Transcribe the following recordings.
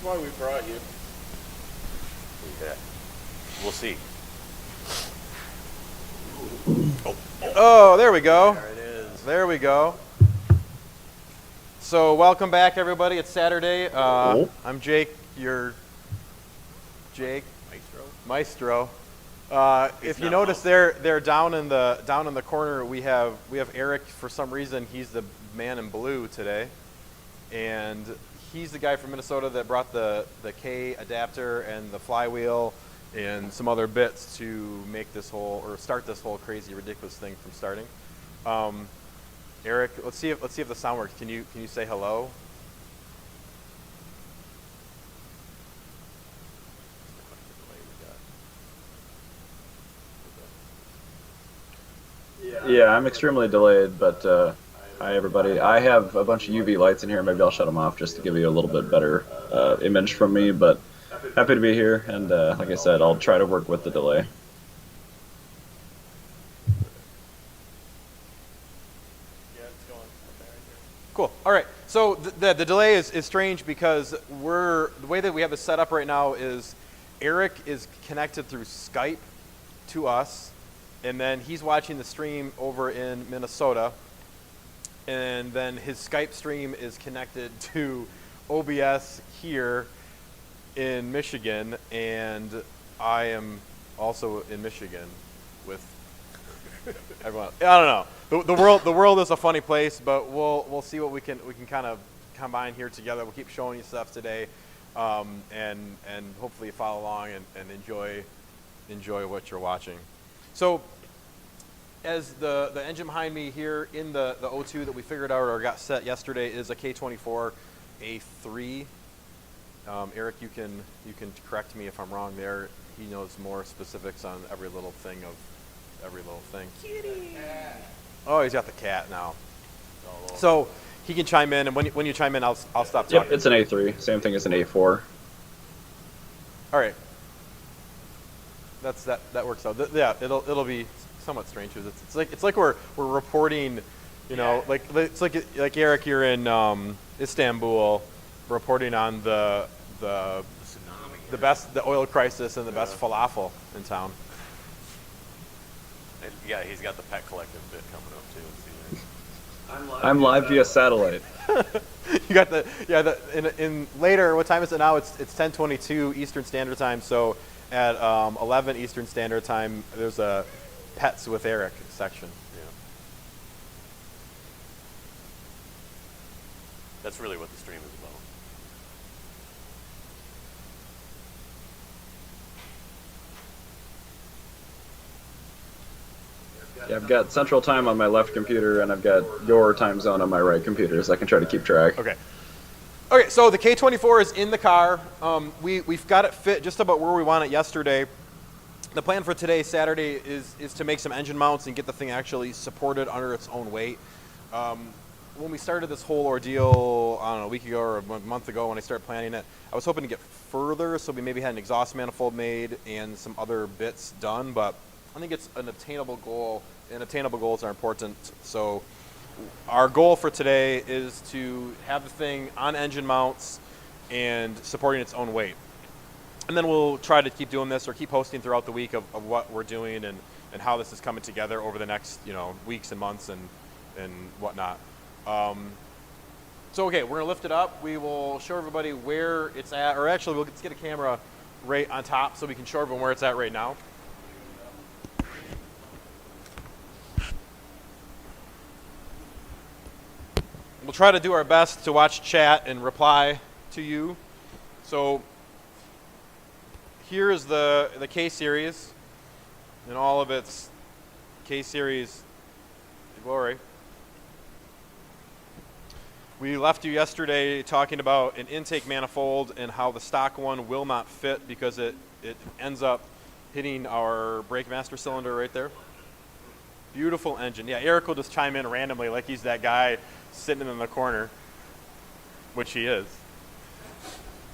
why we brought you. Yeah. We'll see. Oh, there we go. There it is. There we go. So welcome back, everybody. It's Saturday. I'm Jake. You're Jake. Maestro. If you notice, they're down in the corner. We have Eric. For some reason, he's the man in blue today, and he's the guy from Minnesota that brought the K adapter and the flywheel and some other bits to make this start this whole crazy, ridiculous thing from starting. Eric, let's see if the sound works. Can you say hello? Yeah, I'm extremely delayed, but hi everybody. I have a bunch of UV lights in here. Maybe I'll shut them off just to give you a little bit better image from me, but happy to be here, and like I said, I'll try to work with the delay. Cool. All right. So the delay is strange because the way that we have this set up right now is Eric is connected through Skype to us, and then he's watching the stream over in Minnesota, and then his Skype stream is connected to OBS here in Michigan, and I am also in Michigan with everyone. I don't know. The world is a funny place, but we'll see what we can kind of combine here together. We'll keep showing you stuff today, and hopefully you follow along and enjoy what you're watching. So, as the engine behind me here in the O2 that we figured out or got set yesterday is a K24 A3. Eric, you can correct me if I'm wrong there. He knows more specifics on every little thing of every little thing. Kitty. Oh, he's got the cat now. So he can chime in, and when you chime in, I'll stop talking. Yep, it's an A3. Same thing as an A4. All right. That works out. Yeah, it'll be somewhat strange because it's like we're reporting, you know, like it's like Eric, you're in Istanbul, reporting on the oil crisis and the best falafel in town. Yeah, he's got the pet collective bit coming up too. I'm live via satellite. You got in later. What time is it now? It's 10:22 Eastern Standard Time. So at 11 Eastern Standard Time, there's a Pets with Eric section. Yeah. That's really what the stream is about. Yeah, I've got Central Time on my left computer, and I've got your time zone on my right computer, so I can try to keep track. Okay. Okay, so the K24 is in the car. We've got it fit just about where we want it yesterday. The plan for today, Saturday, is to make some engine mounts and get the thing actually supported under its own weight. When we started this whole ordeal, I don't know, a week ago or a month ago when I started planning it, I was hoping to get further, so we maybe had an exhaust manifold made and some other bits done, but I think it's an attainable goal, and attainable goals are important. So our goal for today is to have the thing on engine mounts and supporting its own weight. And then we'll try to keep doing this or keep posting throughout the week of what we're doing and how this is coming together over the next weeks and months and whatnot. So okay, we're gonna lift it up. We will show everybody where it's at, or actually let's get a camera right on top so we can show everyone where it's at right now. We'll try to do our best to watch chat and reply to you. So here is the K-Series in all of its K-Series glory. We left you yesterday talking about an intake manifold and how the stock one will not fit because it ends up hitting our brake master cylinder right there. Beautiful engine. Yeah, Eric will just chime in randomly like he's that guy sitting in the corner, which he is.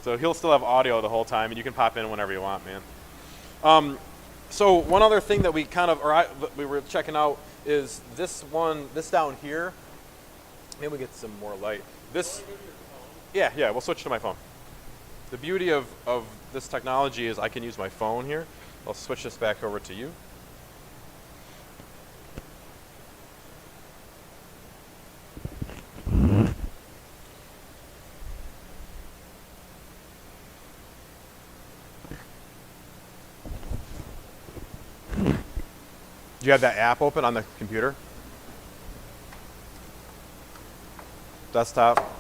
So he'll still have audio the whole time, and you can pop in whenever you want, man. So one other thing that we we were checking out is this down here. Maybe we get some more light. Yeah, we'll switch to my phone. The beauty of this technology is I can use my phone here. I'll switch this back over to you. Do you have that app open on the computer? Desktop?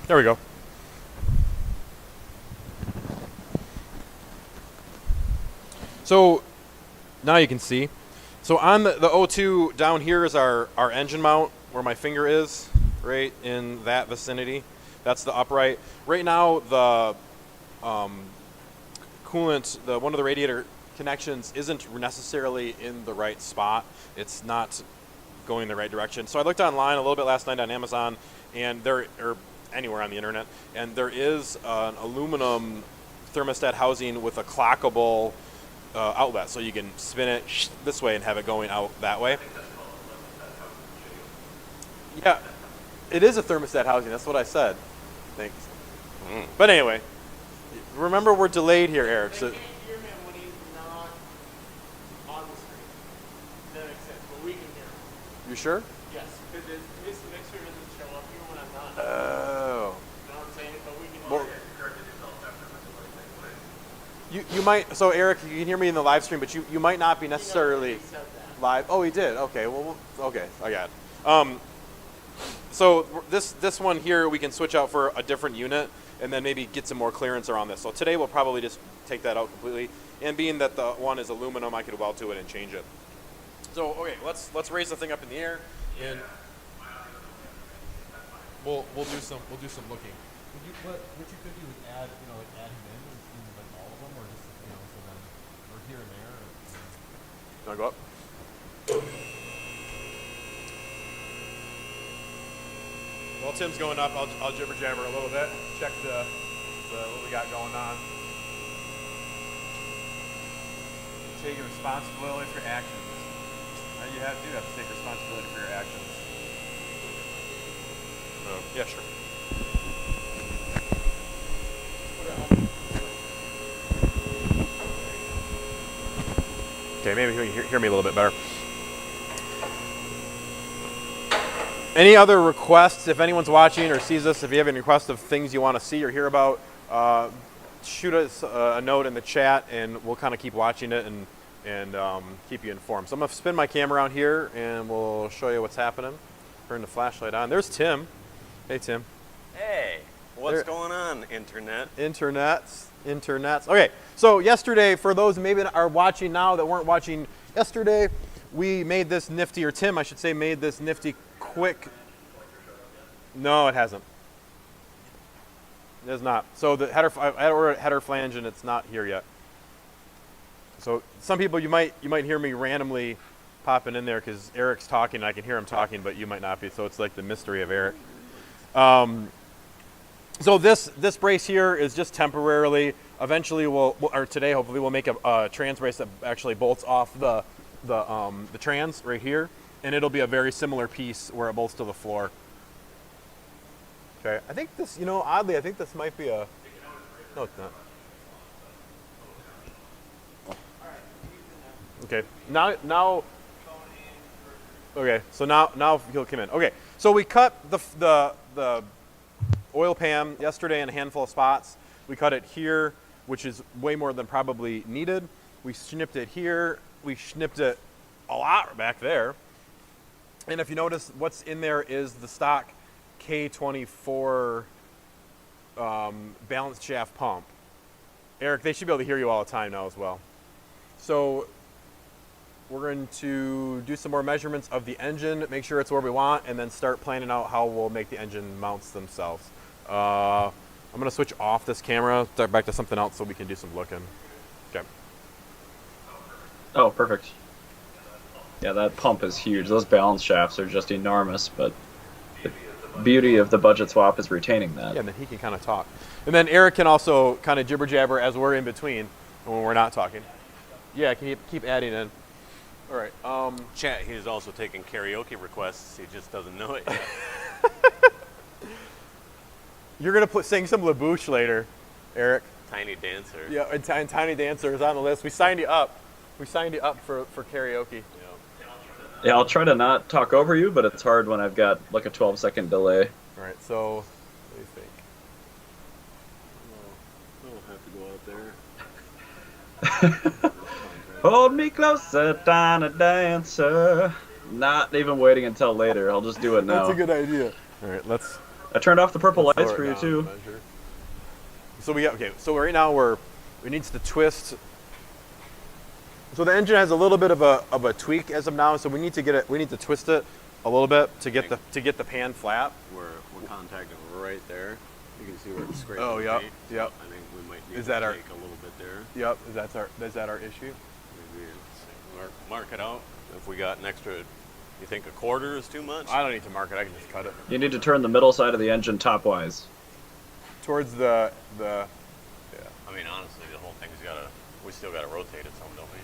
There we go. So now you can see. So on the O2 down here is our engine mount where my finger is, right in that vicinity. That's the upright. Right now the coolant, one of the radiator connections isn't necessarily in the right spot. It's not going the right direction. So I looked online a little bit last night on Amazon and or anywhere on the internet, and there is an aluminum thermostat housing with a clockable outlet, so you can spin it this way and have it going out that way. Yeah, it is a thermostat housing. That's what I said. Thanks. But anyway, remember we're delayed here, Eric. So They can't hear him when he's not on the screen. That makes sense, but we can hear him. you sure? Yes, because his mixer doesn't show up here when I'm not. Oh. You know what I'm saying? But we can Well, hear him. You might. So Eric, you can hear me in the live stream, but you might not be He knows necessarily he said that. live. Oh, he did. Okay. Well. Okay. I got it. So this one here we can switch out for a different unit, and then maybe get some more clearance around this. So today we'll probably just take that out completely. And being that the one is aluminum, I could weld to it and change it. So okay, let's raise the thing up in the air, and we'll do some looking. What you could do is add him in like all of them, or just so then, or here and there. Can I go up? While Tim's going up, I'll jibber jabber a little bit. Check the what we got going on. Take responsibility for your actions. You do have to take responsibility for your actions. Yeah, sure. Okay, maybe you can hear me a little bit better. Any other requests, if anyone's watching or sees this, if you have any requests of things you want to see or hear about, shoot us a note in the chat, and we'll kind of keep watching it and keep you informed. So I'm going to spin my camera around here, and we'll show you what's happening. Turn the flashlight on. There's Tim. Hey, Tim. Hey, what's going on, Internet? Internets. Okay, so yesterday, for those who maybe are watching now that weren't watching yesterday, we made this nifty, or Tim, I should say, made this nifty quick. No, it hasn't. It has not. So the header, I ordered a header flange, and it's not here yet. So some people, you might hear me randomly popping in there because Eric's talking, and I can hear him talking, but you might not be. So it's like the mystery of Eric. So this brace here is just temporarily. Eventually, or today hopefully we'll make a trans brace that actually bolts off the trans right here, and it'll be a very similar piece where it bolts to the floor. Okay, I think this, oddly, I think this might be a. No, it's not. Okay, now. Okay, so now he'll come in. Okay, so we cut the oil pan yesterday in a handful of spots. We cut it here, which is way more than probably needed. We snipped it here. We snipped it a lot back there. And if you notice, what's in there is the stock K24 balanced shaft pump. Eric, they should be able to hear you all the time now as well. So we're going to do some more measurements of the engine, make sure it's where we want, and then start planning out how we'll make the engine mounts themselves. I'm going to switch off this camera, start back to something else so we can do some looking. Okay. Oh, perfect. Yeah, that pump is huge. Those balance shafts are just enormous, but beauty of the budget swap is retaining that. Yeah, and then he can kind of talk. And then Eric can also kind of jibber jabber as we're in between when we're not talking. Yeah, can you keep adding in? All right. Chat, he's also taking karaoke requests. He just doesn't know it yet. You're gonna sing some LaBouche later, Eric. Tiny dancer. Yeah, and Tiny Dancer is on the list. We signed you up. We signed you up for karaoke. Yeah, I'll try to not talk over you, but it's hard when I've got like a 12-second delay. All right. So, what do you think? I'll have to go out there. Hold me closer, tiny dancer. Not even waiting until later. I'll just do it now. That's a good idea. All right, let's. I turned off the purple Let's lights slow for it you down too. and measure. So So right now we need to twist. So the engine has a little bit of a tweak as of now. So we need to twist it a little bit to get the pan flat. We're contacting right there. You can see where it's scraping. Oh, the yep, paint. yep. I think we might need Is to that our- take a little bit there. Yep. Is that our issue? Maybe mark it out. If we got an extra, you think a quarter is too much? I don't need to mark it. I can just cut it You need to turn the middle side of the engine topwise. towards the. I mean, honestly, the whole thing's we still gotta rotate it some, don't we?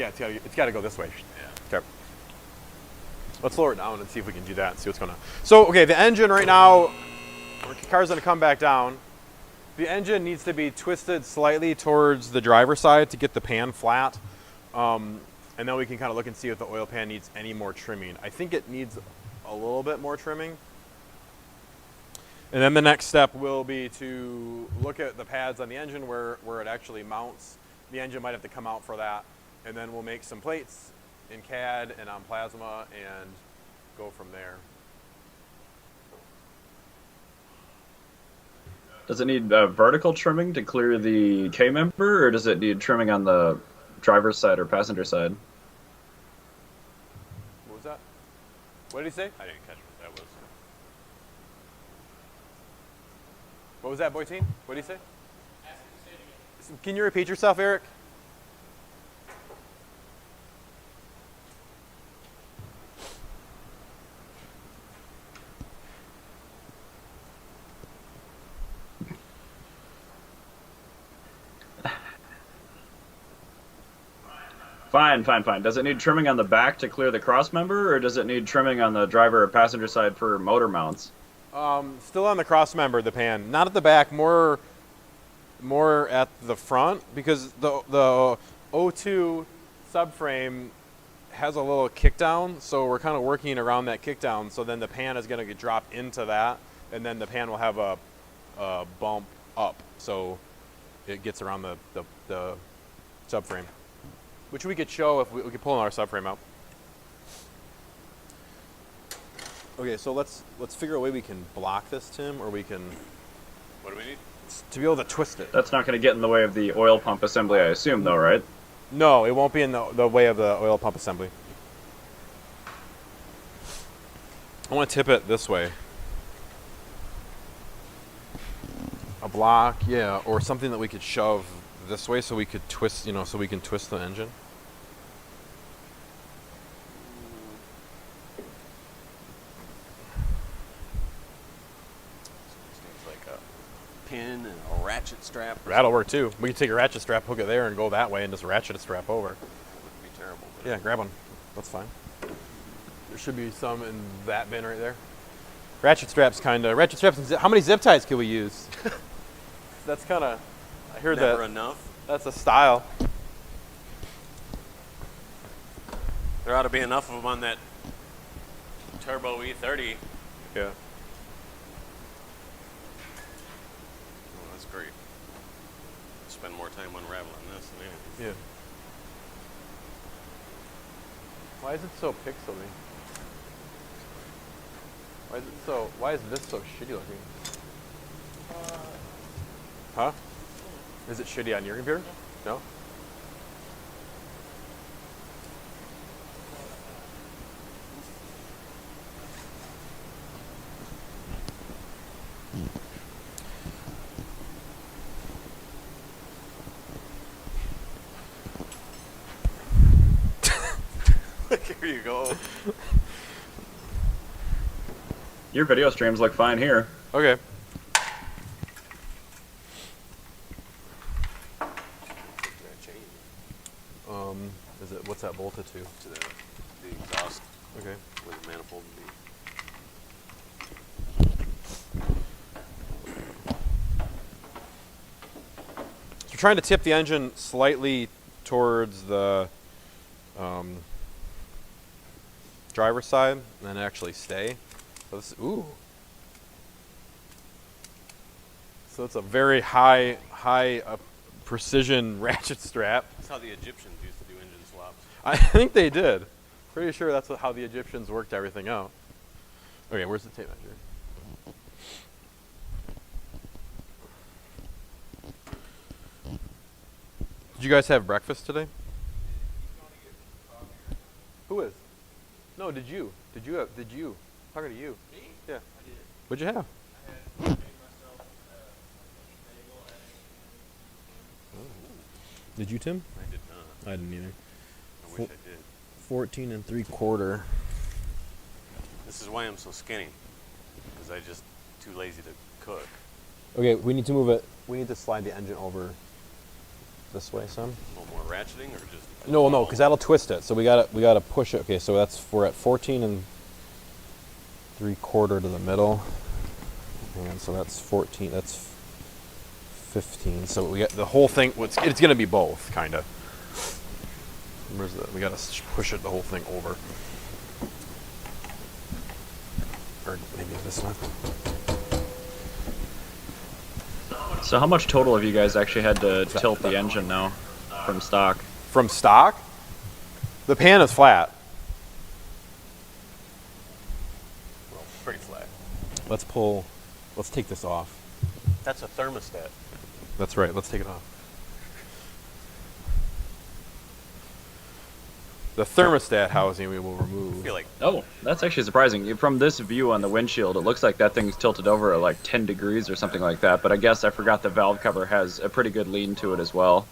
Yeah, it's got to go this way. Yeah. Okay. Let's lower it down and see if we can do that and see what's going on. So, okay, the engine right now, our car's going to come back down. The engine needs to be twisted slightly towards the driver's side to get the pan flat. And then we can kind of look and see if the oil pan needs any more trimming. I think it needs a little bit more trimming. And then the next step will be to look at the pads on the engine where it actually mounts. The engine might have to come out for that. And then we'll make some plates in CAD and on plasma and go from there. Does it need vertical trimming to clear the K-member, or does it need trimming on the driver's side or passenger side? What was that? What did he say? I didn't catch what that was. What was that, Boyteen? What did he say? Can you repeat yourself, Eric? Fine. Does it need trimming on the back to clear the cross member, or does it need trimming on the driver or passenger side for motor mounts? Still on the cross member, the pan. Not at the back, more at the front, because the O2 subframe has a little kickdown, so we're kind of working around that kickdown, so then the pan is going to get dropped into that, and then the pan will have a bump up, so it gets around the subframe. Which we could show if we could pull our subframe out. Okay, so let's figure a way we can block this, Tim, or we can What do we need? to be able to twist it. That's not going to get in the way of the oil pump assembly, I assume, though, right? No, it won't be in the way of the oil pump assembly. I want to tip it this way. A block, yeah, or something that we could shove this way so we could twist, so we can twist the engine. Seems like a pin and a ratchet strap. That'll work too. We can take a ratchet strap, hook it there, and go that way and just ratchet a strap over. Wouldn't be terrible. But Yeah, grab one. That's fine. There should be some in that bin right there. Ratchet straps, and how many zip ties can we use? That's kind of, I heard never that. enough. That's a style. There ought to be enough of them on that turbo E30. Yeah. Oh, that's great. Spend more time unraveling this than anything. Yeah. Why is it so pixely? Why is this so shitty looking? Huh? Is it shitty on your computer? No? Here you go. Your video streams look fine here. Okay. Is it, what's that bolted to? To the exhaust Okay. where the manifold would be. So we're trying to tip the engine slightly towards the driver's side and then actually stay. So this, ooh. So it's a very high precision ratchet strap. That's how the Egyptians used to do engine swaps. I think they did. Pretty sure that's how the Egyptians worked everything out. Okay, where's the tape measure? Did you guys have breakfast today? Who is? No, did you? Did you? Talking to you. Me? Yeah. I did. What'd you have? I had made myself a bagel and Did you, Tim? I did not. I didn't either. I wish I did. 14 3/4. This is why I'm so skinny. Because I just too lazy to cook. Okay, we need to move it. We need to slide the engine over this way some. A little more ratcheting or just... No, because that'll twist it. So we gotta push it. Okay, so we're at 14 3/4 to the middle, and so that's 14. That's 15. So we got the whole thing. It's gonna be both, kind of. We gotta push it the whole thing over, or maybe this one. So how much total have you guys actually had to tilt the engine now from stock? From stock, the pan is flat. Well, pretty flat. Let's take this off. That's a thermostat. That's right, let's take it off. The thermostat housing we will remove. I feel like Oh, that's actually surprising. From this view on the windshield, it looks like that thing's tilted over at like 10 degrees or something like that. But I guess I forgot the valve cover has a pretty good lean to it as well.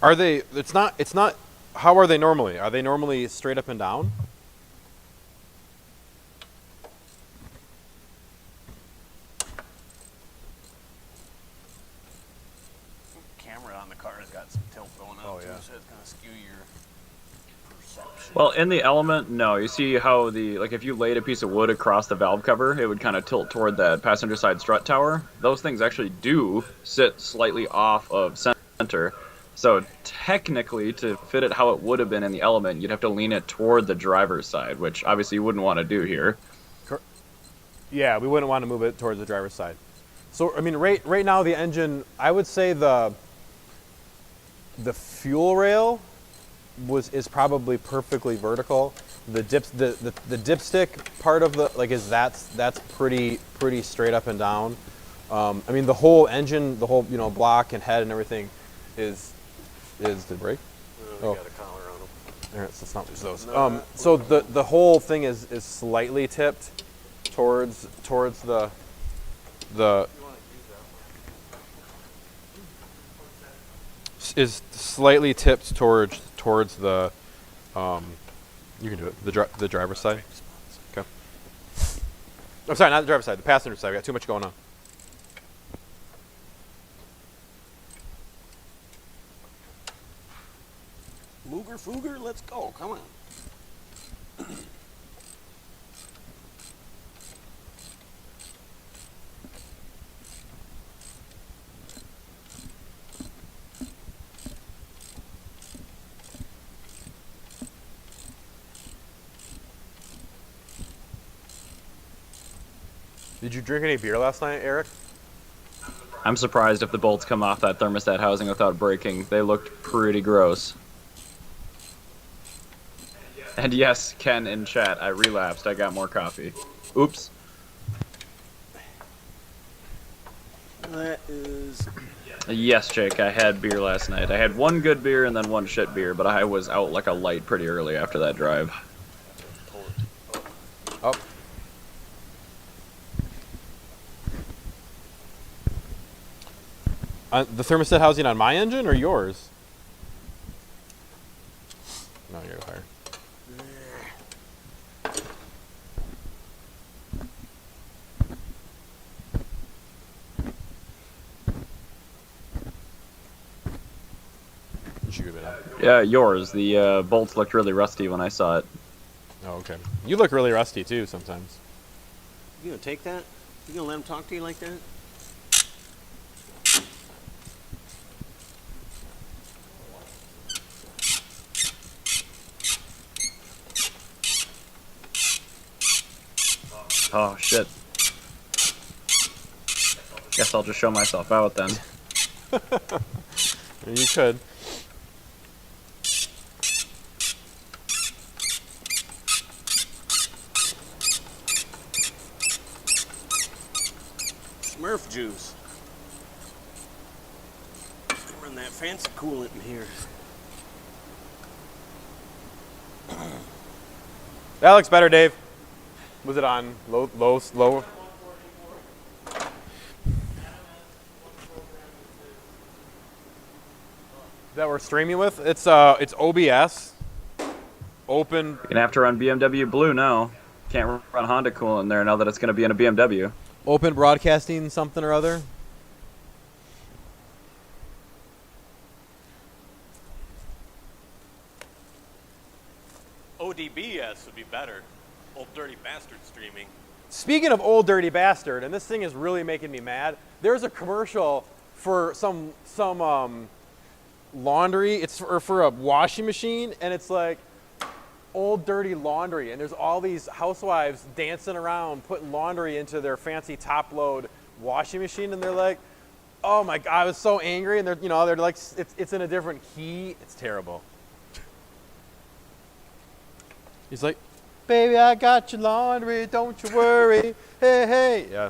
Are they, it's not, how are they normally? Are they normally straight up and down? camera on the car has got some tilt going on too, yeah. so it's going to skew your perception. Well, in the Element, no. You see how if you laid a piece of wood across the valve cover, it would kind of tilt toward that passenger side strut tower. Those things actually do sit slightly off of center. So technically, to fit it how it would have been in the Element, you'd have to lean it toward the driver's side, which obviously you wouldn't want to do here. Yeah, we wouldn't want to move it towards the driver's side. So, I mean, right now the engine, I would say the fuel rail is probably perfectly vertical. The dipstick part of that's pretty straight up and down. I mean, the whole engine, the whole block and head and everything is did it break? We got a collar on them. All right, so let's not lose those. No, So the whole thing is slightly tipped towards the You want to use that one? is slightly tipped towards the you can do it, the driver's side. Okay. I'm sorry, not the driver's side, the passenger side. We got too much going on. Mooger Fooger, let's go. Come on. Did you drink any beer last night, Eric? I'm surprised if the bolts come off that thermostat housing without breaking. They looked pretty gross. And yes, Ken in chat, I relapsed. I got more coffee. Oops. That is... Yes, Jake, I had beer last night. I had one good beer and then one shit beer, but I was out like a light pretty early after that drive. Up. The thermostat housing on my engine or yours? No, you're higher. giving up? Yeah, yours. The bolts looked really rusty when I saw it. Oh, okay. You look really rusty too sometimes. You gonna take that? You gonna let him talk to you like that? Oh shit. Guess I'll just show myself out then. You could. Smurf juice. Run that fancy coolant in here. That looks better, Dave. Was it on low? That we're streaming with? It's OBS. Open. You're gonna have to run BMW Blue now. Can't run Honda coolant in there now that it's gonna be in a BMW. Open broadcasting something or other. ODBS would be better. Old dirty bastard streaming. Speaking of old dirty bastard, and this thing is really making me mad. There's a commercial for some laundry. It's for a washing machine, and it's like old dirty laundry. And there's all these housewives dancing around putting laundry into their fancy top load washing machine, and they're like, "Oh my God!" I was so angry, and they're like, it's in a different key. It's terrible. He's like, "Baby, I got your laundry, don't you worry. Hey, hey." Yeah.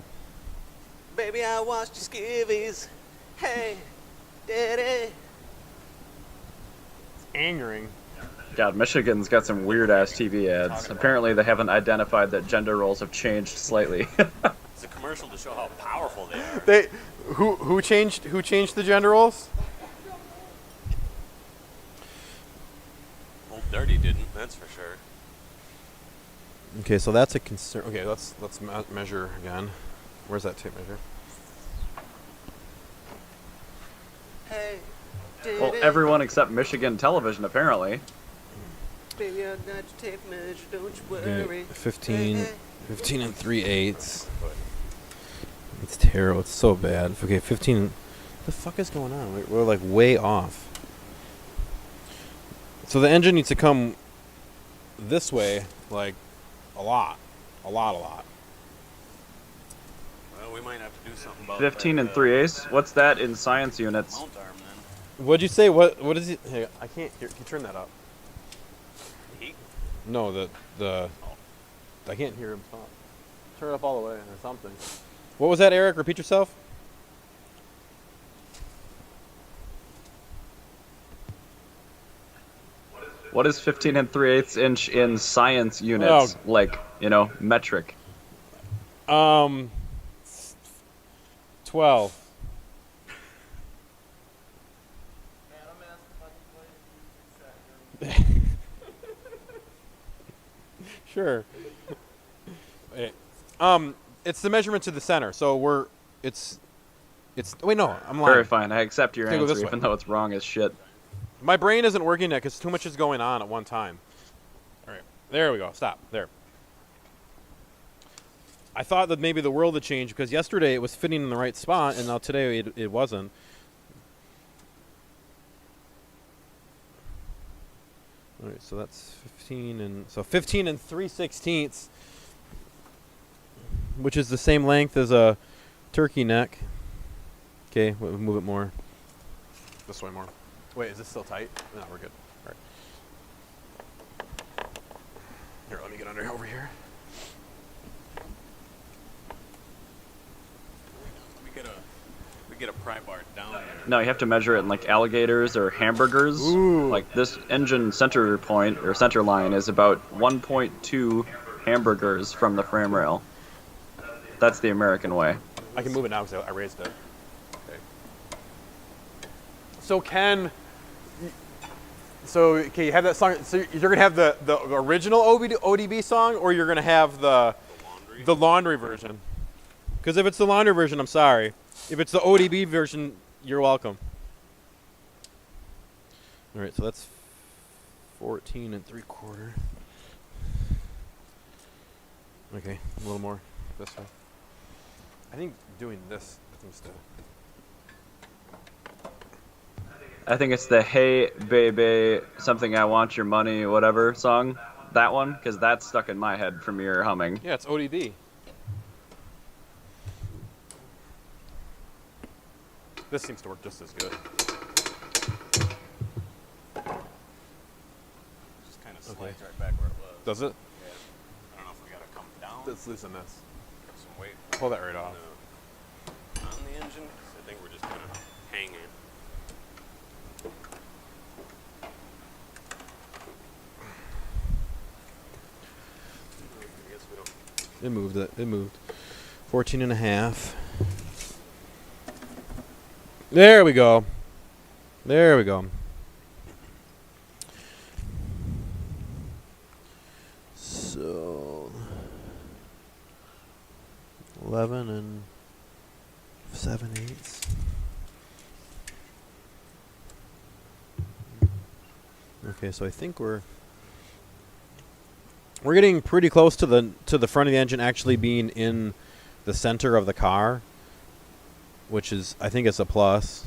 Baby, I washed your skivvies. Hey, daddy. It's angering. God, Michigan's got some weird ass TV ads. Apparently they haven't identified that gender roles have changed slightly. It's a commercial to show how powerful they are. Who changed the gender roles? Old Dirty didn't, that's for sure. Okay, so that's a concern. Okay, let's measure again. Where's that tape measure? Hey, Well, everyone except Michigan Television, apparently. baby, I got your tape measure, don't you Okay, worry. 15 and 3/8. It's terrible. It's so bad. Okay, 15. The fuck is going on? We're like way off. So the engine needs to come this way, like a lot. Well, we might have to do something about 15 that, and 3/8. What's that in science units? mount arm then. What'd you say? What is it? Hey, I can't hear. Can you turn that up? Heat? No, the I can't hear him talk. Turn it up all the way or something. What was that, Eric? Repeat yourself. What is 15 and 3/8 inch in science units? Oh. Like, metric. 12. Sure. Wait. It's the measurement to the center. So it's wait, no, I'm lying. Very fine. I accept your Okay, go this answer, way. even though it's wrong as shit. My brain isn't working yet because too much is going on at one time. All right, there we go. Stop there. I thought that maybe the world had changed because yesterday it was fitting in the right spot, and now today it wasn't. All right, so that's 15 and 3/16, which is the same length as a turkey neck. Okay, we'll move it more. This way more. Wait, is this still tight? No, we're good. All right. Here, let me get under over here. We get a pry bar down there. No, you have to measure it in like alligators or hamburgers. Ooh. Like this engine center point or center line is about 1.2 hamburgers from the frame rail. That's the American way. I can move it now because I raised it. Okay. So you have that song. So you're gonna have the original ODB song, or you're gonna have the laundry version. Because if it's the laundry version, I'm sorry. If it's the ODB version, you're welcome. All right, so that's 14 3/4. Okay, a little more this way. I think doing this seems to. I think it's the "Hey Baby, Something I Want Your Money, Whatever" song. That one, because that's stuck in my head from your humming. Yeah, it's ODB. This seems to work just as good. Just kind of slides right back where it was. Does it? Yeah. I don't know if we gotta come down. Let's loosen this. Put some weight Pull that right off. on the engine. 'Cause I think we're just kind of hanging. I guess we don't. It moved. It moved. 14 and a half. There we go. There we go. So 11 and 7/8. Okay, so I think we're getting pretty close to the front of the engine actually being in the center of the car, which is, I think it's a plus.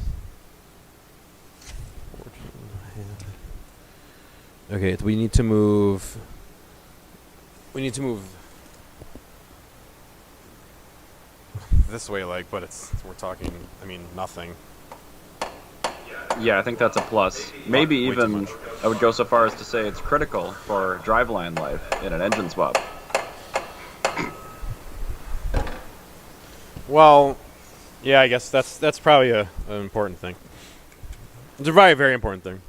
14.5. Okay, we need to move. We need to move this way, like, but we're talking. I mean, nothing. Yeah, I think that's a plus. Maybe Way too even, much. I would go so far as to say it's critical for driveline life in an engine swap. Well, yeah, I guess that's probably an important thing. It's a very, very important thing.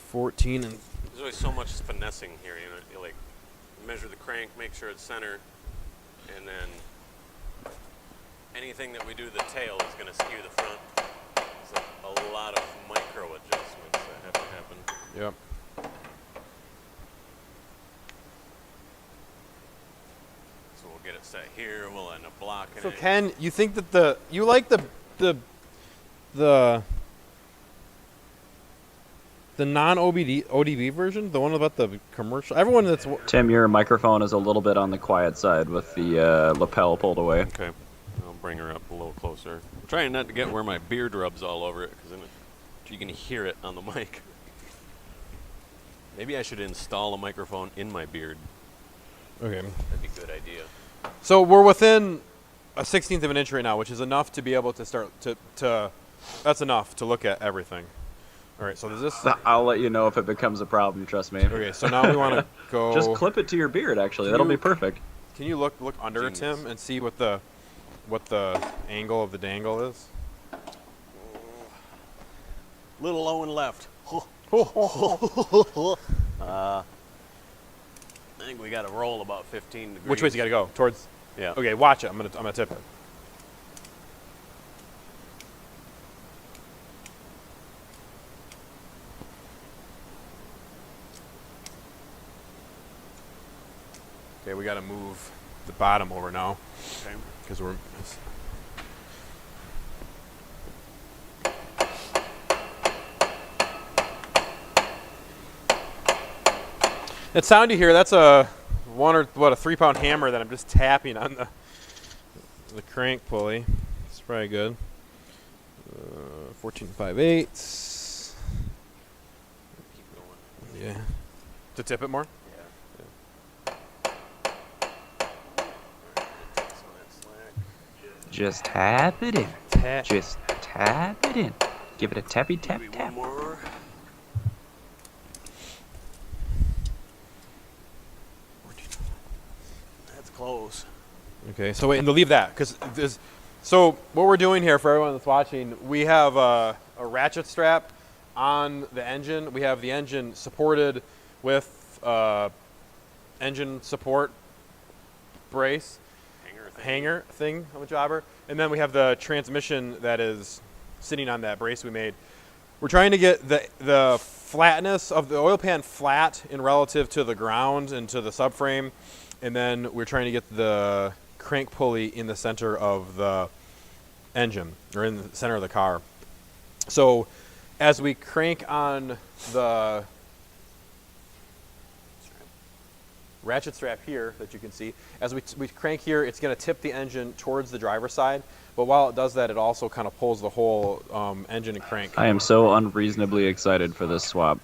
14 and There's always so much finessing here. You know, you like measure the crank, make sure it's center, and then anything that we do to the tail is going to skew the front. It's like a lot of micro adjustments that have to happen. yep. So we'll get it set here. We'll end up blocking So it. Ken, you think that you like the non-ODB version, the one about the commercial? Everyone that's Tim, your microphone is a little bit on the quiet side with the lapel pulled away. Okay. I'll bring her up a little closer. I'm trying not to get where my beard rubs all over it, because then you can hear it on the mic. Maybe I should install a microphone in my beard. okay. That'd be a good idea. So we're within a 1/16 of an inch right now, which is enough to be able to start to that's enough to look at everything. All right, so there's this. I'll let you know if it becomes a problem, trust me. Okay, so now we want to go. Just clip it to your beard, actually. Can That'll you- be perfect. Can you look under it, Genius. Tim, and see what the angle of the dangle is? Little low and left. I think we got to roll about 15 degrees. Which way's you got to go? Towards. Yeah. Okay, watch it. I'm gonna tip it. Okay, we got to move the bottom over now Okay. because we're. That sound you hear, that's a 3-pound hammer that I'm just tapping on the crank pulley. It's probably good. 14 5/8. Keep going. Yeah. To tip it more? Yeah. Take some of that slack. Just tap it in. Tap. Just tap it in. Give it a tappy tap Maybe tap. one more. That's close. Okay, so wait, and to leave that, because this. So what we're doing here for everyone that's watching, we have a ratchet strap on the engine. We have the engine supported with engine support brace hanger thing on the jobber, and then we have the transmission that is sitting on that brace we made. We're trying to get the flatness of the oil pan flat in relative to the ground and to the subframe, and then we're trying to get the crank pulley in the center of the engine, or in the center of the car. So as we crank on the ratchet strap here that you can see, as we crank here, it's going to tip the engine towards the driver's side. But while it does that, it also kind of pulls the whole engine and crank. I am so unreasonably excited for this swap.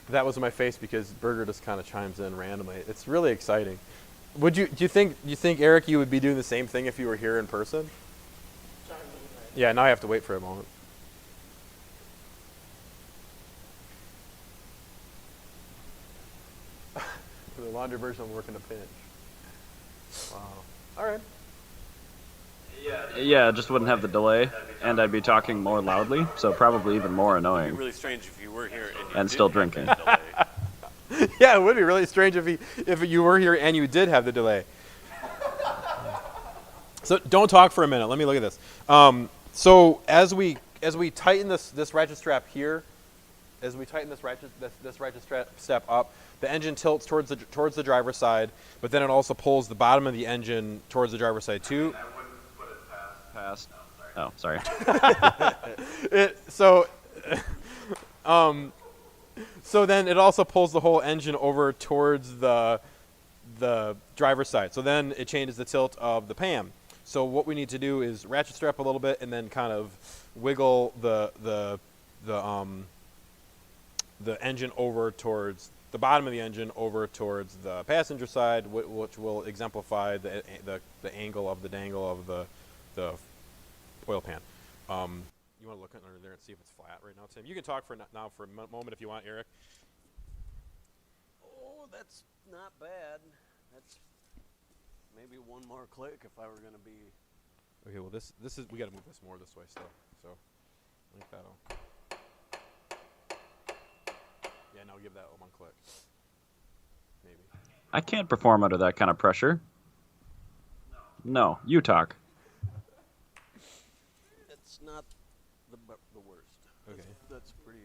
That was my face because Berger just kind of chimes in randomly. It's really exciting. Do you think Eric, you would be doing the same thing if you were here in person? Yeah, now I have to wait for a moment. For the laundry version, I'm working a pinch. Wow. All right. Yeah, it just wouldn't have the delay, and I'd be talking more loudly, so probably even more It'd be annoying. really strange if you were here and, you And still didn't drinking. have that delay. Yeah, it would be really strange if you were here and you did have the delay. So don't talk for a minute. Let me look at this. So as we tighten this ratchet strap here, as we tighten this ratchet step up, the engine tilts towards the driver's side, but then it also pulls the bottom of the engine towards the driver's side too. Past. Oh, sorry. So then it also pulls the whole engine over towards the driver's side. So then it changes the tilt of the PAM. So what we need to do is ratchet strap a little bit and then kind of wiggle the engine over towards the bottom of the engine over towards the passenger side, which will exemplify the angle of the dangle of the oil pan. You want to look under there and see if it's flat right now, Tim? You can talk for now for a moment if you want, Eric. Oh, that's not bad. That's maybe one more click if I were going to be. Okay, well this is, we got to move this more this way still. So like that'll. Yeah, now give that one click. Maybe. I can't perform under that kind of pressure. No, you talk. It's not the worst. Okay. That's pretty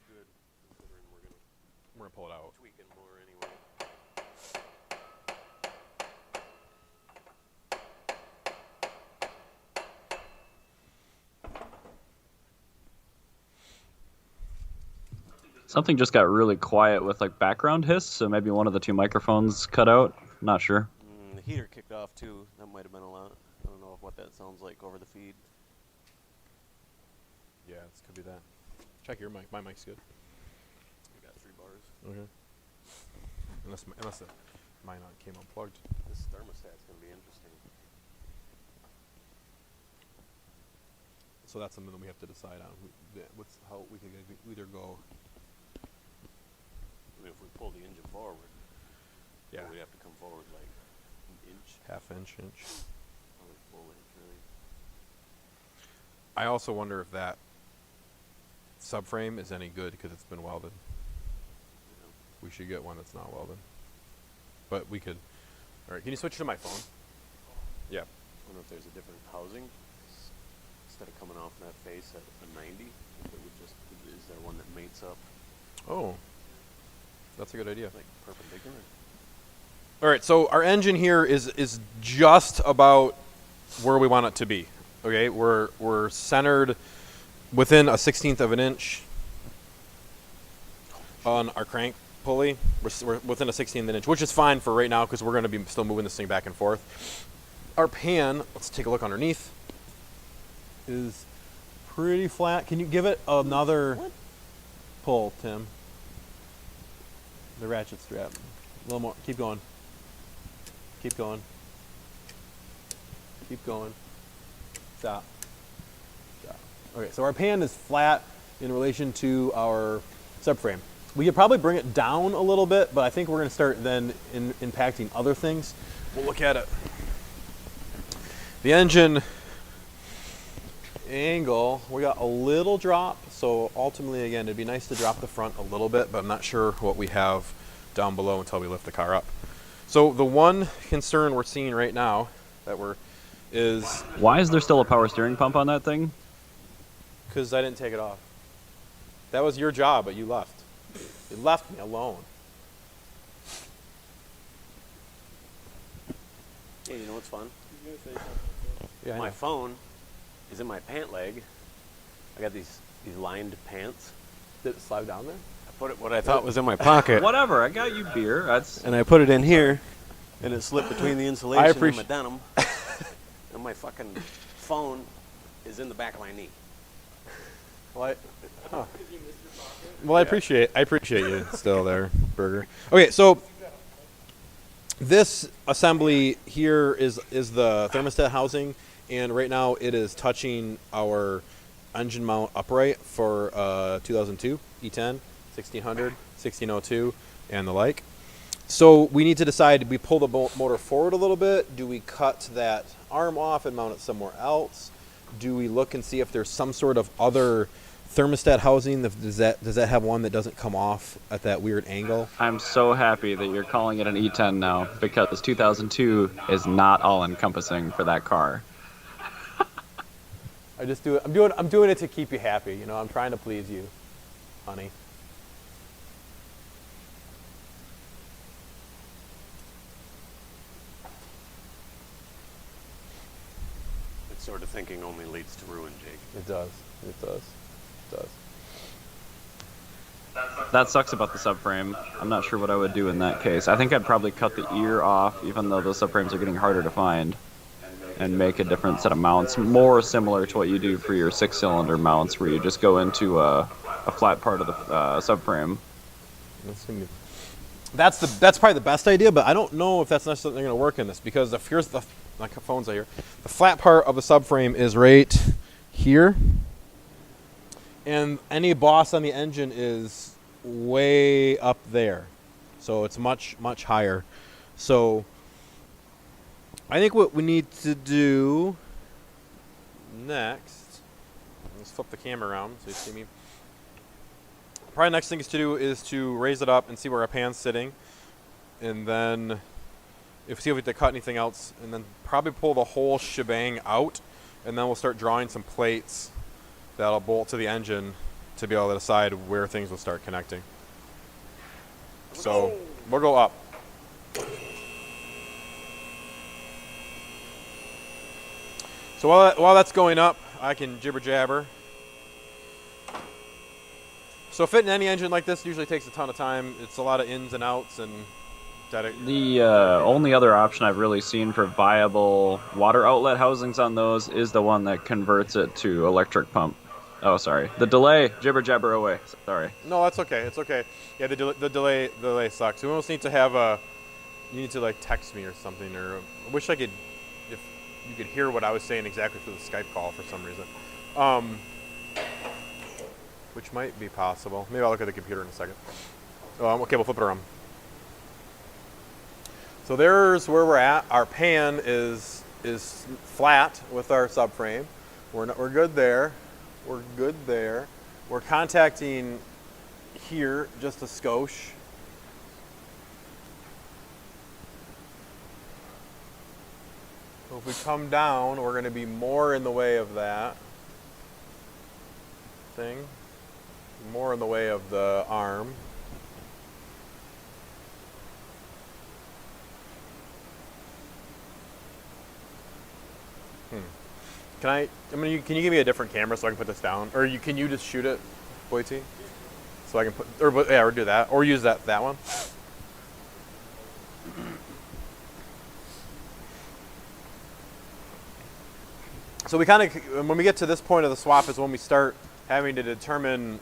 good considering we're We're gonna pull it out. tweak it more anyway. Something just got really quiet with like background hiss, so maybe one of the two microphones cut out. Not sure. The heater kicked off too. That might have been a lot. I don't know what that sounds like over the feed. Yeah, this could be that. Check your mic. My mic's good. We got 3 bars. Okay. Unless mine came unplugged. This thermostat's gonna be interesting. So that's something that we have to decide on. How we could either go. I mean, if we pull the engine forward, Yeah. we'd have to come forward like an inch, Half inch. or a full inch, really. I also wonder if that subframe is any good because it's been welded. You know? We should get one that's not welded. But we could. All right, can you switch to my phone? Yeah. I wonder if there's a different housing instead of coming off that face at a 90. If it would just, is there one that mates up Oh, that's a good idea. like perpendicular? All right, so our engine here is just about where we want it to be. Okay, we're centered within a 1/16 of an inch on our crank pulley. We're within a 1/16 of an inch, which is fine for right now because we're going to be still moving this thing back and forth. Our pan, let's take a look underneath, is pretty flat. Can you give it another pull, Tim? The ratchet strap. A little more. Keep going. Keep going. Keep going. Stop. Stop. Okay, so our pan is flat in relation to our subframe. We could probably bring it down a little bit, but I think we're going to start then impacting other things. We'll look at it. The engine angle, we got a little drop, so ultimately, again, it'd be nice to drop the front a little bit, but I'm not sure what we have down below until we lift the car up. So the one concern we're seeing right now is Why is there still a power steering pump on that thing? because I didn't take it off. That was your job, but you left. You left me alone. Hey, you know what's fun? Yeah, I My know. phone is in my pant leg. I got these lined pants. Did it slide down there? I put it what I thought was in my pocket, Whatever, I got you beer. That's and I put it in here, and it slipped between the insulation and my appreciate- denim, and my fucking phone is in the back of my knee. Well, I appreciate you still there, Burger. Okay, so this assembly here is the thermostat housing, and right now it is touching our engine mount upright for 2002 E10, 1600, 1602, and the like. So we need to decide: do we pull the motor forward a little bit? Do we cut that arm off and mount it somewhere else? Do we look and see if there's some sort of other thermostat housing? Does that have one that doesn't come off at that weird angle? I'm so happy that you're calling it an E10 now, because 2002 is not all encompassing for that car. I just do it. I'm doing it to keep you happy. You know, I'm trying to please you, honey. That sort of thinking only leads to ruin, Jake. It does. It does. It does. That sucks about the subframe. I'm not sure what I would do in that case. I think I'd probably cut the ear off, even though those subframes are getting harder to find, and make a different set of mounts, more similar to what you do for your 6-cylinder mounts, where you just go into a flat part of the subframe. That's probably the best idea, but I don't know if that's necessarily going to work in this, because here's the my phone's out here. The flat part of the subframe is right here, and any boss on the engine is way up there, so it's much higher. So I think what we need to do next, let's flip the camera around so you see me. Probably next thing to do is to raise it up and see where our pan's sitting, and then see if we have to cut anything else, and then probably pull the whole shebang out, and then we'll start drawing some plates that'll bolt to the engine to be able to decide where things will start connecting. So we'll go up. So while that's going up, I can jibber jabber. So fitting any engine like this usually takes a ton of time. It's a lot of ins and outs and The only other option I've really seen for viable water outlet housings on those is the one that converts it to electric pump. Oh, sorry. The delay. Jibber jabber away. Sorry. No, that's okay. It's okay. Yeah, the delay sucks. We almost need to have you need to like text me or something, or I wish I could, if you could hear what I was saying exactly through the Skype call for some reason. Which might be possible. Maybe I'll look at the computer in a second. Okay, we'll flip it around. So there's where we're at. Our pan is flat with our subframe. We're good there. We're good there. We're contacting here just a skosh. So if we come down, we're going to be more in the way of that thing, more in the way of the arm. Can you give me a different camera so I can put this down, or can you just shoot it, Boyti? So I can or do that, or use that one. So we kind of, when we get to this point of the swap, is when we start having to determine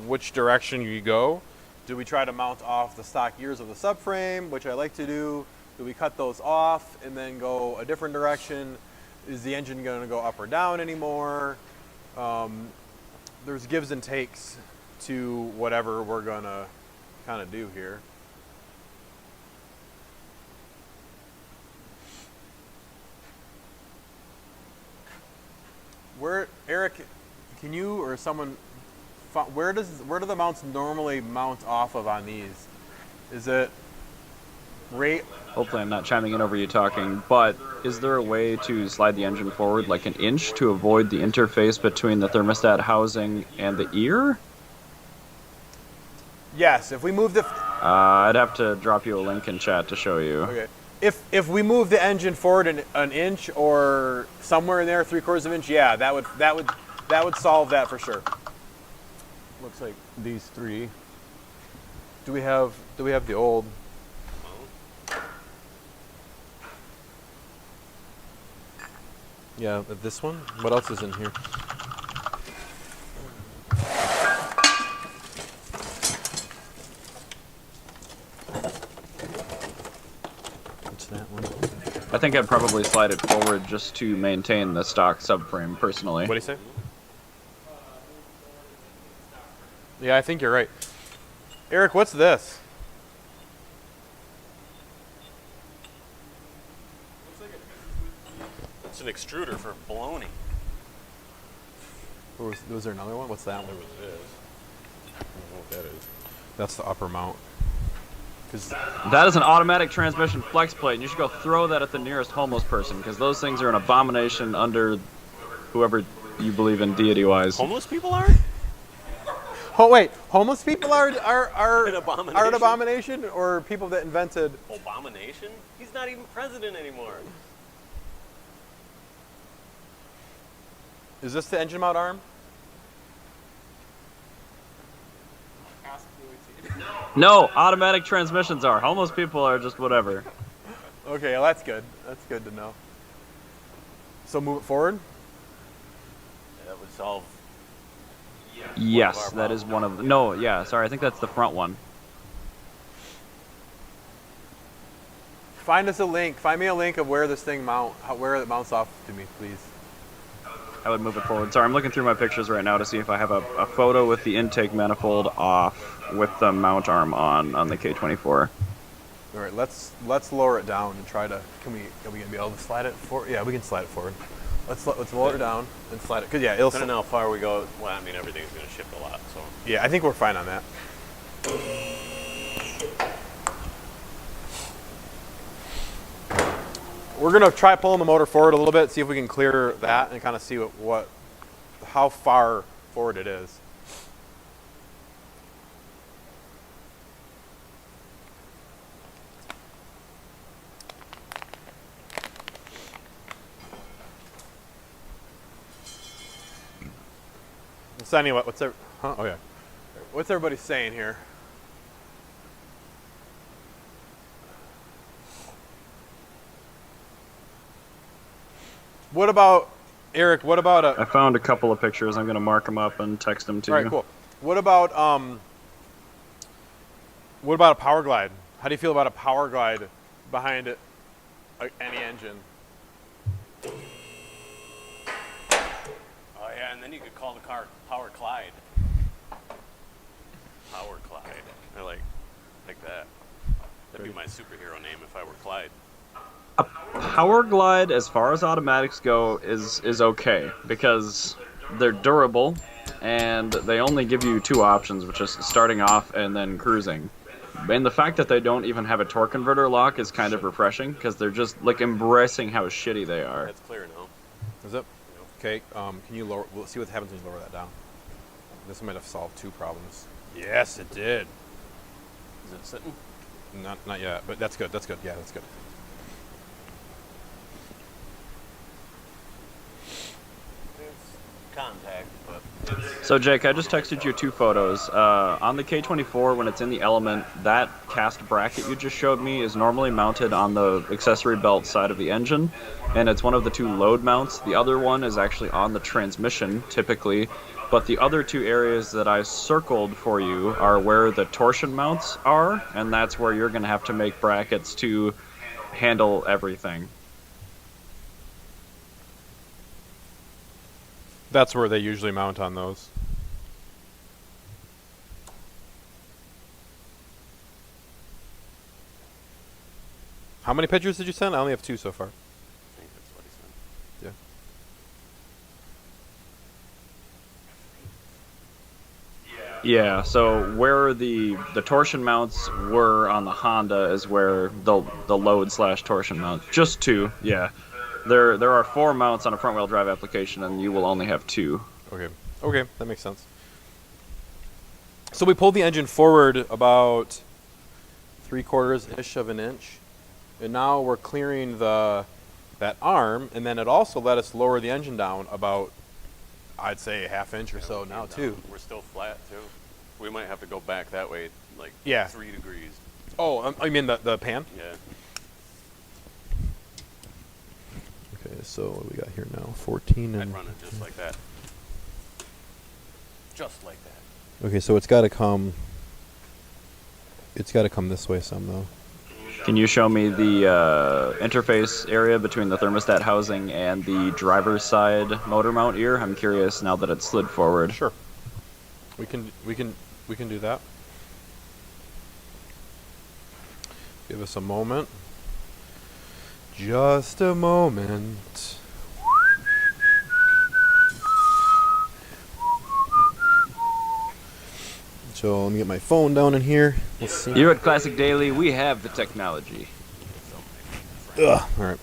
which direction you go. Do we try to mount off the stock gears of the subframe, which I like to do? Do we cut those off and then go a different direction? Is the engine going to go up or down anymore? There's gives and takes to whatever we're going to kind of do here. Eric, can you or someone, where do the mounts normally mount off of on these? Is it right? Hopefully I'm not chiming in over you talking, but is there a way to slide the engine forward like an inch to avoid the interface between the thermostat housing and the ear? Yes, if we move the... I'd have to drop you a link in chat to show you. Okay. If we move the engine forward an inch or somewhere in there, 3/4 of an inch, yeah, that would solve that for sure. Looks like these three. Do we have the old? Yeah, this one. What else is in here? What's that one? I think I'd probably slide it forward just to maintain the stock subframe, personally. What do you say? Yeah, I think you're right. Eric, what's this? It's an extruder for bologna. Was there another one? What's that one? There was this. I don't know what that is. That's the upper mount. That is an automatic transmission flex plate, and you should go throw that at the nearest homeless person, because those things are an abomination under whoever you believe in deity-wise. Homeless people are? Oh wait, homeless people are An abomination? are an abomination, or people that invented? Abomination? He's not even president anymore. Is this the engine mount arm? Ask Louis T. No, automatic transmissions are. Homeless people are just whatever. Okay, well, that's good. That's good to know. So move it forward. That would solve. Yes, that is one of the... No, yeah, sorry, I think that's the front one. Find us a link. Find me a link of where this thing where it mounts off to me, please. I would move it forward. Sorry, I'm looking through my pictures right now to see if I have a photo with the intake manifold off with the mount arm on the K24. All right, let's lower it down and try to. Can we be able to slide it forward? Yeah, we can slide it forward. Let's lower it down and slide it. Cause yeah, it'll. Depending on how far we go, well, I mean, everything's going to shift a lot, so. Yeah, I think we're fine on that. We're gonna try pulling the motor forward a little bit, see if we can clear that, and kind of see how far forward it is. So anyway, what's everybody saying here? What about, Eric, what about I found a couple of pictures. I'm going to mark them up and text them to you. all right, cool. What about a power glide? How do you feel about a power glide behind it, any engine? Oh, yeah, and then you could call the car Power Clyde. Power Clyde. I like that. That'd be my superhero name if I were Clyde. A power glide, as far as automatics go, is okay because they're durable and they only give you two options, which is starting off and then cruising. And the fact that they don't even have a torque converter lock is kind of refreshing because they're just like embracing how shitty they are. That's clear now. Is it? Okay. Can you lower? We'll see what happens when you lower that down. This might have solved two problems. Yes, it did. Is it sitting? Not yet, but that's good. That's good. Yeah, that's good. Contact, but So Jake, I just texted you two photos. On the K24, when it's in the element, that cast bracket you just showed me is normally mounted on the accessory belt side of the engine, and it's one of the two load mounts. The other one is actually on the transmission, typically, but the other two areas that I circled for you are where the torsion mounts are, and that's where you're going to have to make brackets to handle everything. That's where they usually mount on those. How many pictures did you send? I only have two so far. I think that's what he said. Yeah. Yeah, so where the torsion mounts were on the Honda is where the load / torsion mount. Just two, yeah. There are 4 mounts on a front-wheel drive application, and you will only have 2. Okay. Okay, that makes sense. So we pulled the engine forward about 3/4-ish of an inch. and now we're clearing that arm, and then it also let us lower the engine down about, I'd say, a half inch or so now too. We're still flat too. We might have to go back that way, like Yeah. 3 degrees. Oh, I mean the pan? Yeah. Okay, so what do we got here now? 14 I'd and... run it just like that. Just like that. Okay, so it's got to come... It's got to come this way some, though. Can you show me the interface area between the thermostat housing and the driver's side motor mount ear? I'm curious now that it's slid forward. Sure. We can do that. Give us a moment. Just a moment. So let me get my phone down in here. Let's see. Here at Classic Daily, we have the technology. Ugh. All right.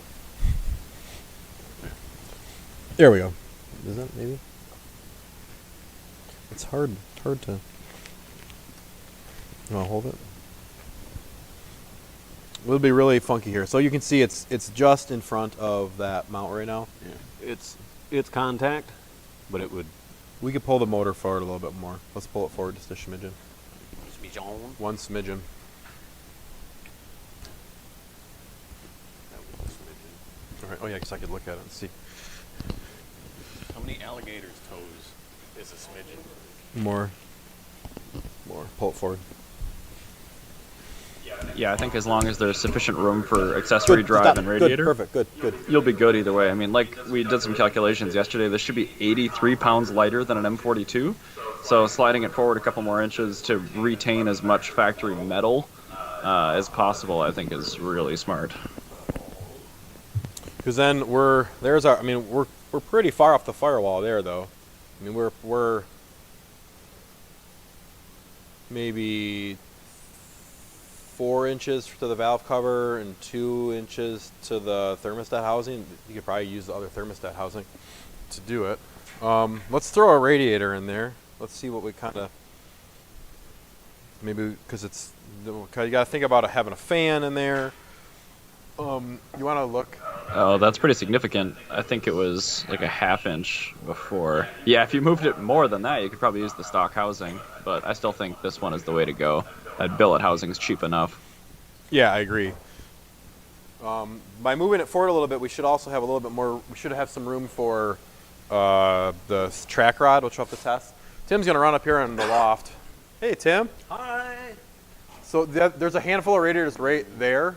There we go. Is that maybe? It's hard to. You want to hold it? It'll be really funky here. So you can see it's just in front of that mount right now. Yeah. It's contact, but it would. We could pull the motor forward a little bit more. Let's pull it forward just a smidgen. One smidgen. That was a smidgen. All right. Oh yeah, because I could look at it and see. How many alligator's toes is a smidgen? More. Pull it forward. Yeah, I think as long as there's sufficient room for accessory Good, drive stop. and Good, radiator, perfect. Good. you'll be good either way. I mean, like we did some calculations yesterday, this should be 83 pounds lighter than an M42. So sliding it forward a couple more inches to retain as much factory metal as possible, I think, is really smart. Because then we're pretty far off the firewall there, though. I mean, we're maybe 4 inches to the valve cover and 2 inches to the thermostat housing. You could probably use the other thermostat housing to do it. Let's throw a radiator in there. Let's see what we kind of maybe, because you got to think about having a fan in there. You want to look? Oh, that's pretty significant. I think it was like a ½ inch before. Yeah, if you moved it more than that, you could probably use the stock housing. But I still think this one is the way to go. That billet housing is cheap enough. Yeah, I agree. By moving it forward a little bit, we should also have a little bit more. We should have some room for the track rod, which we'll have to test. Tim's gonna run up here in the loft. Hey, Tim. Hi. So there's a handful of radiators right there.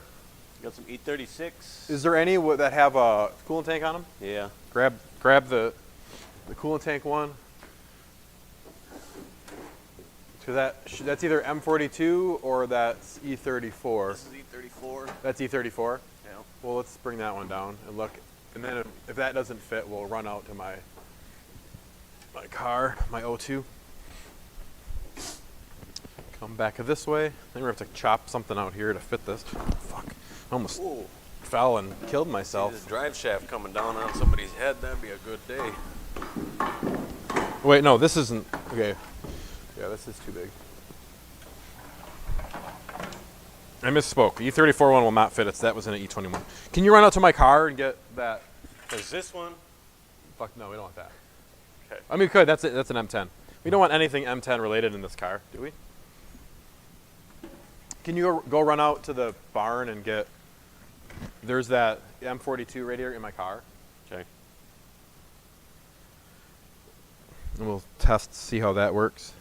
Got some E36. Is there any that have a coolant tank on them? Yeah. Grab the coolant tank one. So that's either M42 or that's E34. This is E34. That's E34. Yeah. Well, let's bring that one down and look. And then if that doesn't fit, we'll run out to my car, my O2. Come back this way. Then we have to chop something out here to fit this. Fuck. I almost fell and killed myself. This drive shaft coming down on somebody's head, that'd be a good day. Wait, no, this isn't. Okay. Yeah, this is too big. I misspoke. E34 one will not fit. That was in an E21. Can you run out to my car and get that? Is this one? Fuck no, we don't want that. Okay. I mean, we could. That's an M10. We don't want anything M10 related in this car, do we? Can you go run out to the barn and get? There's that M42 radiator in my car. Okay. And we'll see how that works.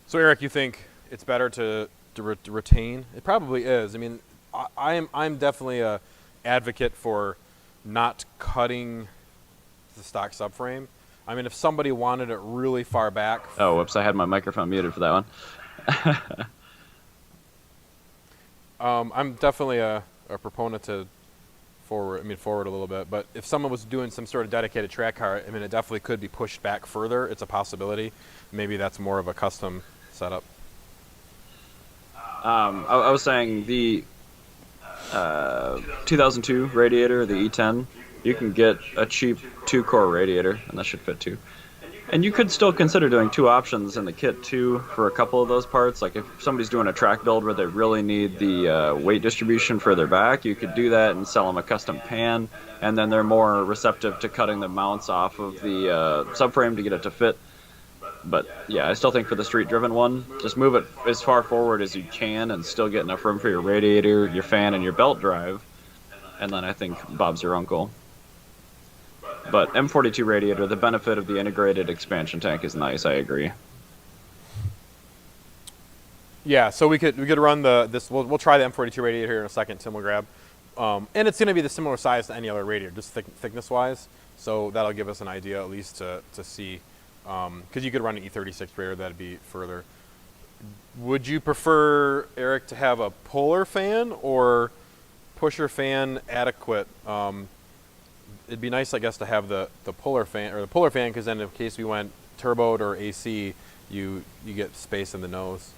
So Eric, you think it's better to retain? It probably is. I mean, I'm definitely a advocate for not cutting the stock subframe. I mean, if somebody wanted it really far back. Oh, whoops! I had my microphone muted for that one. I'm definitely a proponent to forward a little bit. But if someone was doing some sort of dedicated track car, I mean, it definitely could be pushed back further. It's a possibility. Maybe that's more of a custom setup. I was saying the 2002 radiator, the E10, you can get a cheap 2-core radiator, and that should fit too. And you could still consider doing 2 options in the kit too for a couple of those parts. Like if somebody's doing a track build where they really need the weight distribution further back, you could do that and sell them a custom pan, and then they're more receptive to cutting the mounts off of the subframe to get it to fit. But yeah, I still think for the street-driven one, just move it as far forward as you can and still get enough room for your radiator, your fan, and your belt drive. And then I think Bob's your uncle. But M42 radiator, the benefit of the integrated expansion tank is nice. I agree. Yeah, so we could run this. We'll try the M42 radiator here in a second. Tim will grab, and it's going to be the similar size to any other radiator, just thickness wise. So that'll give us an idea at least to see, because you could run an E36 radiator, that'd be further. Would you prefer, Eric, to have a polar fan or pusher fan adequate? It'd be nice, I guess, to have the polar fan because then in case we went turboed or AC, you get space in the nose.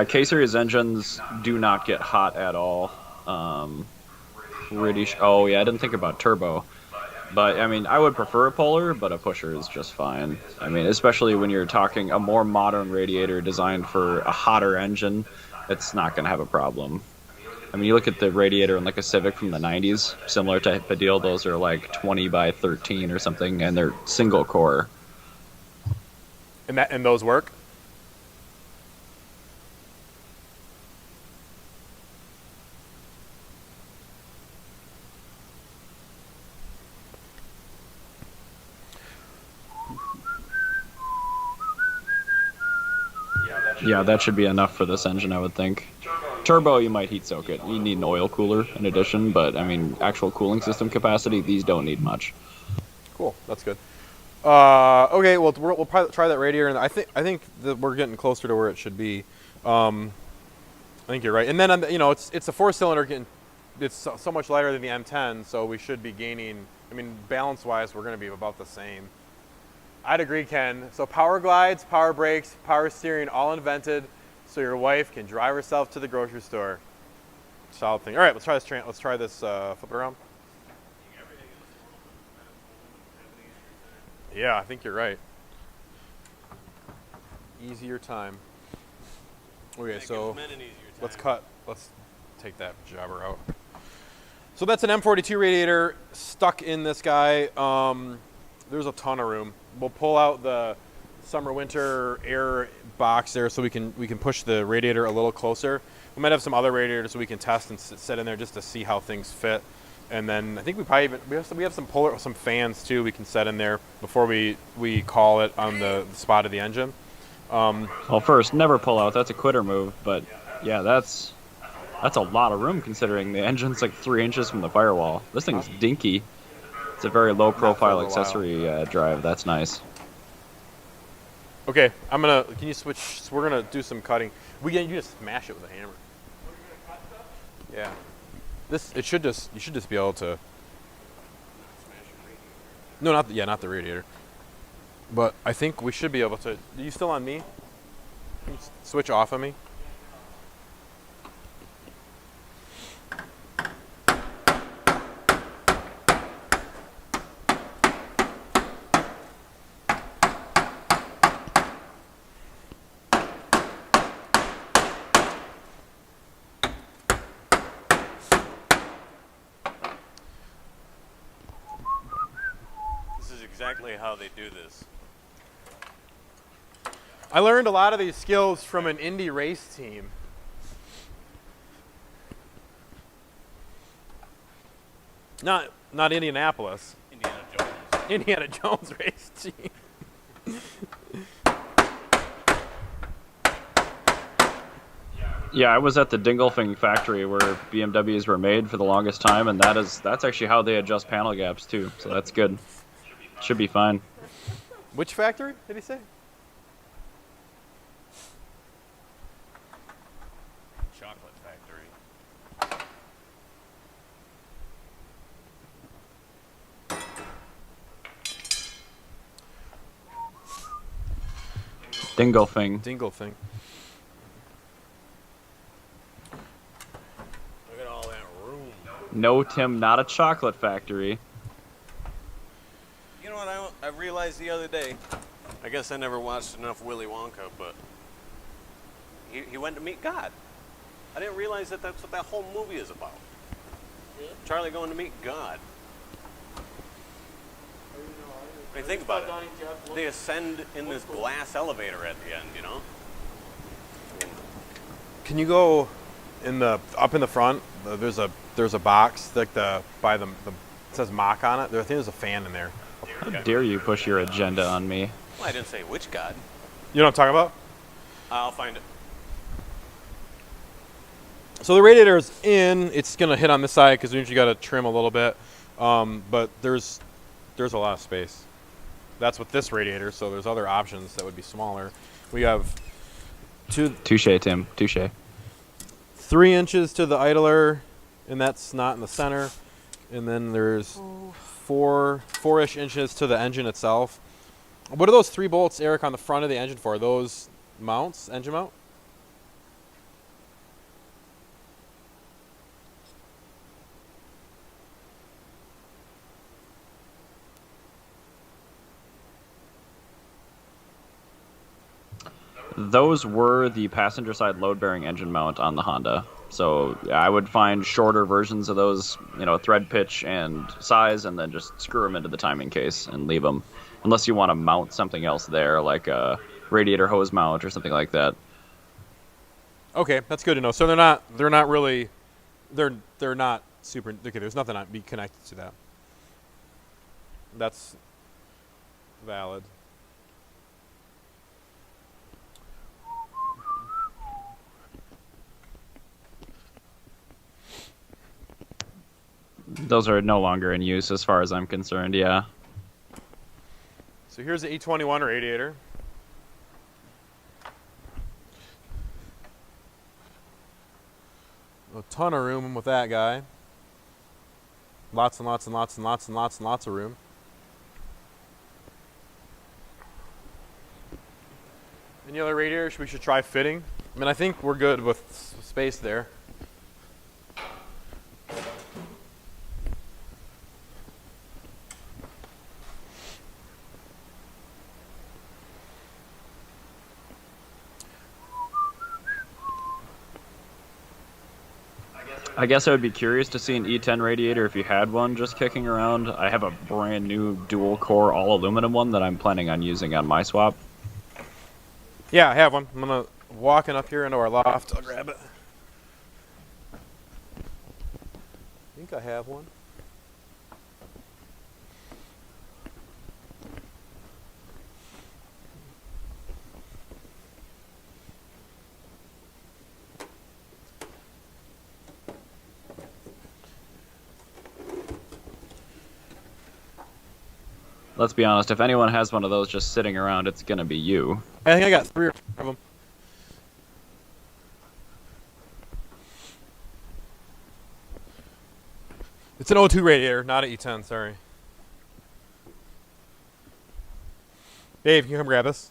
K-Series engines do not get hot at all. Oh yeah, I didn't think about turbo. But, I mean, I would prefer a polar, but a pusher is just fine. I mean, especially when you're talking a more modern radiator designed for a hotter engine, it's not going to have a problem. I mean, you look at the radiator in like a Civic from the 90s, similar type of deal. Those are like 20 by 13 or something, and they're single core. And those work? Yeah, that should be enough for this engine, I would think. Turbo, you might heat soak it. You need an oil cooler in addition, but I mean, actual cooling system capacity, these don't need much. Cool, that's good. Okay, well we'll probably try that radiator, and I think that we're getting closer to where it should be. I think you're right. And then it's a 4-cylinder, it's so much lighter than the M10, so we should be gaining. I mean, balance-wise, we're going to be about the same. I'd agree, Ken. So power glides, power brakes, power steering, all invented, so your wife can drive herself to the grocery store. Solid thing. All right, let's try this. Let's try this flip around. Yeah, I think you're right. Easier time. Okay, so let's take that jobber out. So that's an M42 radiator stuck in this guy. There's a ton of room. We'll pull out the summer-winter air box there so we can push the radiator a little closer. We might have some other radiators we can test and set in there just to see how things fit. And then I think we have some fans too we can set in there before we call it on the spot of the engine. Well, first, never pull out. That's a quitter move. But yeah, that's a lot of room considering the engine's like 3 inches from the firewall. This thing's dinky. It's a very low-profile accessory drive. That's nice. Okay, can you switch? So we're gonna do some cutting. You just smash it with a hammer. Yeah. You should just be able to. No, not the radiator. But I think we should be able to. Are you still on me? Can you switch off of me? Exactly how they do this. I learned a lot of these skills from an Indy race team. Not Indianapolis. Indiana Jones. Indiana Jones race team. Yeah, I was at the Dingolfing factory where BMWs were made for the longest time, and that's actually how they adjust panel gaps too. So that's good. Should be fine. Which factory did he say? Chocolate factory. Dingolfing. Dingolfing. Look at all that room. No, Tim, not a chocolate factory. You know what I realized the other day? I guess I never watched enough Willy Wonka, but he went to meet God. I didn't realize that that's what that whole movie is about. Really? Charlie going to meet God. I didn't know. I mean, think about Donnie it. Jeff They ascend in this glass elevator at the end, you know? I mean, Can you go up in the front? There's a box like by the it says mock on it. I think there's a fan in there. How dare you push your agenda on me? well, I didn't say which God. You know what I'm talking about? I'll find it. So the radiator is in. It's gonna hit on this side because we usually got to trim a little bit. But there's a lot of space. That's with this radiator. So there's other options that would be smaller. We have Touche, Tim. Touche. 3 inches to the idler, and that's not in the center. And then there's 4-ish inches to the engine itself. What are those 3 bolts, Eric, on the front of the engine for? Are those mounts, engine mount? Those were the passenger side load-bearing engine mount on the Honda. So I would find shorter versions of those, thread pitch and size, and then just screw them into the timing case and leave them. Unless you want to mount something else there, like a radiator hose mount or something like that. Okay, that's good to know. So they're not super. Okay, there's nothing to be connected to that. That's valid. Those are no longer in use as far as I'm concerned, yeah. So here's the E21 radiator. A ton of room with that guy. Lots and lots and lots and lots and lots and lots of room. Any other radiators we should try fitting? I mean, I think we're good with space there. I guess I would be curious to see an E10 radiator if you had one just kicking around. I have a brand new dual core all aluminum one that I'm planning on using on my swap. Yeah, I have one. I'm gonna walking up here into our loft. I'll grab it. I think I have one. Let's be honest, if anyone has one of those just sitting around, it's gonna be you. I think I got 3 or 4 of them. It's an O2 radiator, not an E10, sorry. Dave, can you come grab this?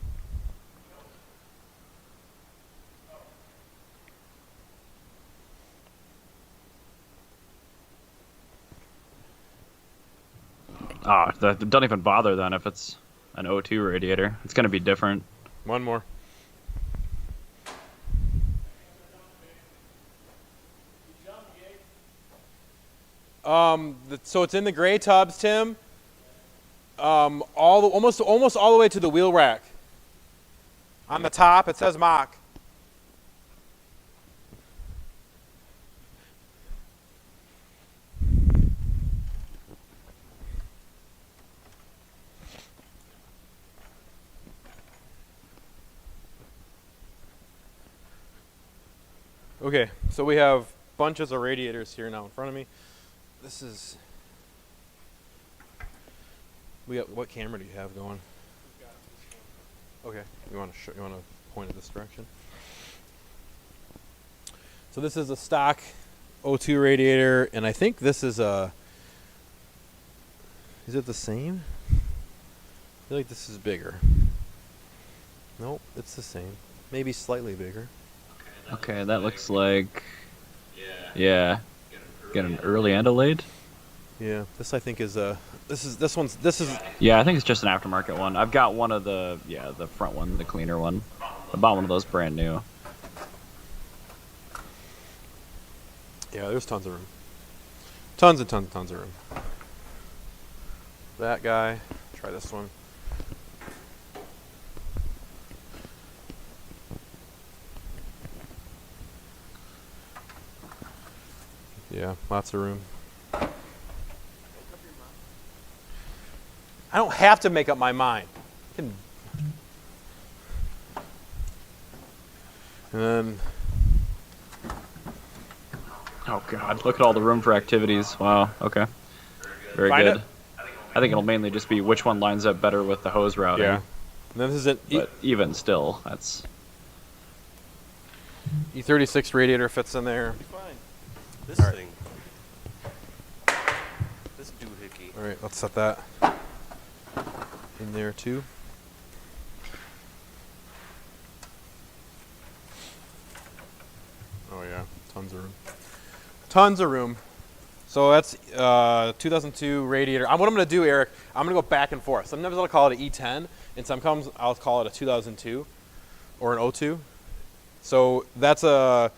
Don't even bother then if it's an O2 radiator. It's gonna be different. One more. So it's in the gray tubs, Tim. Almost all the way to the wheel rack. On the top, it says mock. Okay, so we have bunches of radiators here now in front of me. This is. What camera do you have going? Okay, you want to point it this direction. So this is a stock O2 radiator, and I think this is a. Is it the same? I feel like this is bigger. Nope, it's the same. Maybe slightly bigger. Okay, that looks like... Yeah. Get an early and a late. Yeah, this I think is this is Yeah, I think it's just an aftermarket one. I've got one of the front one, the cleaner one. I bought one of those brand new. yeah. There's tons of room. Tons and tons and tons of room. That guy. Try this one. Yeah, lots of room. I don't have to make up my mind. I can... And then, Oh God, look at all the room for activities. Wow. Okay. Very Find good. it? I think it'll mainly just be which one lines up better with the hose routing. yeah. And then this is an But even still, that's E36 radiator fits in there. Fine. This All right. thing. This doohickey. All right, let's set that in there too. Oh yeah, tons of room. Tons of room. So that's 2002 radiator. What I'm going to do, Eric, I'm going to go back and forth. Sometimes I'll call it an E10, and sometimes I'll call it a 2002 or an 02. So that's a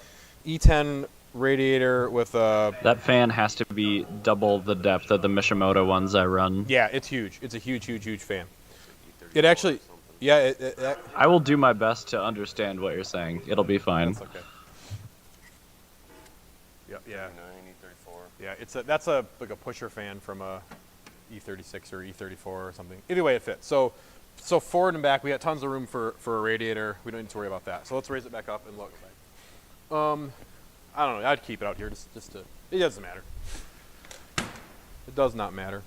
E10 radiator with a... that fan has to be double the depth of the Mishimoto ones I run. Yeah, it's huge. It's a huge, huge, huge fan. It actually... Yeah, I will do my best to understand what you're saying. It'll be fine. that's okay. Yeah. E34. Yeah, that's like a pusher fan from a E36 or E34 or something. Either way, it fits. So forward and back, we got tons of room for a radiator. We don't need to worry about that. So let's raise it back up and look. I don't know. I'd keep it out here just to. It doesn't matter. It does not matter.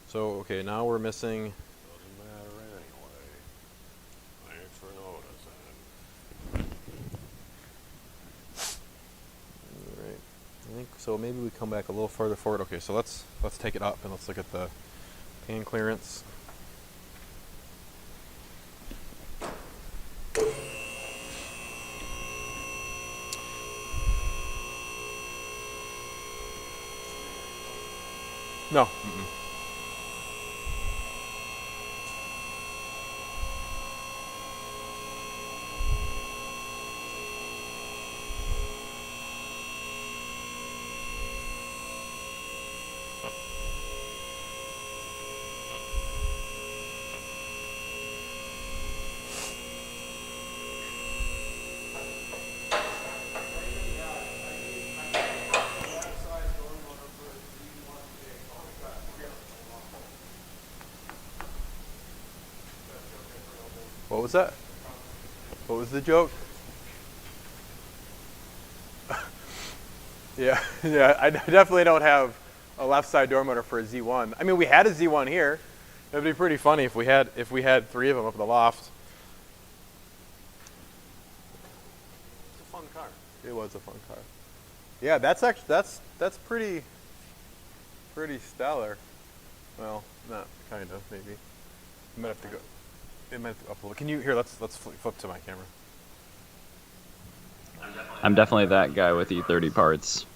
So okay, now we're missing. Doesn't matter anyway. Thanks for noticing. All right. I think so. Maybe we come back a little further forward. Okay, so let's take it up and let's look at the pan clearance. No. Mm-mm. What was that? What was the joke? Yeah, I definitely don't have a left side door motor for a Z1. I mean, we had a Z1 here. It'd be pretty funny if we had 3 of them up in the loft. It's a fun car. It was a fun car. Yeah, that's pretty stellar. Well, not kind of maybe. You might have to go. It might have to up a little. Can you here? Let's flip to my camera. I'm definitely that guy with E30 parts.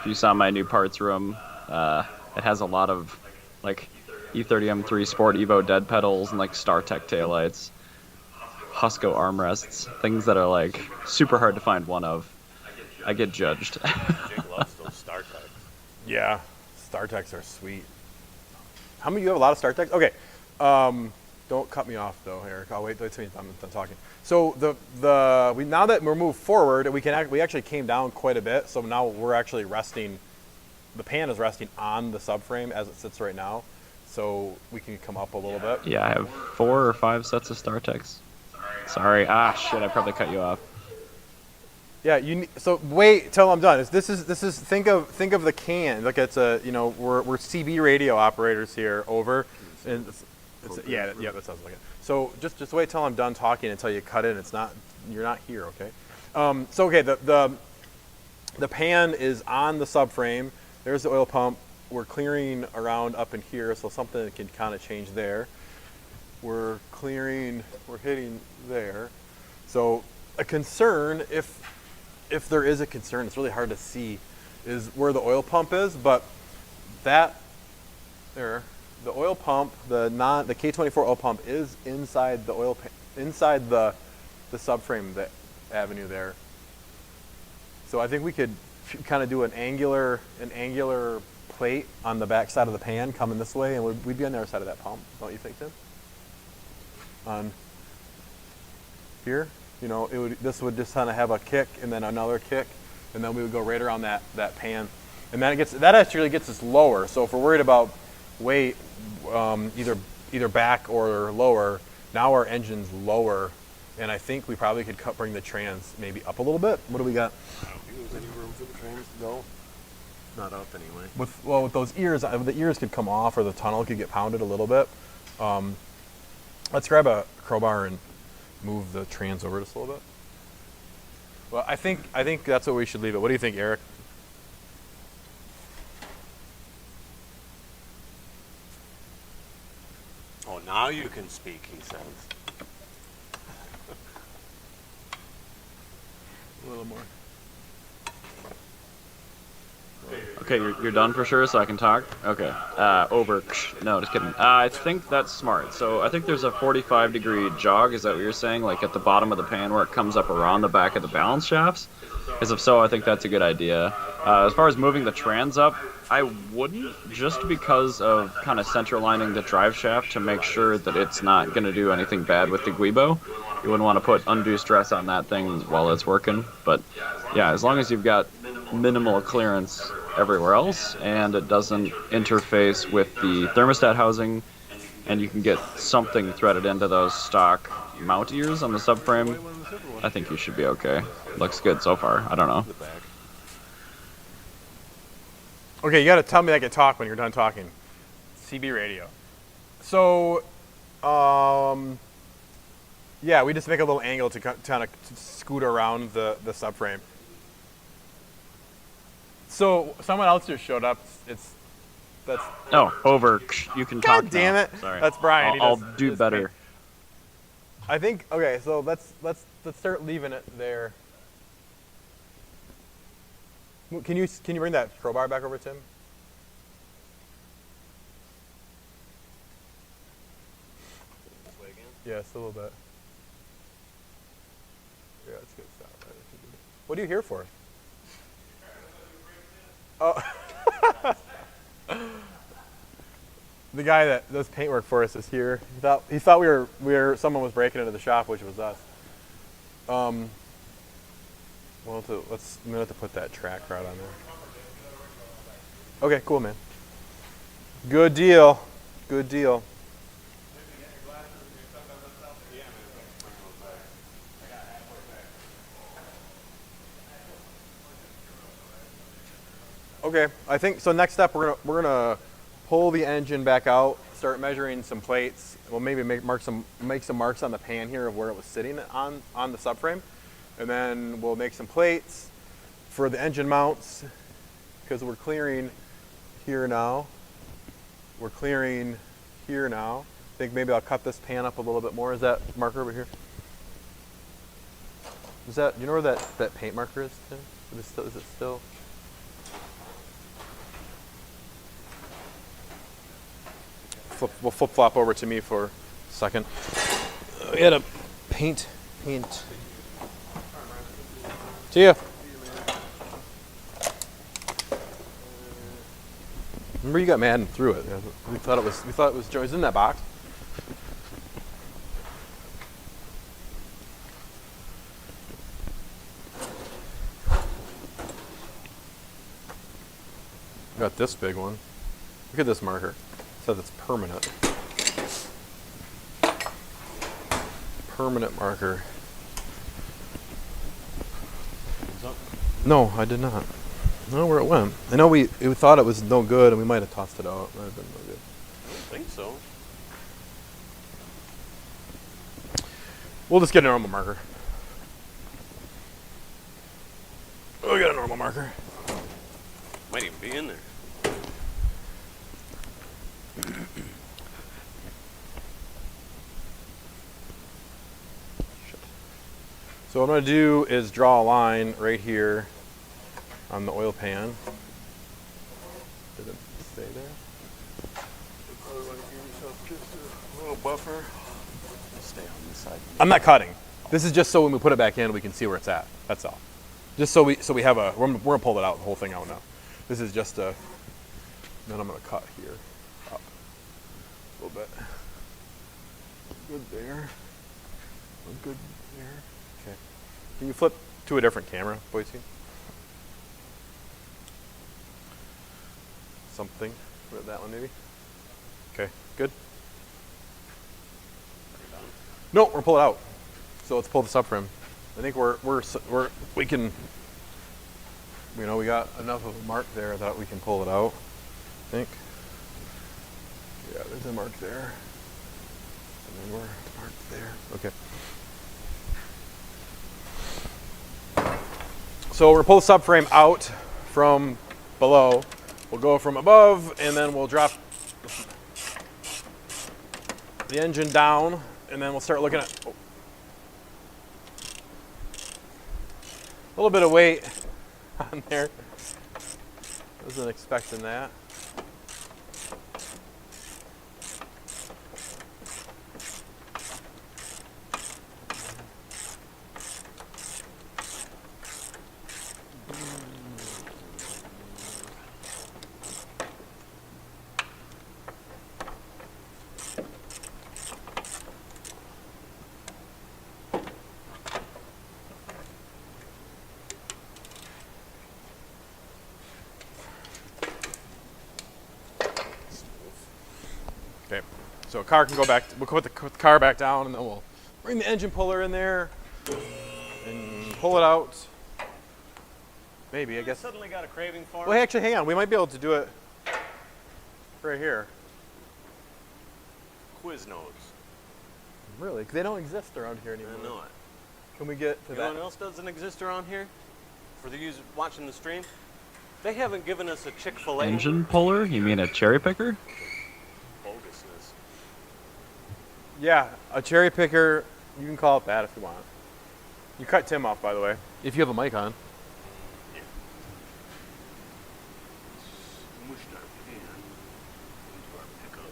If you saw my new parts room, it has a lot of like E30 M3 Sport Evo dead pedals and like StarTech taillights, Husco armrests, things that are like super hard to find one of. I get judged. Jake loves those StarTechs. Yeah, StarTechs are sweet. How many? You have a lot of StarTechs? Okay. Don't cut me off though, Eric. I'll wait until I'm done talking. So now that we're moved forward, we actually came down quite a bit. So now we're actually resting. The pan is resting on the subframe as it sits right now. So we can come up a little bit. Yeah, I have 4 or 5 sets of StarTechs. Sorry. Shit, I probably cut you off. Yeah, so wait till I'm done. This is think of the can like it's a we're CB radio operators here over, and yeah that sounds like it. So just wait till I'm done talking until you cut in. You're not here, okay? So okay, the pan is on the subframe. There's the oil pump. We're clearing around up in here, so something can kind of change there. We're hitting there. So a concern if if there is a concern, it's really hard to see, is where the oil pump is, but that there, the oil pump, the K24 oil pump is inside the inside the subframe, the avenue there. So I think we could kind of do an angular plate on the back side of the pan coming this way, and we'd be on the other side of that pump, don't you think, Tim? On here, you know, this would just kind of have a kick and then another kick, and then we would go right around that pan, and then that actually gets us lower. So if we're worried about weight, either back or lower, now our engine's lower, and I think we probably could bring the trans maybe up a little bit. What do we got? I don't think there's any room for the trans to go. Not up anyway. With those ears, the ears could come off, or the tunnel could get pounded a little bit. Let's grab a crowbar and move the trans over just a little bit. Well, I think that's what we should leave it. What do you think, Eric? Oh, now you can speak, he says. A little more. Okay, you're done for sure, so I can talk? Okay. Over. No, just kidding. I think that's smart. So I think there's a 45-degree jog, is that what you're saying? Like at the bottom of the pan where it comes up around the back of the balance shafts? Because if so, I think that's a good idea. As far as moving the trans up, I wouldn't, just because of kind of center lining the drive shaft to make sure that it's not going to do anything bad with the Guibo. You wouldn't want to put undue stress on that thing while it's working. But yeah, as long as you've got minimal clearance everywhere else and it doesn't interface with the thermostat housing, and you can get something threaded into those stock mount ears on the subframe, I think you should be okay. Looks good so far. I don't know. Okay, you got to tell me I can talk when you're done talking. CB radio. So, yeah, we just make a little angle to kind of scoot around the subframe. So someone else just showed up. That's. Oh, over. You can talk. God damn it! Sorry. That's Brian. I'll do better. I think. Okay, so let's start leaving it there. Can you bring that crowbar back over, Tim? This way again? Yeah, just a little bit. Yeah, it's good stuff. What are you here for? Oh. The guy that does paintwork for us is here. He thought we were someone was breaking into the shop, which was us. Well, I'm gonna have to put that track rod on there. Okay, cool, man. Good deal. Good deal. Okay, I think so. Next step, we're gonna pull the engine back out, start measuring some plates. We'll maybe make some marks on the pan here of where it was sitting on the subframe, and then we'll make some plates for the engine mounts because we're clearing here now. We're clearing here now. I think maybe I'll cut this pan up a little bit more. Is that marker over here? Is that, you know where that paint marker is, Tim? Is it still? We'll flip-flop over to me for a second. We had a paint. See ya. Remember you got mad and threw it. We thought it was Joey's in that box. Got this big one. Look at this marker. It says it's permanent. Permanent marker. No, I did not. I don't know where it went. I know we thought it was no good and we might have tossed it out. It might have been no good. I think so. We'll just get a normal marker. Oh, we got a normal marker. Might even be in there. So what I'm going to do is draw a line right here on the oil pan. Did it stay there? You probably want to give yourself just a little buffer. Stay on this side. I'm not cutting. This is just so when we put it back in, we can see where it's at. That's all. Just so we have a. We're gonna pull it out, the whole thing out now. This is just a. Then I'm gonna cut here, up a little bit. Good there. Good there. Okay. Can you flip to a different camera, Boise? Something. With that one maybe. Okay. Good. No, we're pull it out. So let's pull the subframe. I think we can. You know, we got enough of a mark there that we can pull it out. I think. Yeah, there's a mark there. And then we're marked there. Okay. So we're pull the subframe out from below. We'll go from above, and then we'll drop the engine down, and then we'll start looking at. Oh. A little bit of weight on there. Wasn't expecting that. Okay, so a car can go back. We'll put the car back down, and then we'll bring the engine puller in there and pull it out. Maybe, I guess. Suddenly got a craving for it. Well, actually, hang on. We might be able to do it right here. Quiznos. Really? 'Cause they don't exist around here I anymore. know it. Can we get to You know that? what else doesn't exist around here? For the users watching the stream, they haven't given us a Chick-fil-A. Engine puller? You mean a cherry picker? Bogusness. Yeah, a cherry picker. You can call it that if you want. You cut Tim off, by the way. If you have a mic on. Yeah. Smushed our pan into our pickup.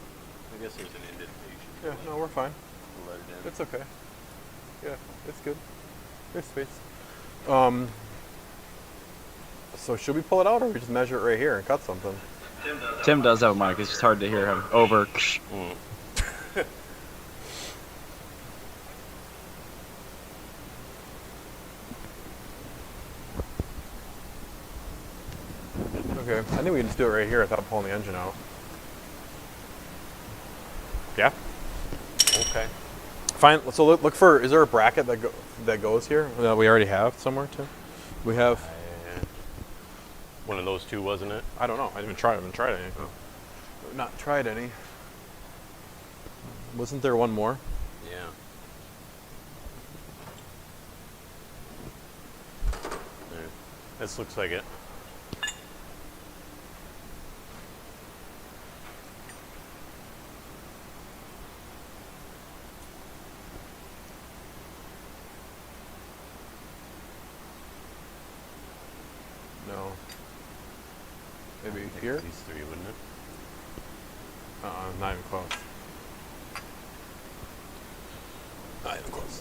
I guess there's an indentation. Yeah, no, we're fine. We'll let it in. It's okay. Yeah, it's good. There's space. So should we pull it out, or we just measure it right here and cut something? Tim does have a mic. It's just hard to hear him. Over. Okay, I think we can just do it right here without pulling the engine out. Yeah. Okay. Fine. So look for. Is there a bracket that goes here that we already have somewhere too? We have. One of those two, wasn't it? I don't know. I haven't tried any. Oh. Not tried any. Wasn't there one more? Yeah. There. This looks like it. No. Maybe here? These three, wouldn't it? Not even close. Not even close.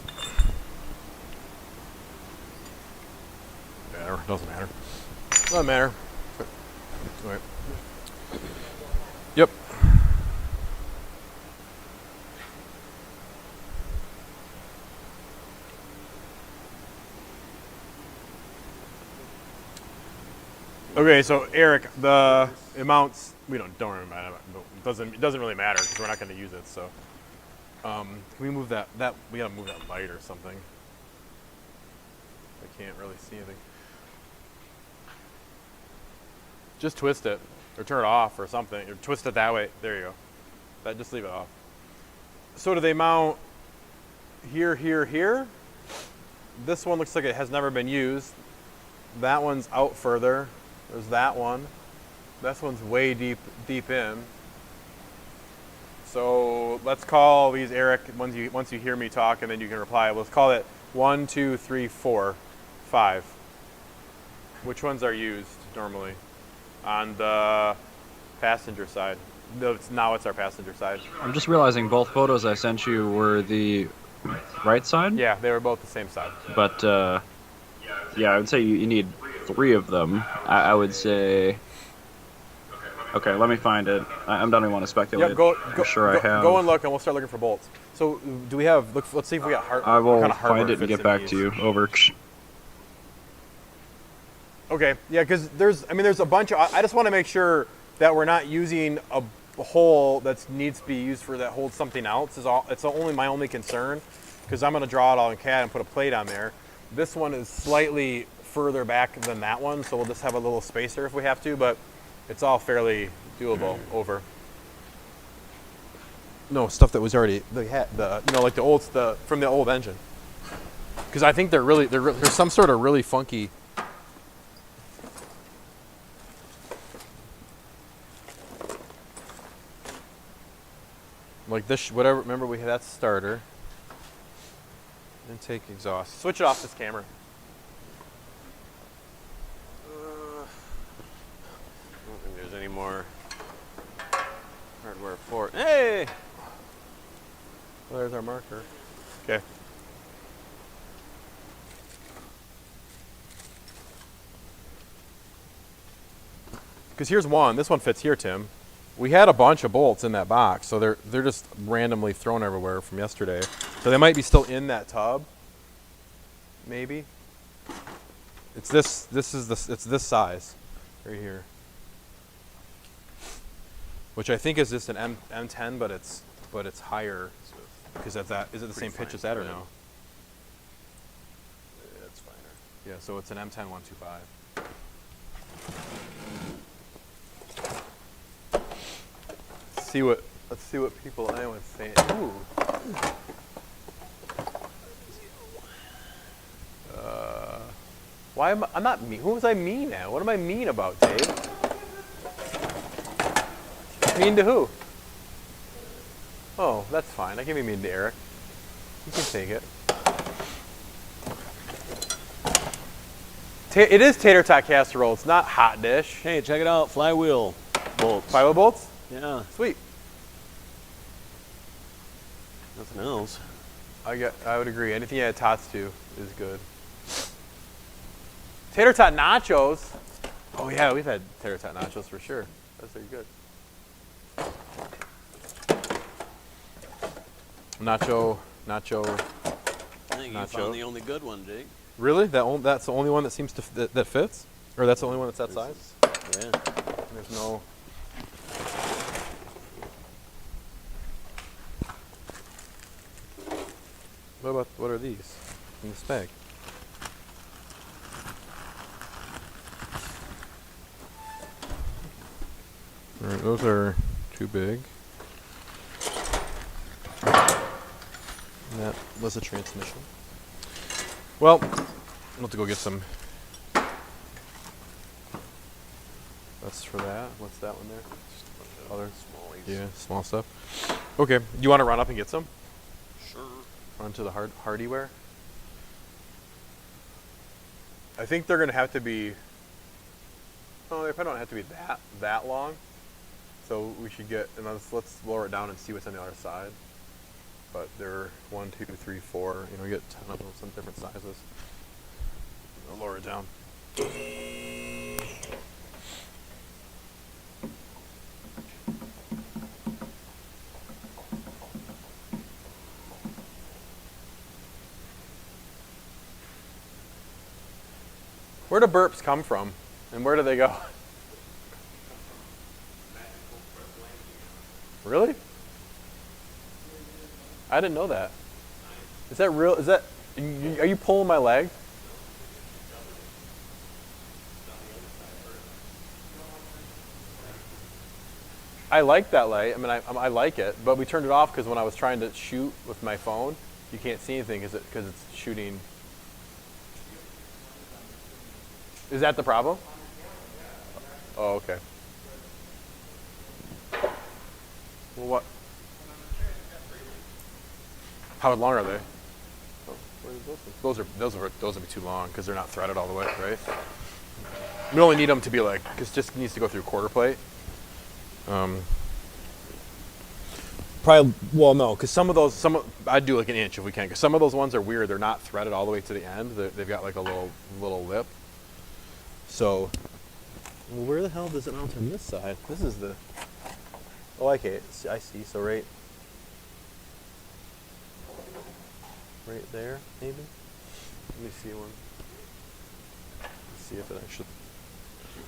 Whatever, doesn't matter. Doesn't matter. All right. Yep. Okay, so Eric, the amounts we don't remember. It doesn't really matter because we're not going to use it. So, can we move that? We gotta move that light or something. I can't really see anything. Just twist it, or turn it off, or something, or twist it that way. There you go. Just leave it off. So do they mount here, here, here? This one looks like it has never been used. That one's out further. There's that one. This one's way deep in. So let's call these, Eric, once you hear me talk, and then you can reply. Let's call it 1, 2, 3, 4, 5. Which ones are used normally? On the passenger side. No, now it's our passenger side. I'm just realizing both photos I sent you were the right side. Yeah, they were both the same side. But yeah, I would say you need 3 of them. I would say. Okay, let me find it. I don't even want to speculate. Yep, go, I'm sure I have. Go and look, and we'll start looking for bolts. So, do we have? Let's see if we got hard. I will what kind of hardware find it and fits get in back these. to you. Over. Okay, yeah, because there's a bunch of. I just want to make sure that we're not using a hole that needs to be used for that holds something else. It's only my only concern, because I'm going to draw it all in CAD and put a plate on there. This one is slightly further back than that one, so we'll just have a little spacer if we have to, but it's all fairly doable over. No, stuff that was already like from the old engine. Because I think there's some sort of really funky. Like this, whatever. Remember, we had that starter. Intake, exhaust. Switch it off this camera. I don't think there's any more hardware for it. Hey! Well, there's our marker. Okay. Because here's one. This one fits here, Tim. We had a bunch of bolts in that box, so they're just randomly thrown everywhere from yesterday. So they might be still in that tub. Maybe. It's this size right here. Which I think is just an M10, but it's higher because is it the same pitch as that or no? Yeah, it's finer. Yeah, so it's an M10 125. Let's see what people I was saying. Ooh. Why am I'm not mean? Who was I mean at? What am I mean about, Dave? Mean to who? Oh, that's fine. I can be mean to Eric. You can take it. It is tater tot casserole. It's not hot dish. Hey, check it out. Flywheel bolts. Flywheel bolts? Yeah. Sweet. Nothing else. I would agree. Anything you add tots to is good. Tater tot nachos. Oh yeah, we've had tater tot nachos for sure. Those are good. Nacho. I think you Nacho. found the only good one, Jake. Really? That's the only one that seems to that fits, or that's the only one that's that size. Yeah. There's no. What are these in this bag? All right, those are too big. And that was a transmission. Well, I'll have to go get some. That's for that. What's that one there? Just a bunch of Other. smallies. Yeah, small stuff. Okay, you want to run up and get some? Sure. Run to the hardware. I think they're gonna have to be. Oh, they probably don't have to be that long. So we should get. And let's lower it down and see what's on the other side. But they're 1, 2, 3, 4. You know, we get 10 of them, some different sizes. I'll lower it down. Where do burps come from, and where do they go? Really? I didn't know that. Is that real? Is that? Are you pulling my leg? I like that light. I mean, I like it, but we turned it off because when I was trying to shoot with my phone, you can't see anything because it's shooting. Is that the problem? Oh, okay. Well, what? How long are they? Oh, Those would be too long because they're not threaded all the way, right? We only need them to be like, because just needs to go through quarter plate. Probably, well, no, because I'd do like an inch if we can, because some of those ones are weird. They're not threaded all the way to the end. They've got like a little lip. So, well, where the hell does it mount on this side? This is the, oh, okay, I see. So right there, maybe. Let me see one. Let's see if it actually.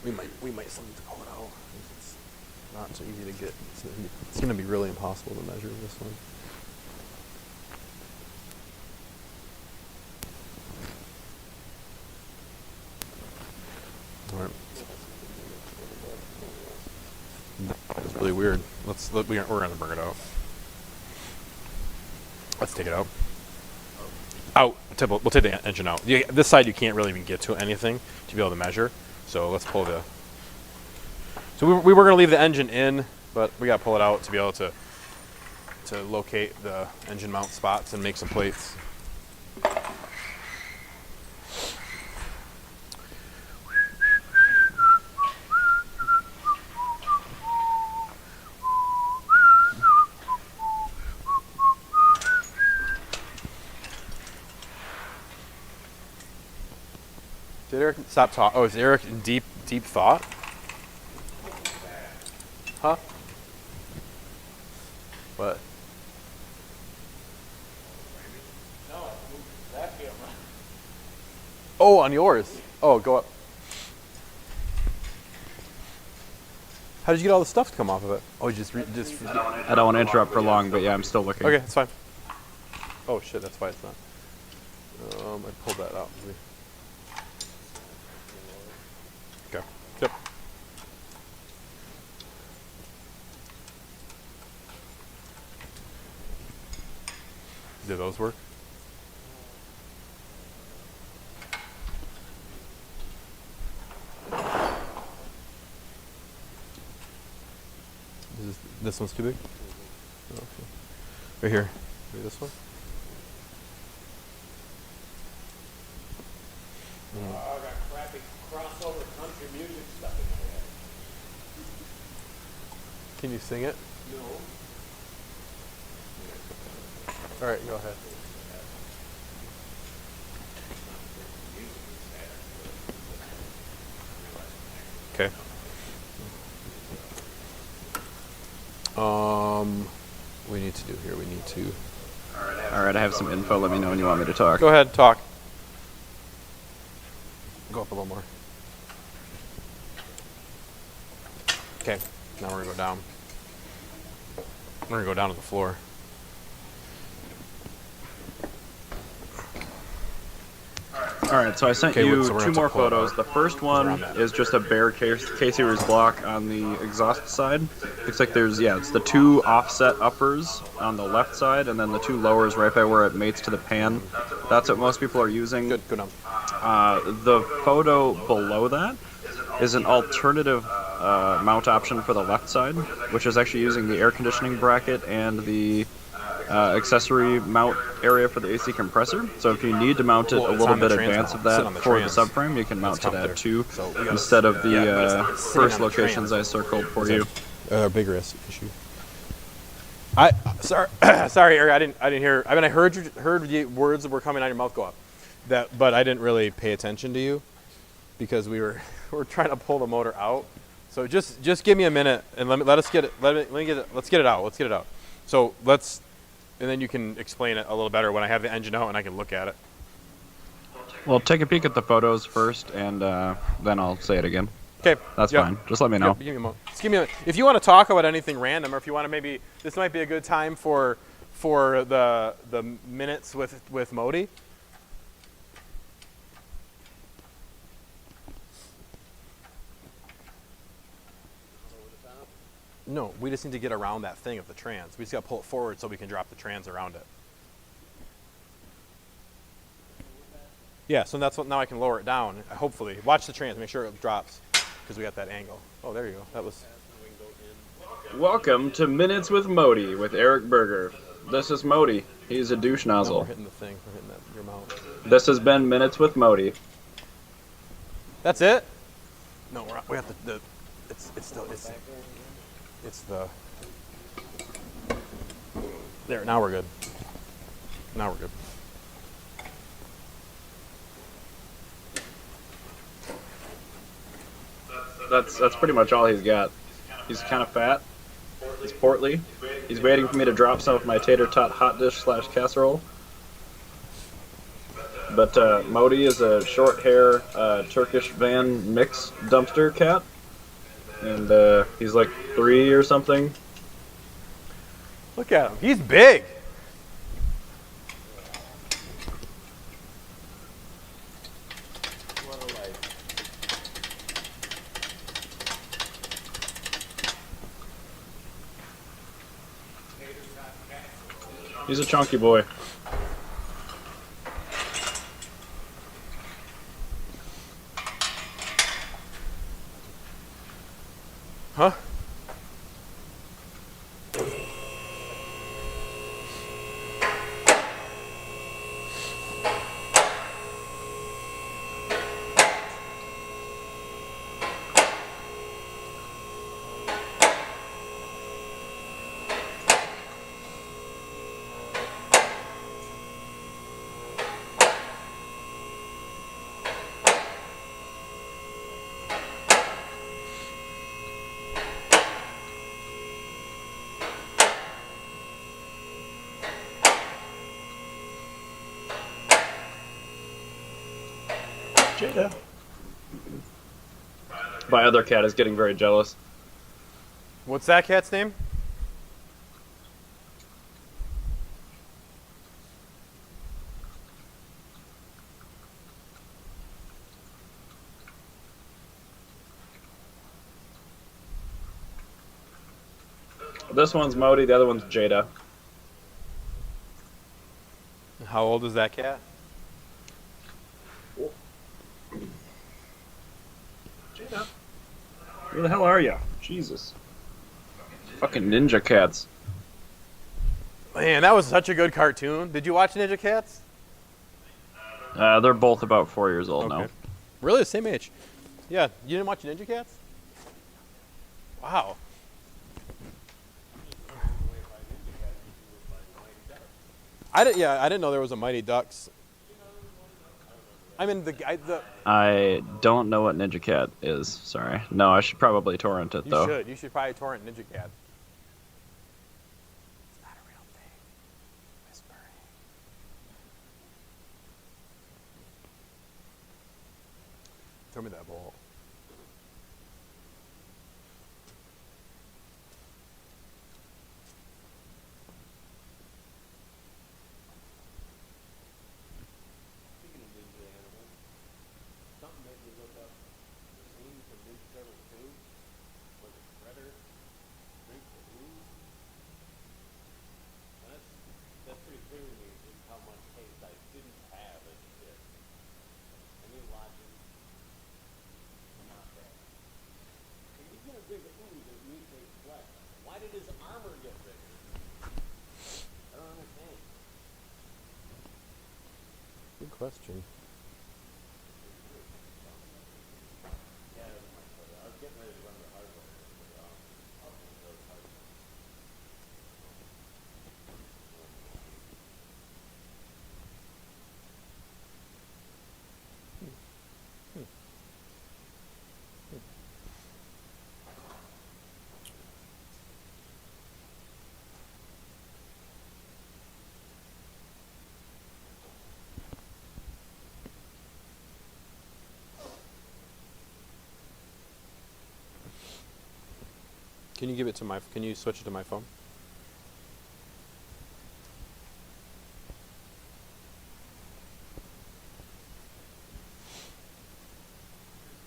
We might still need to pull it out. It's not so easy to get. It's going to be really impossible to measure this one. All right. It's really weird. We're going to bring it out. Let's take it out. Out. We'll take the engine out. This side you can't really even get to anything to be able to measure. So let's pull the. So we were going to leave the engine in, but we got to pull it out to be able to locate the engine mount spots and make some plates. Did Eric stop talking? Oh, is Eric in deep thought? Huh? What? No, that camera. Oh, on yours. Oh, go up. How did you get all the stuff to come off of it? Oh, you just. I don't want to interrupt for long, but yeah, I'm still looking. Okay, that's fine. Oh shit, that's why it's not. I pulled that out. Okay. Yep. Did those work? This one's too big? Oh, okay. Right here. Maybe this one? I got crappy crossover country music stuff in my head. Can you sing it? No. All right, go ahead. Okay. We need to do here. We need to. All right, I have some info. Let me know when you want me to talk. Go ahead, talk. Go up a little more. Okay, now we're gonna go down. We're gonna go down to the floor. All right, so I sent Okay, you so we're two gonna more have to pull it photos. apart. The first one Around that. is just a bare K-series block on the exhaust side. Looks like it's the two offset uppers on the left side, and then the two lowers right by where it mates to the pan. That's what most people are using. Good down. The photo below that is an alternative mount option for the left side, which is actually using the air conditioning bracket and the accessory mount area for the AC compressor. So if you need to mount it Well, a it's little on the bit trans advance now. of It's that on the for the trans. subframe, you can mount It's to up there. that too, So we gotta- instead of the yeah, but it's sitting first on the locations trans. I circled for you. Bigger issue. Sorry, Eric. I didn't hear. I mean, I heard the words that were coming out of your mouth go up. But I didn't really pay attention to you because we're trying to pull the motor out. So just give me a minute and let's get it out. So and then you can explain it a little better when I have the engine out and I can look at it. Well, take a peek at the photos first, and then I'll say it again. Okay. That's Yep. fine. Just let me know. Yep, give me a moment. Just give me a. If you want to talk about anything random, or if you want to this might be a good time for the minutes with Modi. No, we just need to get around that thing of the trans. We just got to pull it forward so we can drop the trans around it. Yeah, so that's what. Now I can lower it down. Hopefully, watch the trans. Make sure it drops because we got that angle. Oh, there you go. That was. Welcome to Minutes with Modi with Eric Berger. This is Modi. He's a douche No, nozzle. we're hitting the thing. We're hitting your mouth. This has been Minutes with Modi. That's it? No, we have to. It's the. There. Now we're good. Now we're good. That's pretty much all he's got. He's kind of fat. He's portly. He's waiting for me to drop some of my tater tot hot dish / casserole. But Modi is a short hair Turkish van mix dumpster cat, and he's like 3 or something. Look at him. He's big. He's a chunky boy. Huh? Jada. My other cat is getting very jealous. What's that cat's name? This one's Modi, the other one's Jada. How old is that cat? Jada. Where the hell are you? Jesus. Fucking ninja cats. Man, that was such a good cartoon. Did you watch Ninja Cats? They're both about 4 years old now. Really, the same age? Yeah. You didn't watch Ninja Cats? Wow. I didn't know there was a Mighty Ducks. I mean, I don't know what Ninja Cat is. Sorry. No, I should probably torrent it though. You should probably torrent Ninja Cat. It's not a real thing. Whispering. Throw me that ball. Why did his armor get bigger? I don't understand. Good question. Yeah, I was getting ready to run the hardware. Can you give it to my? Can you switch it to my phone?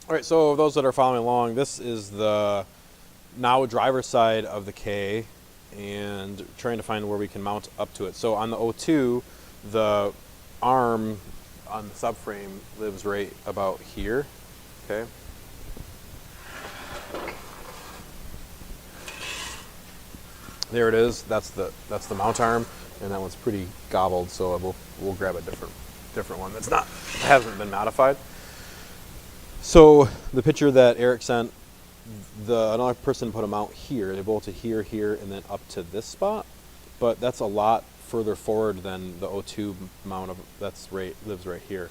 All right. So those that are following along, this is the now driver's side of the K, and trying to find where we can mount up to it. So on the O2, the arm on the subframe lives right about here. Okay. There it is. That's the mount arm. and that one's pretty gobbled. So we'll grab a different one that's not hasn't been modified. So the picture that Eric sent, another person put them out here. They bolted here, here, and then up to this spot. But that's a lot further forward than the O2 mount lives right here.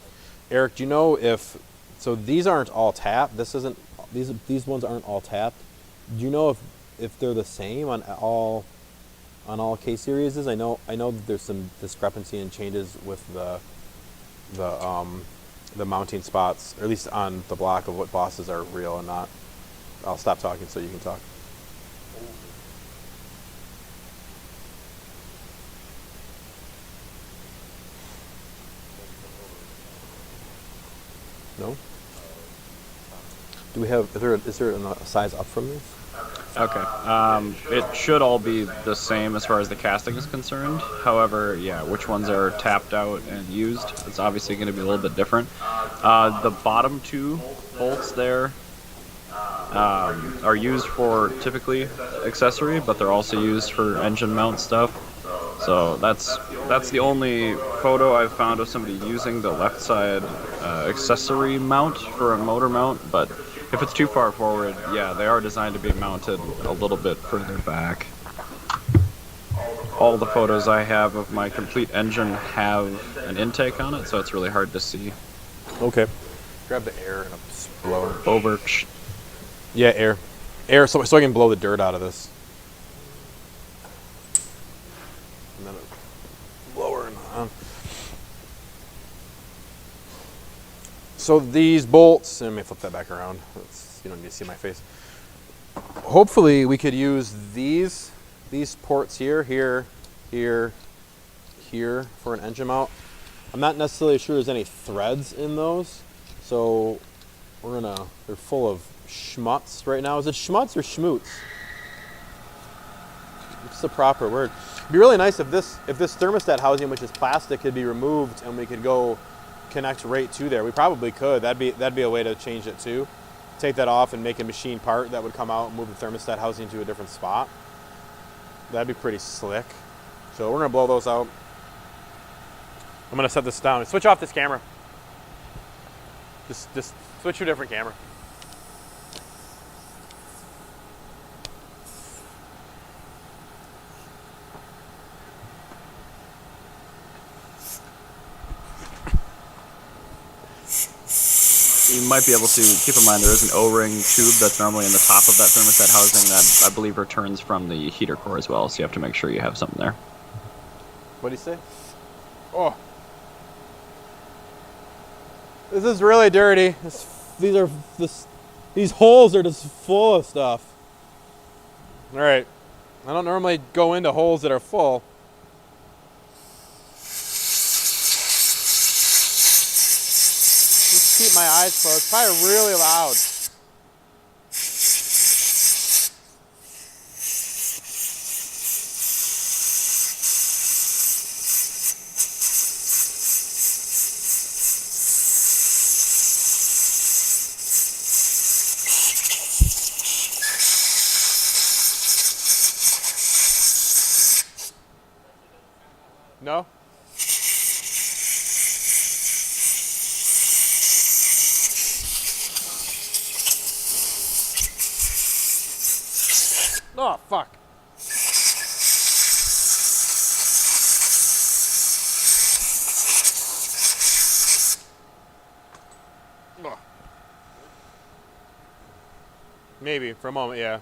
Eric, do you know if these aren't all tapped? These ones aren't all tapped. Do you know if they're the same on all K series? I know that there's some discrepancy in changes with the mounting spots, or at least on the block of what bosses are real and not. I'll stop talking so you can talk. No? Do we have? Is there a size up from this? Okay. It should all be the same as far as the casting is concerned. However, yeah, which ones are tapped out and used, it's obviously going to be a little bit different. The bottom two bolts there are used for typically accessory, but they're also used for engine mount stuff. So that's the only photo I've found of somebody using the left side accessory mount for a motor mount, but if it's too far forward, yeah, they are designed to be mounted a little bit further back. All the photos I have of my complete engine have an intake on it, so it's really hard to see. Okay. Grab the air and blow it. Over. Yeah, air, so I can blow the dirt out of this. And then blower and on. So these bolts, and let me flip that back around. You don't need to see my face. Hopefully we could use these ports here, here for an engine mount. I'm not necessarily sure there's any threads in those, so they're full of schmutz right now. Is it schmutz or schmutz? What's the proper word? It'd be really nice if this thermostat housing, which is plastic, could be removed and we could go connect right to there. We probably could. That'd be a way to change it too. Take that off and make a machine part that would come out and move the thermostat housing to a different spot. That'd be pretty slick. So we're gonna blow those out. I'm gonna set this down. Switch off this camera. Just switch to a different camera. You might be able to keep in mind there is an O-ring tube that's normally in the top of that thermostat housing that I believe returns from the heater core as well, so you have to make sure you have something there. What do you say? Oh. This is really dirty. These holes are just full of stuff. All right. I don't normally go into holes that are full. Just keep my eyes closed. It's probably really loud. No? Oh, fuck. Ugh. Maybe, for a moment, yeah.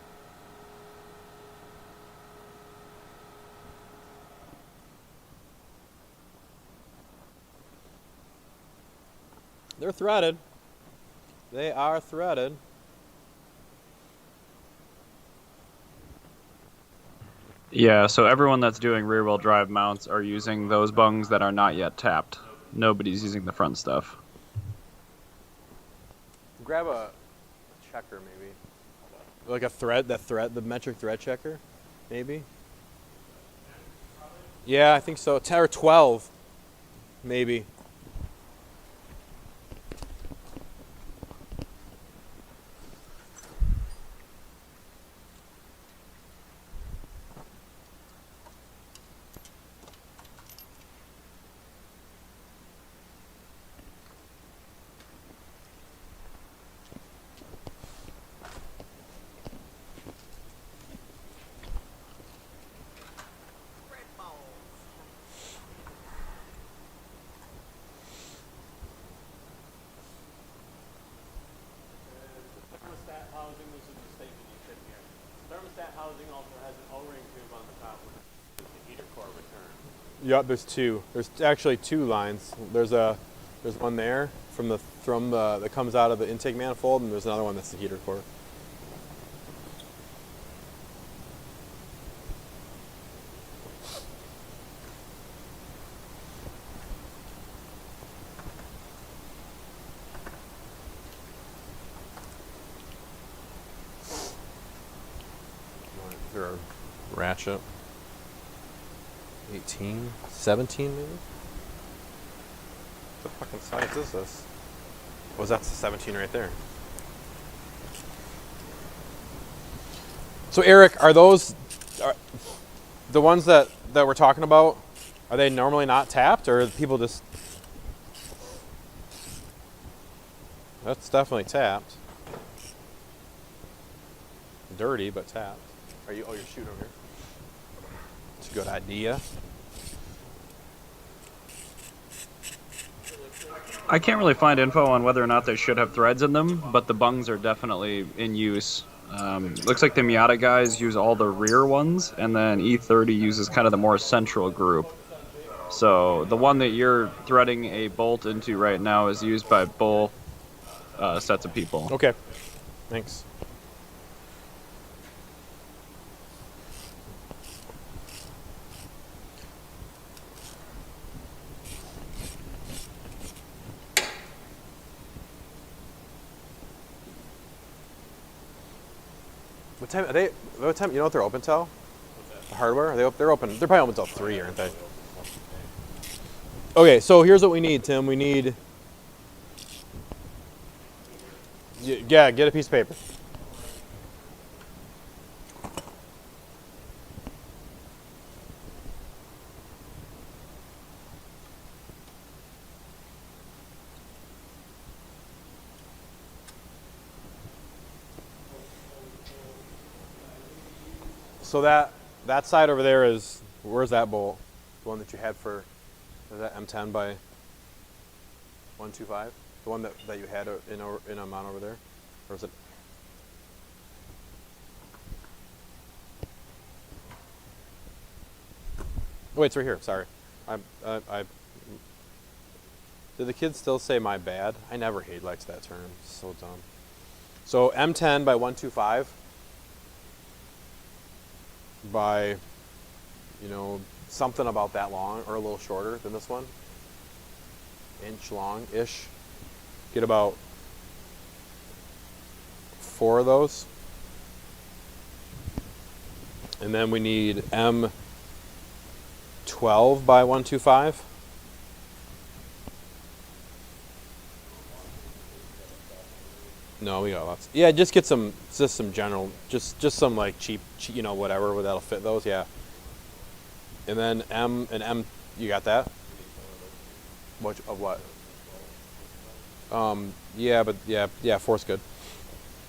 They're threaded. They are threaded. Yeah, so everyone that's doing rear-wheel drive mounts are using those bungs that are not yet tapped. Nobody's using the front stuff. Grab a checker, maybe. Like a thread, the metric thread checker, maybe. Yeah, I think so. 10 or 12, maybe. Yep, there's two. There's actually two lines. There's one there from the that comes out of the intake manifold, and there's another one that's the heater core. Is there a ratchet? 18, 17 maybe? What the fucking size is this? Oh, that's the 17 right there. So Eric, are those the ones that we're talking about? Are they normally not tapped, or are people just? That's definitely tapped. Dirty, but tapped. Are you? Oh, you're shooting over here. It's a good idea. I can't really find info on whether or not they should have threads in them, but the bungs are definitely in use. Looks like the Miata guys use all the rear ones, and then E30 uses kind of the more central group. So the one that you're threading a bolt into right now is used by both sets of people. Okay. Thanks. What time are they? What time? You know what they're open till? The hardware? Are they're open. They're probably open till 3, aren't they? Okay, so here's what we need, Tim. We need. Yeah, get a piece of paper. So that side over there is, where's that bolt? The one that you had for, is that M10 by 125? The one that you had in a mount over there? Or is it? Oh, wait, it's right here. Sorry. I did the kids still say my bad? I never hate likes that term. It's so dumb. So M10 by 125 by, you know, something about that long or a little shorter than this one. Inch long-ish. Get about 4 of those. And then we need M12 by 125. No, we got lots. Yeah, just get some general, just some like cheap, you know, whatever that'll fit those. Yeah. And then M, you got that? What of what? Yeah, but yeah, 4's good.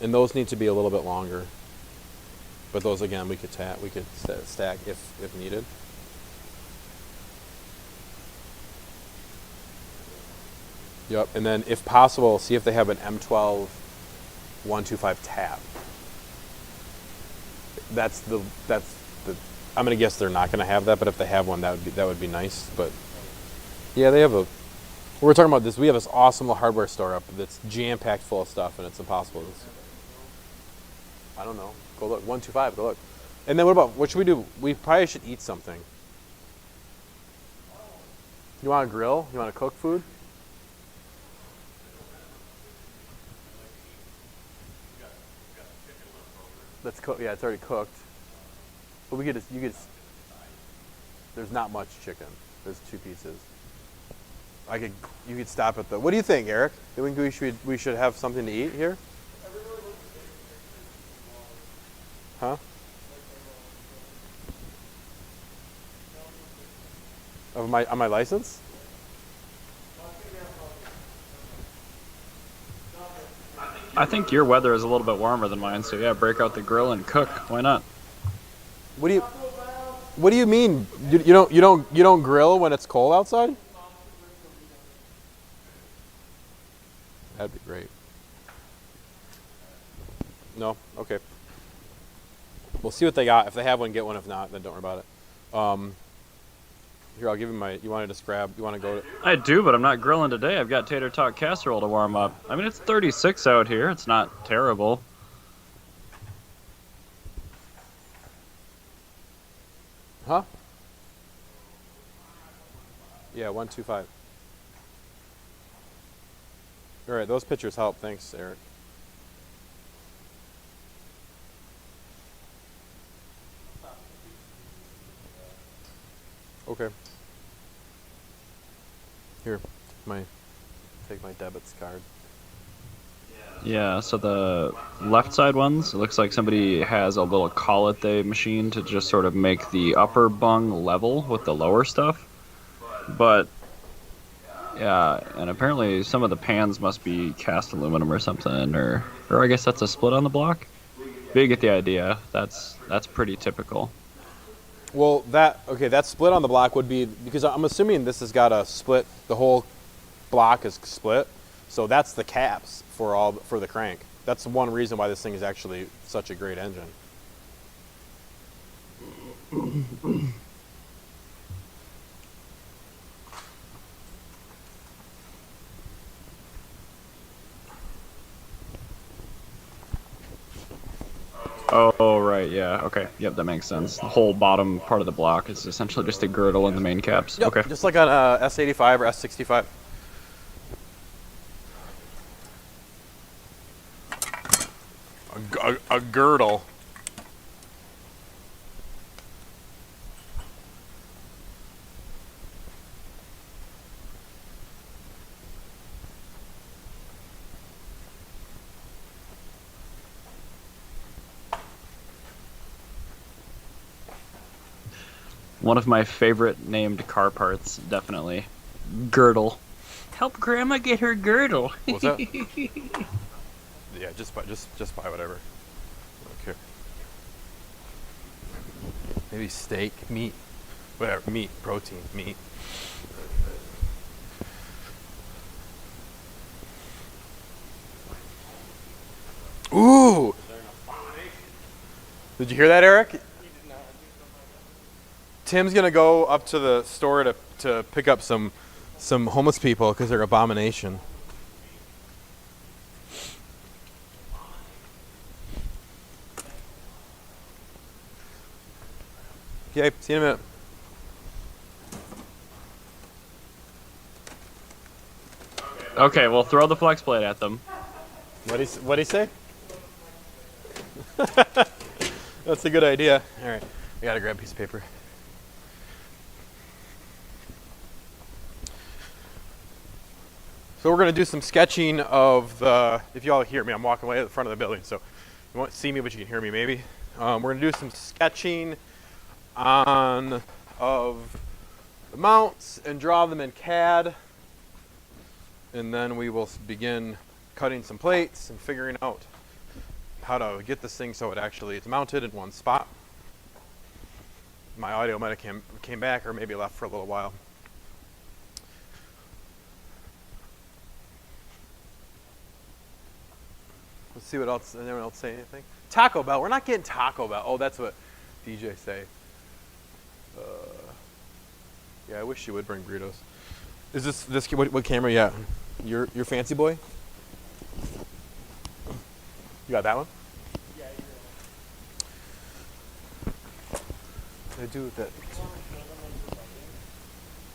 And those need to be a little bit longer. But those again, we could stack if needed. Yep. And then if possible, see if they have an M12 125 tab. That's the. I'm gonna guess they're not gonna have that, but if they have one, that would be nice. But yeah, they have a. We're talking about this. We have this awesome little hardware store up that's jam packed full of stuff, and it's impossible. I don't know. Go look. 125. Go look. And then what should we do? We probably should eat something. You want to grill? You want to cook food? Let's cook. Yeah, it's already cooked. But you could. There's not much chicken. There's 2 pieces. You could stop at the. What do you think, Eric? Do you think we should have something to eat here? Huh? On my license? I think your weather is a little bit warmer than mine, so yeah, break out the grill and cook. Why not? What do you mean? You don't grill when it's cold outside? That'd be great. No? Okay. We'll see what they got. If they have one, get one. If not, then don't worry about it. Here, I'll give you my. You want to just grab? You want to go? I do, but I'm not grilling today. I've got tater tot casserole to warm up. I mean, it's 36 out here. It's not terrible. Huh? Yeah, 125. All right, those pictures help. Thanks, Eric. Okay. Here, take my debits card. Yeah, so the left side ones, it looks like somebody has a little collet machine to just sort of make the upper bung level with the lower stuff. But, yeah, and apparently some of the pans must be cast aluminum or something, or I guess that's a split on the block. But you get the idea. That's pretty typical. Well, that split on the block would be, because I'm assuming this has got a split, the whole block is split, so that's the caps for the crank. That's one reason why this thing is actually such a great engine. Oh, right, yeah, okay. Yep, that makes sense. The whole bottom part of the block is essentially just a girdle in the main caps. Yep, Okay. just like on a S85 or S65. A girdle. One of my favorite named car parts, definitely. Girdle. Help Grandma get her girdle. What's that? Yeah, just buy whatever. Okay. Maybe steak, meat, whatever. Meat, protein, meat. Ooh! Did you hear that, Eric? Tim's gonna go up to the store to pick up some homeless people because they're abomination. Okay, see you in a minute. Okay, well, throw the flex plate at them. What'd he say? That's a good idea. All right, I gotta grab a piece of paper. So we're gonna do some sketching of the. If you all hear me, I'm walking away at the front of the building, so you won't see me, but you can hear me maybe. We're gonna do some sketching of the mounts and draw them in CAD, and then we will begin cutting some plates and figuring out how to get this thing so it's mounted in one spot. My audio might have came back or maybe left for a little while. Let's see what else. Did anyone else say anything? Taco Bell. We're not getting Taco Bell. Oh, that's what DJ say. Yeah, I wish you would bring burritos. Is this what camera? Yeah, your fancy boy. You got that one? Yeah, What did I do with that?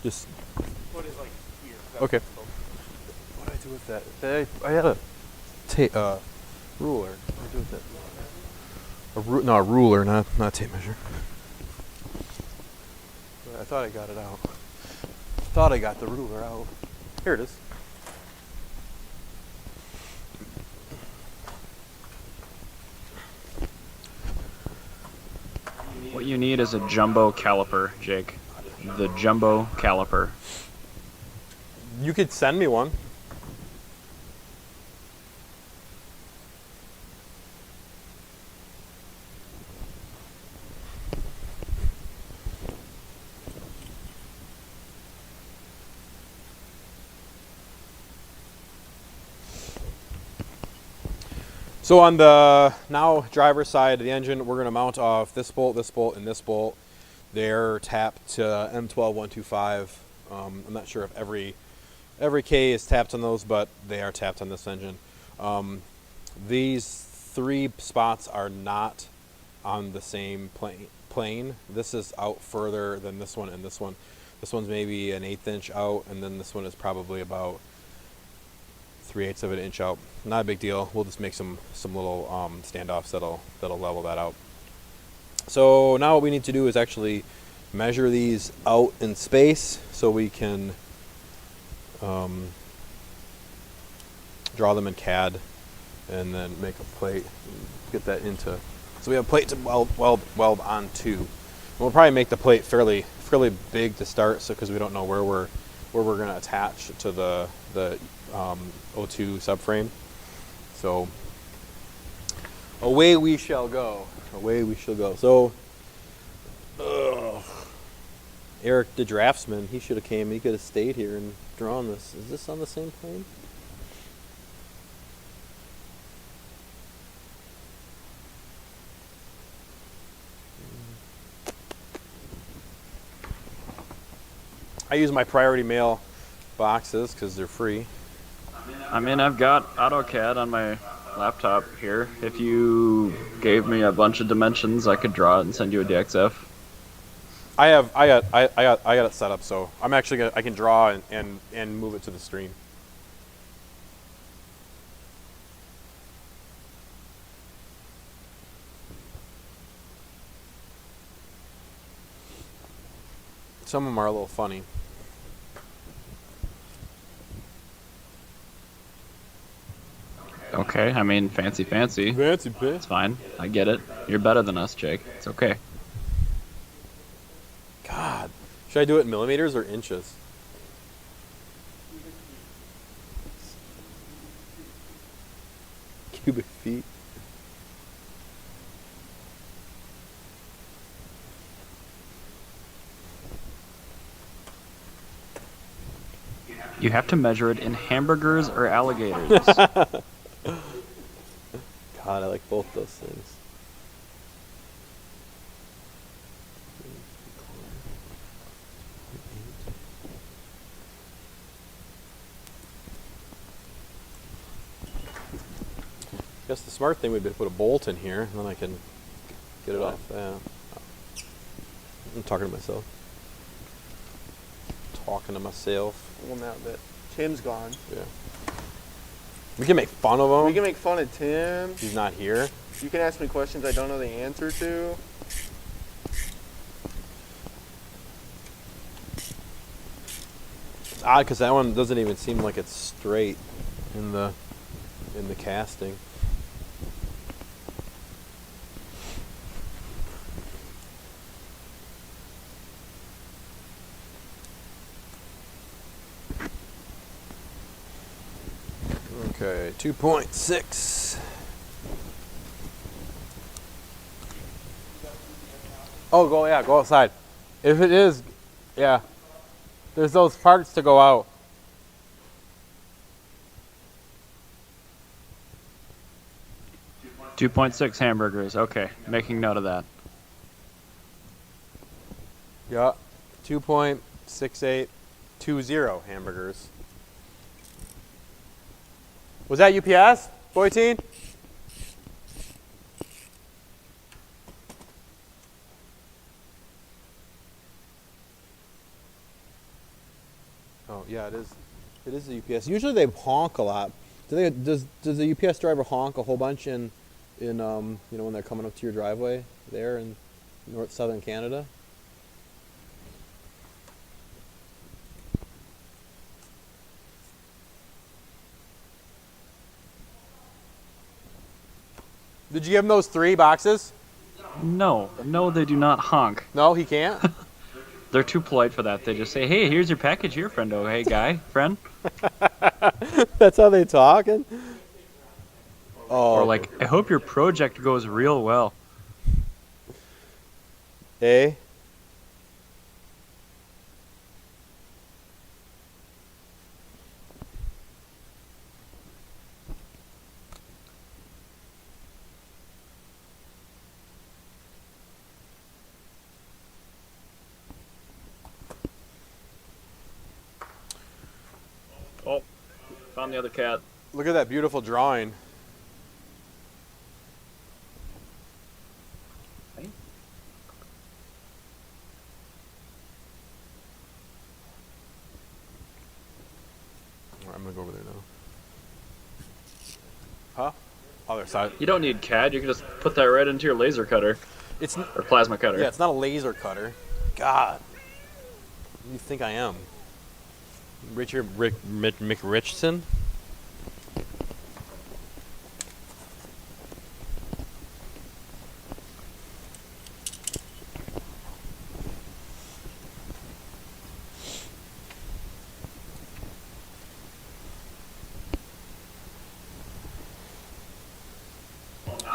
Just What is like here? okay. What did I do with that? I had a ruler. What did I do with that? No, a ruler, not a tape measure. I thought I got it out. I thought I got the ruler out. Here it is. What you need is a jumbo caliper, Jake. The jumbo caliper. You could send me one. So on the now driver's side of the engine, we're going to mount off this bolt, and this bolt They're tapped to M12125. I'm not sure if every K is tapped on those, but they are tapped on this engine. These 3 spots are not on the same plane. This is out further than this one and this one. This one's maybe an 1/8 inch out, and then this one is probably about 3/8 of an inch out. Not a big deal. We'll just make some little standoffs that'll level that out. So now what we need to do is actually measure these out in space so we can draw them in CAD and then make a plate and get that into. So we have a plate to weld onto. We'll probably make the plate fairly big to start, so because we don't know where we're going to attach to the O2 subframe. So away we shall go. Away we shall go. So Eric, the draftsman, he should have came. He could have stayed here and drawn this. Is this on the same plane? I use my priority mail boxes because they're free. I mean, I've got AutoCAD on my laptop here. If you gave me a bunch of dimensions, I could draw it and send you a DXF. I got it set up, so I'm actually I can draw and move it to the stream. Some of them are a little funny. Okay, I mean, fancy. It's fine. I get it. You're better than us, Jake. It's okay. God, should I do it in millimeters or inches? Cubic feet. You have to measure it in hamburgers or alligators. God, I like both those things. I guess the smart thing would be to put a bolt in here, and then I can get it off. I'm talking to myself. Well, now that Tim's gone, Yeah. We can make fun of him. we can make fun of Tim. He's not here. You can ask me questions I don't know the answer to. It's odd because that one doesn't even seem like it's straight in the casting. Okay, 2.6. Oh, go outside. If it is, yeah. There's those parts to go out. .6 hamburgers. Okay, making note of that. Yeah. 2.6820 hamburgers. Was that UPS, Boyteen? Oh yeah, it is. It is the UPS. Usually they honk a lot. Does the UPS driver honk a whole bunch in you know, when they're coming up to your driveway there in southern Canada? Did you give him those 3 boxes? No, they do not honk. No, he can't. They're too polite for that. They just say, "Hey, here's your package here, friendo. Hey, guy, friend." That's how they talk. Oh. Or like, "I hope your project goes real well." Hey. Found the other cat. Look at that beautiful drawing. Alright, I'm gonna go over there now. Huh? Other side. You don't need CAD. You can just put that right into your laser cutter It's or plasma cutter. yeah, it's not a laser cutter. God, who do you think I am? Richard McRichson?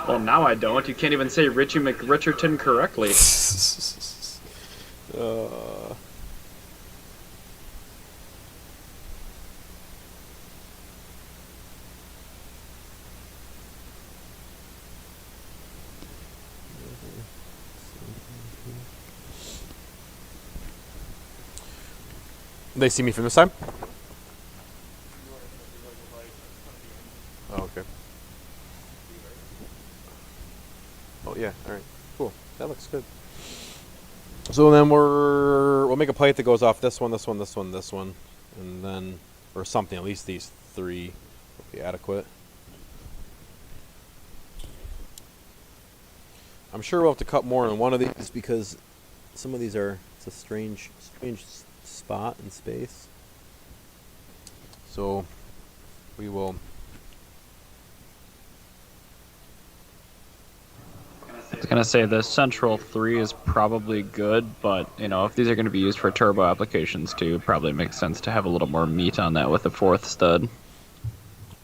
Well, now I don't. You can't even say Richie McRicherton correctly. They see me from this side? Oh, okay. Oh yeah, alright. Cool. That looks good. So then we'll make a plate that goes off this one, this one, this one, this one, and then or something, at least these three will be adequate. I'm sure we'll have to cut more in one of these because some of these are it's a strange spot in space. So we will I was gonna say the Central 3 is probably good, but you know, if these are gonna be used for turbo applications too, it probably makes sense to have a little more meat on that with the 4th stud.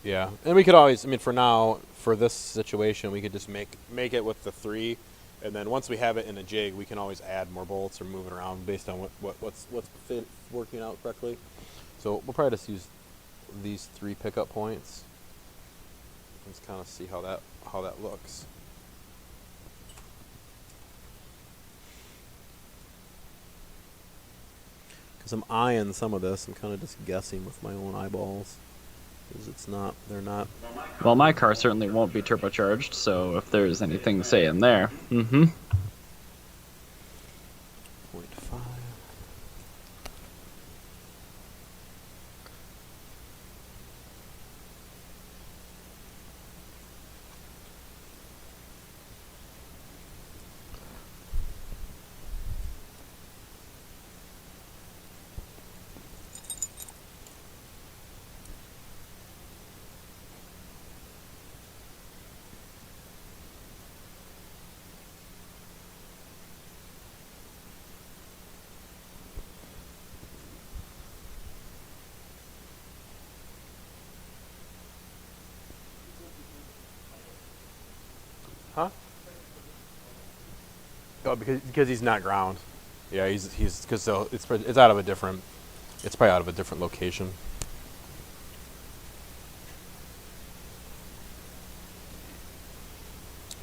yeah, and we could always, I mean, for now, for this situation, we could just make it with the 3, and then once we have it in a jig, we can always add more bolts or move it around based on what's working out correctly. So we'll probably just use these 3 pickup points. Let's kind of see how that looks. Because I'm eyeing some of this, I'm kind of just guessing with my own eyeballs. Because they're not. Well, my car certainly won't be turbocharged, so if there's anything saying there. Mm-hmm. 0.5. Huh? Oh, because he's not ground. Yeah, he's because it's out of a different. It's probably out of a different location.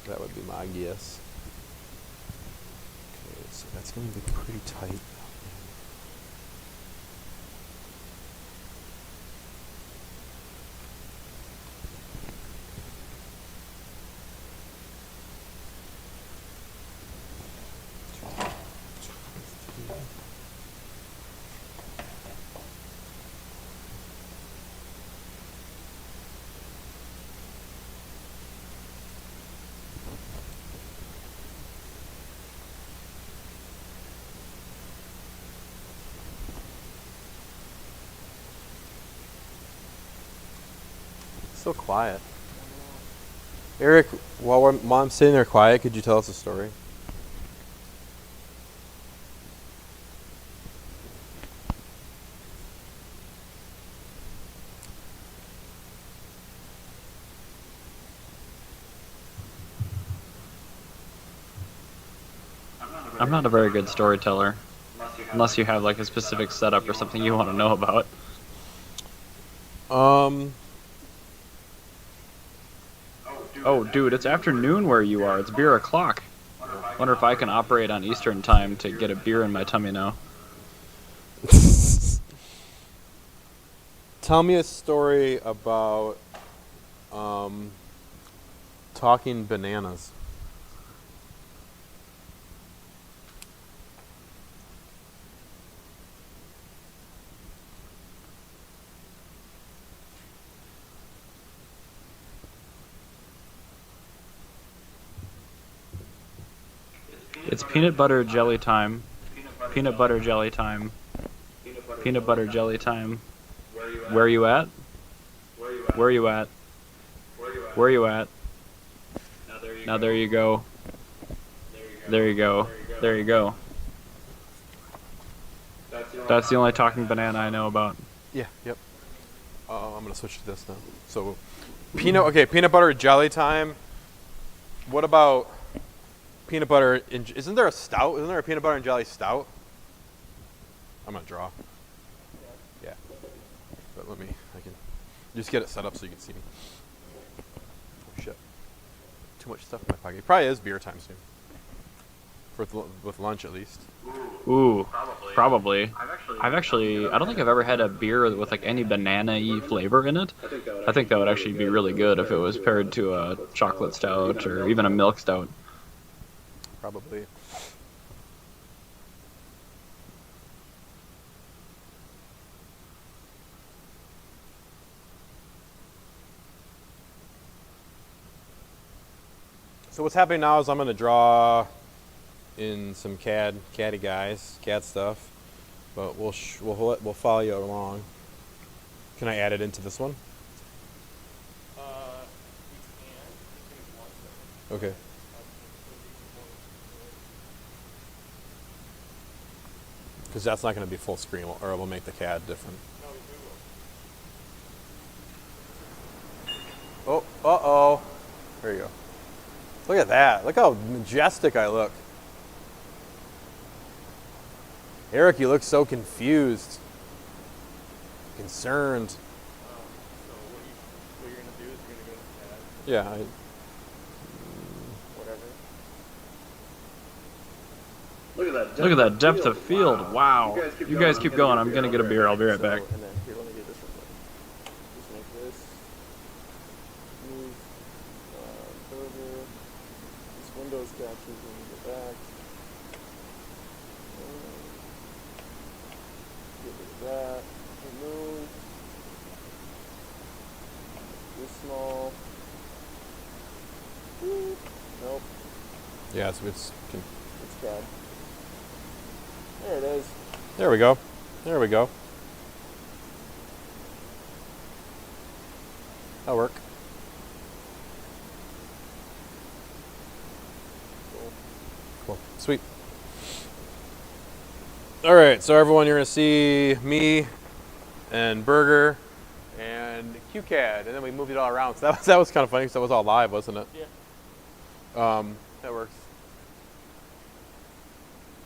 That would be my guess. Okay, so that's going to be pretty tight. So quiet. Eric, while Mom's sitting there quiet, could you tell us a story? I'm not a very good storyteller, unless you have like a specific setup or something you want to know about. Oh, dude, it's afternoon where you are. It's beer o'clock. Wonder if I can operate on Eastern time to get a beer in my tummy now. Tell me a story about talking bananas. It's peanut butter jelly time. Peanut butter jelly time. Peanut butter jelly time. Where you at? Where you at? Where you at? Now there you go. There you go. There you go. That's the only talking banana I know about. Yeah. Yep. I'm gonna switch to this now. So, peanut butter jelly time. What about peanut butter? Isn't there a stout? Isn't there a peanut butter and jelly stout? I'm gonna draw. Yeah. But I can just get it set up so you can see me. Oh shit. Too much stuff in my pocket. It probably is beer time soon. With lunch at least. Ooh, probably. I don't think I've ever had a beer with like any banana-y flavor in it. I think that would actually be really good if it was paired to a chocolate stout or even a milk stout. Probably. So what's happening now is I'm going to draw in some caddy guys, CAD stuff, but we'll follow you along. Can I add it into this one? You can. Okay. Because that's not going to be full screen, or it will make the CAD different. Oh, uh-oh. There you go. Look at that. Look how majestic I look. Eric, you look so confused. Concerned. So what you're gonna do is you're gonna go to CAD, Yeah, whatever. Look at that depth of field. Wow. You guys keep going. I'm gonna get a beer. I'll be right back. And then here, let me get this real quick. Just make this. Move. Over. This Windows captures when you go back. Get rid of that. Remove. This small. Nope. yeah, so it's CAD. There it is. there we go. There we go. That'll work. Cool. Sweet. All right, so everyone, you're gonna see me and Burger and QCAD, and then we moved it all around. So that was kind of funny because that was all live, wasn't it? Yeah. That works.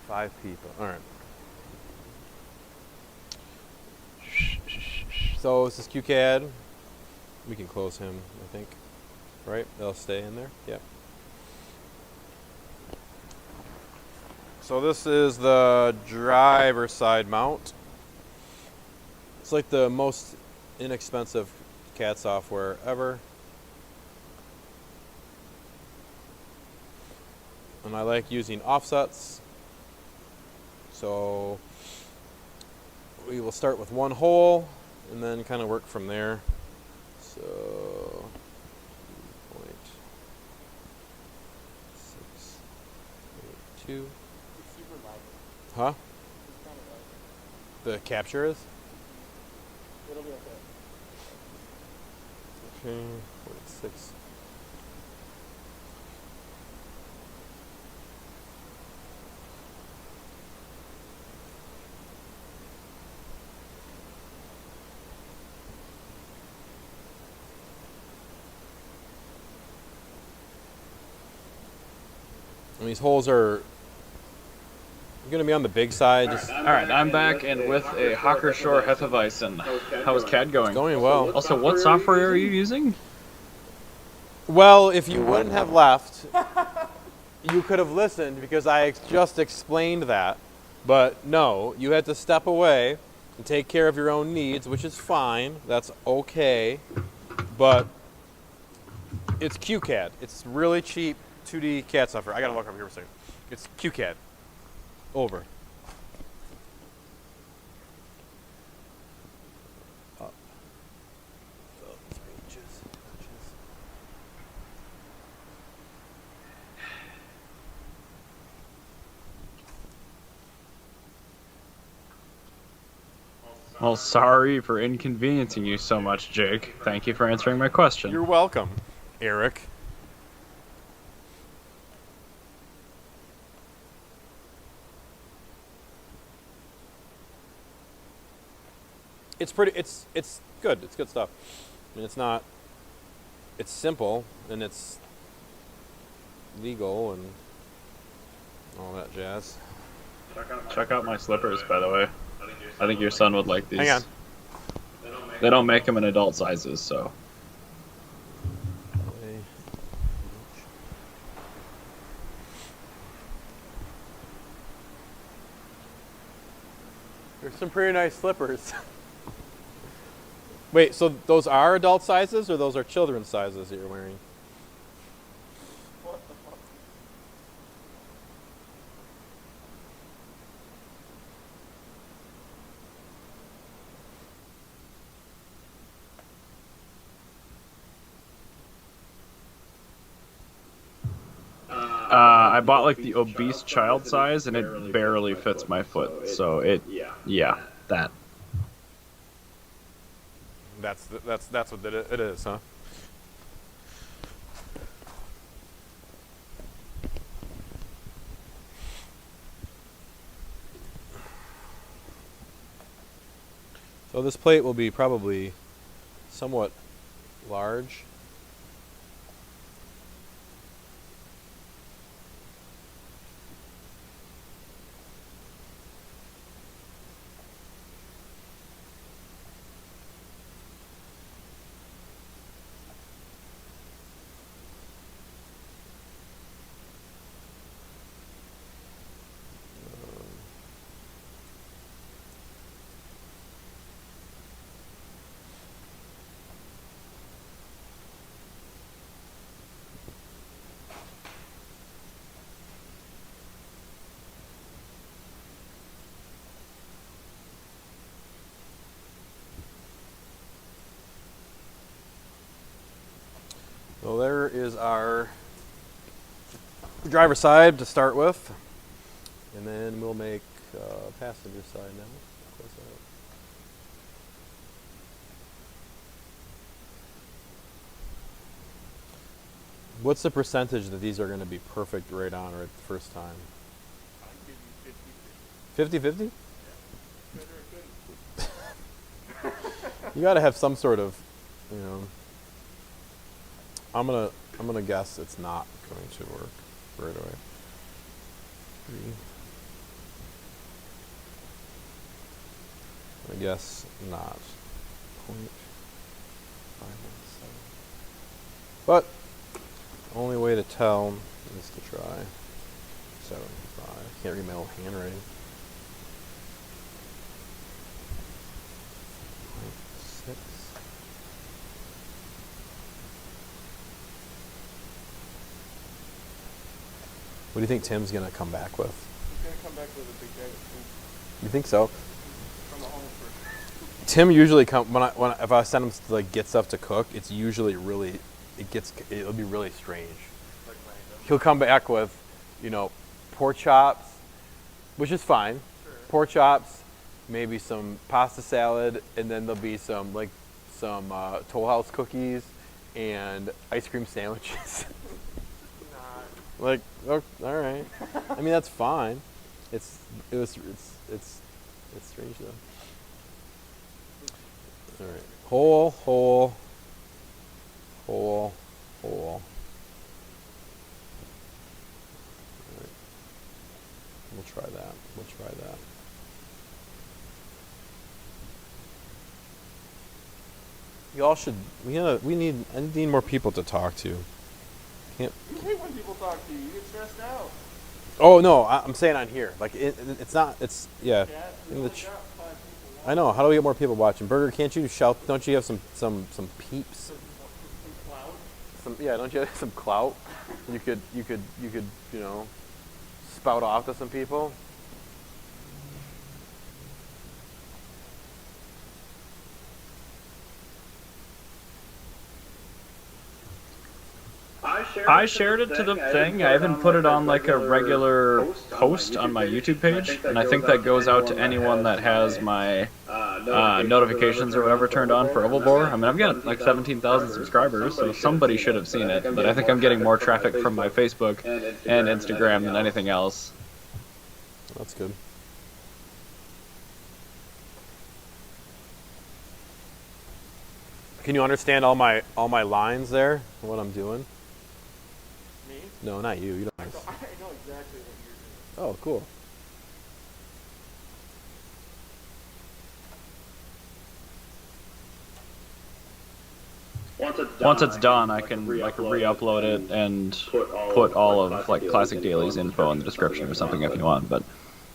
5 people. All right. So this is QCAD. We can close him, I think. Right? They'll stay in there. Yeah. So this is the driver side mount. It's like the most inexpensive CAD software ever. And I like using offsets. So we will start with one hole and then kind of work from there. So 2.682. It's super light. Huh? It's kind of light. The capture is? It'll be okay. Okay, 46. And these holes are going to be on the big side. Just All right, I'm back and with a Hawker Shore Hefeweizen. How's CAD going? going well. Also, what software are you using? Well, if you wouldn't have left, you could have listened because I just explained that. But no, you had to step away and take care of your own needs, which is fine. That's okay. But it's QCAD. It's really cheap 2D CAD software. I gotta look up here for a second. It's QCAD. Over. Up. So 3 inches. Well, sorry for inconveniencing you so much, Jake. Thank you for answering my question. You're welcome, Eric. It's pretty. It's good. It's good stuff. I mean, it's not. It's simple and it's legal and all that jazz. Check out my slippers, by the way. I think your son would like these. Hang on. They don't make them in adult sizes, so. There's some pretty nice slippers. Wait, so those are adult sizes or those are children's sizes that you're wearing? What the fuck? I bought like the obese child size, and it barely fits my foot. So yeah, that. That's what it is, huh? So this plate will be probably somewhat large. So there is our driver's side to start with, and then we'll make passenger side now. Close that up. What's the percentage that these are going to be perfect right on right the first time? I'd give you 50-50. 50-50? Yeah. Better or good. You got to have some sort of, you know. I'm gonna guess it's not going to work right away. 3. I guess not. 0.517. But only way to tell is to try 75. Can't read my own handwriting. 0.6. What do you think Tim's gonna come back with? He's gonna come back with a big bag of food You think so? from the home first. Tim usually if I send him to like get stuff to cook, it's usually it'll be really strange. Like random. He'll come back with, pork chops, which is fine. Sure. Pork chops, maybe some pasta salad, and then there'll be some Toll House cookies and ice cream sandwiches. Not. Like, oh, all right. I mean, that's fine. It's strange though. All right, hole. All right. We'll try that. Y'all should. I need more people to talk to. You hate when people talk to you. You get stressed out. Oh no, I'm saying on here. Like it's not. It's yeah. Cat, we In the only ch- got 5 people I know. How do we get more people watching? Burger, can't you shout? Don't you have some peeps? Yeah, don't you have some clout? You could spout off to some people. I shared it to the thing. I haven't put it on like a regular post on my YouTube page, and I think that goes out to anyone that has my notifications or whatever turned on for Oval Bore. I mean, I've got like 17,000 subscribers, so somebody should have seen it. But I think I'm getting more traffic from my Facebook and Instagram than anything else. That's good. Can you understand all my lines there? What I'm doing? Me? No, not you. You don't. I know exactly what you're doing. Oh, cool. Once it's done, I can like re-upload it and put all of like Classic Daily's info in the description or something if you want. But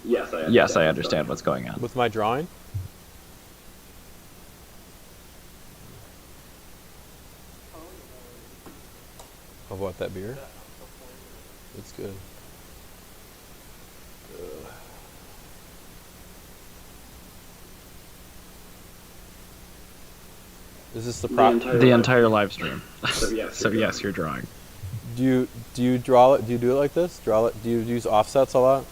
yes, I understand what's going on. With my drawing? Of what, that beer? It's good. Is this the The entire live stream. So yes, you're drawing. Do you draw it? Do you do it like this? Draw it? Do you use offsets a lot?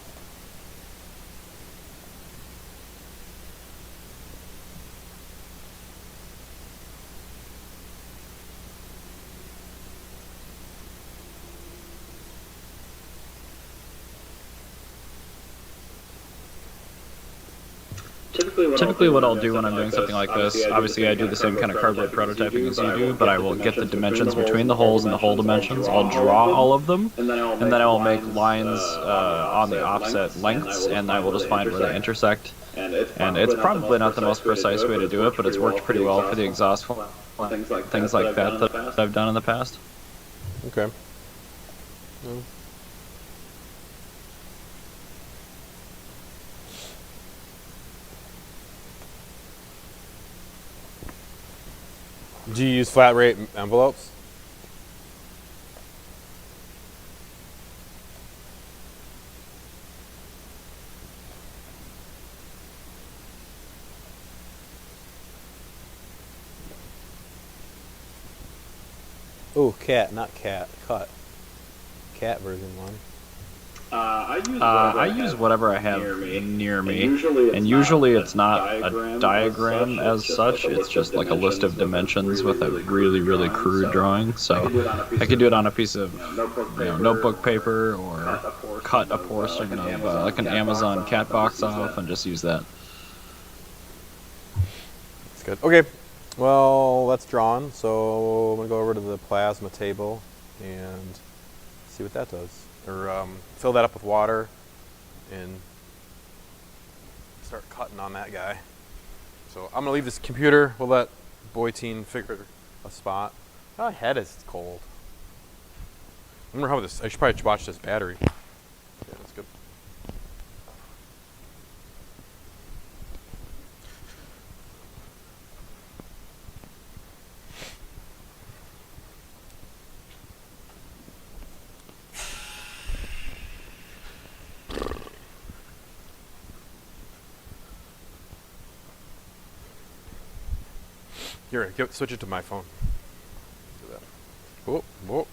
Typically what I'll do when I'm doing something like this, obviously I do the same kind of cardboard prototyping as you do, but I will get the dimensions between the holes and the hole dimensions. I'll draw all of them, and then I will make lines on the offset lengths, and I will just find where they intersect. And it's probably not the most precise way to do it, but it's worked pretty well for the exhaust things like that that I've done in the past. Okay. Yeah. Do you use flat rate envelopes? Oh, cat, not cat. Cut. Cat version 1. I use whatever I have near me, and usually it's not a diagram as such, it's just like a list of dimensions with a really, really crude drawing. So I could do it on a piece of notebook paper, or cut a portion of like an Amazon cat box off and just use that. That's good. Okay, well, that's drawn, so I'm going to go over to the plasma table and see what that does. Or fill that up with water and start cutting on that guy. So I'm gonna leave this computer. We'll let Boy-Teen figure a spot. My head is cold. I wonder how this. I should probably watch this battery. Yeah, that's good. Here, switch it to my phone. Do that. Whoop, whoop.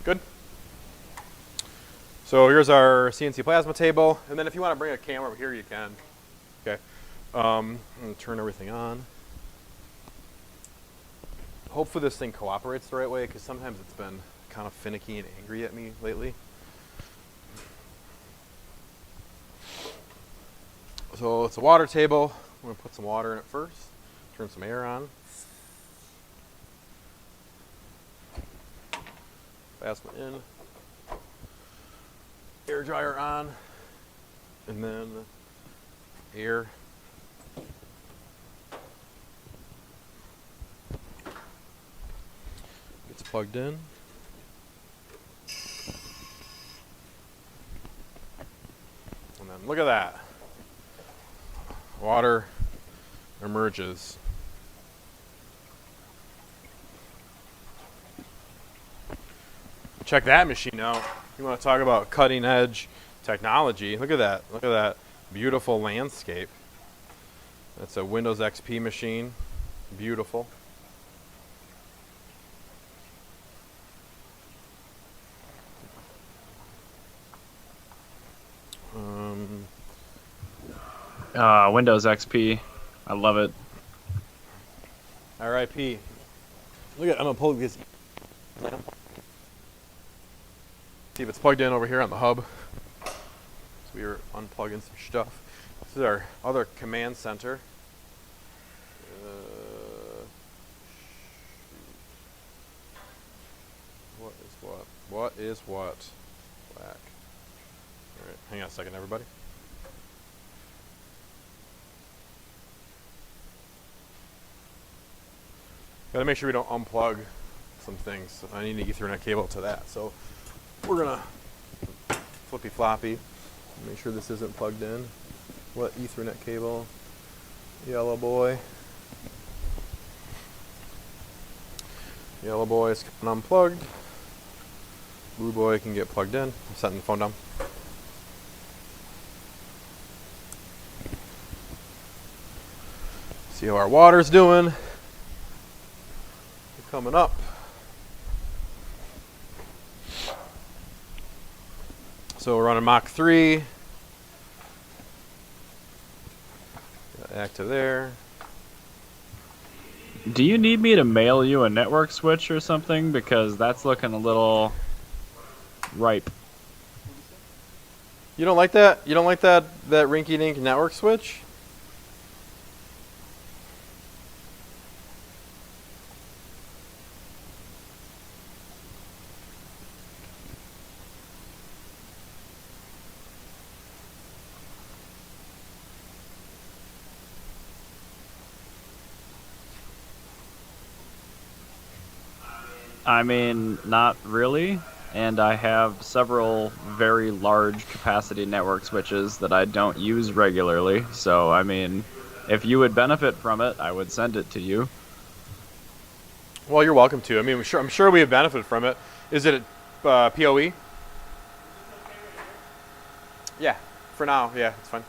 Good. So here's our CNC plasma table, and then if you want to bring a camera over here, you can. Okay. I'm gonna turn everything on. Hopefully this thing cooperates the right way, because sometimes it's been kind of finicky and angry at me lately. So it's a water table. I'm going to put some water in it first. Turn some air on. Plasma in. Air dryer on. And then air plugged in. And then look at that. Water emerges. Check that machine out. You want to talk about cutting edge technology. Look at that. Look at that beautiful landscape. That's a Windows XP machine. Beautiful. Windows XP. I love it. RIP. Look at, I'm gonna pull this. See if it's plugged in over here on the hub. So we were unplugging some stuff. This is our other command center. What is what? What is what? Black. All right, hang on a second, everybody. Gotta make sure we don't unplug some things. I need an Ethernet cable to that. So we're gonna flippy floppy. Make sure this isn't plugged in. What Ethernet cable? Yellow boy. Yellow boy is coming unplugged. Blue boy can get plugged in. I'm setting the phone down. See how our water's doing. Coming up. So we're running Mach 3. Got active there. Do you need me to mail you a network switch or something? Because that's looking a little ripe. You don't like that? You don't like that rinky-dink network switch? I mean, not really. And I have several very large capacity network switches that I don't use regularly. So, I mean, if you would benefit from it, I would send it to you. Well, you're welcome to. I mean, I'm sure we have benefited from it. Is it PoE? Yeah, for now, yeah, it's fine.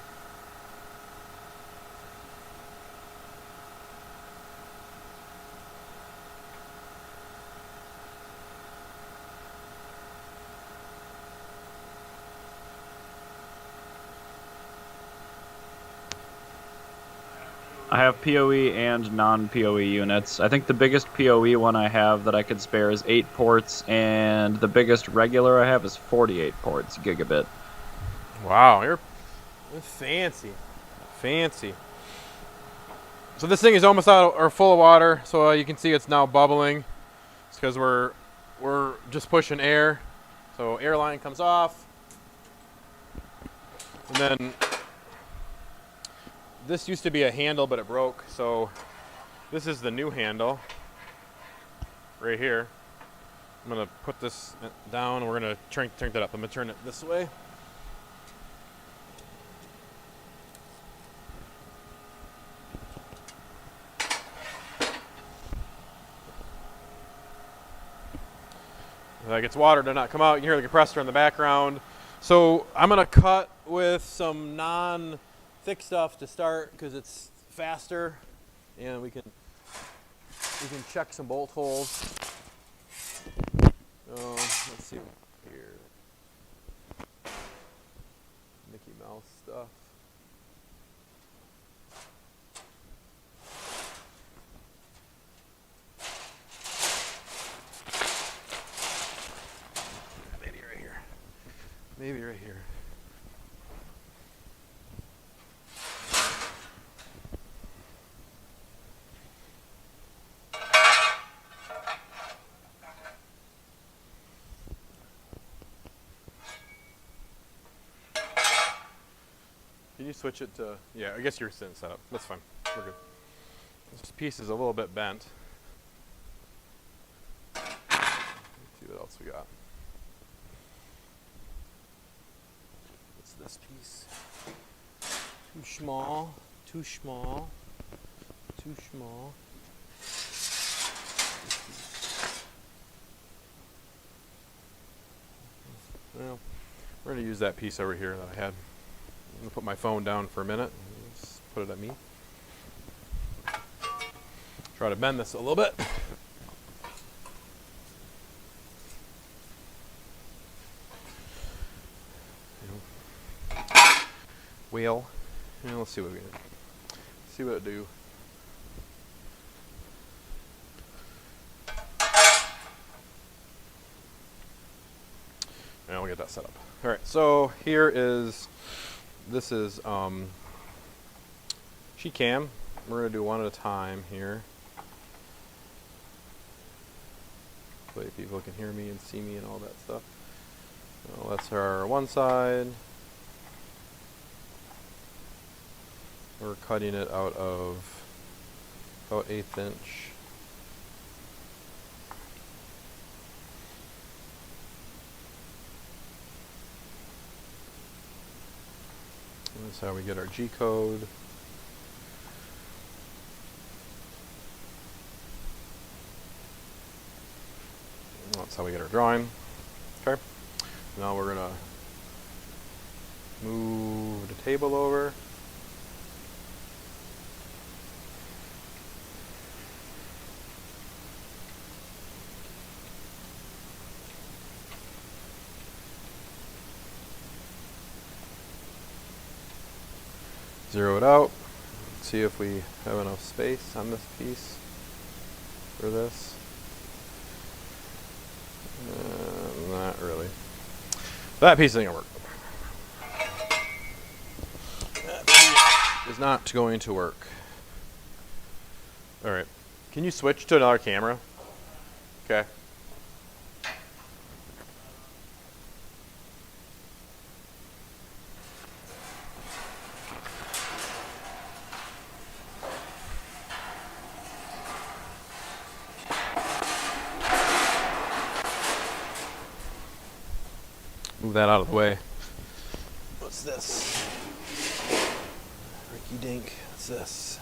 I have PoE and non-PoE units. I think the biggest PoE one I have that I could spare is 8 ports, and the biggest regular I have is 48 ports, gigabit. Wow, you're fancy. Fancy. So this thing is almost out or full of water, so you can see it's now bubbling. It's because we're just pushing air. So air line comes off. And then this used to be a handle, but it broke. So this is the new handle right here. I'm gonna put this down and we're gonna turn that up. I'm gonna turn it this way. If that gets water to not come out, you can hear the compressor in the background. So I'm gonna cut with some non-thick stuff to start because it's faster, and we can check some bolt holes. Let's see here. Mickey Mouse stuff. Maybe right here. Maybe right here. Can you switch it to, yeah, I guess you're sitting set up. That's fine. We're good. This piece is a little bit bent. else we got? What's this piece? Too small. Too small. Too small. Well, we're going to use that piece over here that I had. I'm going to put my phone down for a minute. Just put it at me. Try to bend this a little bit. Wheel. Yeah, let's see what we can see what it do. And we'll get that set up. All right, so here is, this is sheet cam. We're gonna do one at a time here. So people can hear me and see me and all that stuff. So that's our one side. We're cutting it out of about 1/8 inch. That's how we get our G code. That's how we get our drawing. Okay. Now we're gonna move the table over. Zero it out. See if we have enough space on this piece for this. Not really. That piece ain't gonna work. That piece is not going to work. All right. Can you switch to another camera? Okay. Move that out of the way. What's this? Ricky Dink. What's this?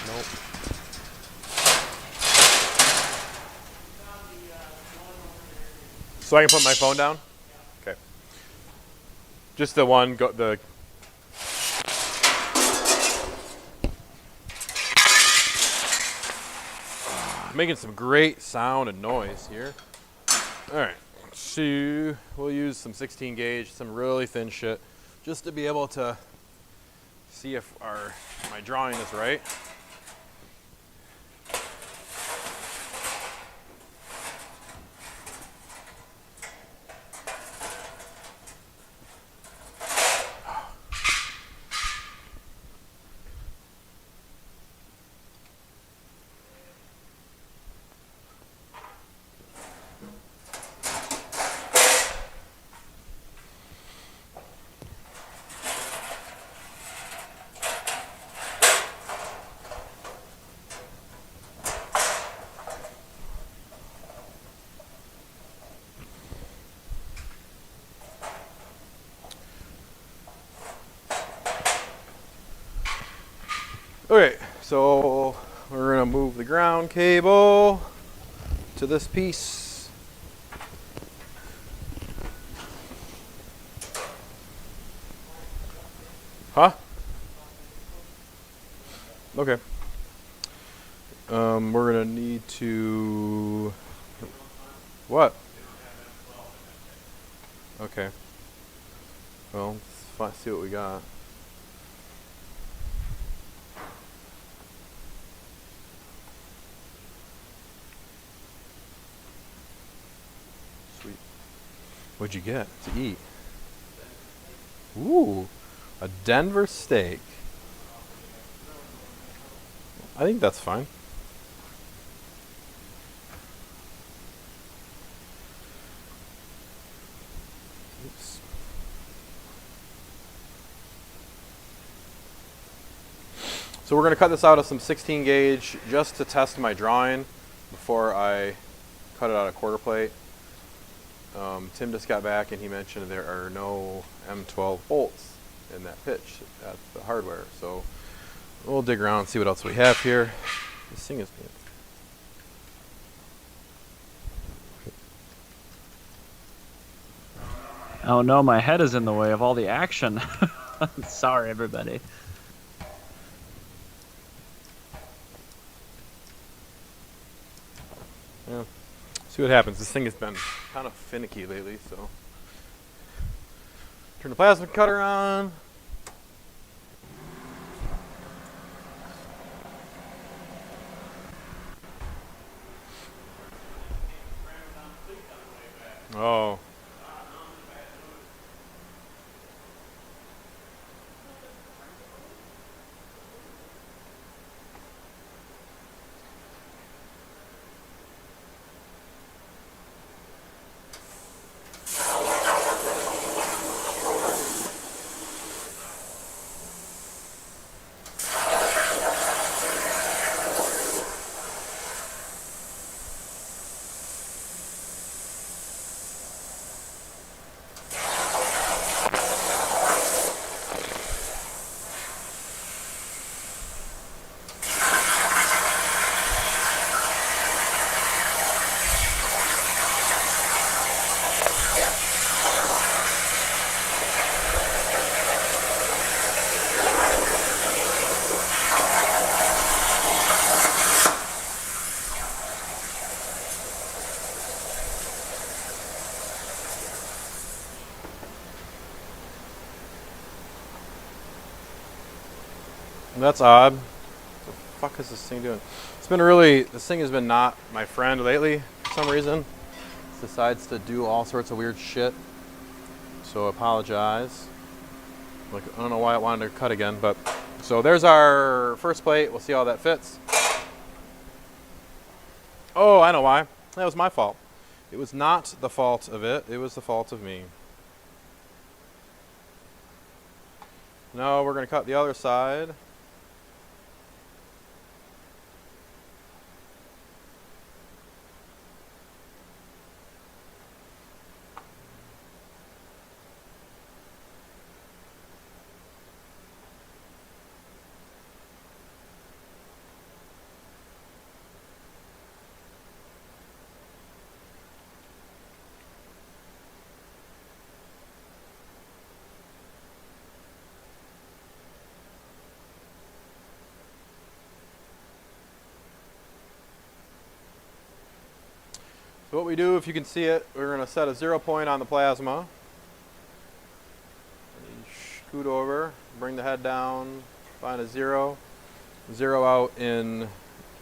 Nope. So I can put my phone down? Okay. Just the one, the making some great sound and noise here. All right, so we'll use some 16 gauge, some really thin shit, just to be able to see if my drawing is right. Okay, so we're gonna move the ground cable to this piece. Huh? Okay. We're gonna need to. What? Okay. Well, let's see what we got. Sweet. What'd you get to eat? Ooh, a Denver steak. I think that's fine. Oops. So we're going to cut this out of some 16 gauge just to test my drawing. before I cut it out of quarter plate. Tim just got back and he mentioned there are no M12 bolts in that pitch at the hardware. So we'll dig around and see what else we have here. This thing is... Oh no, my head is in the way of all the action. Sorry, everybody. Yeah. See what happens. This thing has been kind of finicky lately, so turn the plasma cutter on. Oh. That's odd. What the fuck is this thing doing? It's been really, this thing has been not my friend lately for some reason. It decides to do all sorts of weird shit. So I apologize. Like, I don't know why it wanted to cut again, but so there's our first plate. We'll see how that fits. Oh, I know why. That was my fault. It was not the fault of it. It was the fault of me. Now we're going to cut the other side. So what we do, if you can see it, we're going to set a 0 point on the plasma. Scoot over, bring the head down, find a 0. 0 out in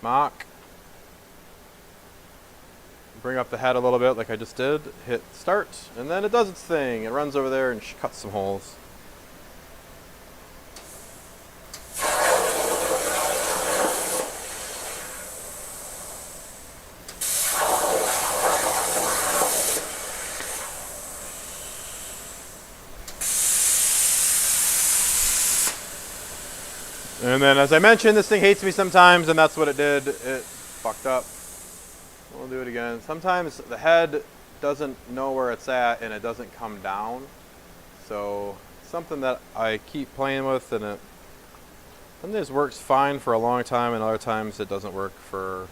Mach. Bring up the head a little bit like I just did. Hit start, and then it does its thing. It runs over there and cuts some holes. And then, as I mentioned, this thing hates me sometimes, and that's what it did. It fucked up. We'll do it again. Sometimes the head doesn't know where it's at, and it doesn't come down. So, something that I keep playing with, and it sometimes works fine for a long time, and other times it doesn't work for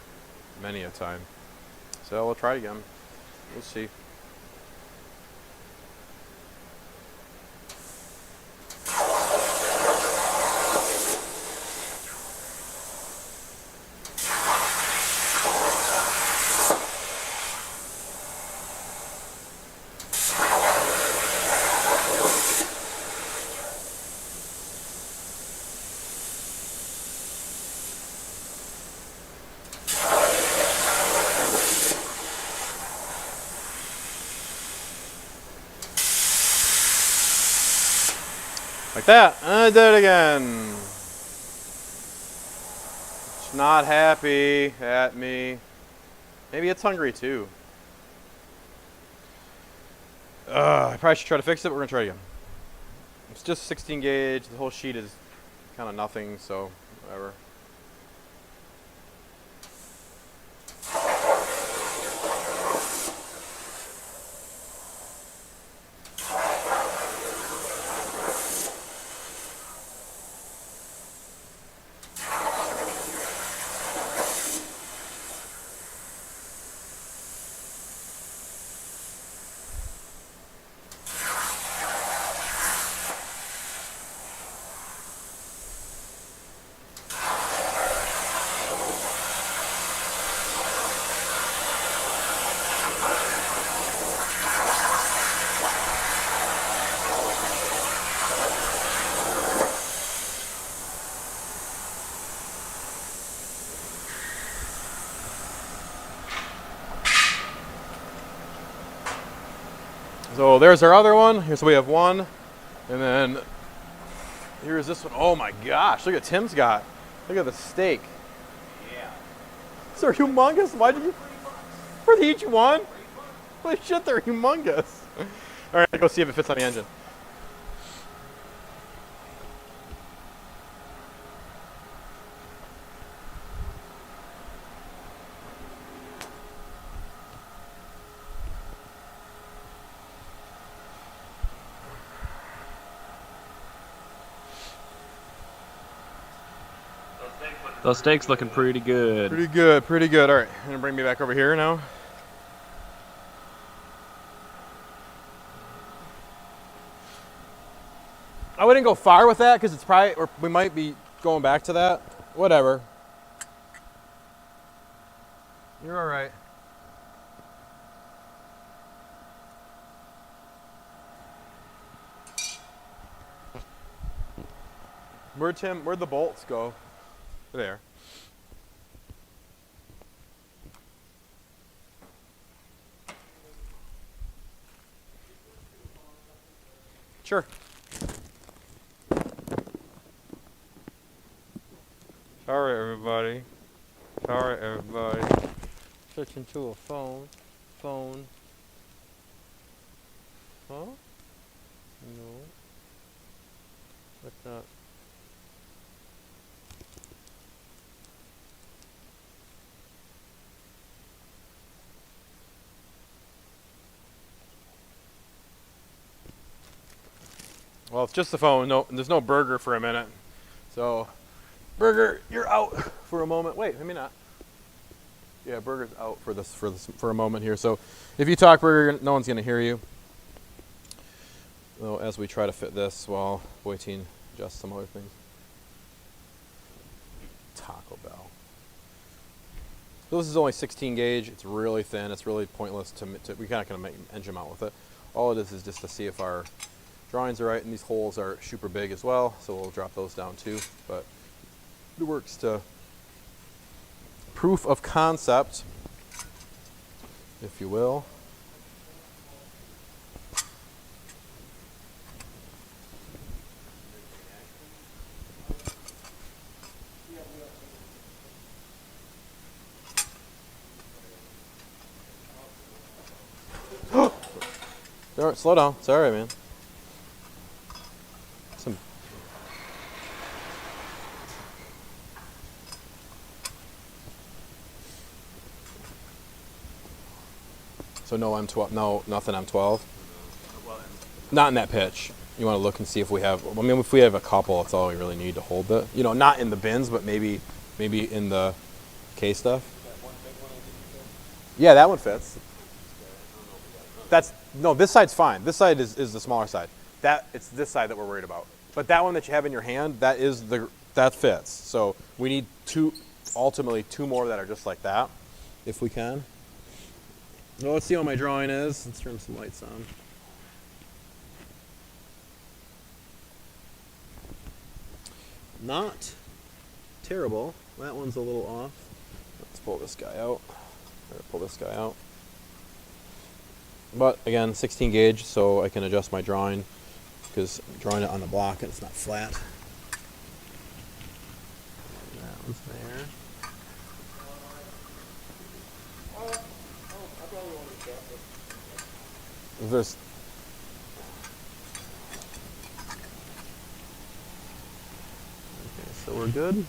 many a time. So, we'll try it again. We'll see. Like that, and I did it again. It's not happy at me. Maybe it's hungry too. I probably should try to fix it, but we're gonna try again. It's just 16 gauge, the whole sheet is kind of nothing, so whatever. So there's our other one. Here, so we have one, and then here's this one. Oh my gosh! Look at Tim's got. Look at the steak. Yeah. These are humongous. Why did you? For each one? Holy shit! They're humongous. All right, go see if it fits on the engine. Those steaks looking pretty good. Pretty good, pretty good. All right, you're gonna bring me back over here now. I wouldn't go far with that because it's probably, or we might be going back to that. Whatever. You're all right. Where'd the bolts go? There. Sure. Sorry, everybody. Sorry, everybody. Switching to a phone. Phone. Huh? No. What's that? Well, it's just the phone. No, there's no Burger for a minute. So, Burger, you're out for a moment. Wait, maybe not. Yeah, Burger's out for a moment here. So, if you talk, Burger, no one's gonna hear you. So, as we try to fit this while Boyteen adjusts some other things. Taco Bell. So this is only 16 gauge. It's really thin. It's really pointless to we're not gonna make engine mount with it. All it is just to see if our drawings are right, and these holes are super big as well, so we'll drop those down too. But it works to proof of concept, if you will. All right, slow down. It's all right, man. So no M12, no nothing M12. Not in that pitch. You want to look and see if we have. I mean, if we have a couple, that's all we really need to hold it. You know, not in the bins, but maybe in the K stuff. Yeah, that one fits. That's no. This side's fine. This side is the smaller side. It's this side that we're worried about. But that one that you have in your hand, that fits. So we need ultimately two more that are just like that, if we can. Well, let's see what my drawing is. Let's turn some lights on. Not terrible. That one's a little off. Let's pull this guy out. Pull this guy out. But again, 16 gauge, so I can adjust my drawing because I'm drawing it on the block and it's not flat. That one's there. There's okay, so we're good.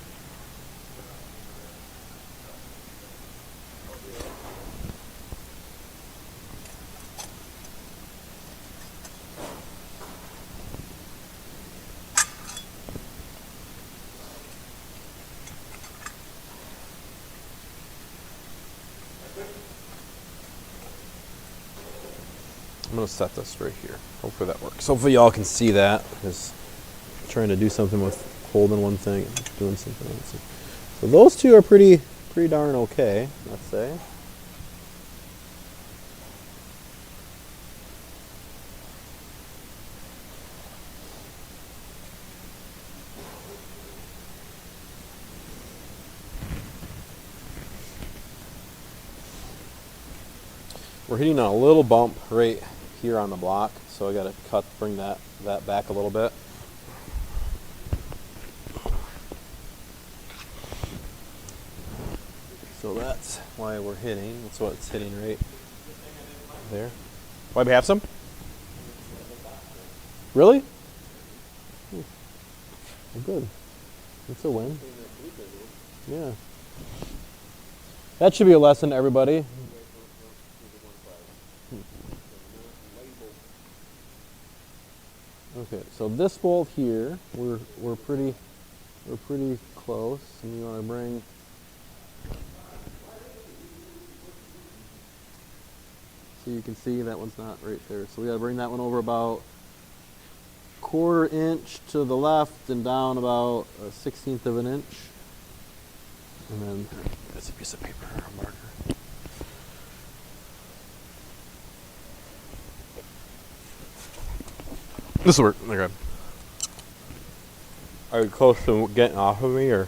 I'm going to set this right here. Hopefully that works. Hopefully y'all can see that, because I'm trying to do something with holding one thing and doing something else. So those two are pretty darn okay, let's say. We're hitting on a little bump right here on the block, so I got to bring that back a little bit. So that's why we're hitting. That's what it's hitting right there. Why, we have some? Really? Well, good. That's a win. Yeah. That should be a lesson to everybody. Okay, so this bolt here, we're pretty close, and you want to bring. So you can see that one's not right there. So we got to bring that one over about 1/4 inch to the left and down about 1/16 of an inch. And then that's a piece of paper or a marker. This will work. Okay. Are you close to getting off of me, or?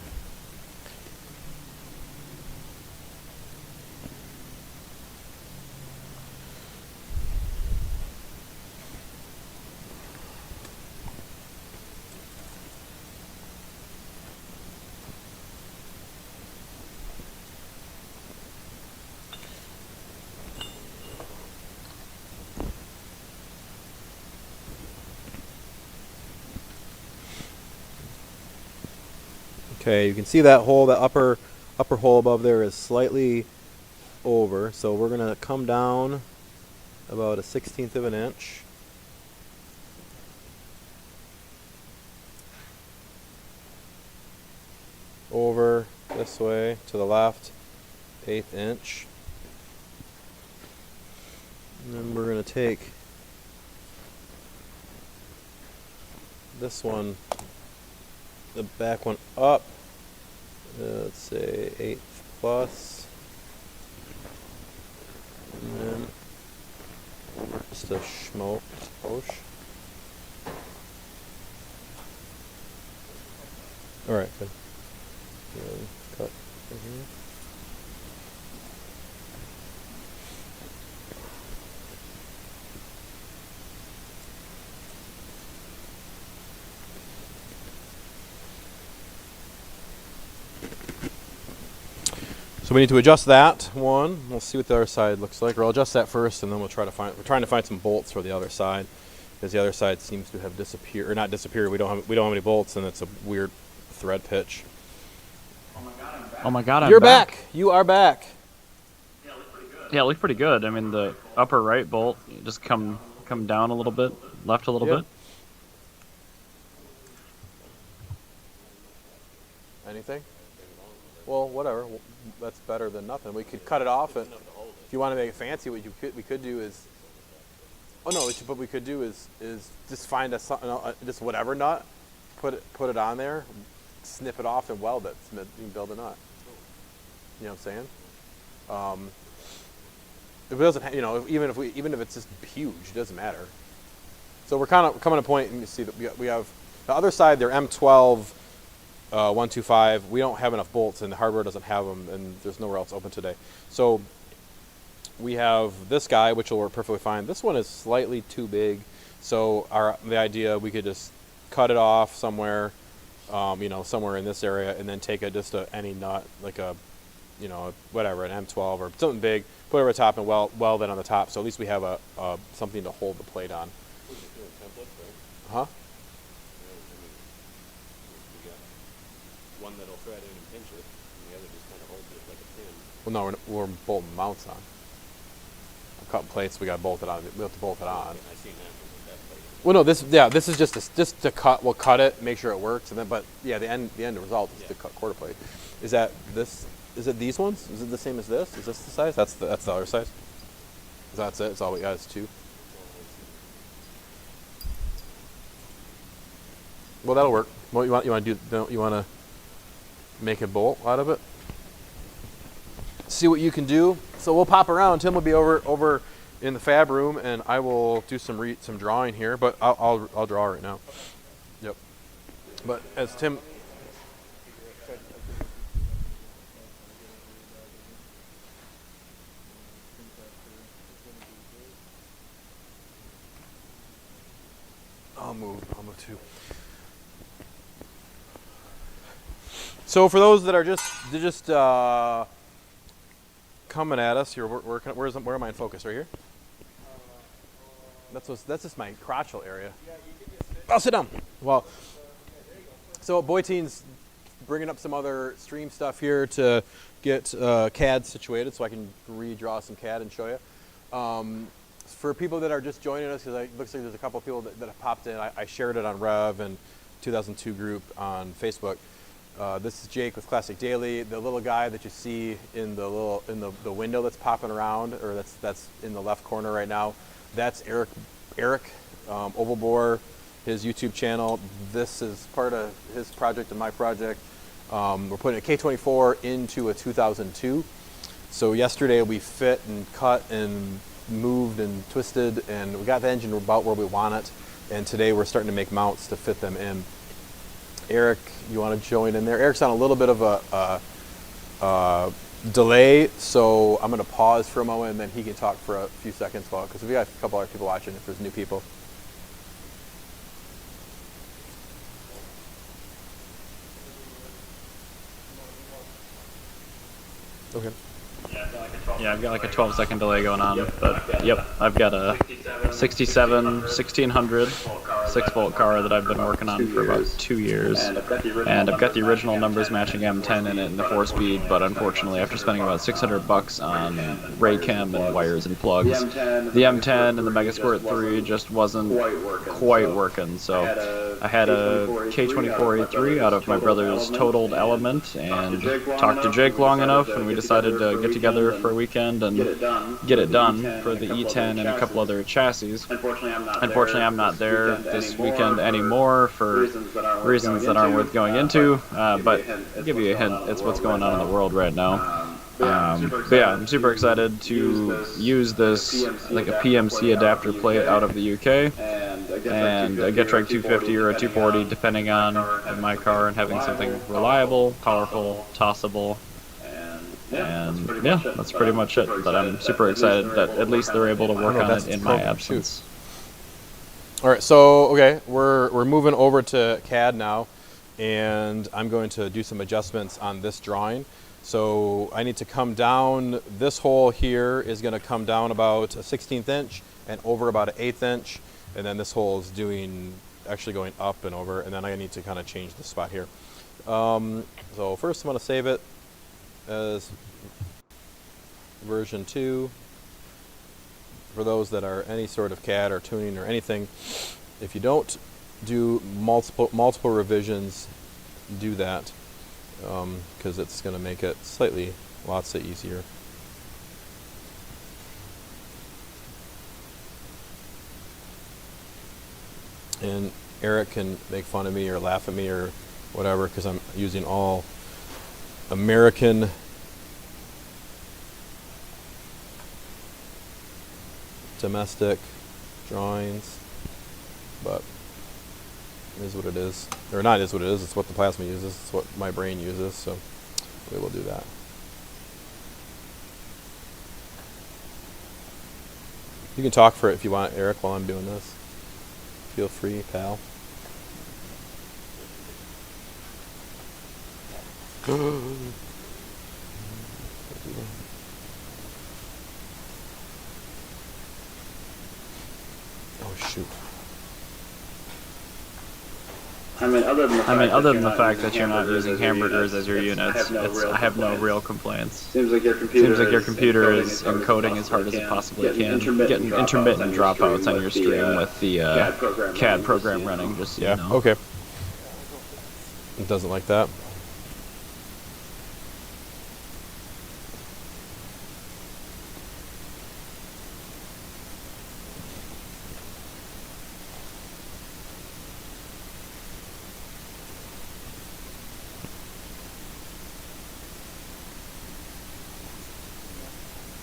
Okay, you can see that hole, the upper hole above there is slightly over, so we're gonna come down about 1/16 of an inch. Over this way to the left, 1/8 inch. And then we're gonna take this one, the back one up, let's say 1/8 plus, and then just a push. All right, good. And cut from here. So we need to adjust that one. We'll see what the other side looks like, or I'll adjust that first, and then we're trying to find some bolts for the other side, because the other side seems to have disappeared, or not disappeared. We don't have any bolts, and it's a weird thread pitch. Oh my God, I'm You're back. You are back. Yeah, it looked pretty good. I mean, the upper right bolt just come down a little bit, left a little bit. Anything? Well, whatever. That's better than nothing. We could cut it off, and if you want to make it fancy, what we could do is. Oh no! What we could do is just find just whatever nut, put it on there, snip it off, and weld it. You can build a nut. You know what I'm saying? If it doesn't, even if it's just huge, it doesn't matter. So we're kind of coming to a point, and you see that we have the other side. They're M12 125. We don't have enough bolts, and the hardware doesn't have them, and there's nowhere else open today. So we have this guy, which will work perfectly fine. This one is slightly too big, so the idea, we could just cut it off somewhere, somewhere in this area, and then take any nut, like whatever, an M12 or something big, put it over the top and weld it on the top. So at least we have something to hold the plate on. Huh? One that'll thread in and pinch it, and the other just kind of holds it like a pin. Well, no, we're bolting mounts on. I'm cutting plates. We got to bolt it on. We have to bolt it on. I seen that with that plate. Well, no, this is just to cut. We'll cut it, make sure it works, and then. But yeah, the end result is to cut quarter plate. Is that this? Is it these ones? Is it the same as this? Is this the size? That's the other size. That's it. It's all we got. It's 2. Well, that'll work. What you want to do? You want to make a bolt out of it? See what you can do. So we'll pop around. Tim will be over in the fab room, and I will do some drawing here. But I'll draw right now. Yep. But as Tim. move too. So for those that are just coming at us here, where am I in focus? Right here. That's just my crotchal area. I'll sit down. Well, so Boyteen's bringing up some other stream stuff here to get CAD situated, so I can redraw some CAD and show you. For people that are just joining us, because it looks like there's a couple of people that have popped in, I shared it on Rev and 2002 group on Facebook. This is Jake with Classic Daily. The little guy that you see in the window that's popping around, or that's in the left corner right now, that's Eric Oval Bore, his YouTube channel. This is part of his project and my project. We're putting a K24 into a 2002. So yesterday we fit and cut and moved and twisted, and we got the engine about where we want it. And today we're starting to make mounts to fit them in. Eric, you want to join in there? Eric's on a little bit of a delay, so I'm going to pause for a moment, and then he can talk for a few seconds, because we got a couple other people watching if there's new people. Okay. Yeah, I've got like a 12-second delay going on, but yep, I've got a 67 1600 6-volt car that I've been working on for about 2 years, and I've got the original numbers matching M10 in it in the 4-speed, but unfortunately after spending about $600 on Raychem and wires and plugs, the M10 and the Megasquirt 3 just wasn't quite working, so I had a K24 A3 out of my brother's totaled Element and talked to Jake long enough, and we decided to get together for a weekend and get it done for the E10 and a couple other chassis. Unfortunately, I'm not there this weekend anymore for reasons that aren't worth going into, but I'll give you a hint, it's what's going on in the world right now. But yeah, I'm super excited to use this, like a PMC adapter plate out of the UK, and a Getrag 250 or a 240 depending on my car, and having something reliable, powerful, tossable. And yeah, that's pretty much it. But I'm super excited that at least they're able to work on it in my absence. All right, so okay, we're moving over to CAD now, and I'm going to do some adjustments on this drawing. So I need to come down. This hole here is going to come down about a 16th inch and over about an 1/8 inch, and then this hole is actually going up and over, and then I need to kind of change the spot here. So first I'm going to save it as version 2. For those that are any sort of CAD or tuning or anything, if you don't do multiple revisions, do that, because it's going to make it lots easier. And Eric can make fun of me or laugh at me or whatever, because I'm using all American domestic drawings, but it is what it is. Or not is what it is, it's what the plasma uses, it's what my brain uses, so we will do that. You can talk for it if you want, Eric, while I'm doing this. Feel free, pal. Oh shoot. I mean, other than the fact that you're not using hamburgers as your units, I have no real complaints. Seems like your computer is encoding as hard as it possibly can, getting intermittent dropouts on your stream with the CAD program running, just so you know. Okay. It doesn't like that.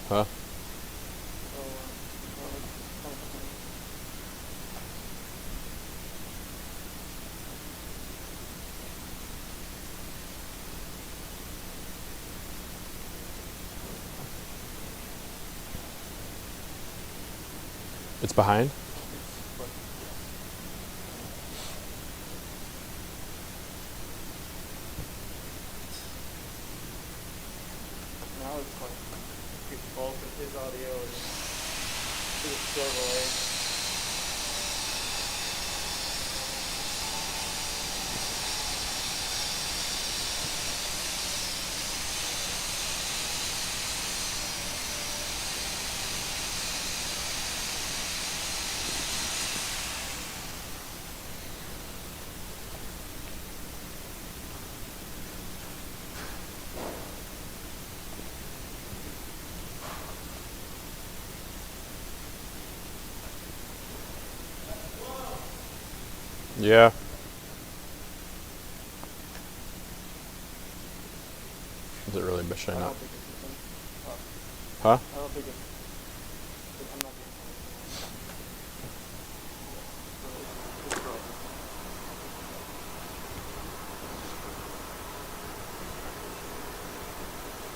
Huh? It's behind? like get both of his audio and do a Chevrolet. Yeah. Is it really mission I up? don't think it's him. Huh? I don't think it's. I'm not getting it's frozen.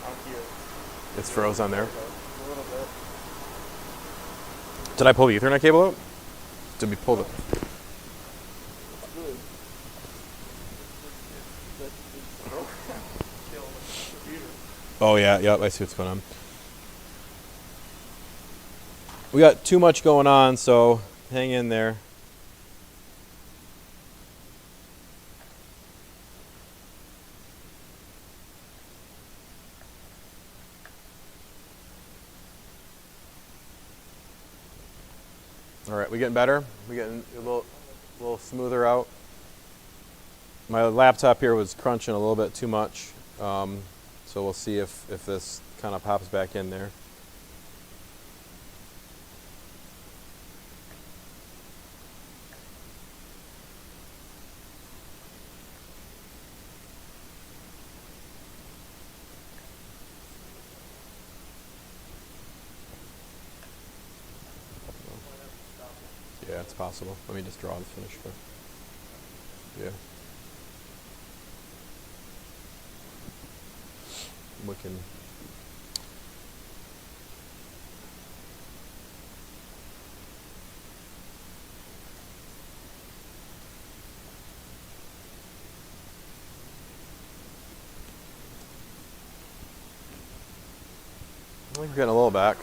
Out here. It's froze on there. A little bit. Did I pull the Ethernet cable out? Did we pull the? It's good. It's kill the computer. Oh yeah, yep. I see what's going on. We got too much going on, so hang in there. All right, we getting better? We getting a little smoother out. My laptop here was crunching a little bit too much, so we'll see if this kind of pops back in there. Yeah, it's possible. Let me just draw the finish first. Yeah. We can. I think we're getting a little back.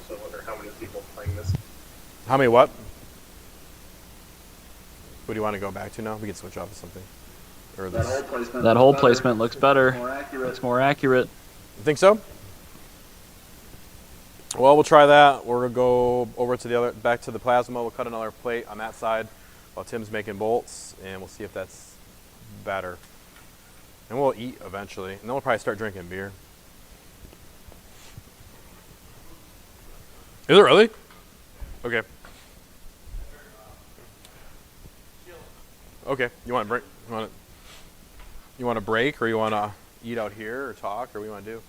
I wonder how many people playing this. How many what? What do you want to go back to now? We can switch off to something. Or this. That hole placement looks better. It's more accurate. You think so? Well, we'll try that. We're gonna go over to the other, back to the plasma. We'll cut another plate on that side while Tim's making bolts, and we'll see if that's better. And we'll eat eventually, and then we'll probably start drinking beer. Is it really? Okay. Okay. You want to break? You want to break, or you want to eat out here, or talk, or what do you want to do?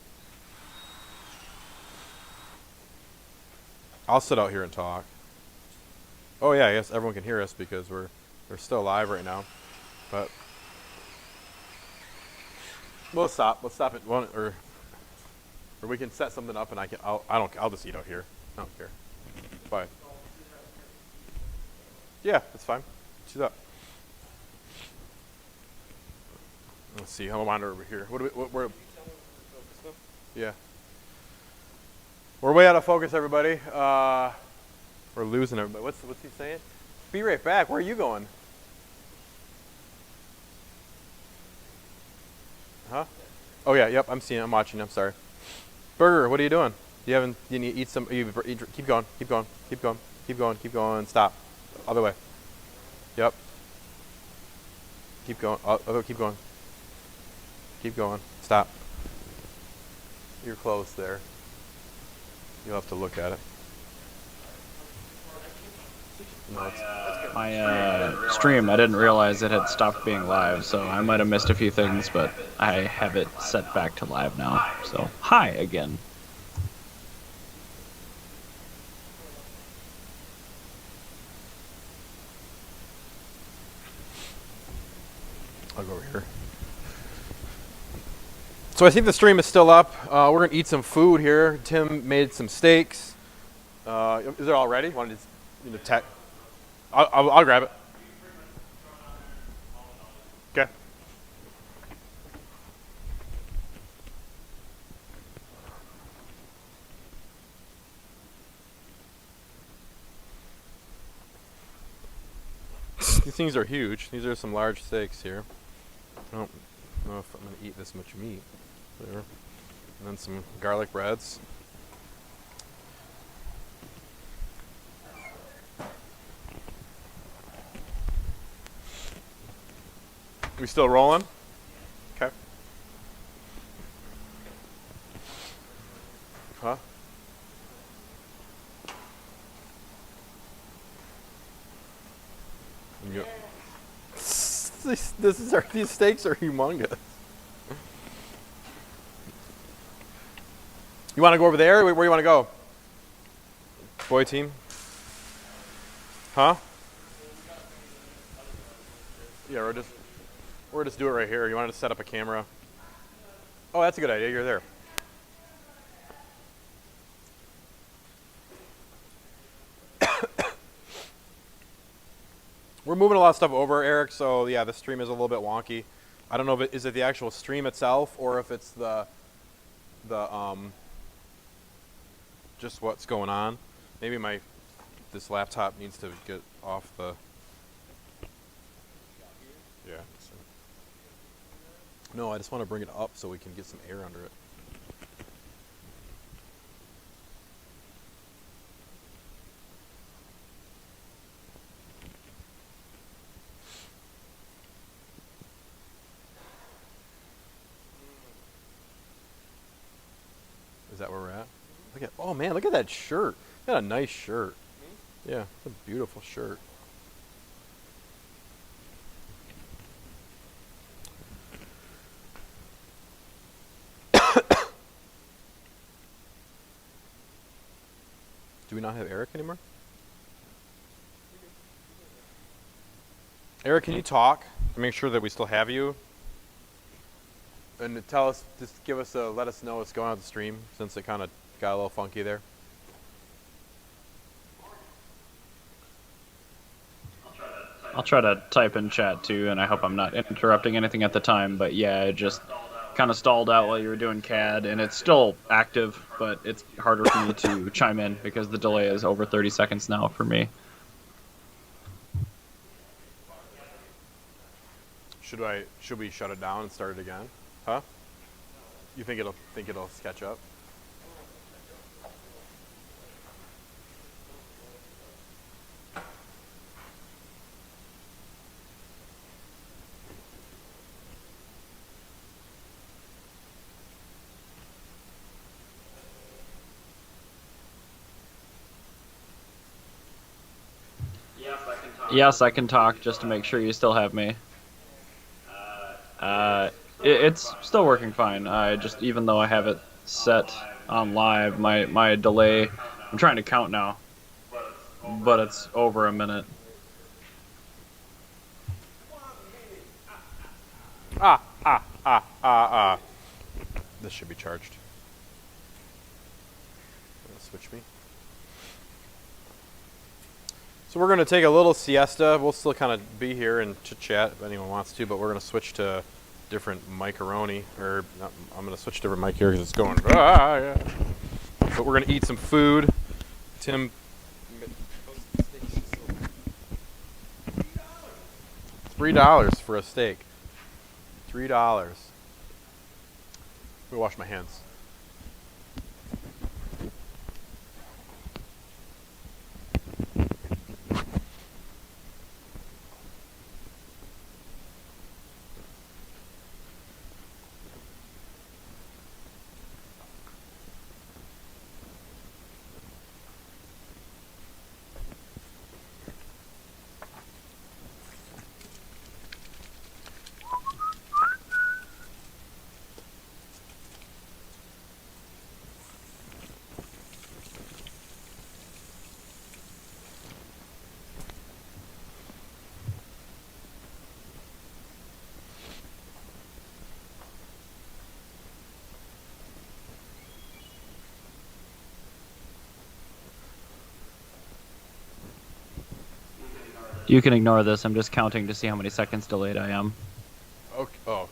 I'll sit out here and talk. Oh yeah, I guess everyone can hear us because we're still live right now. But we'll stop. Let's stop at one, or we can set something up, and I'll just eat out here. I don't care. Fine. Yeah, that's fine. Choose up. Let's see. I'll wander over here. We're yeah. We're way out of focus, everybody. We're losing everybody. What's he saying? Be right back. Where are you going? Huh? Oh yeah. Yep. I'm seeing. I'm watching. I'm sorry. Burger. What are you doing? You need to eat some. Keep going. Keep going. Keep going. Keep going. Keep going. Stop. Other way. Yep. Keep going. Keep going. Keep going. Stop. You're close there. You'll have to look at it. No, My stream, I didn't realize it had stopped being live, so I might have missed a few things, but I have it set back to live now. So, hi again. I'll go over here. So I think the stream is still up. We're gonna eat some food here. Tim made some steaks. Is it all ready? Want to I'll grab it. Okay. These things are huge. These are some large steaks here. I don't know if I'm gonna eat this much meat. There. And then some garlic breads. We still rolling? Okay. Huh? Yeah. These steaks are humongous. You want to go over there? Where do you want to go? Boy team? Huh? Yeah, we'll just do it right here. You want to set up a camera? Oh, that's a good idea. You're there. We're moving a lot of stuff over, Eric, so yeah, the stream is a little bit wonky. I don't know if is it the actual stream itself or if it's the just what's going on. Maybe this laptop needs to get off the yeah. So. No, I just want to bring it up so we can get some air under it. Is that where we're at? Oh man, look at that shirt. Got a nice shirt. Yeah, it's a beautiful shirt. Do we not have Eric anymore? Eric, can you talk to make sure that we still have you? And to tell us, just let us know what's going on with the stream, since it kind of got a little funky there. I'll try to type in chat too, and I hope I'm not interrupting anything at the time, but yeah, it just kind of stalled out while you were doing CAD, and it's still active, but it's harder for me to chime in because the delay is over 30 seconds now for me. Should we shut it down and start it again? Huh? You think it'll catch up? Yes, I can talk just to make sure you still have me. It's still working fine. I just, even though I have it set on live, my delay, I'm trying to count now, but it's over a minute. This should be charged. Switch me. So we're going to take a little siesta. We'll still kind of be here and chit-chat if anyone wants to, but we're going to switch to different mic-a-roni, or not, I'm going to switch to different mic here because it's going, yeah. But we're going to eat some food. Tim, $3 for a steak. $3. Let me wash my hands. You can ignore this. I'm just counting to see how many seconds delayed I am. Okay. Oh.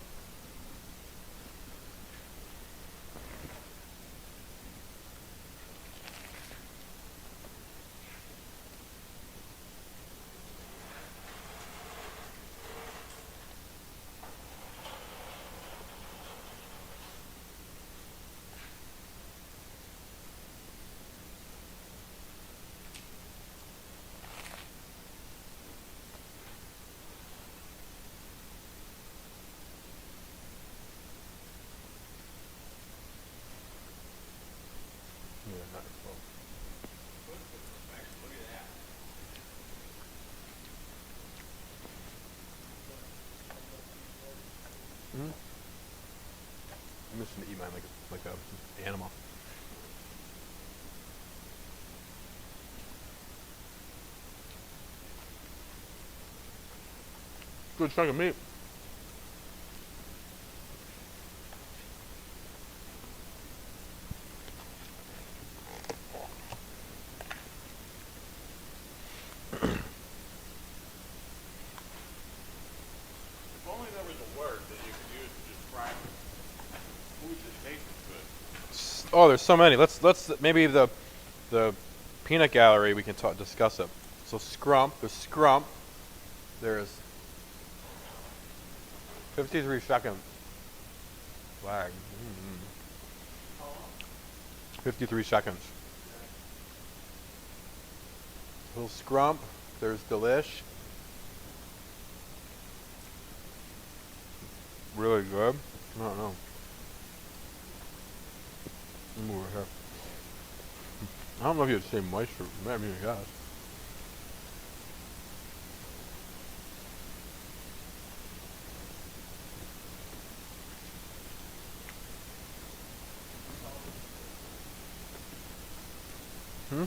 Yeah, not exposed. Mm-hmm. I'm just gonna eat mine like a animal. Good chunk of meat. If only there was a word that you could use to describe foods that taste good. Oh, there's so many. Let's maybe the peanut gallery we can discuss it. So scrump. There's scrump. There's 53 seconds. Flag. 53 seconds. Little scrump. There's delish. Really good. I don't know. Over here. I don't know if you'd say moisture. I mean, yes. Hmm?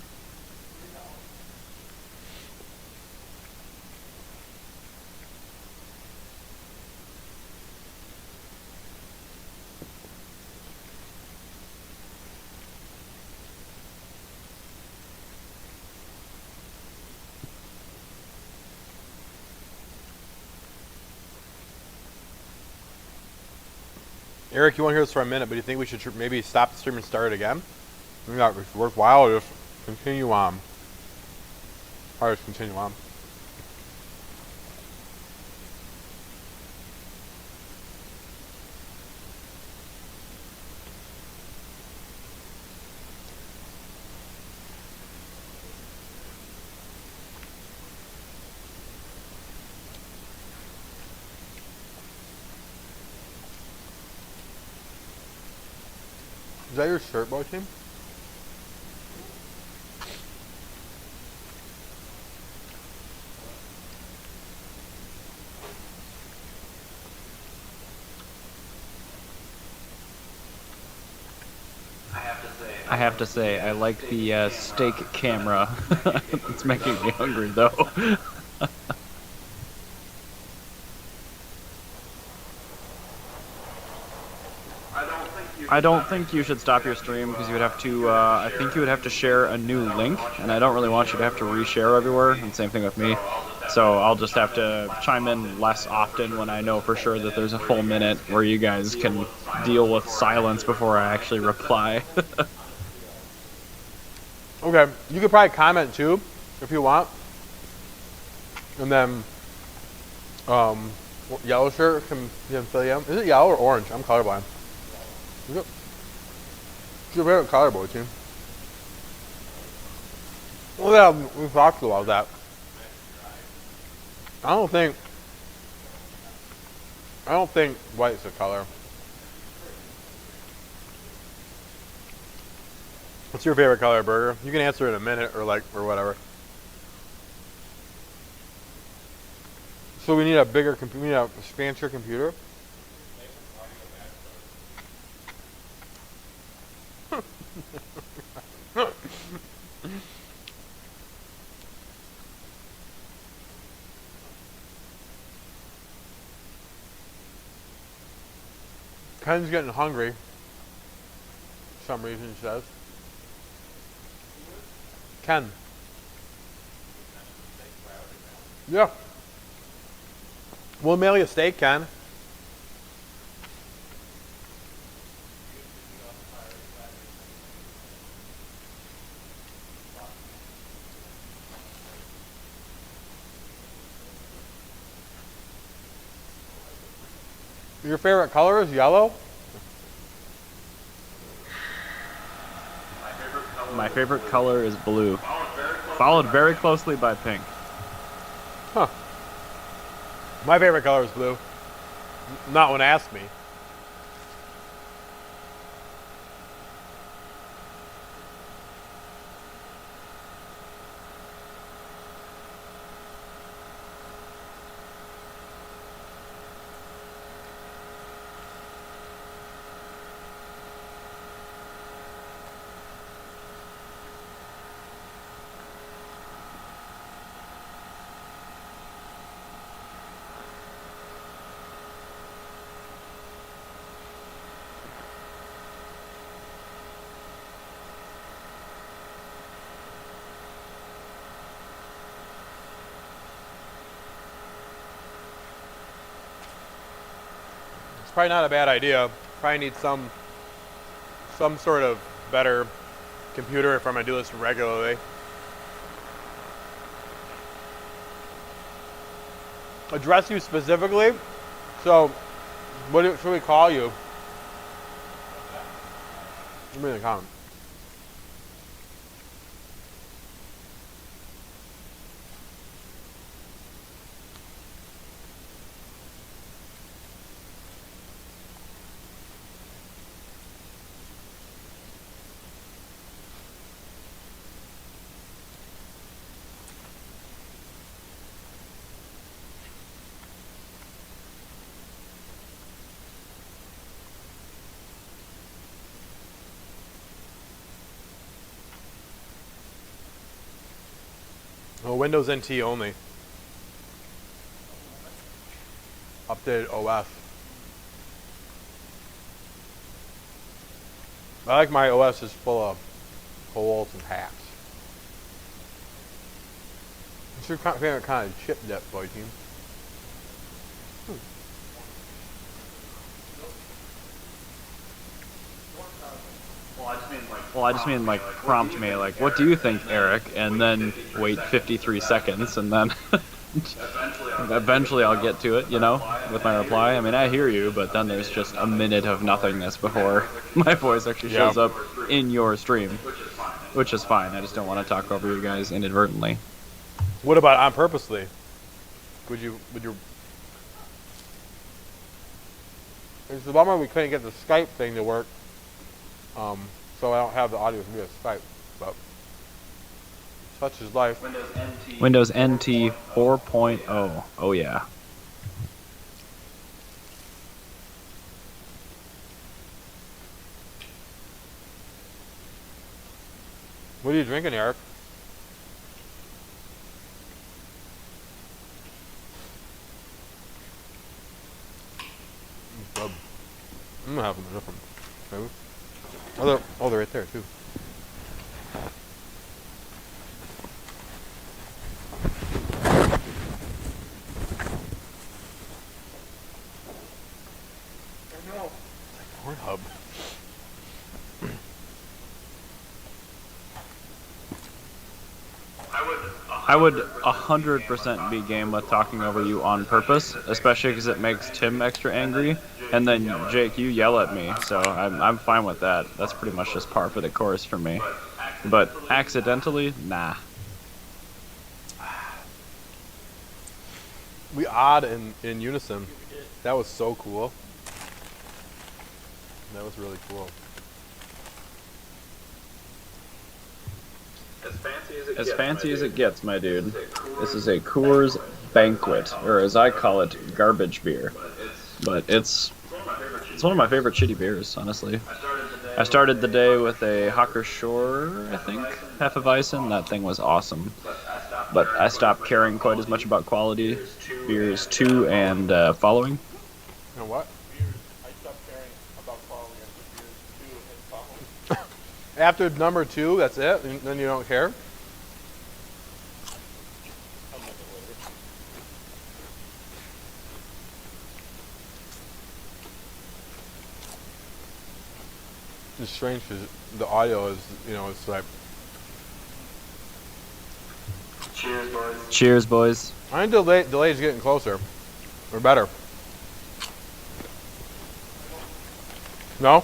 Eric, you won't hear this for a minute, but do you think we should maybe stop the stream and start it again? I think it's worthwhile to just continue on. Probably just continue on. Is that your shirt, boy team? I have to say, I like the steak camera. It's making me hungry, though. I don't think you should stop your stream because you would have to, I think you would have to share a new link, and I don't really want you to have to reshare everywhere, and same thing with me. So I'll just have to chime in less often when I know for sure that there's a full minute where you guys can deal with silence before I actually reply. Okay, you could probably comment too, if you want. And then, yellow shirt can fill you in. Is it yellow or orange? I'm colorblind. What's your favorite color, boy team? Well, yeah, we talked about that. I don't think white's a color. What's your favorite color, Burger? You can answer in a minute or whatever. So we need a bigger computer. We need a fancier computer. Ken's getting hungry. For some reason, he says. Ken. Yeah. We'll mail you a steak, Ken. Your favorite color is yellow? My favorite color is blue, followed very closely by pink. Huh. My favorite color is blue. Not when asked me. It's probably not a bad idea. Probably need some sort of better computer if I'm gonna do this regularly. Address you specifically. So, should we call you? Give me the comment. Oh, Windows NT only. Updated OS. I like my OS is full of holes and hacks. What's your favorite kind of chip depth, boy team? Well, I just mean like prompt me, like, what do you think, Eric? And then wait 53 seconds, and then eventually I'll get to it, you know, with my reply. I mean, I hear you, but then there's just a minute of nothingness before my voice actually shows up in your stream, which is fine. I just don't want to talk over you guys inadvertently. What about on purposely? Would you? It's a bummer we couldn't get the Skype thing to work. So I don't have the audio via Skype, but such is life. Windows NT 4.0. Oh yeah. What are you drinking, Eric? I'm gonna have them different. Maybe. Oh, they're right there too. Pornhub. I would 100% be game with talking over you on purpose, especially because it makes Tim extra angry, and then Jake, you yell at me, so I'm fine with that. That's pretty much just par for the course for me. But accidentally, nah. We odd in unison. That was so cool. That was really cool. As fancy as it gets, my dude. This is a Coors Banquet, or as I call it, garbage beer. But it's one of my favorite shitty beers, honestly. I started the day with a Hocker Shore, I think, Hefeweizen. That thing was awesome. But I stopped caring quite as much about quality. Beers 2 and following. You know what? I stopped caring about quality after beers 2 and following. After number 2, that's it? And then you don't care? I'll make it later. It's strange because the audio is, you know, it's like. Cheers, boys. I think delay's getting closer. Or better. No?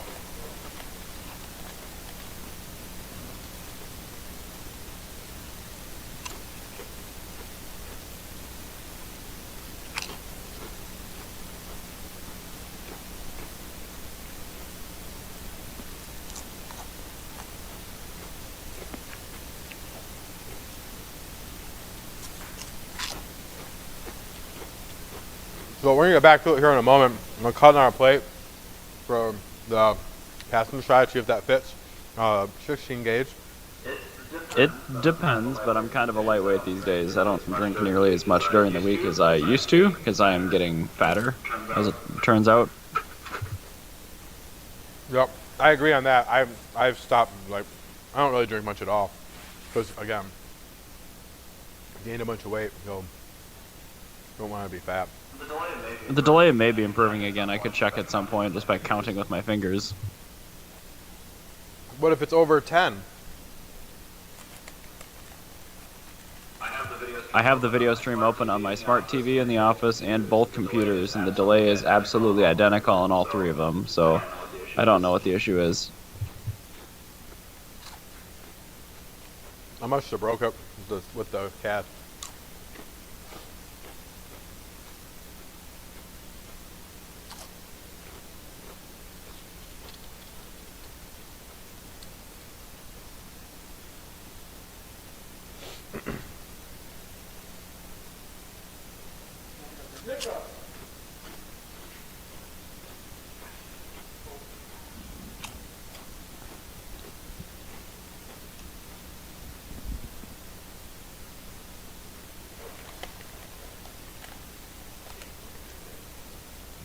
So we're gonna get back to it here in a moment. I'm gonna cut on our plate for the passenger side, see if that fits. 16 gauge. It depends, but I'm kind of a lightweight these days. I don't drink nearly as much during the week as I used to because I am getting fatter, as it turns out. Yep, I agree on that. I've stopped, like, I don't really drink much at all. Because, again, gained a bunch of weight, so don't want to be fat. The delay may be improving again. I could check at some point just by counting with my fingers. What if it's over 10? I have the video stream open on my smart TV in the office and both computers, and the delay is absolutely identical on all three of them, so I don't know what the issue is. I must have broke up with the cat.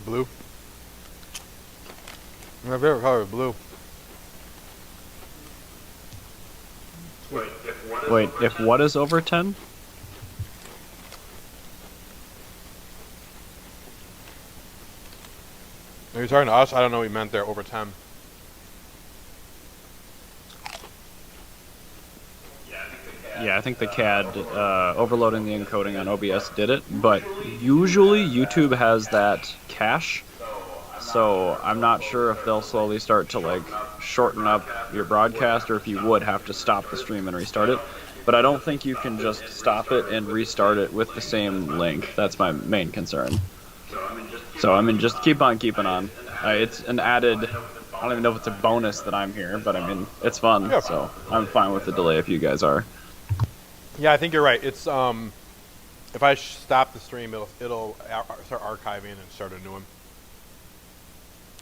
Blue. My favorite color is blue. Wait, if what is over 10? Are you talking to us? I don't know what you meant there, over 10. Yeah, I think the CAD overloading the encoding on OBS did it, but usually YouTube has that cache, so I'm not sure if they'll slowly start to like shorten up your broadcast or if you would have to stop the stream and restart it. But I don't think you can just stop it and restart it with the same link. That's my main concern. So I mean, just keep on keeping on. It's an added, I don't even know if it's a bonus that I'm here, but I mean, it's fun, Yeah. so I'm fine with the delay if you guys are. Yeah, I think you're right. It's if I stop the stream, it'll start archiving and start a new one.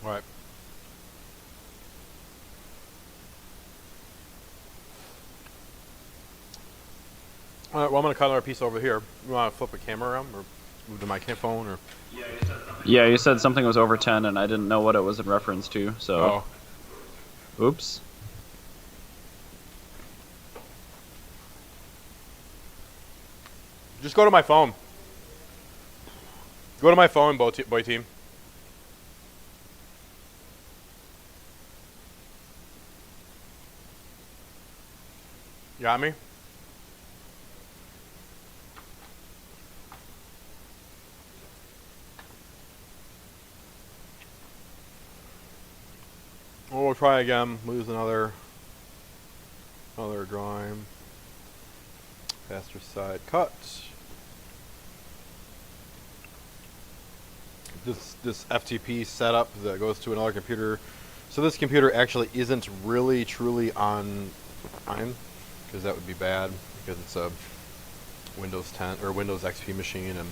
All right. All right. Well, I'm gonna cut another piece over here. You want to flip the camera around, or move the microphone, or? Yeah, you said something was over 10, and I didn't know what it was in reference to, so. Oh. Oops. Just go to my phone. Go to my phone, boy team. You got me? Well, we'll try again. Lose another drawing. Faster side cut. This FTP setup that goes to another computer. So this computer actually isn't really truly on time, because that would be bad, because it's a Windows 10 or Windows XP machine, and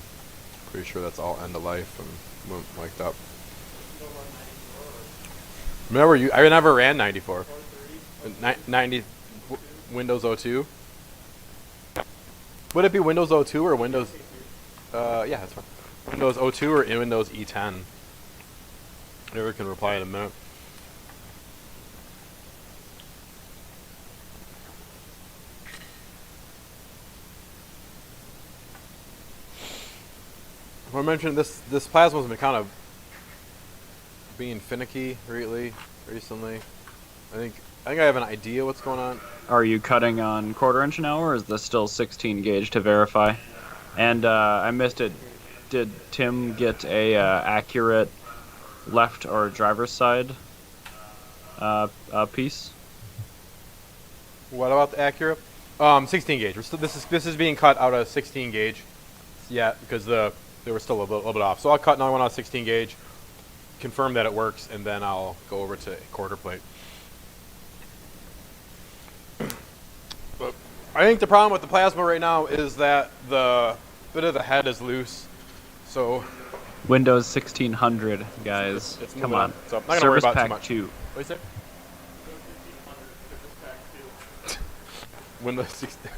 pretty sure that's all end of life and won't like that. I never ran 94. 90 Windows 02. Would it be Windows 02 or Windows? Yeah, that's fine. Windows 02 or Windows E10. Whoever can reply in a minute. I mentioned this plasma's been kind of being finicky recently. I think I have an idea what's going on. Are you cutting on 1/4 inch now, or is this still 16 gauge to verify? And I missed it. Did Tim get a accurate left or driver's side piece? What about the Acura? 16 gauge. This is being cut out of 16 gauge. Yeah, because they were still a little bit off. So I'll cut another one out of 16 gauge, confirm that it works, and then I'll go over to 1/4 plate. But I think the problem with the plasma right now is that the bit of the head is loose. So Windows 1600, guys. it's Come moving on. So I'm not gonna worry Service about it too Pack much. 2. What do you say? Windows 16.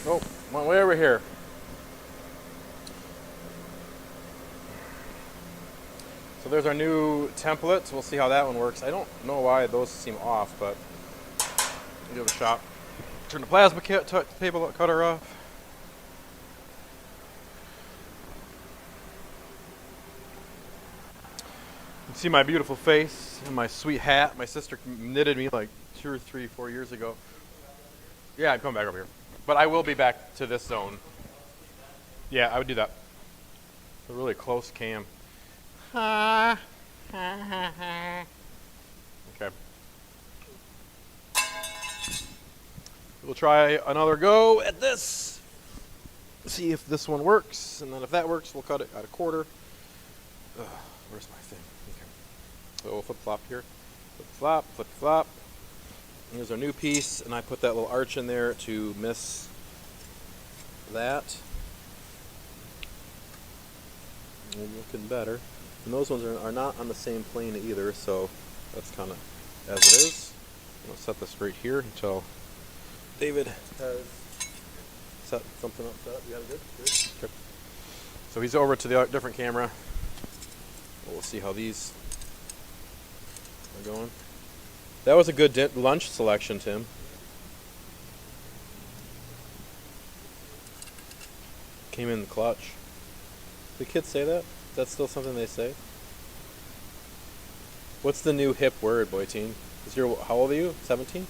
Oh, went way over here. So there's our new template. We'll see how that one works. I don't know why those seem off, but we'll give it a shot. Turn the plasma table cutter off. You can see my beautiful face and my sweet hat. My sister knitted me like 2 or 3, 4 years ago. Yeah, I'm coming back over here. But I will be back to this zone. Yeah, I would do that. A really close cam. Okay. We'll try another go at this. See if this one works, and then if that works, we'll cut it at 1/4. Where's my thing? Okay. So we'll flip flop here. Flip flop, flip flop. Here's our new piece, and I put that little arch in there to miss that. And looking better. And those ones are not on the same plane either, so that's kind of as it is. I'll set this right here until David has set something up. Set up. You got it good? Good. Okay. So he's over to the different camera. We'll see how these are going. That was a good lunch selection, Tim. Came in the clutch. Do kids say that? Is that still something they say? What's the new hip word, boy teen? How old are you? 17?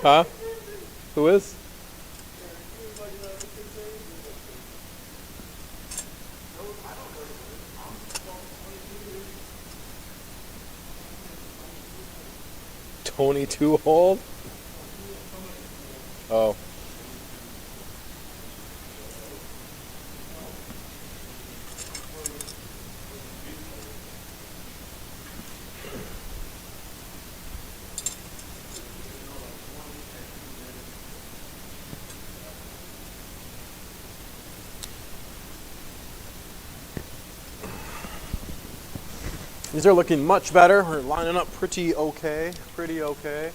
Huh? Who is? Tony too old? Oh. These are looking much better. We're lining up pretty okay. Pretty okay.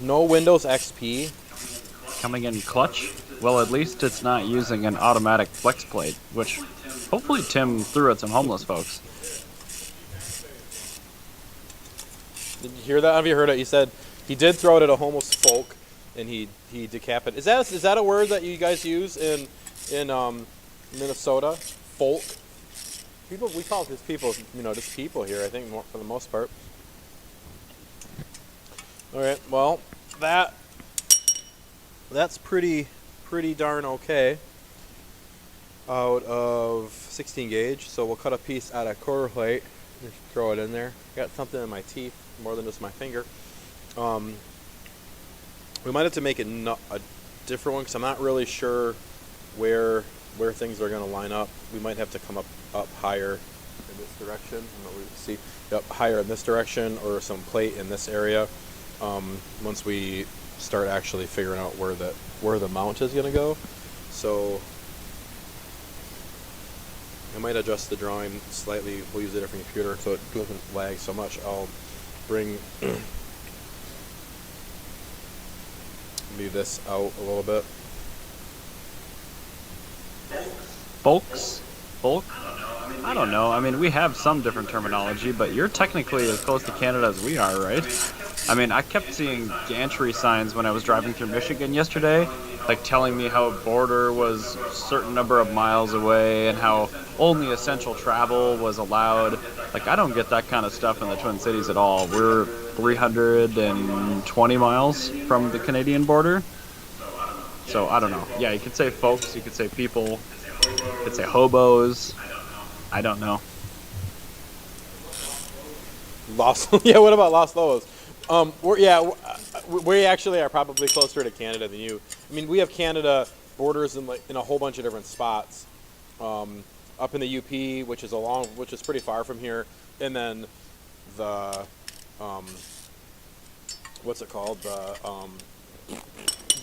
No Windows XP. Coming in clutch? Well, at least it's not using an automatic flex plate, which hopefully Tim threw at some homeless folks. Did you hear that? Have you heard it? He said he did throw it at a homeless folk, and he decapitated. Is that a word that you guys use in Minnesota? Folk. We call it just people. Just people here. I think for the most part. All right. Well, that's pretty darn okay. Out of 16 gauge, so we'll cut a piece out of 1/4 plate. Just throw it in there. Got something in my teeth more than just my finger. We might have to make it a different one because I'm not really sure where things are going to line up. We might have to come up higher in this direction. I don't know, we see up higher in this direction or some plate in this area. Once we start actually figuring out where the mount is going to go. So I might adjust the drawing slightly. We'll use a different computer so it doesn't lag so much. I'll bring move this out a little bit. Folks? Bulk? I don't know. I mean, we have some different terminology, but you're technically as close to Canada as we are, right? I mean, I kept seeing gantry signs when I was driving through Michigan yesterday, like telling me how a border was a certain number of miles away and how only essential travel was allowed. Like, I don't get that kind of stuff in the Twin Cities at all. We're 320 miles from the Canadian border. So, I don't know. Yeah, you could say folks, you could say people, you could say hobos. I don't know. Yeah, what about Los Lobos? We actually are probably closer to Canada than you. I mean, we have Canada borders in a whole bunch of different spots. Up in the UP, which is pretty far from here, and then the what's it called? The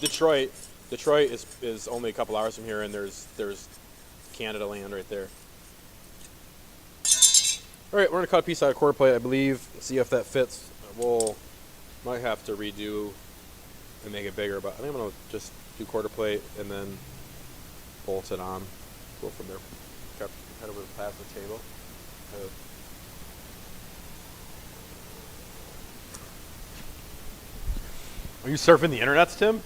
Detroit. Detroit is only a couple hours from here, and there's Canada land right there. All right, we're gonna cut a piece out of quarter plate, I believe. See if that fits. Might have to redo and make it bigger, but I think I'm gonna just do quarter plate and then bolt it on. Go from there. Head over past the table. Are you surfing the internets, Tim?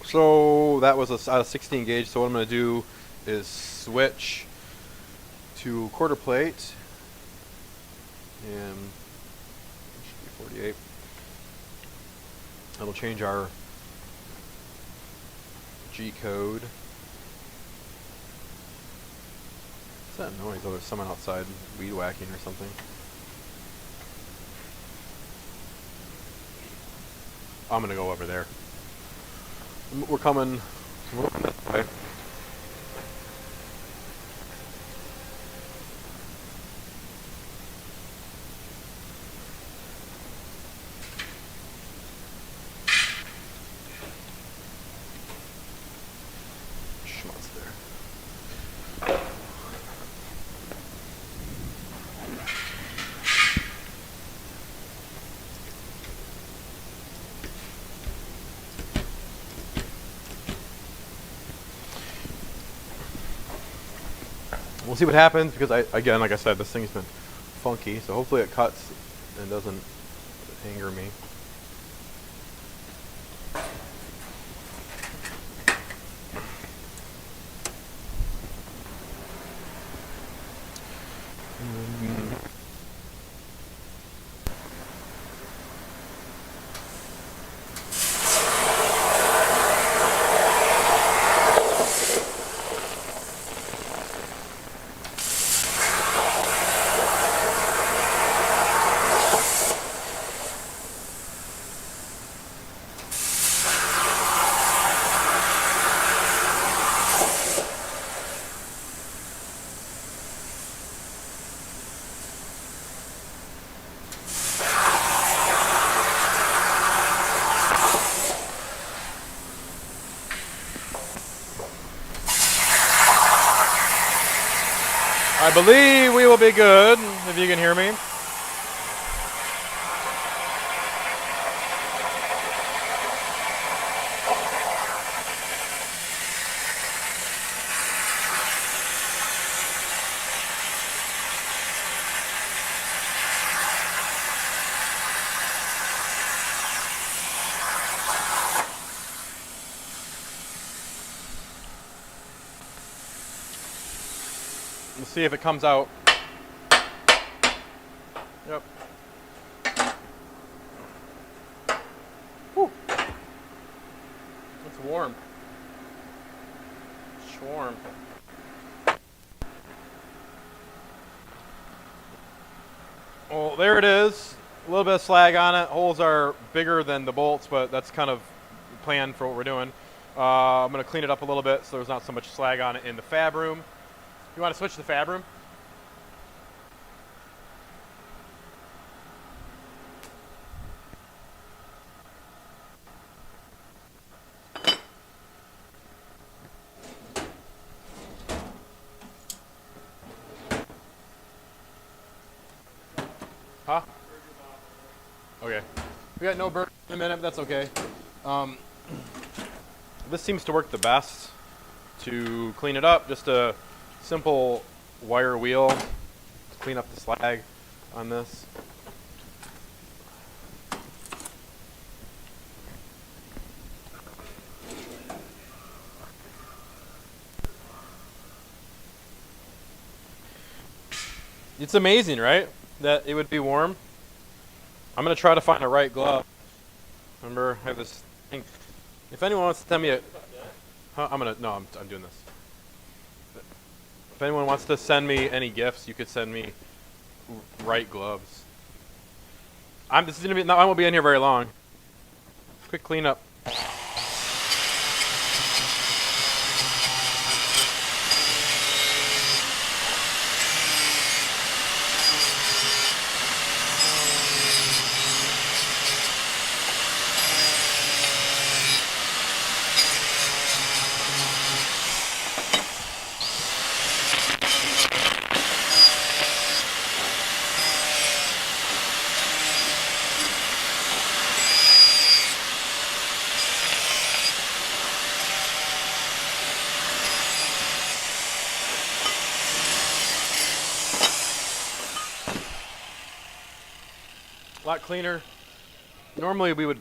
So that was a 16 gauge. So what I'm going to do is switch to quarter plate, and it should be 48. That'll change our G code. What's that noise? Oh, there's someone outside weed whacking or something. I'm going to go over there. We're coming this way. Schmutz there. We'll see what happens because again, like I said, this thing's been funky, so hopefully it cuts and doesn't anger me. I believe we will be good, if you can hear me. We'll see if it comes out. Yep. Whew. It's warm. warm. Well, there it is. A little bit of slag on it. Holes are bigger than the bolts, but that's kind of planned for what we're doing. I'm going to clean it up a little bit so there's not so much slag on it in the fab room. You want to switch to the fab room? Huh? Okay. We got no burn in a minute, but that's okay. This seems to work the best to clean it up. Just a simple wire wheel to clean up the slag on this. It's amazing, right? That it would be warm. I'm gonna try to find the right glove. Remember, I have this thing. If anyone wants to tell me I'm doing this. If anyone wants to send me any gifts, you could send me right gloves. I won't be in here very long. Quick cleanup. A lot cleaner. Normally we would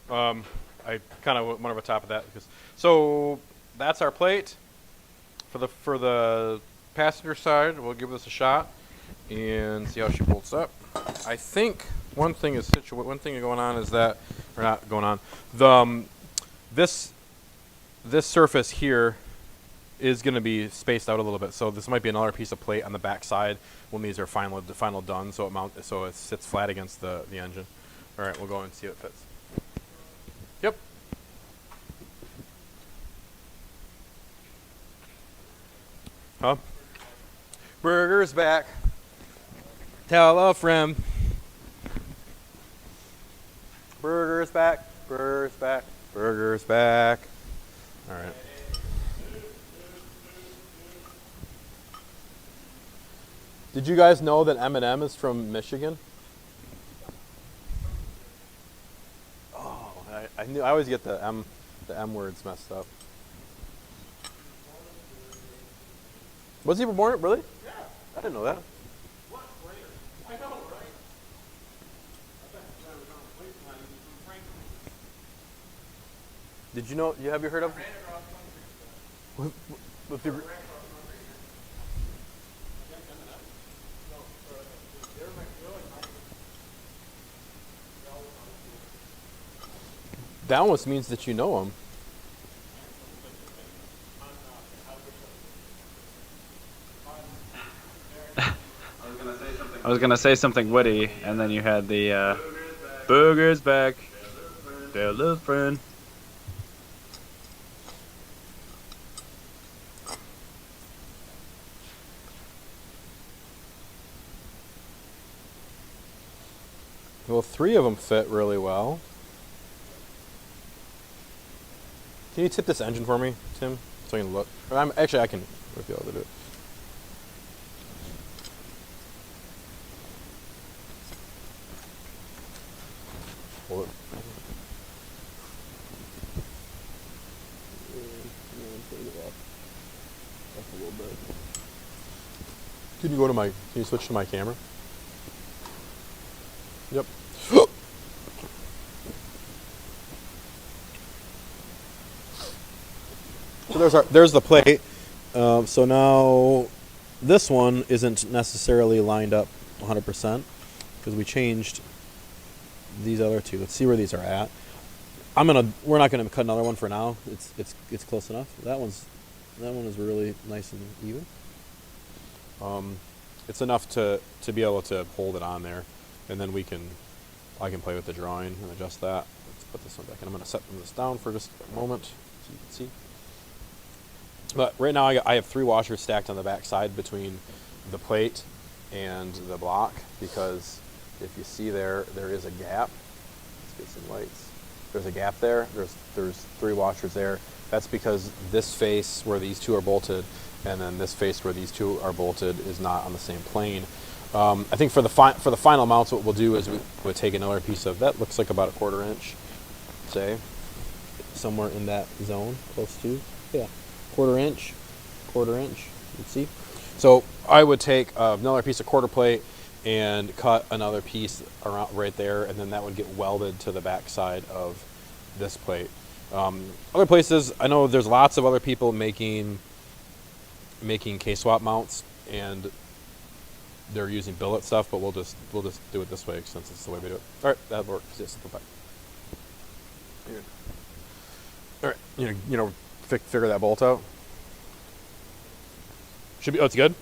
I kind of went over top of that because so that's our plate for the passenger side. We'll give this a shot and see how she bolts up. I think one thing going on is that, or not going on, this surface here is going to be spaced out a little bit, so this might be another piece of plate on the back side when these are final done, so it sits flat against the engine. All right, we'll go and see if it fits. Yep. Huh? Burger's back. Tell a friend. Burger's back. Burger's back. Burger's back. All right. Did you guys know that Eminem is from Michigan? Oh, I always get the M words messed up. Was he born? Really? Yeah. I didn't know that. What? I know, right? I bet that was on the plate line. He was from Franklin. Did you know? Have you heard of? Ran across country. With the, that almost means that you know him. I was gonna say something witty, and then you had the Booger's back. Their little friend. Well, 3 of them fit really well. Can you tip this engine for me, Tim? So I can look. Or I can be able to do it. Hold it. Can you switch to my camera? Yep. So there's the plate. So now this one isn't necessarily lined up 100% because we changed these other two. Let's see where these are at. We're not gonna cut another one for now. It's close enough. That one is really nice and even. It's enough to be able to hold it on there, and then I can play with the drawing and adjust that. Let's put this one back, and I'm gonna set this down for just a moment so you can see. But right now I have 3 washers stacked on the back side between the plate and the block, because if you see there is a gap. Let's get some lights. There's a gap there. There's 3 washers there. That's because this face where these 2 are bolted, and then this face where these 2 are bolted, is not on the same plane. I think for the final mounts, what we'll do is we'll take another piece of that. Looks like about a 1/4 inch, say, somewhere in that zone, close to, yeah, 1/4 inch. Let's see. So I would take another piece of quarter plate and cut another piece around right there, and then that would get welded to the back side of this plate. Other places, I know there's lots of other people making K-swap mounts, and they're using billet stuff, but we'll just do it this way since it's the way we do it. All right, that works. Just simplify. All right, figure that bolt out. Should be. Oh, it's good.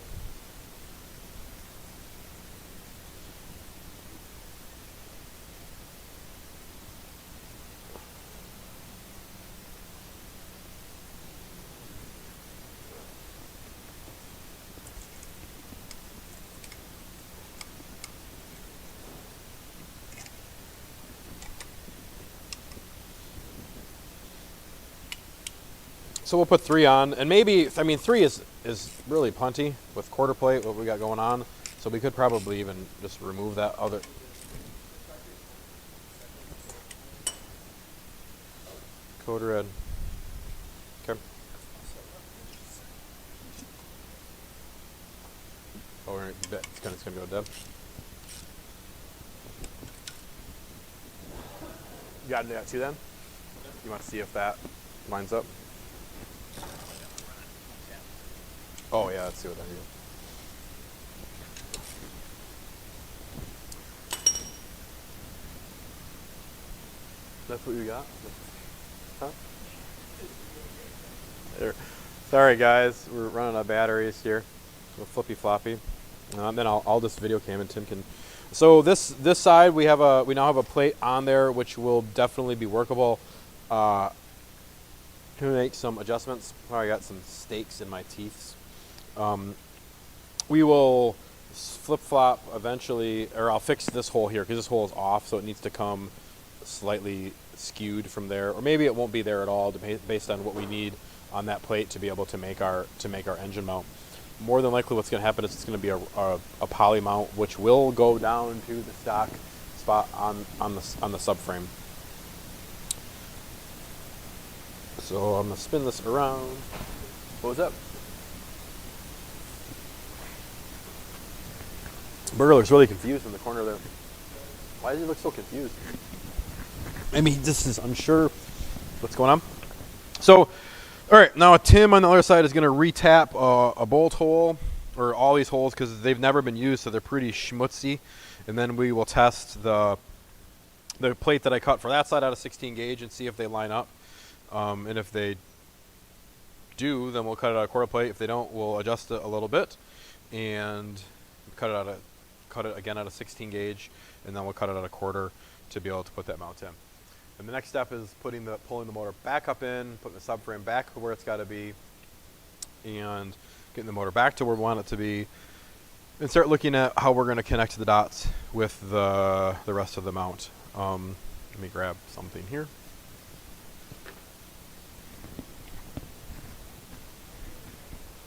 So we'll put 3 on, and maybe, 3 is really plenty with quarter plate, what we got going on. So we could probably even just remove that other. Code red. Okay. Oh, it's gonna go Deb. You got that too then? You want to see if that lines up? Oh yeah, let's see what that is. That's what you got? Huh? There. Sorry guys, we're running out of batteries here. A flippy floppy. Then I'll just video cam and Tim can. So this side we now have a plate on there which will definitely be workable. To make some adjustments. I got some stakes in my teeth. We will flip-flop eventually, or I'll fix this hole here because this hole is off, so it needs to come slightly skewed from there, or maybe it won't be there at all, based on what we need on that plate to be able to make our engine mount. More than likely, what's going to happen is it's going to be a poly mount, which will go down to the stock spot on the subframe. So I'm going to spin this around. What was up? Burger looks really confused in the corner there. Why does he look so confused? Maybe he just is unsure what's going on. So, all right, now Tim on the other side is going to retap a bolt hole, or all these holes, because they've never been used, so they're pretty schmutzy. And then we will test the plate that I cut for that side out of 16 gauge and see if they line up. And if they do, then we'll cut it out of quarter plate. If they don't, we'll adjust it a little bit and cut it again out of 16 gauge, and then we'll cut it out of quarter to be able to put that mount in. And the next step is pulling the motor back up in, putting the subframe back where it's got to be, and getting the motor back to where we want it to be, and start looking at how we're going to connect the dots with the rest of the mount. Let me grab something here.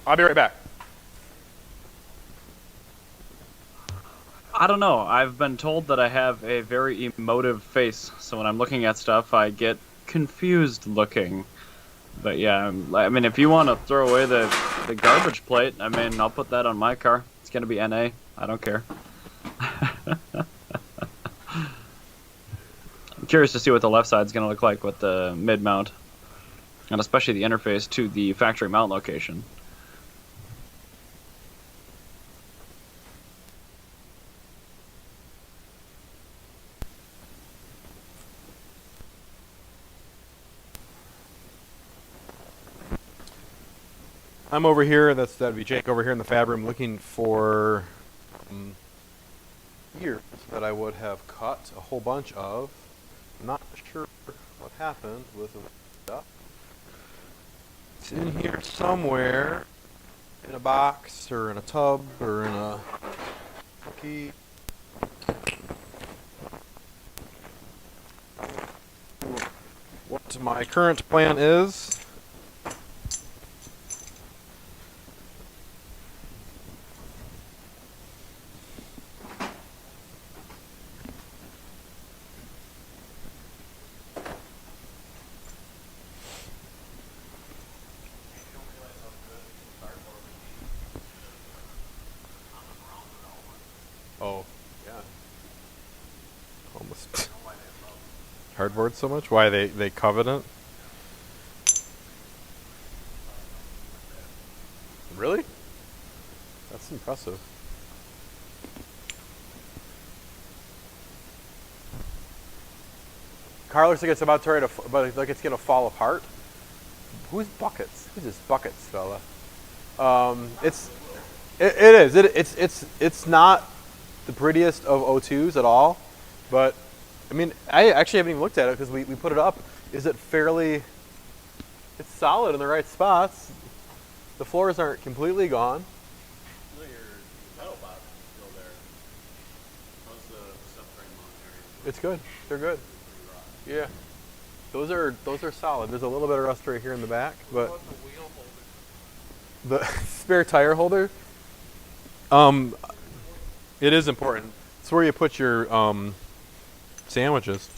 I'll be right back. I don't know. I've been told that I have a very emotive face, so when I'm looking at stuff, I get confused looking. But yeah, I mean, if you want to throw away the garbage plate, I mean, I'll put that on my car. It's going to be NA. I don't care. I'm curious to see what the left side's going to look like with the mid-mount, and especially the interface to the factory mount location. I'm over here. That'd be Jake over here in the fab room looking for gears that I would have cut a whole bunch of. Not sure what happened with the stuff. It's in here somewhere, in a box or in a tub or in a cookie. What my current plan is. Oh, yeah. Almost. Cardboard so much? Why they covenant? Really? That's impressive. Car looks like it's about to like it's gonna fall apart. Who's buckets? Who's this buckets fella? It's not the prettiest of O2s at all, but I mean, I actually haven't even looked at it because we put it up. Is it fairly? It's solid in the right spots. The floors aren't completely gone. Your pedal box is still there. How's the subframe on there? It's good. They're good. Yeah. Those are solid. There's a little bit of rust right here in the back, but the spare tire holder. It is important. It's where you put your sandwiches.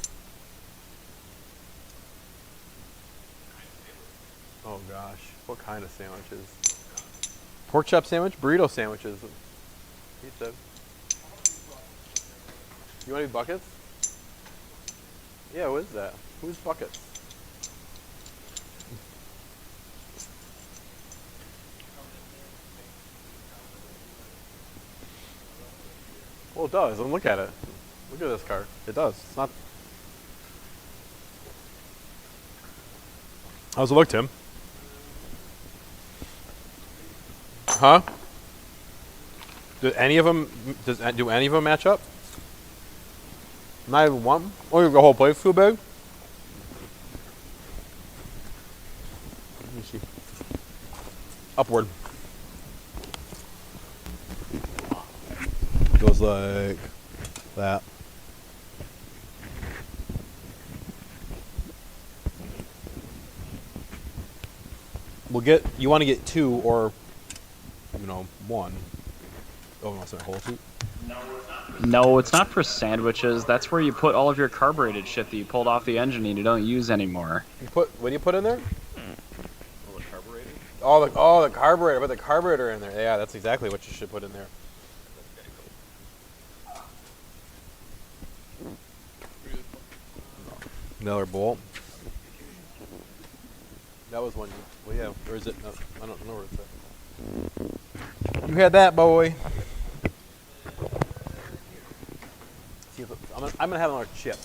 Oh gosh, what kind of sandwiches? Pork chop sandwich, burrito sandwiches. He said. You want any buckets? Yeah, what is that? Who's buckets? Well, it does. And look at it. Look at this car. It does. It's not. How's it look, Tim? Huh? Do any of them match up? Not even one? Oh, the whole plate's too big? Let me see. Upward. Goes like that. You want to get two or, one. Oh, no, sorry, whole two. No, it's not for sandwiches. That's where you put all of your carbureted shit that you pulled off the engine and you don't use anymore. What do you put in there? Oh, the carburetor? Oh, the carburetor. Put the carburetor in there. Yeah, that's exactly what you should put in there. Another bolt. That was one. Well, yeah. Where is it? No, I don't know where it's at. You had that, boy. See if I'm gonna have another chip.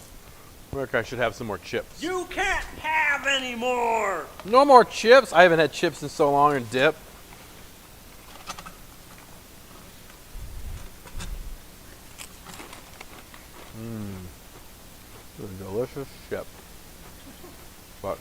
I should have some more chips. You can't have any more! No more chips. I haven't had chips in so long and dip. A delicious chip. But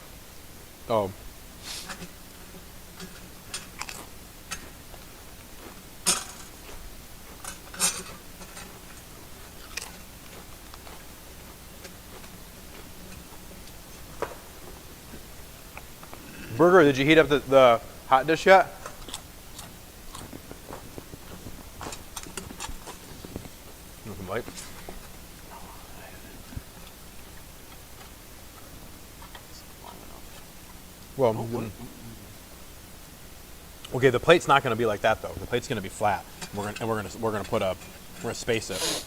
Burger, did you heat up the hot dish yet? Some light. Well, okay. The plate's not going to be like that though. The plate's going to be flat. We're gonna space it.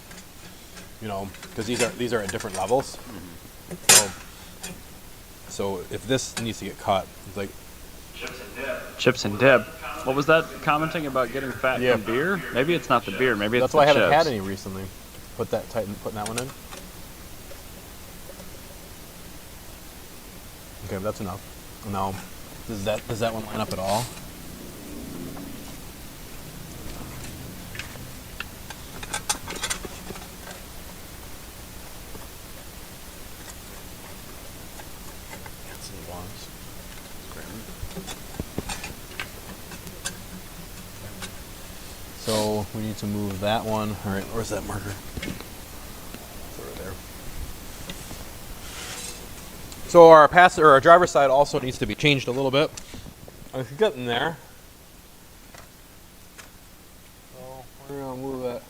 Because these are at different levels. So if this needs to get cut, it's like Chips and dip. What was that commenting about getting fat from beer? Maybe it's not the beer. Maybe it's that's why I haven't chips. had any recently. Putting that one in. Okay, that's enough. Now, does that one line up at all? So we need to move that one. All right, where's that marker? It's over there. So our driver's side also needs to be changed a little bit. It's getting there. So we're gonna move it.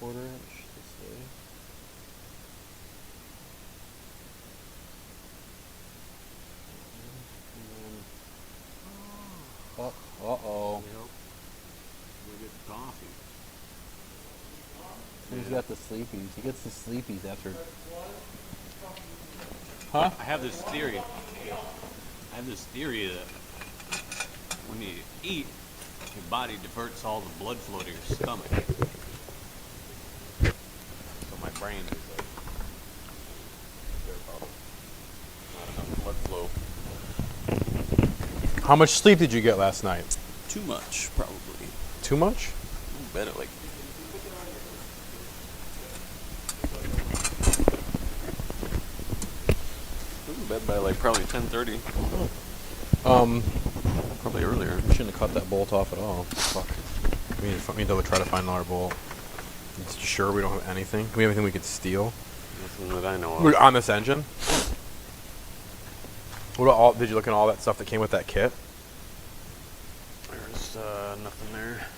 Quarter inch this way. Uh-oh. We get coffee. Who's got the sleepies? He gets the sleepies after. I have this theory. That when you eat, your body diverts all the blood flow to your stomach. So my brain is like, not enough blood flow. How much sleep did you get last night? Too much, probably. Too much? Better like. I was in bed by like probably 10:30. Probably earlier. We shouldn't have cut that bolt off at all. Fuck. We need to try to find another bolt. Sure, we don't have anything. Do we have anything we could steal? Nothing that I know of. On this engine? What about all? Did you look at all that stuff that came with that kit? There's nothing there.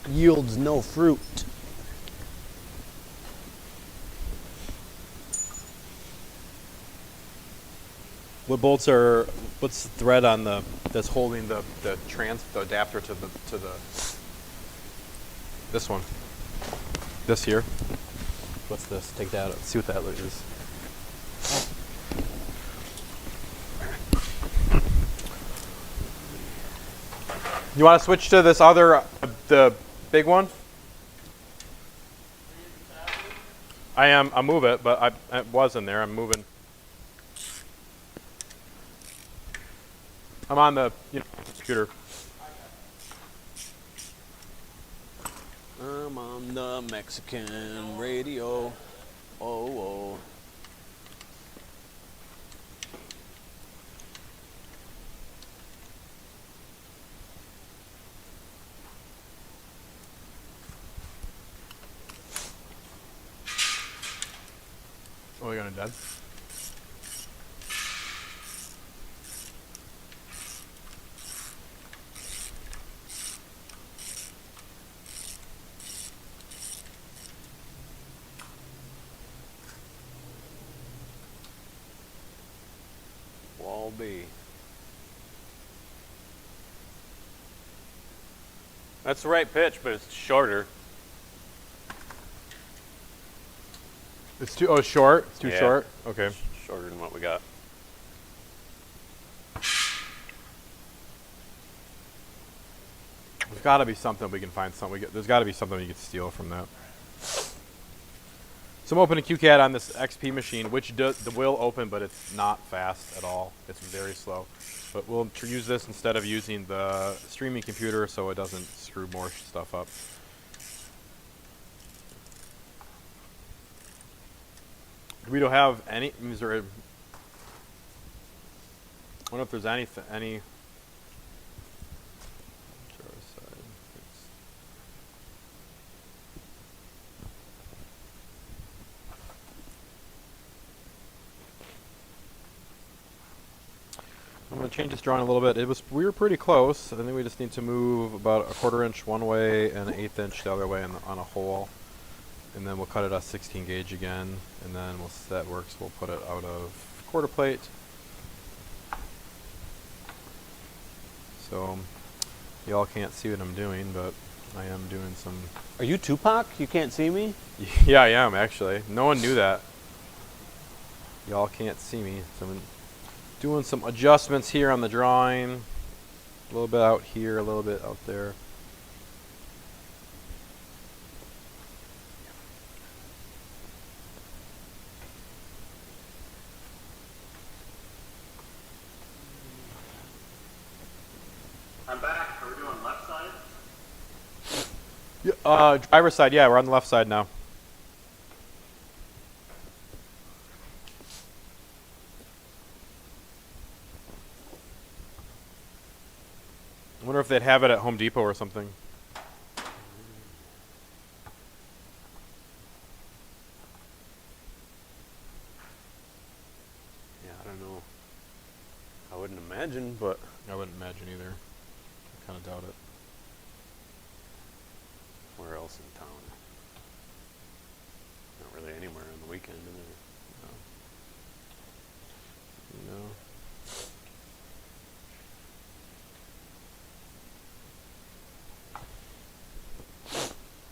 Yields no fruit. What bolts are? What's the thread on the that's holding the adapter to the this one? This here. What's this? Take that out. See what that is. You want to switch to this other, the big one? I'll move it, but I was in there. I'm moving. I'm on the computer. I'm on the Mexican radio. Oh. Oh, you're gonna dead? Wall B. That's the right pitch, but it's shorter. It's too short. It's too Yeah. short. Okay. Shorter than what we got. There's got to be something we can find. There's got to be something we can steal from that. So I'm opening QCAD on this XP machine, which will open, but it's not fast at all. It's very slow. But we'll use this instead of using the streaming computer, so it doesn't screw more stuff up. We don't have any. Is there I wonder if there's any. I'm going to change this drawing a little bit. We were pretty close. I think we just need to move about a 1/4 inch one way and an 1/8 inch the other way on a hole. And then we'll cut it a 16 gauge again. And then once that works, we'll put it out of quarter plate. So y'all can't see what I'm doing, but I am doing some. Are you Tupac? You can't see me? Yeah, I am actually. No one knew that. Y'all can't see me. So I'm doing some adjustments here on the drawing. A little bit out here, a little bit out there. Driver's side, yeah, we're on the left side now. I wonder if they'd have it at Home Depot or something. Yeah, I don't know. I wouldn't imagine, but I wouldn't imagine either. I kind of doubt it. where else in town? Not really anywhere on the weekend, is there? No.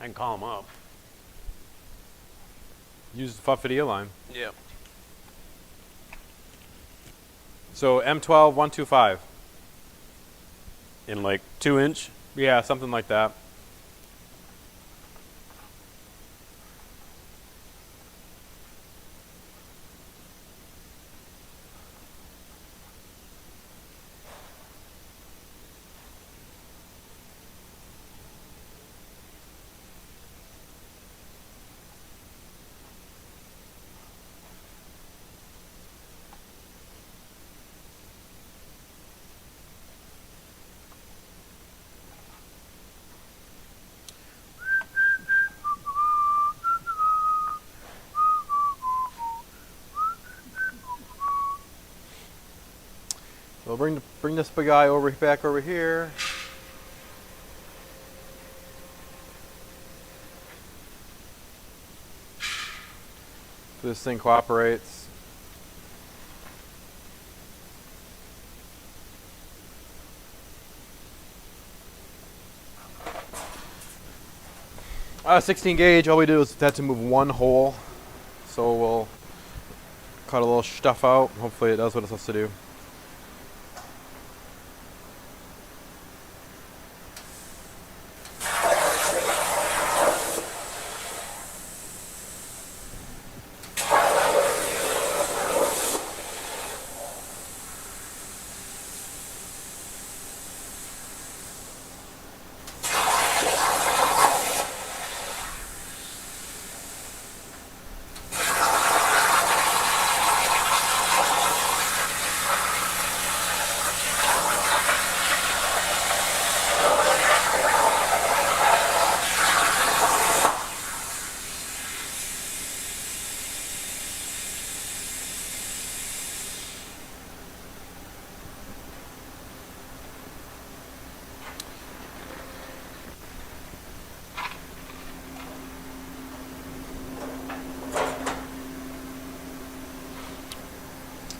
I can call them up. Use the Fuffity line. Yep. So M12 125. In like 2-inch. Yeah, something like that. So bring this big guy back over here. So this thing cooperates. 16 gauge, all we do is have to move one hole. So we'll cut a little stuff out. Hopefully it does what it's supposed to do.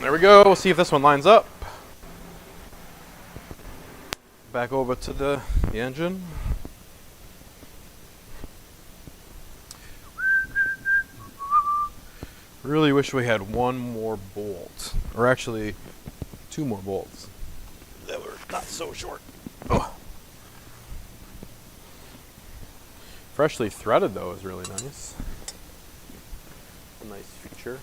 There we go. We'll see if this one lines up. Back over to the engine. Really wish we had one more bolt. Or actually, two more bolts. That were not so short. Oh. Freshly threaded though is really nice. A nice feature.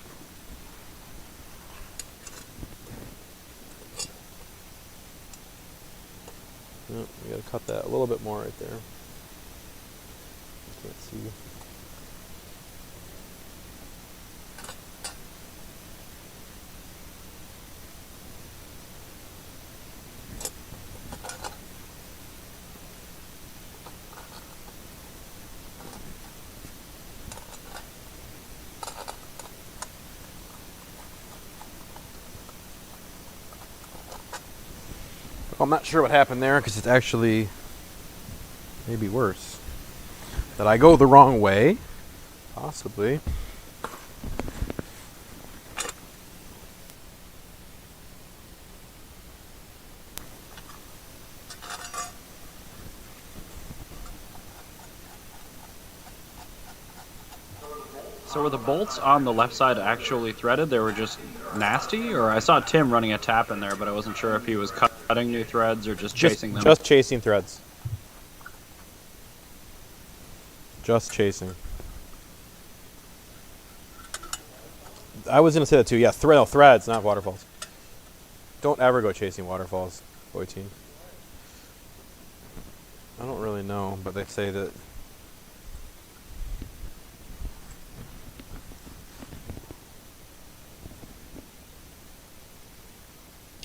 Oh, we gotta cut that a little bit more right there. Can't see. I'm not sure what happened there because it's actually maybe worse. Did I go the wrong way? Possibly. So were the bolts on the left side actually threaded? They were just nasty? Or I saw Tim running a tap in there, but I wasn't sure if he was cutting new threads or just chasing them. Just chasing threads. Just chasing. I was going to say that too. Yeah, threads, not waterfalls. Don't ever go chasing waterfalls, boy team. I don't really know, but they say that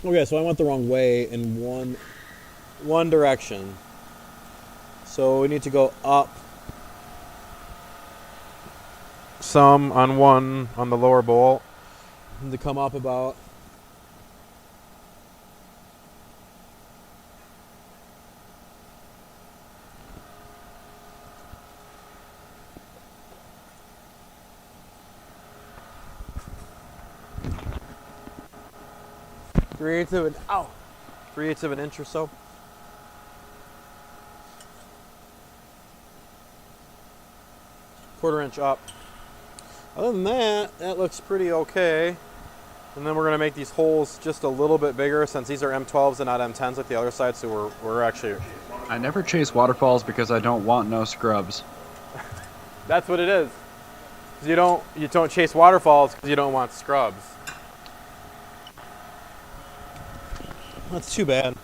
Okay, so I went the wrong way in one direction. So we need to go up some on the lower bolt, and to come up about 3/8 of an inch or so. Quarter inch up. Other than that, that looks pretty okay. And then we're going to make these holes just a little bit bigger since these are M12s and not M10s like the other side. So we're actually. I never chase waterfalls because I don't want no scrubs. That's what it is. You don't chase waterfalls because you don't want scrubs. That's too bad.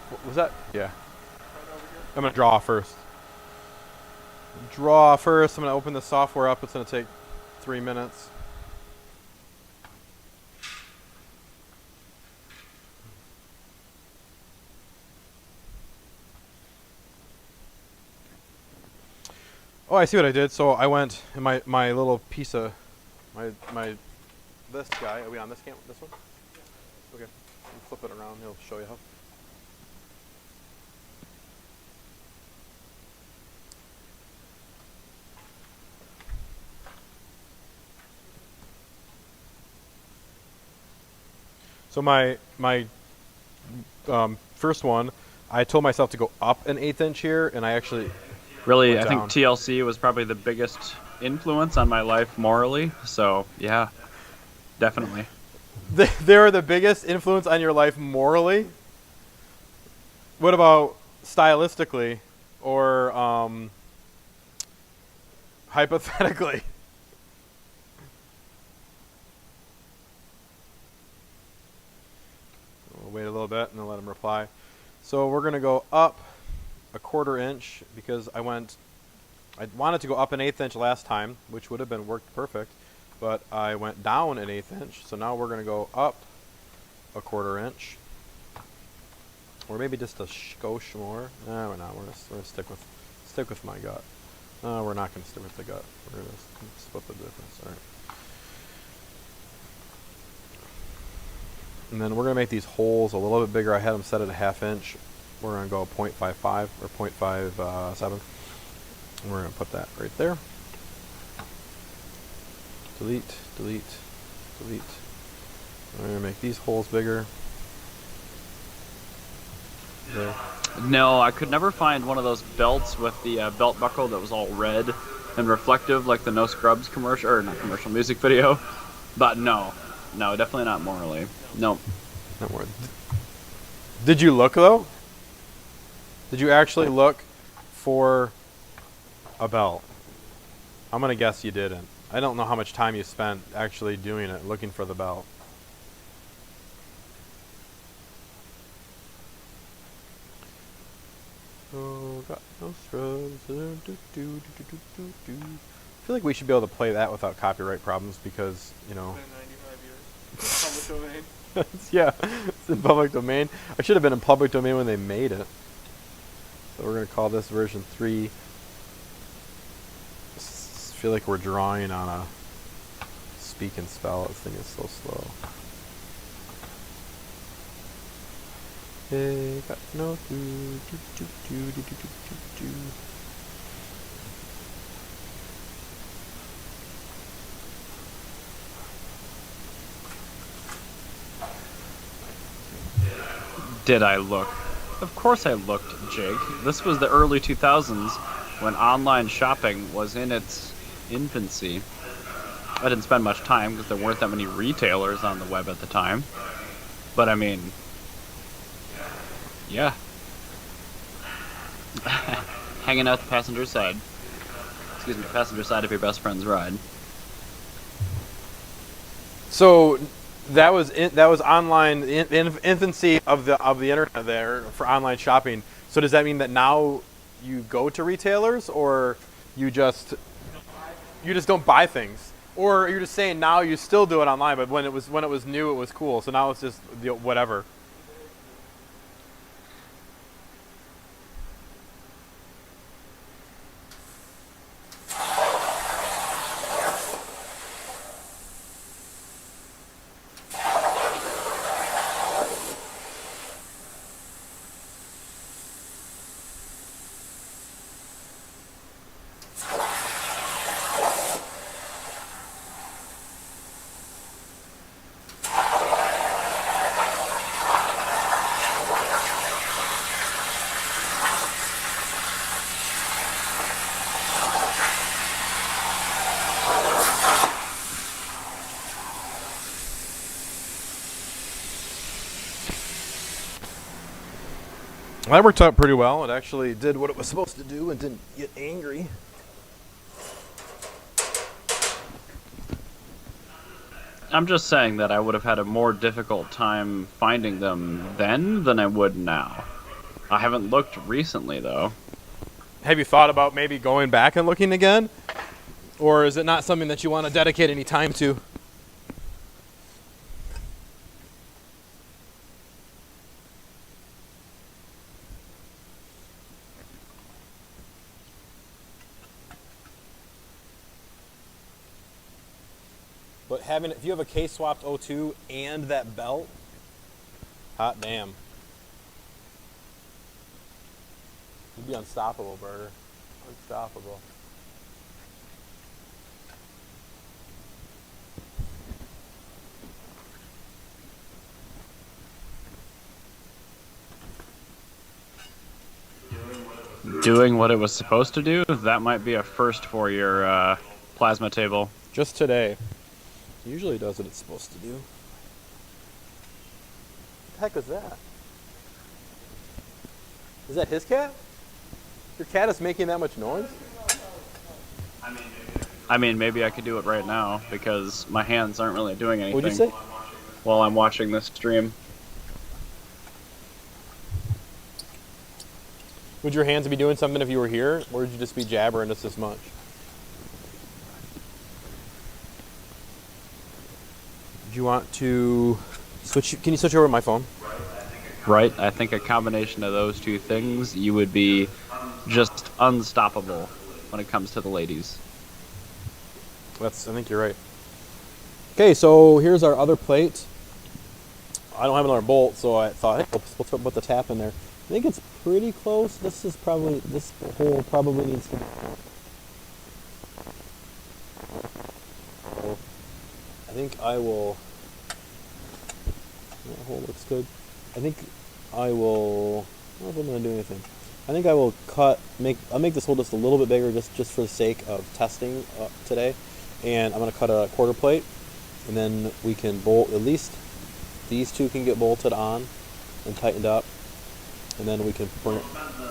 What was that? Yeah. I'm going to draw first. I'm going to open the software up. It's going to take 3 minutes. Oh, I see what I did. So I went in my little piece of this guy. Are we on this camera? This one? Okay. Flip it around. He'll show you how. So my first one, I told myself to go up an 1/8 inch here, and I actually Really, went I think down. TLC was probably the biggest influence on my life morally. So yeah, definitely. They're the biggest influence on your life morally. What about stylistically or hypothetically? We'll wait a little bit and then let him reply. So we're going to go up a 1/4 inch because I wanted to go up an 1/8 inch last time, which would have been worked perfect, but I went down an 1/8 inch. So now we're going to go up a 1/4 inch, or maybe just a skosh more. No, we're not. We're gonna stick with my gut. No, we're not going to stick with the gut. We're going to split the difference. All right. And then we're going to make these holes a little bit bigger. I had them set at a 1/2 inch. We're going to go 0.55 or 0.57. We're going to put that right there. Delete, delete, delete. We're going to make these holes bigger. There. No, I could never find one of those belts with the belt buckle that was all red and reflective like the No Scrubs commercial, or not commercial, music video. But no, definitely not morally. Nope. Not more. Did you look though? Did you actually look for a belt? I'm gonna guess you didn't. I don't know how much time you spent actually doing it, looking for the belt. Oh, got no scrubs. I feel like we should be able to play that without copyright problems because, you know. Been 95 years. Public domain. Yeah, it's in public domain. I should have been in public domain when they made it. So we're going to call this version 3. I feel like we're drawing on a speak and spell. This thing is so slow. Hey, got no do. Did I look? Of course I looked, Jake. This was the early 2000s when online shopping was in its infancy. I didn't spend much time because there weren't that many retailers on the web at the time. But I mean, yeah. Hanging out the passenger side. Excuse me, passenger side of your best friend's ride. So that was online infancy of the internet there for online shopping. So does that mean that now you go to retailers or you just you just don't buy things, or you're just saying now you still do it online, but when it was new, it was cool. So now it's just whatever. That worked out pretty well. It actually did what it was supposed to do and didn't get angry. I'm just saying that I would have had a more difficult time finding them then than I would now. I haven't looked recently, though. Have you thought about maybe going back and looking again? Or is it not something that you want to dedicate any time to? But if you have a K-swapped 02 and that belt, hot damn. You'd be unstoppable, Burger. Unstoppable. Doing what it was supposed to do? That might be a first for your plasma table. Just today. It usually does what it's supposed to do. What the heck was that? Is that his cat? Your cat is making that much noise? I mean, maybe I could do it right now because my hands aren't really doing anything. What'd you say? While I'm watching this stream. Would your hands be doing something if you were here, or would you just be jabbering just as much? Do you want to switch? Can you switch over to my phone? Right? I think a combination of those two things, you would be just unstoppable when it comes to the ladies. I think you're right. Okay, so here's our other plate. I don't have another bolt, so I thought, hey, let's put the tap in there. I think it's pretty close. This hole probably needs to be. So I think I will. That hole looks good. I think I will. I don't know if I'm going to do anything. I think I will I'll make this hole just a little bit bigger, just for the sake of testing today. And I'm going to cut a quarter plate, and then we can bolt. At least these two can get bolted on and tightened up. And then we can bring it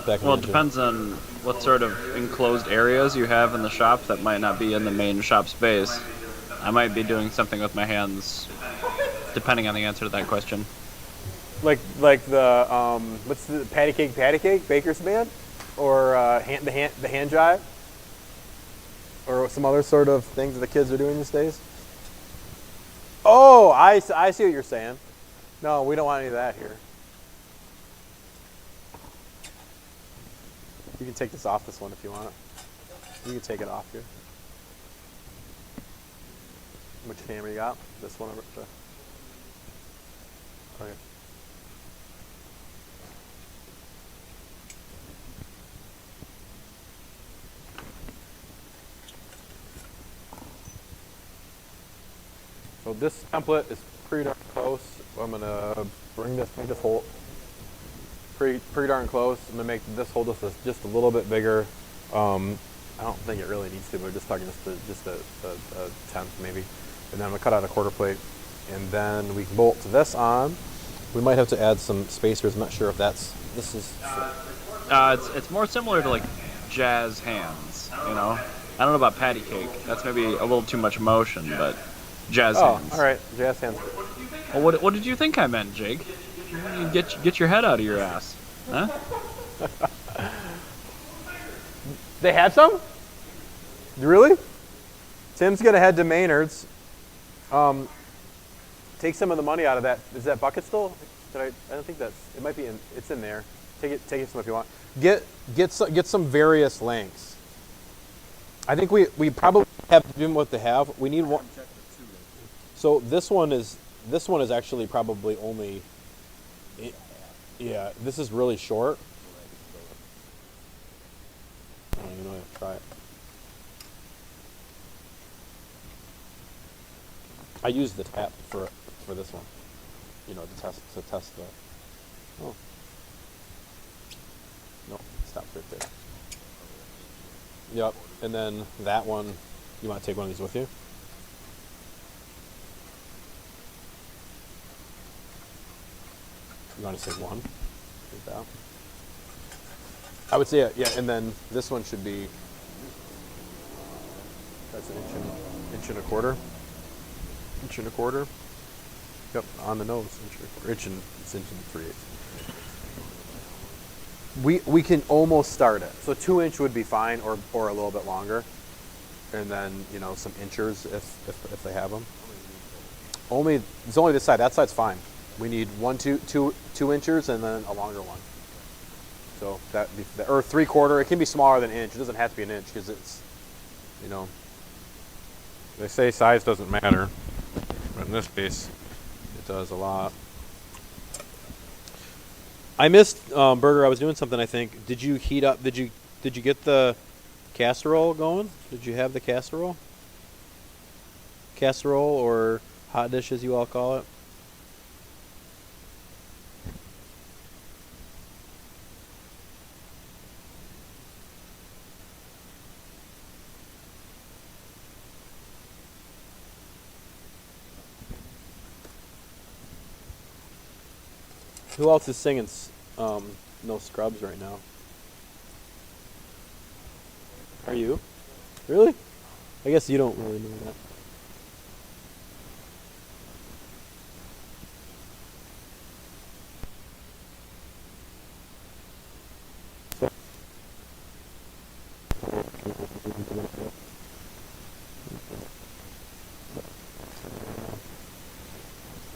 back. Well, it depends on what sort of enclosed areas you have in the shop that might not be in the main shop space. I might be doing something with my hands, depending on the answer to that question. Like the what's the patty cake baker's man, or the hand jive, or some other sort of things that the kids are doing these days. Oh, I see what you're saying. No, we don't want any of that here. You can take this off this one if you want it. You can take it off here. Which camera you got? This one over the. Okay. So this template is pretty darn close. I'm gonna make this hole pretty darn close. I'm gonna make this hole just a little bit bigger. I don't think it really needs to, but we're just talking just a tenth maybe. And then I'm gonna cut out a quarter plate, and then we can bolt this on. We might have to add some spacers. I'm not sure if this is. It's more similar to like jazz hands, you know. I don't know about patty cake. That's maybe a little too much motion, but jazz hands. Oh, all right, jazz hands. Well, what did you think I meant, Jake? You get your head out of your ass, huh? They had some? Really? Tim's gonna head to Maynard's. Take some of the money out of that. Is that bucket still? I don't think that's. It might be in. It's in there. Take it some if you want. Get some various lengths. I think we probably have to do what they have. We need one. So this one is actually probably only. Yeah, this is really short. I don't even know how to try it. I use the tap for this one, you know, to test the. Oh. No, stop right there. Yep, and then that one, you want to take one of these with you? You want to take one? Take that. I would say yeah, and then this one should be. That's an inch and a quarter. Inch and a quarter. Yep, on the nose. It's inch and 3/8. We can almost start it. So 2-inch would be fine, or a little bit longer, and then you know some inchers if they have them. It's only this side. That side's fine. We need 2 inchers and then a longer one. So that or 3/4. It can be smaller than an inch. It doesn't have to be an inch because it's, you know. They say size doesn't matter, but in this case, it does a lot. I missed Burger. I was doing something. I think. Did you heat up? Did you get the casserole going? Did you have the casserole? Casserole or hot dish, as you all call it. Who else is singing No Scrubs right now? Are you? Really? I guess you don't really know that.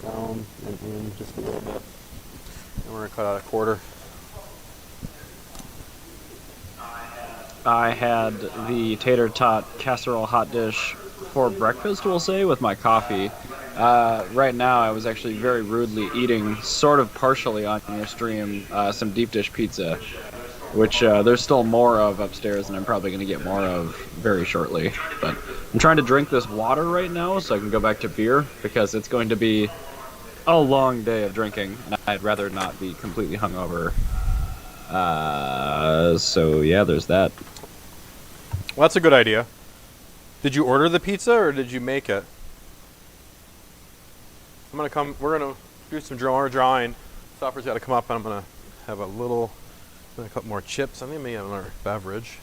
Down and in just a little bit. And we're going to cut out a quarter. I had the tater tot casserole hot dish for breakfast, we'll say, with my coffee. Right now, I was actually very rudely eating, sort of partially on your stream, some deep dish pizza, which there's still more of upstairs, and I'm probably going to get more of very shortly. But I'm trying to drink this water right now so I can go back to beer, because it's going to be a long day of drinking, and I'd rather not be completely hungover. So yeah, there's that. Well, that's a good idea. Did you order the pizza or did you make it? We're gonna do some drawing. Stopper's got to come up, and I'm gonna have a couple more chips. I think maybe another beverage.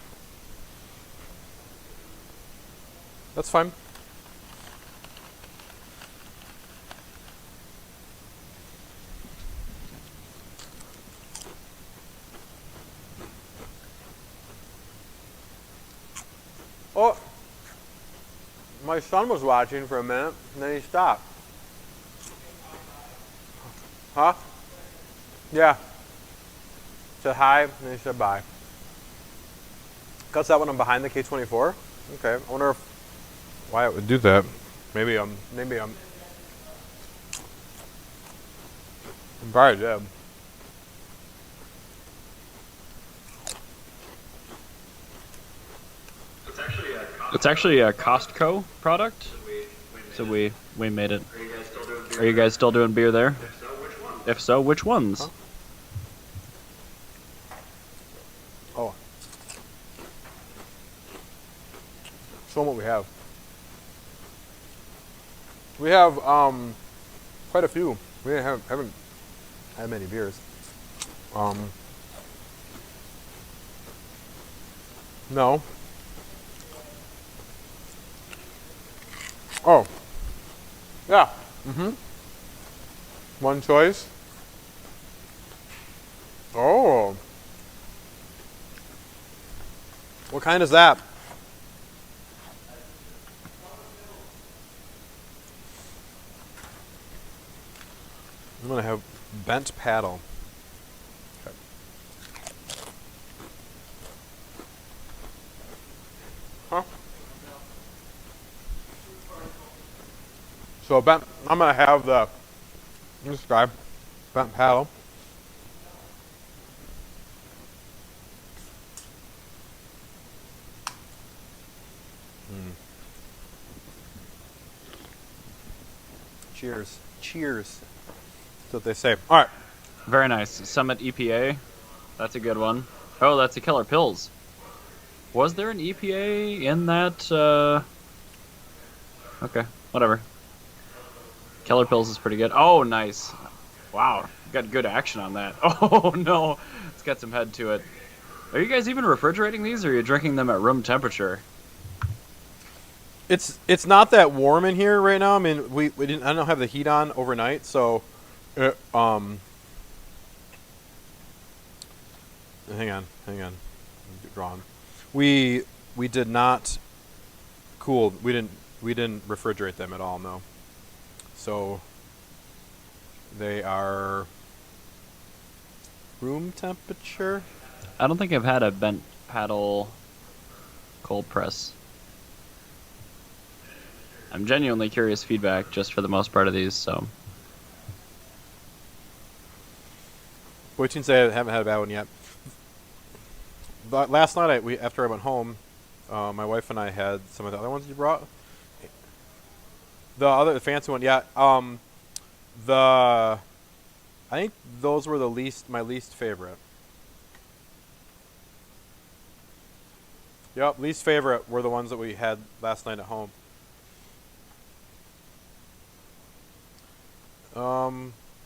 That's fine. Oh, my son was watching for a minute, and then he stopped. Huh? Yeah. Said hi, and then he said bye. Cuts that when I'm behind the K24? Okay, I wonder why it would do that. Maybe I'm probably dead. It's actually a Costco product, so we made it. Are you guys still doing beer there? If so, which ones? Huh? Oh. Show them what we have. We have quite a few. We haven't had many beers. No. Oh. Yeah. Mm-hmm. One choice. Oh. What kind is that? I'm gonna have bent paddle. Okay. Huh? So bent. I'm gonna have this guy, bent paddle. Cheers. Cheers. That's what they say. All right. Very nice. Summit EPA. That's a good one. Oh, that's a Killer Pills. Was there an EPA in that? Okay, whatever. Killer Pills is pretty good. Oh, nice. Wow, got good action on that. Oh, no. It's got some head to it. Are you guys even refrigerating these, or are you drinking them at room temperature? It's not that warm in here right now. I mean, we didn't. I don't have the heat on overnight, so hang on. Wrong. We did not cool. We didn't refrigerate them at all. No. So they are room temperature. I don't think I've had a bent paddle cold press. I'm genuinely curious feedback just for the most part of these, so. Wait till you say I haven't had a bad one yet. But last night, after I went home, my wife and I had some of the other ones you brought. The fancy one, yeah. I think those were my least favorite. Yep, least favorite were the ones that we had last night at home.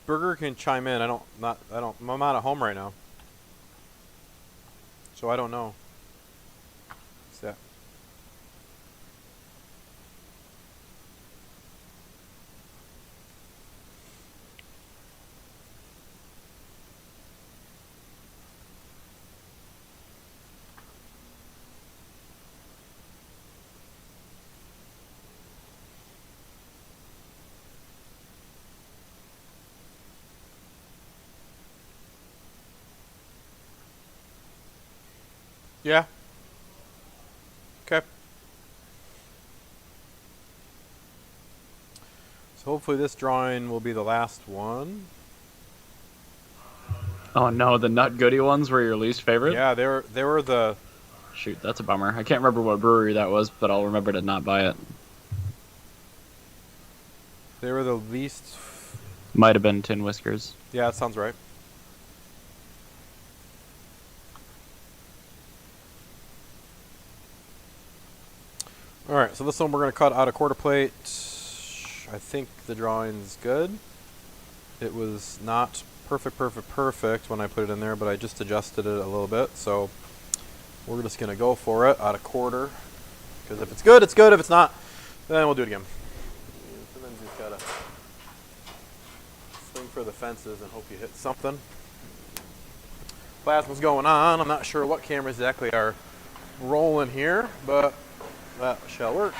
Burger can chime in. I'm not at home right now, so I don't know. What's that? Yeah. Okay. So hopefully this drawing will be the last one. Oh no, the Nut Goody ones were your least favorite? Yeah, they were the. Shoot, that's a bummer. I can't remember what brewery that was, but I'll remember to not buy it. They were the least. Might have been Tin Whiskers. Yeah, that sounds right. All right, so this one we're going to cut out a quarter plate. I think the drawing's good. It was not perfect when I put it in there, but I just adjusted it a little bit. So we're just going to go for it out of quarter. Because if it's good, it's good. If it's not, then we'll do it again. Sometimes you just got to swing for the fences and hope you hit something. Plasma's going on. I'm not sure what cameras exactly are rolling here, but that shall work.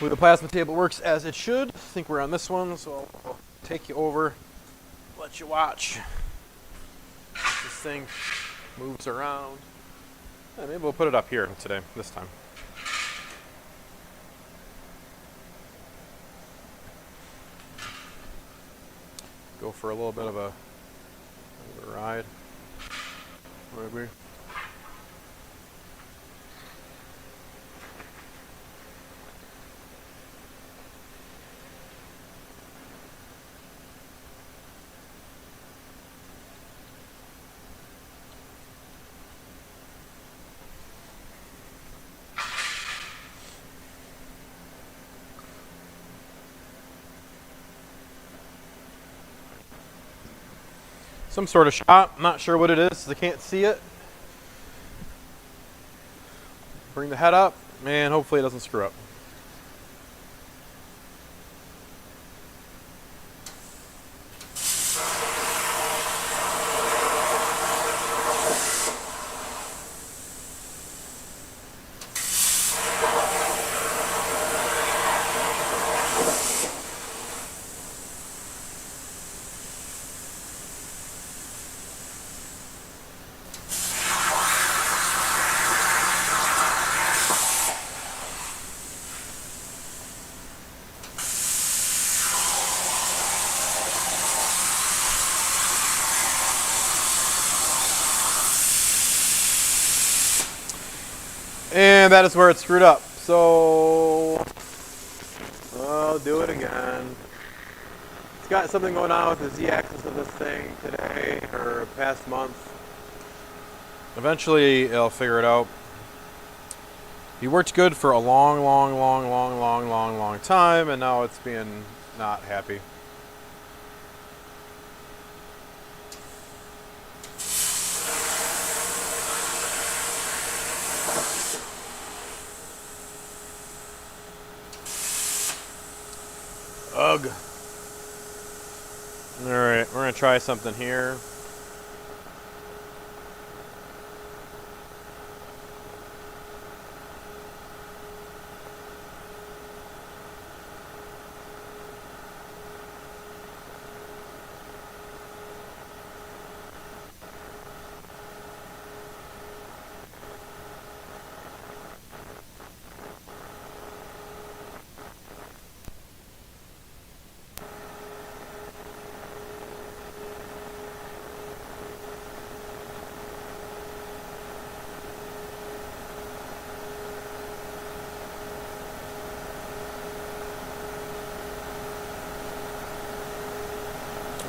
The plasma table works as it should. I think we're on this one, so I'll take you over, let you watch. This thing moves around. Yeah, maybe we'll put it up here today, this time. Go for a little bit of a ride. Maybe. Some sort of shot. I'm not sure what it is. I can't see it. Bring the head up, and hopefully it doesn't screw up. And that is where it screwed up. So I'll do it again. It's got something going on with the z-axis of this thing today, or past month. Eventually, I'll figure it out. He worked good for a long time, and now it's being not happy. Ugh. Alright, we're going to try something here.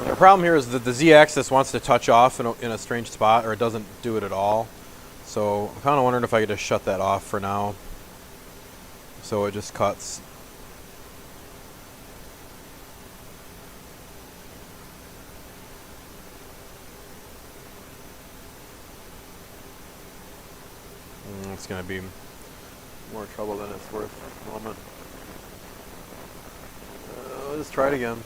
The problem here is that the z-axis wants to touch off in a strange spot, or it doesn't do it at all. So I'm kind of wondering if I could just shut that off for now, so it just cuts. It's going to be more trouble than it's worth at the moment. Let's try it again.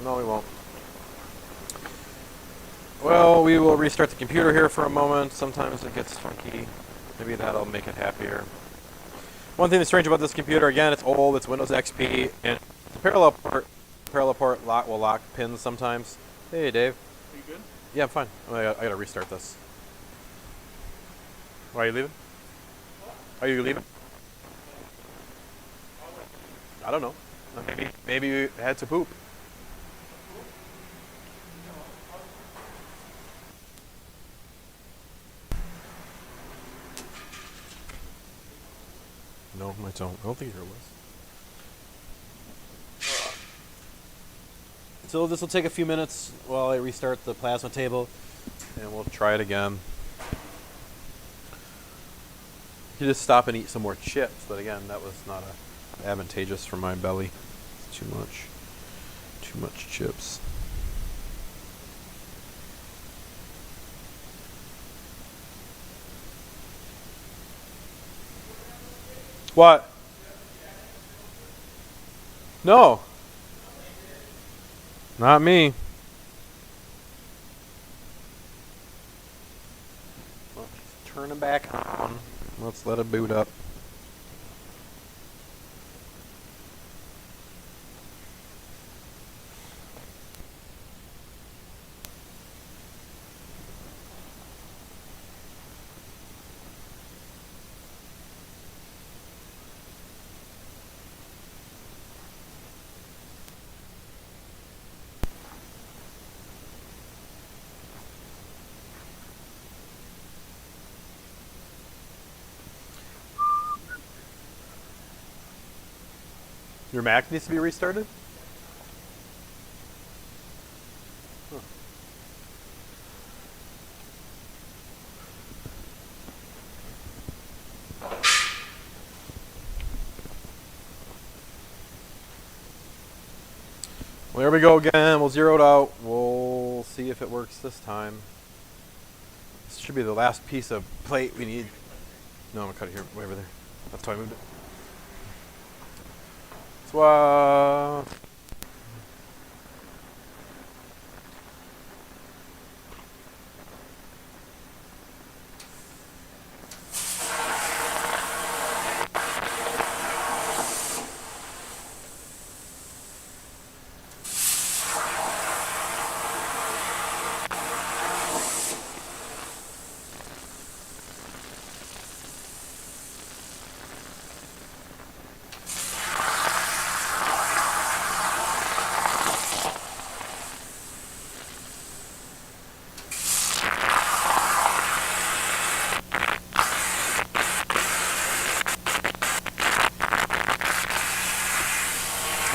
No, we won't. Well, we will restart the computer here for a moment. Sometimes it gets funky. Maybe that'll make it happier. One thing that's strange about this computer, again, it's old. It's Windows XP, and the parallel port will lock pins sometimes. Hey, Dave. Are you good? Yeah, I'm fine. I gotta restart this. Why are you leaving? Are you leaving? I don't know. Maybe you had to poop. No, I don't. I don't think there was. So this will take a few minutes while I restart the plasma table, and we'll try it again. You could just stop and eat some more chips, but again, that was not advantageous for my belly. It's too much chips. What? No. Not me. Let's turn it back on. Let's let it boot up. Your Mac needs to be restarted? Huh. Well, there we go again. We'll zero it out. We'll see if it works this time. This should be the last piece of plate we need. No, I'm going to cut it here, way over there. That's why I moved it. Swap.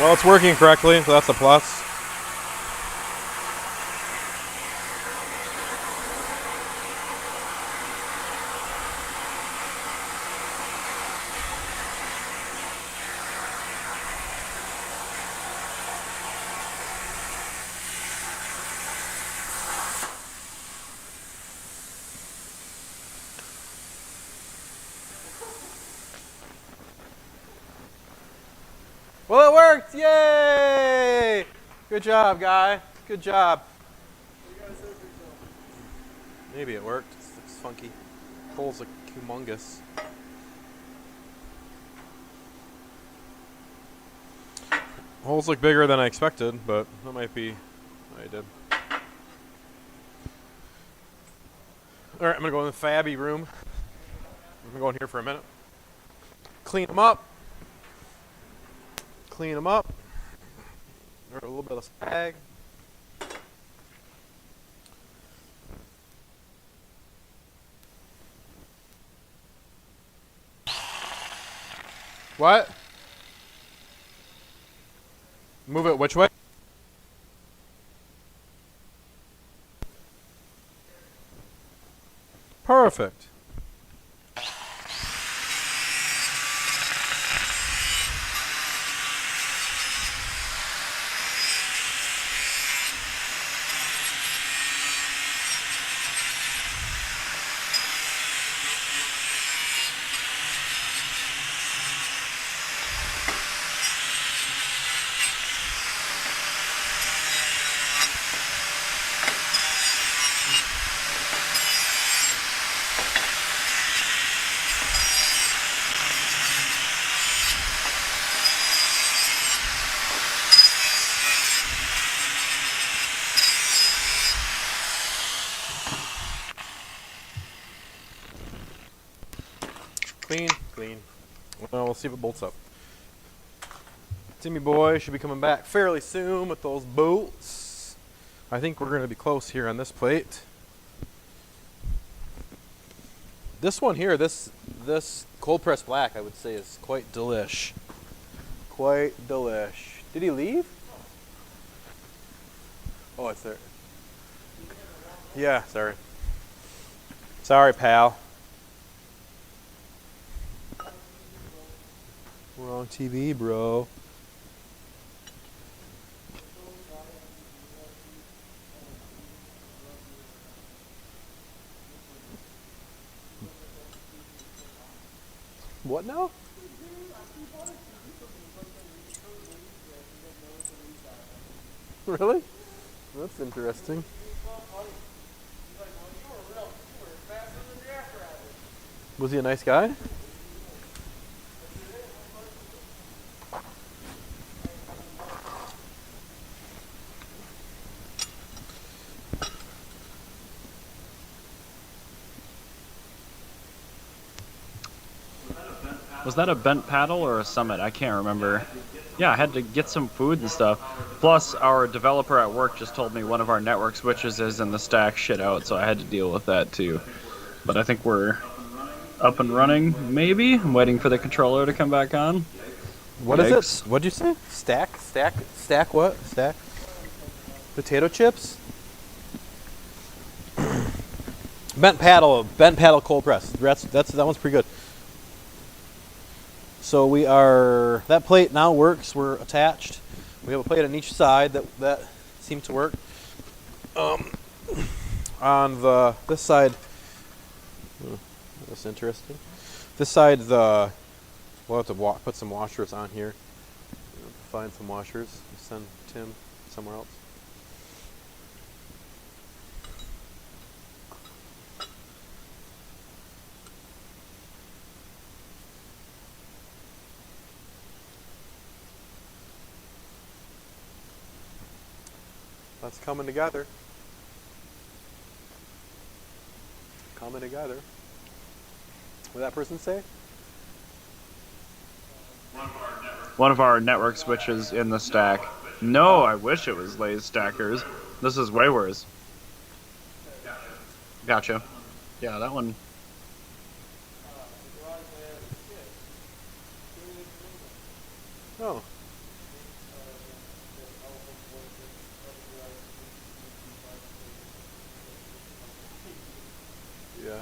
Well, it's working correctly, so that's a plus. Well, it worked! Yay! Good job, guy. Good job. Maybe it worked. It's funky. Holes look humongous. Holes look bigger than I expected, but that might be what I did. All right, I'm gonna go in the Fabby room. I'm gonna go in here for a minute. Clean them up. Clean them up. A little bit of spag. What? Move it which way? Perfect. Clean, clean. Well, we'll see if it bolts up. Timmy boy should be coming back fairly soon with those bolts. I think we're going to be close here on this plate. This one here, this cold press black, I would say is quite delish. Quite delish. Did he leave? Oh, it's there. Yeah, sorry. Sorry, pal. Wrong TV, bro. What now? Really? That's interesting. Was he a nice guy? Was that a bent paddle or a summit? I can't remember. Yeah, I had to get some food and stuff. Plus, our developer at work just told me one of our network switches is in the stack shit out, so I had to deal with that too. But I think we're up and running, maybe? I'm waiting for the controller to come back on. What is it? What'd you say? Stack what? Stack? Potato chips? Bent paddle cold press. That one's pretty good. So we are, that plate now works. We're attached. We have a plate on each side that seemed to work. On this side, that's interesting. This side, we'll have to put some washers on here. Find some washers. Send Tim somewhere else. That's coming together. Coming together. What did that person say? One of our network switches in the stack. No, I wish it was Lay's stackers. This is way worse. Gotcha. Yeah, that one. Oh. Yeah.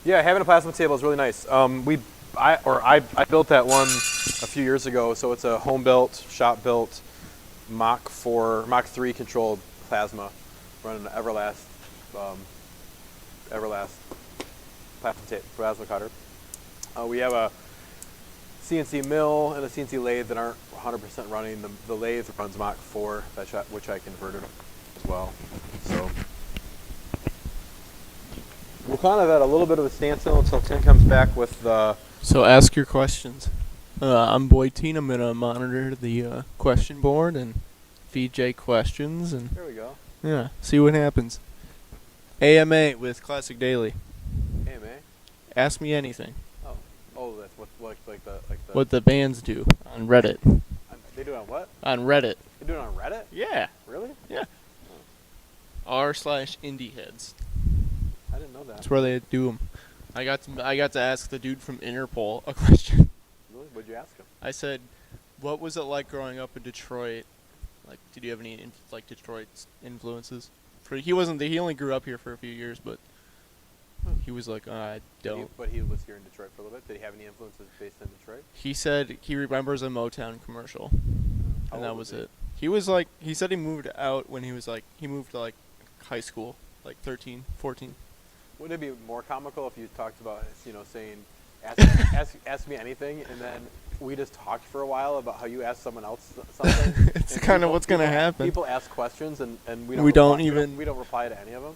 Yeah, having a plasma table is really nice. I built that one a few years ago, so it's a home built, shop built Mach 3 controlled plasma running an Everlast plasma cutter. We have a CNC mill and a CNC lathe that aren't 100% running. The lathe runs Mach 4, which I converted as well. So we're kind of at a little bit of a standstill until Tim comes back with the... So ask your questions. I'm Boyteen. I'm going to monitor the question board and feed Jay questions. And There we go. yeah, see what happens. AMA with Classic Daily. AMA? Ask me anything. Oh, that's like the What the bands do on Reddit. They do it on what? On Reddit. They do it on Reddit? Yeah. Really? Yeah. r/indie heads. I didn't know that. That's where they do them. I got to ask the dude from Interpol a question. Really? What'd you ask him? I said, "What was it like growing up in Detroit? Like, did you have any Detroit influences?" He wasn't. He only grew up here for a few years, but he was like, "I don't." But he was here in Detroit for a little bit. Did he have any influences based in Detroit? He said he remembers a Motown commercial, How and that old was was he? it. He was like, he said he moved out when he moved to like high school, like 13, 14. Wouldn't it be more comical if you talked about, saying, ask me anything, and then we just talked for a while about how you asked someone else something? It's and kind of what's gonna happen. People ask questions, and we We don't don't we don't reply to any of them.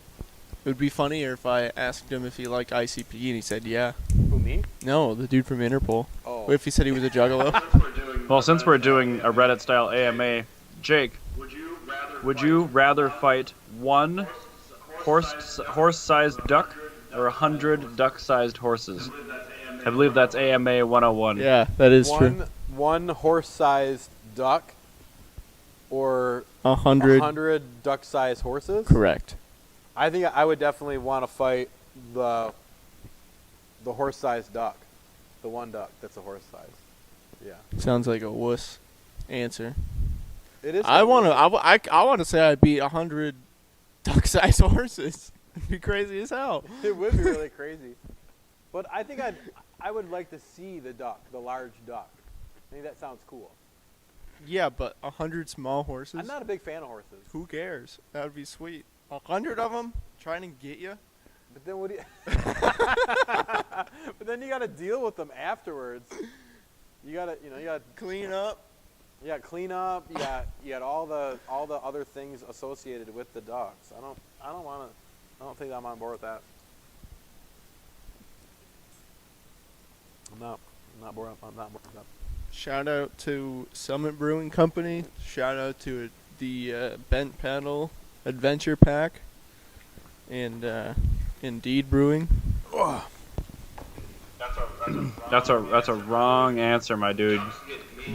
It would be funnier if I asked him if he liked ICP, and he said yeah. Who, me? No, the dude from Interpol. Oh. What if he said he was a juggalo? Well, since we're doing a Reddit-style AMA, Jake, would you rather fight one horse-sized duck or 100 duck-sized horses? I believe that's AMA 101. Yeah, that is true. One horse-sized duck or 100. duck-sized horses? Correct. I think I would definitely want to fight the horse-sized duck, the one duck that's a horse-sized. Yeah, Sounds like a wuss answer. it is. I want to say I beat 100 duck-sized horses. It'd be crazy as hell. It would be really crazy, but I think I would like to see the duck, the large duck. I think that sounds cool. Yeah, but 100 small horses? I'm not a big fan of horses, Who cares? That would be sweet. 100 of them trying to get you? but then what do you? But then you got to deal with them afterwards. You gotta Clean up. You got clean up. You got all the other things associated with the ducks. I don't think I'm on board with that. I'm not bored with that. Shout out to Summit Brewing Company. Shout out to the Bent Paddle Adventure Pack. And Indeed Brewing. That's a wrong answer, my dude.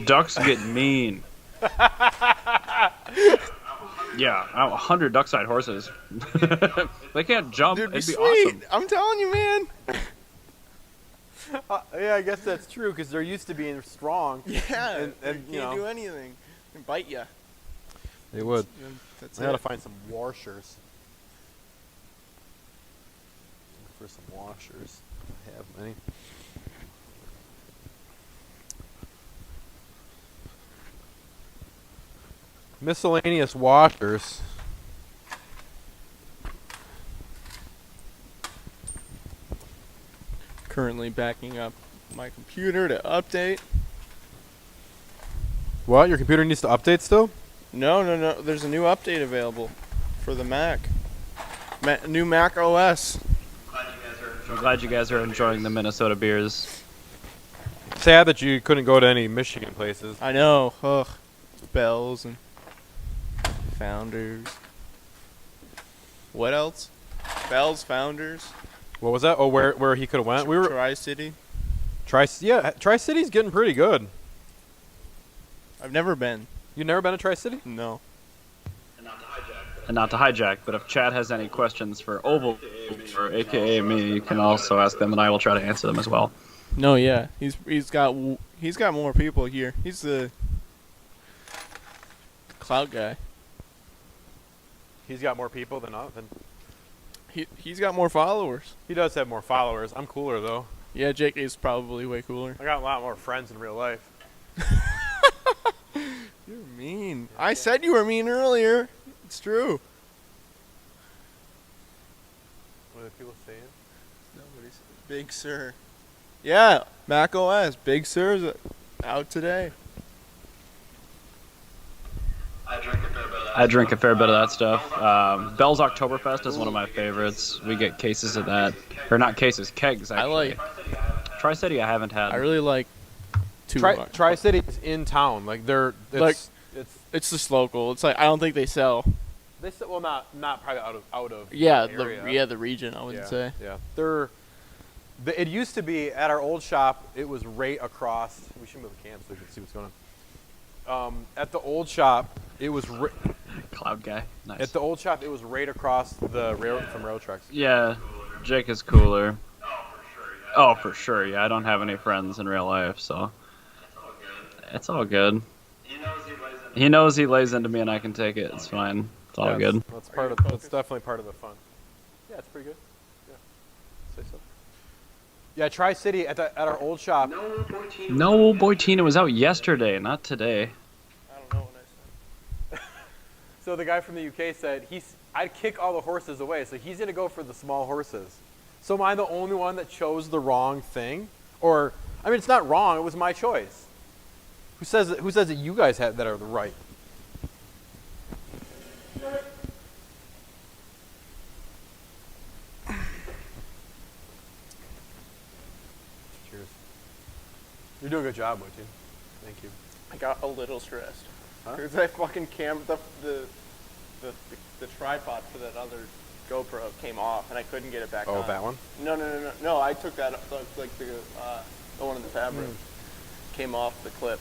Ducks get mean. Yeah, 100 duck-sized horses. They can't jump. Dude, It'd be sweet. awesome. I'm telling you, man. Yeah, I guess that's true because they're used to being strong. Yeah, and they can't do anything. They bite you. They would. That's I gotta it. find some washers. Look for some washers. I have many. Miscellaneous washers. Currently backing up my computer to update. What? Your computer needs to update still? No. There's a new update available for the Mac. New Mac OS. I'm glad you guys are enjoying the Minnesota beers. Sad that you couldn't go to any Michigan places. I know. Ugh. Bells and Founders. What else? Bells, Founders. What was that? Oh, where he could have went? We were Tri-City. Tri-City's getting pretty good. I've never been. You never been to Tri-City? No. And not to hijack, but if Chad has any questions for Oval, or AKA me, you can also ask them, and I will try to answer them as well. No, yeah. He's got more people here. He's the clout guy. He's got more people than us. He's got more followers. He does have more followers. I'm cooler though. Yeah, JK's probably way cooler. I got a lot more friends in real life. You're mean. I said you were mean earlier. It's true. What are people saying? Nobody's Big Sur. Yeah, Mac OS. Big Sur's out today. I drink a fair bit of that stuff. Bell's Oktoberfest is one of my favorites. We get cases of that, or not cases, kegs. Actually. Tri-City I haven't had. I really like two. Tri-City is in town. Like it's just local. It's like I don't think they sell. They said, well, not probably out of Yeah, the area. the region. I would say. Yeah, it used to be at our old shop. It was right across. We should move the cam so we can see what's going on. At the old shop, it was Cloud guy. Nice. at the old shop. It was right across the rail from rail tracks. Yeah, Jake is cooler. Oh, for sure. Yeah, I don't have any friends in real life, so it's all good. He knows he lays into me, and I can take it. It's fine. It's all good. That's definitely part of the fun. Yeah, it's pretty good. Yeah, say so. Yeah, Tri-City at our old shop. No, Boy Tina was out yesterday, not today. I don't know what I said. So the guy from the UK said I'd kick all the horses away, so he's gonna go for the small horses. So am I the only one that chose the wrong thing? Or I mean, it's not wrong. It was my choice. Who says that you guys that are the right? Cheers. You're doing a good job, Wojciech. Thank you. I got a little stressed. Huh? Because I fucking the tripod for that other GoPro came off, and I couldn't get it back on. Oh, that one? No. I took that like the one in the fabric came off the clip.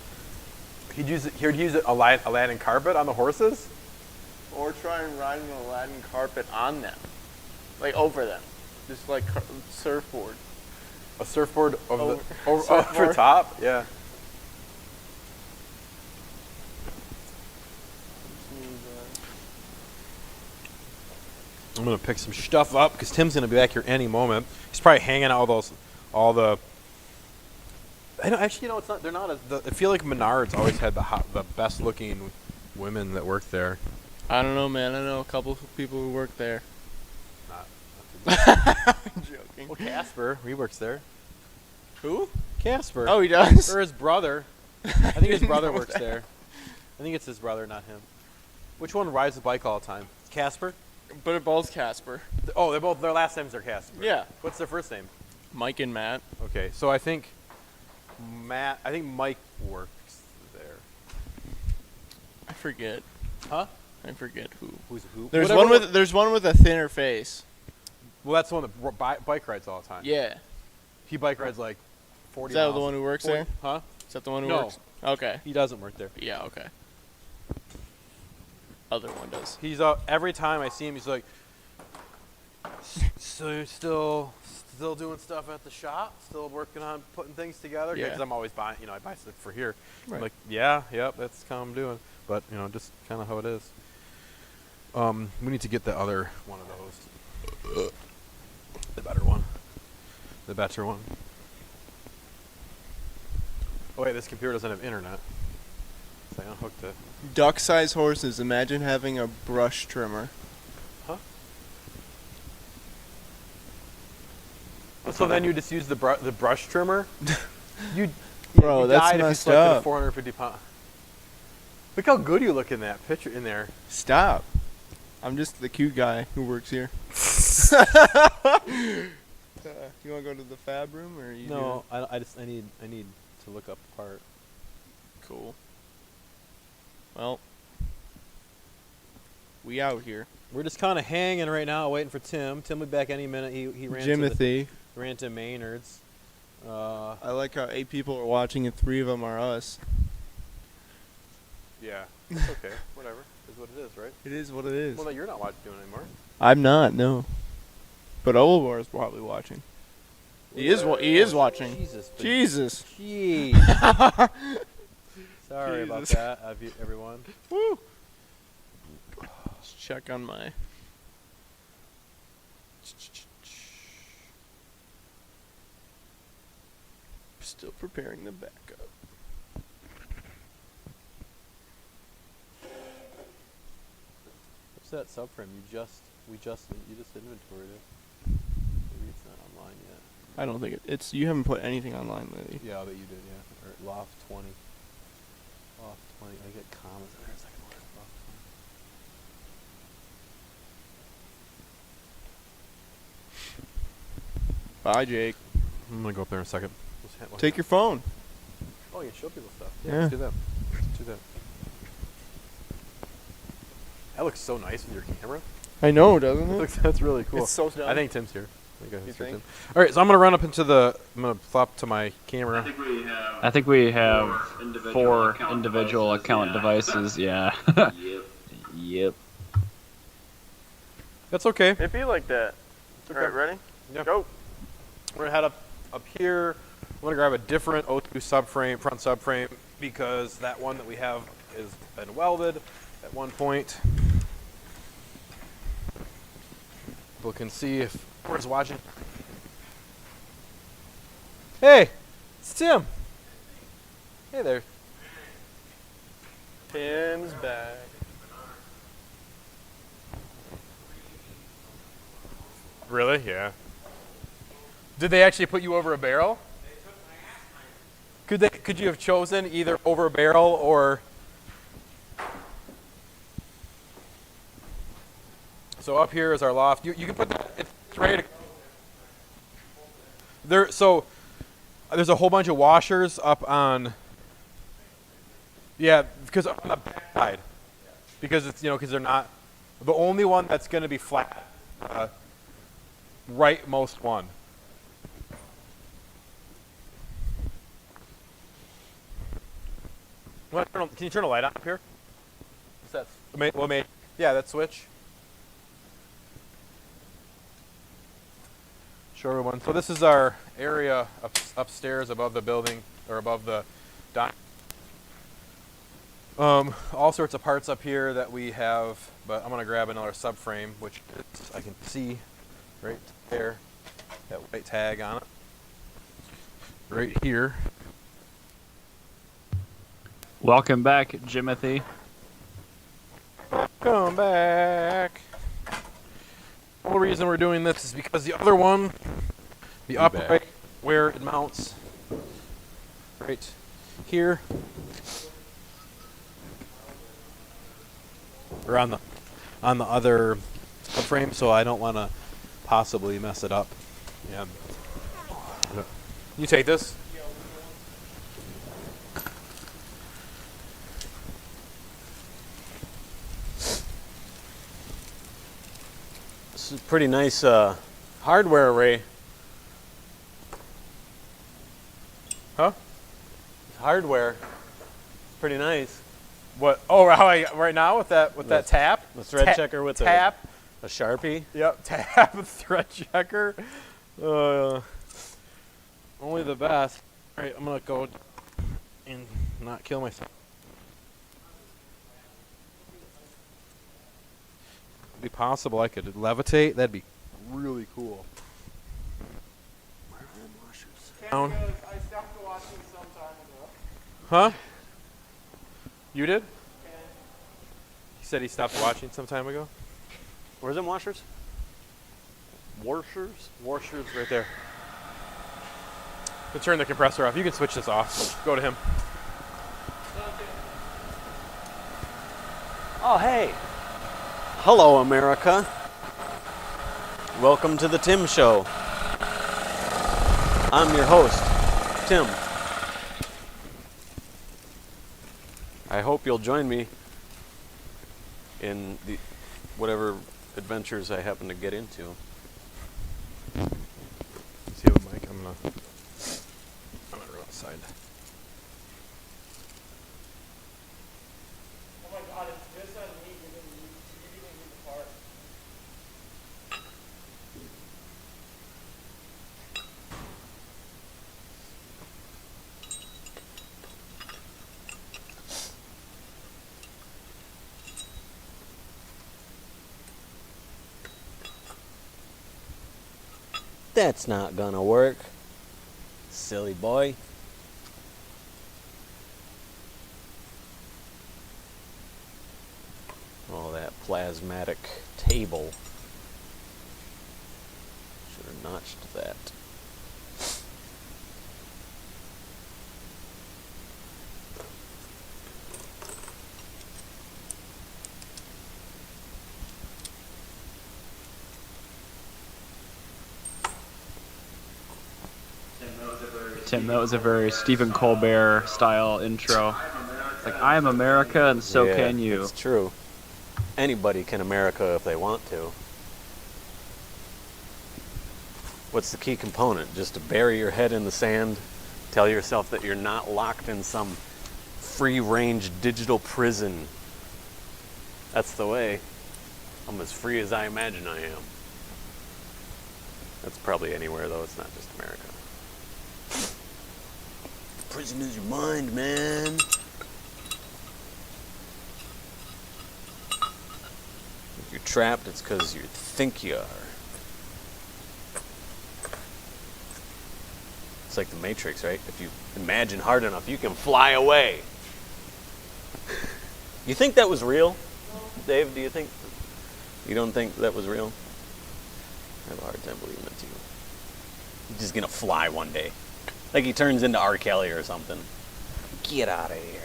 He'd use Aladdin carpet on the horses? Or try and ride an Aladdin carpet on them, like over them, just like surfboard. A surfboard over Surfboard. top? Yeah. I'm gonna pick some stuff up because Tim's gonna be back here any moment. He's probably hanging out with all the. I don't actually, it's not. They're not. I feel like Menards always had the best looking women that work there. I don't know, man. I know a couple of people who work there. Not I'm joking. well, Casper, he works there. Who? Casper. Oh, he does. Or his brother. I think his brother works there. I think it's his brother, not him. Which one rides the bike all the time? Casper? But they're both Casper. Oh, they're both. Their last names are Casper. Yeah. What's their first name? Mike and Matt. Okay, so I think Mike works there. I forget. Huh? I forget who. Who's who? There's Whatever there's one with a thinner face. Well, that's the one that bike rides all the time. Yeah. He bike rides like 40 Is that miles. the one who works there? Huh? Is that the one who No. works? Okay. He doesn't work there. Yeah. Okay. Other one does. He's every time I see him, he's like, so you're still doing stuff at the shop, still working on putting things together. Yeah. Because I'm always buying, I buy stuff for here. Right. I'm like, yep, that's kind of what I'm doing. But just kind of how it is. We need to get the other one of those. The better one. The better one. Oh wait, this computer doesn't have internet. So I unhooked it. Duck-sized horses. Imagine having a brush trimmer. Huh? So then you just use the brush trimmer? Bro, you that's died if you messed slept in a up. 450 pound. Look how good you look in that picture in there. Stop. I'm just the cute guy who works here. You want to go to the fab room, or you? No, I need to look up the part. Cool. Well, we out here. We're just kind of hanging right now, waiting for Tim. Tim will be back any minute. He ran Jimothy. to Maynard's. I like how 8 people are watching and 3 of them are us. Yeah, it's okay. Whatever. Is what it is, right? It is what it is. Well, no, you're not doing it anymore. I'm not, no. But Olivar is probably watching. He is watching. Jesus. Jesus. Jeez. Sorry about Jesus. that, everyone. Woo. Let's check on my. Still preparing the backup. What's that subframe? You just inventoried it. Maybe it's not online yet. I don't think it's. You haven't put anything online lately. Yeah, I bet you did. Yeah. Or loft 20. Loft 20. I get comments. There's a second one. Loft 20. Bye, Jake. I'm gonna go up there in a second. Take your phone. Oh, you can show people stuff. Yeah. Let's do that. Let's do that. That looks so nice with your camera. I know, doesn't it? That's really cool. It's so dumb. I think Tim's here. I think I You heard think? Tim. All right, so I'm gonna run up into the. I'm gonna flop to my camera. I think we have 4 individual account devices. Yeah. Yep. That's okay. It'd be like that. okay. All right, ready? Yeah. Go. We're gonna head up here. I'm gonna grab a different O2 subframe, front subframe, because that one that we have has been welded at one point. People can see if whoever's watching. Hey, it's Tim. Hey there. Tim's back. Really? Yeah. Did they actually put you over a barrel? Could you have chosen either over a barrel or? So up here is our loft. You can put that. It's ready to. There's a whole bunch of washers up on. Yeah, because on the back side, because it's because they're not the only one that's going to be flat. Rightmost one. Can you turn a light on up here? What's that? Yeah, that switch. Show everyone. So this is our area upstairs above the building, or above the dock. All sorts of parts up here that we have, but I'm gonna grab another subframe, which is, I can see right there, that white tag on it. Right here. Welcome back, Jimothy. Come back. The only reason we're doing this is because the other one, the upright where it mounts, right here, or on the other frame, so I don't want to possibly mess it up. Yeah. You take this. This is pretty nice hardware array. Huh? Hardware. Pretty nice. What? Oh, right now with that tap. The thread checker with tap. a Sharpie. Yep, tap thread checker. Only the best. All right, I'm gonna go and not kill myself. It'd be possible I could levitate. That'd be really cool. Down. I stopped watching some time ago. Huh? You did? He said he stopped watching some time ago. Where's them washers? Washers? Washers right there. To turn the compressor off. You can switch this off. Go to him. Oh, hey. Hello, America. Welcome to the Tim Show. I'm your host, Tim. I hope you'll join me in the whatever adventures I happen to get into. See what Mike? I'm gonna go outside. Oh my god, it's this on me. You didn't need the part. That's not gonna work. Silly boy. plasmatic table. Should have notched that. Tim, that was a very Stephen Colbert style intro. It's like, I am America and so Yeah, can you. It's true. Anybody can America if they want to. What's the key component? Just to bury your head in the sand, tell yourself that you're not locked in some free-range digital prison. That's the way. I'm as free as I imagine I am. That's probably anywhere, though. It's not just America. Prison is your mind, man. If you're trapped, it's because you think you are. It's like the Matrix, right? If you imagine hard enough, you can fly away. You think that was real? Dave, do you think? You don't think that was real? I have a hard time believing it too. He's just gonna fly one day. Like he turns into R. Kelly or something. Get out of here.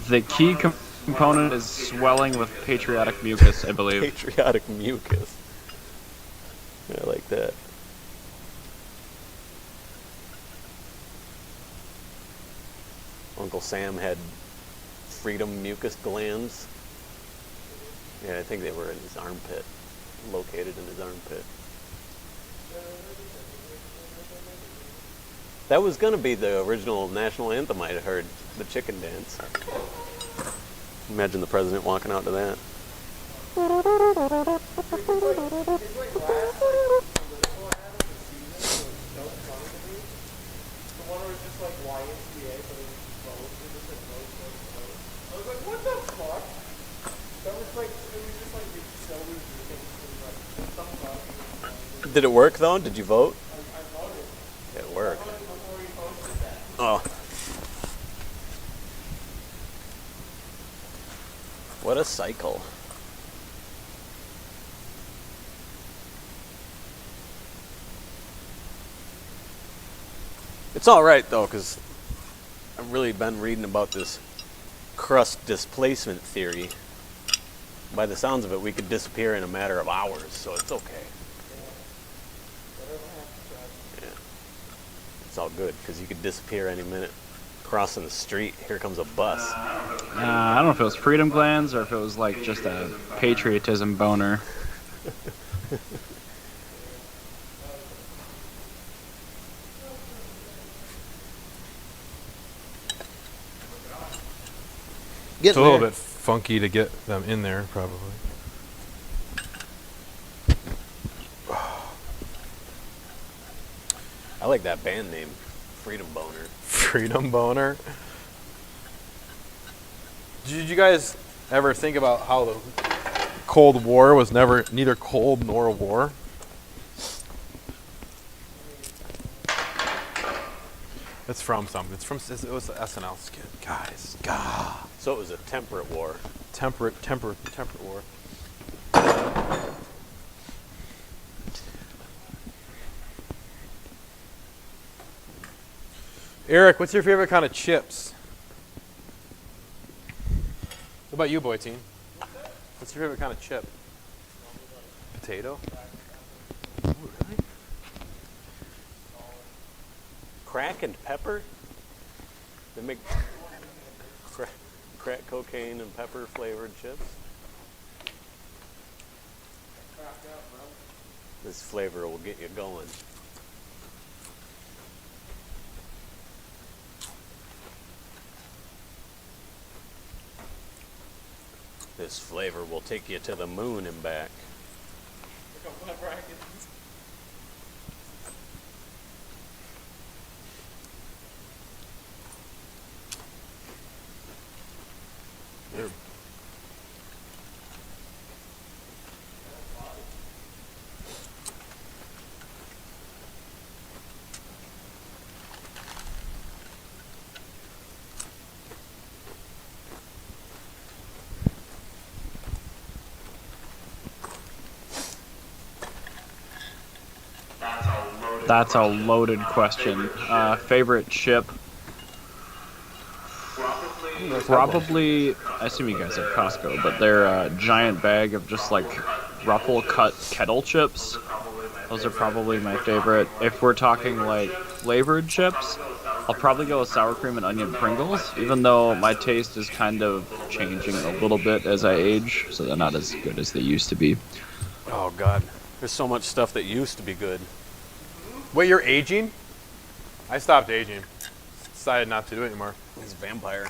The key component is swelling with patriotic mucus, I believe. Patriotic mucus. I like that. Uncle Sam had freedom mucus glands. Yeah, I think they were in his armpit. Located in his armpit. That was going to be the original national anthem I'd heard, the chicken dance. Imagine the president walking out to that. Did it work though? Did you vote? It worked. Oh. What a cycle. It's all right though, because I've really been reading about this crust displacement theory. By the sounds of it, we could disappear in a matter of hours, so it's okay. Yeah. It's all good, because you could disappear any minute. Crossing the street, here comes a bus. I don't know if it was freedom glands or if it was like just a patriotism boner. It's a little bit funky to get them in there, probably. I like that band name, Freedom Boner. Freedom Boner. Did you guys ever think about how the Cold War was neither cold nor war? It's from something. It was an SNL skit. Guys, God. So it was a temperate war. Temperate war. Eric, what's your favorite kind of chips? What about you, Boy Teen? What's your favorite kind of chip? Potato? Ooh, really? Crack and pepper? They make crack cocaine and pepper flavored chips? This flavor will get you going. This flavor will take you to the moon and back. That's a loaded question. Favorite chip? Probably, I assume you guys have Costco, but they're a giant bag of just like ruffle cut kettle chips. Those are probably my favorite. If we're talking like flavored chips, I'll probably go with sour cream and onion Pringles, even though my taste is kind of changing a little bit as I age, so they're not as good as they used to be. Oh God, there's so much stuff that used to be good. Wait, you're aging? I stopped aging. Decided not to do it anymore. It's vampire.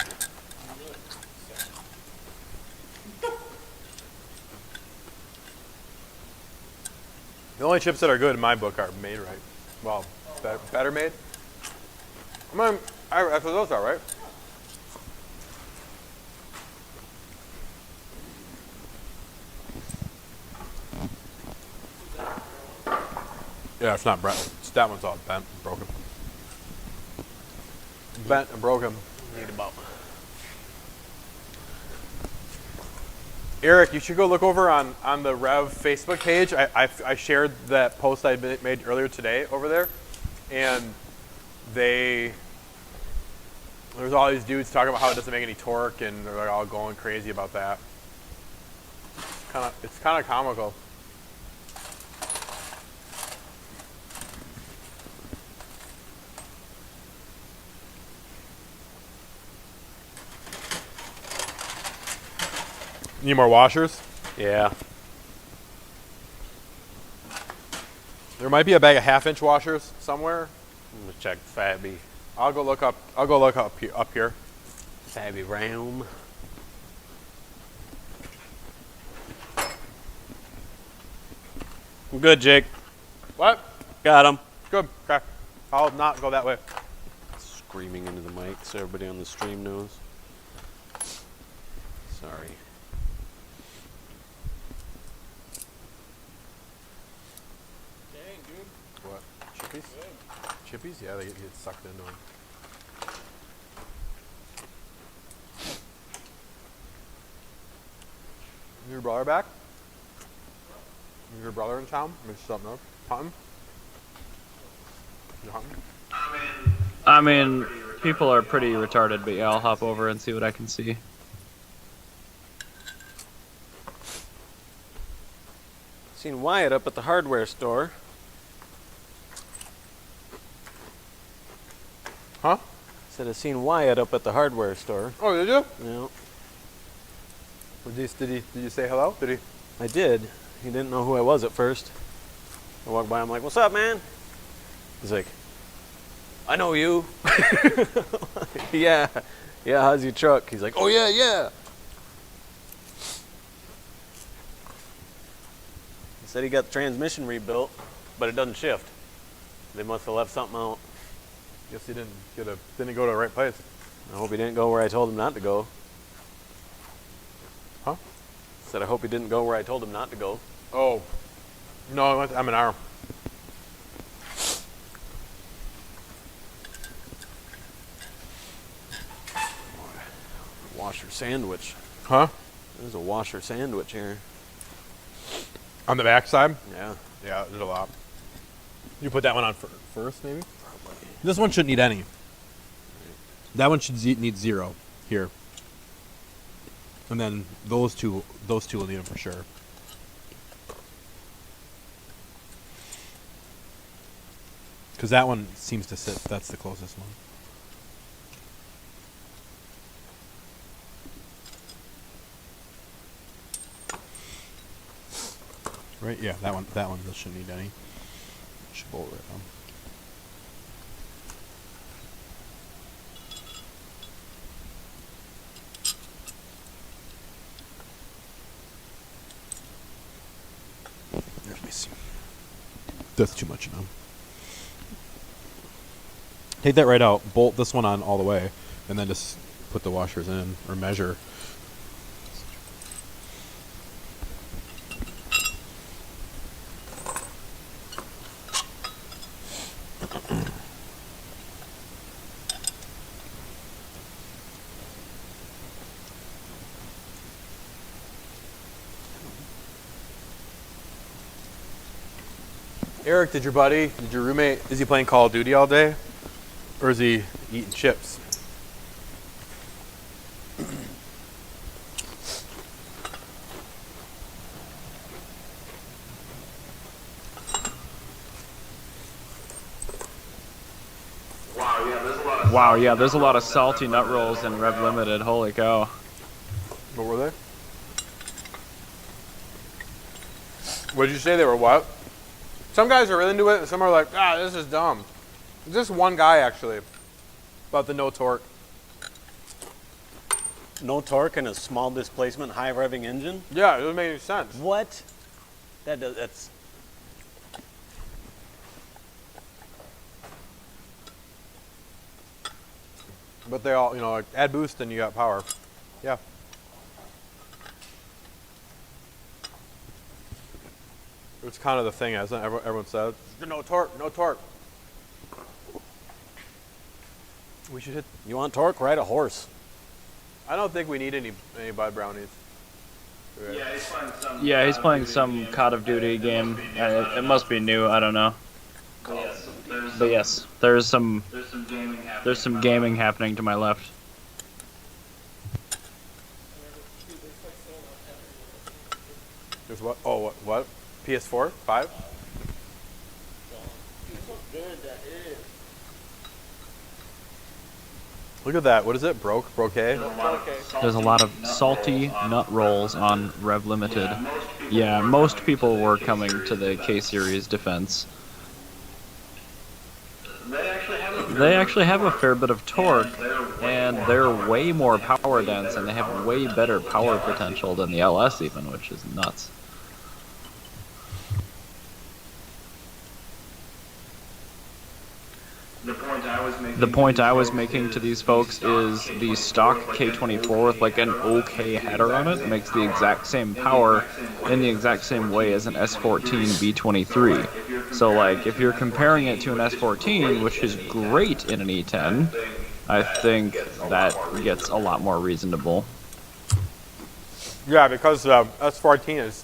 The only chips that are good in my book are made right. Well, better made. I mean, that's what those are, right? Yeah, it's not bent. That one's all bent and broken. Bent and broken. Need about. Eric, you should go look over on the Rev Facebook page. I shared that post I made earlier today over there, and there's all these dudes talking about how it doesn't make any torque, and they're all going crazy about that. It's kind of comical. Need more washers? Yeah. There might be a bag of half-inch washers somewhere. I'm gonna check Fabby. I'll go look up here. Fabby Realm. I'm good, Jake. What? Got him. Good. Okay. I'll not go that way. Screaming into the mic so everybody on the stream knows. Sorry. What? Chippies? Chippies? Yeah, they get sucked into them. Your brother back? Your brother in town? Maybe something else? Hunting? You hunting? I mean, people are pretty retarded, but yeah, I'll hop over and see what I can see. Seen Wyatt up at the hardware store. Huh? Said I seen Wyatt up at the hardware store. Oh, did you? Yeah, Did you say hello? Did he? I did. He didn't know who I was at first. I walked by, I'm like, "What's up, man?" He's like, "I know you." Yeah, how's your truck? He's like, "Oh yeah. He said he got the transmission rebuilt, but it doesn't shift. They must have left something out. Guess he didn't go to the right place. I hope he didn't go where I told him not to go." Huh? Said I hope he didn't go where I told him not to go. Oh. No, I went to M&R. Washer sandwich. Huh? There's a washer sandwich here. On the back side? Yeah. Yeah, there's a lot. You put that one on first, maybe? This one shouldn't need any. That one should need 0 here. And then those two will need them for sure. Because that one seems to sit. That's the closest one. Right? Yeah, that one shouldn't need any. Should bolt right down. Let me see. That's too much now. Take that right out, bolt this one on all the way, and then just put the washers in, or measure. Eric, did your roommate, is he playing Call of Duty all day? Or is he eating chips? Wow, yeah, there's a lot of salty nut rolls in Rev Limited. Holy cow. What were they? What did you say they were what? Some guys are really into it, and some are like, this is dumb. There's just one guy, actually, about the no torque. No torque and a small displacement, high revving engine? Yeah, it doesn't make any sense. What? That's... But they all, like add boost and you got power. Yeah. It's kind of the thing, isn't it? Everyone says, no torque, no torque. We should hit. You want torque? Ride a horse. I don't think we need any Bud Brownies. Yeah, he's playing some Call of Duty game. It must be new, I don't know. But yes, there's some gaming happening to my left. There's what? Oh, what? PS4? 5? Look at that. What is it? Brocade? There's a lot of salty nut rolls on Rev Limited. Yeah, most people were coming to the K-Series defense. They actually have a fair bit of torque, and they're way more power dense, and they have way better power potential than the LS even, which is nuts. The point I was making to these folks is the stock K24 with like an okay header on it makes the exact same power in the exact same way as an S14 B23. So like if you're comparing it to an S14, which is great in an E10, I think that gets a lot more reasonable. Yeah, because S14 is,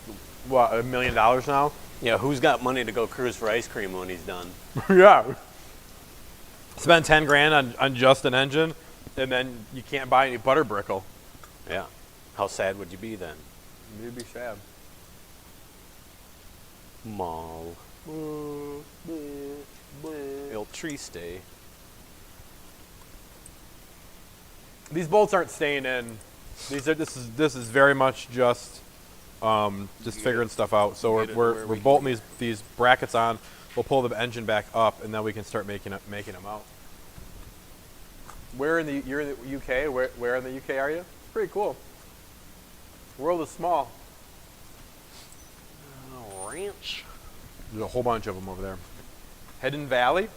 what, $1 million now? Yeah, who's got money to go cruise for ice cream when he's done? Yeah. Spend 10 grand on just an engine, and then you can't buy any butter brickle. Yeah. How sad would you be then? You'd be sad. Mall. El Triste. These bolts aren't staying in. This is very much just figuring stuff out. So we're bolting these brackets on. We'll pull the engine back up, and then we can start making them out. You're in the UK? Where in the UK are you? It's pretty cool. The world is small. Ranch. There's a whole bunch of them over there. Hidden Valley?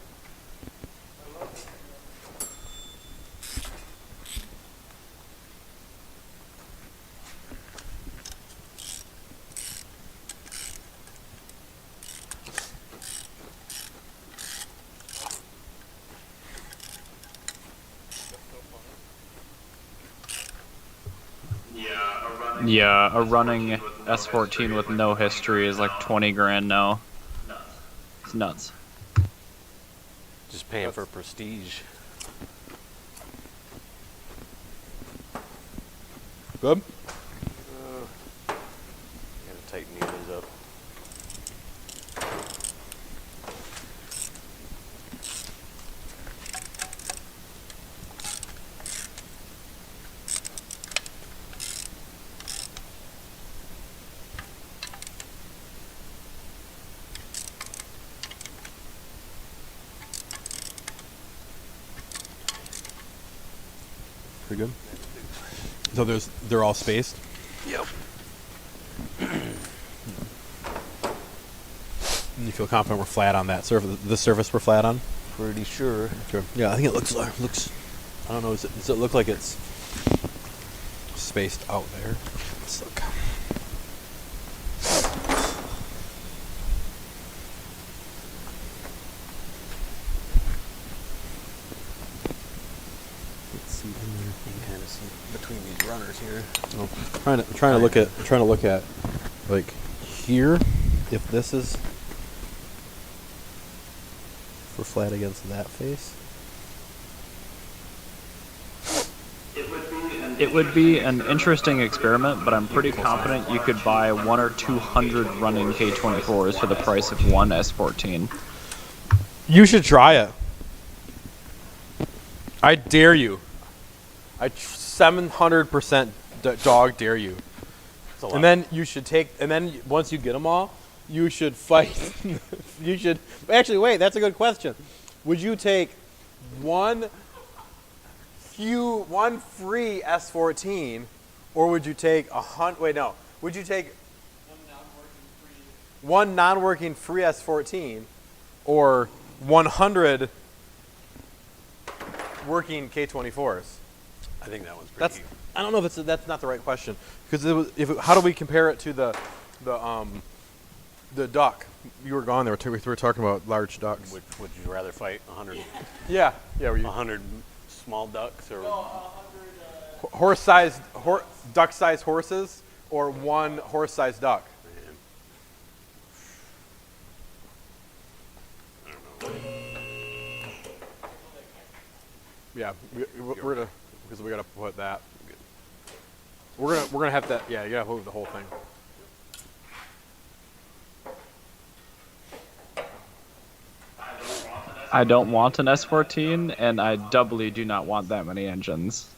Yeah, a running S14 with no history is like 20 grand now. It's nuts. Just paying for prestige. Good? Gotta tighten these up. Pretty good. So they're all spaced? Yep. And you feel confident we're flat on that surface? The surface we're flat on? Pretty sure. Sure. Yeah, I think it looks. I don't know. Does it look like it's spaced out there? Let's look. Kind of see between these runners here. Oh, trying to look at like here. If this is for flat against that face? It would be an interesting experiment, but I'm pretty confident you could buy 1 or 200 running K24s for the price of one S14. You should try it. I dare you. I 700% dog dare you. And then you should take, and then once you get them all, you should fight. You should, actually, wait, that's a good question. Would you take one free S14, or would you take would you take one non-working free S14, or 100 working K24s? I think that one's pretty easy. I don't know if that's not the right question, because how do we compare it to the duck? You were gone there. We were talking about large ducks. Would you rather fight 100? Yeah. Were you 100 small ducks or duck-sized horses, or one horse-sized duck? Man. I don't know. Yeah, we're gonna, because we gotta put that. We're gonna have to. Yeah, you gotta move the whole thing. I don't want an S14, and I doubly do not want that many engines.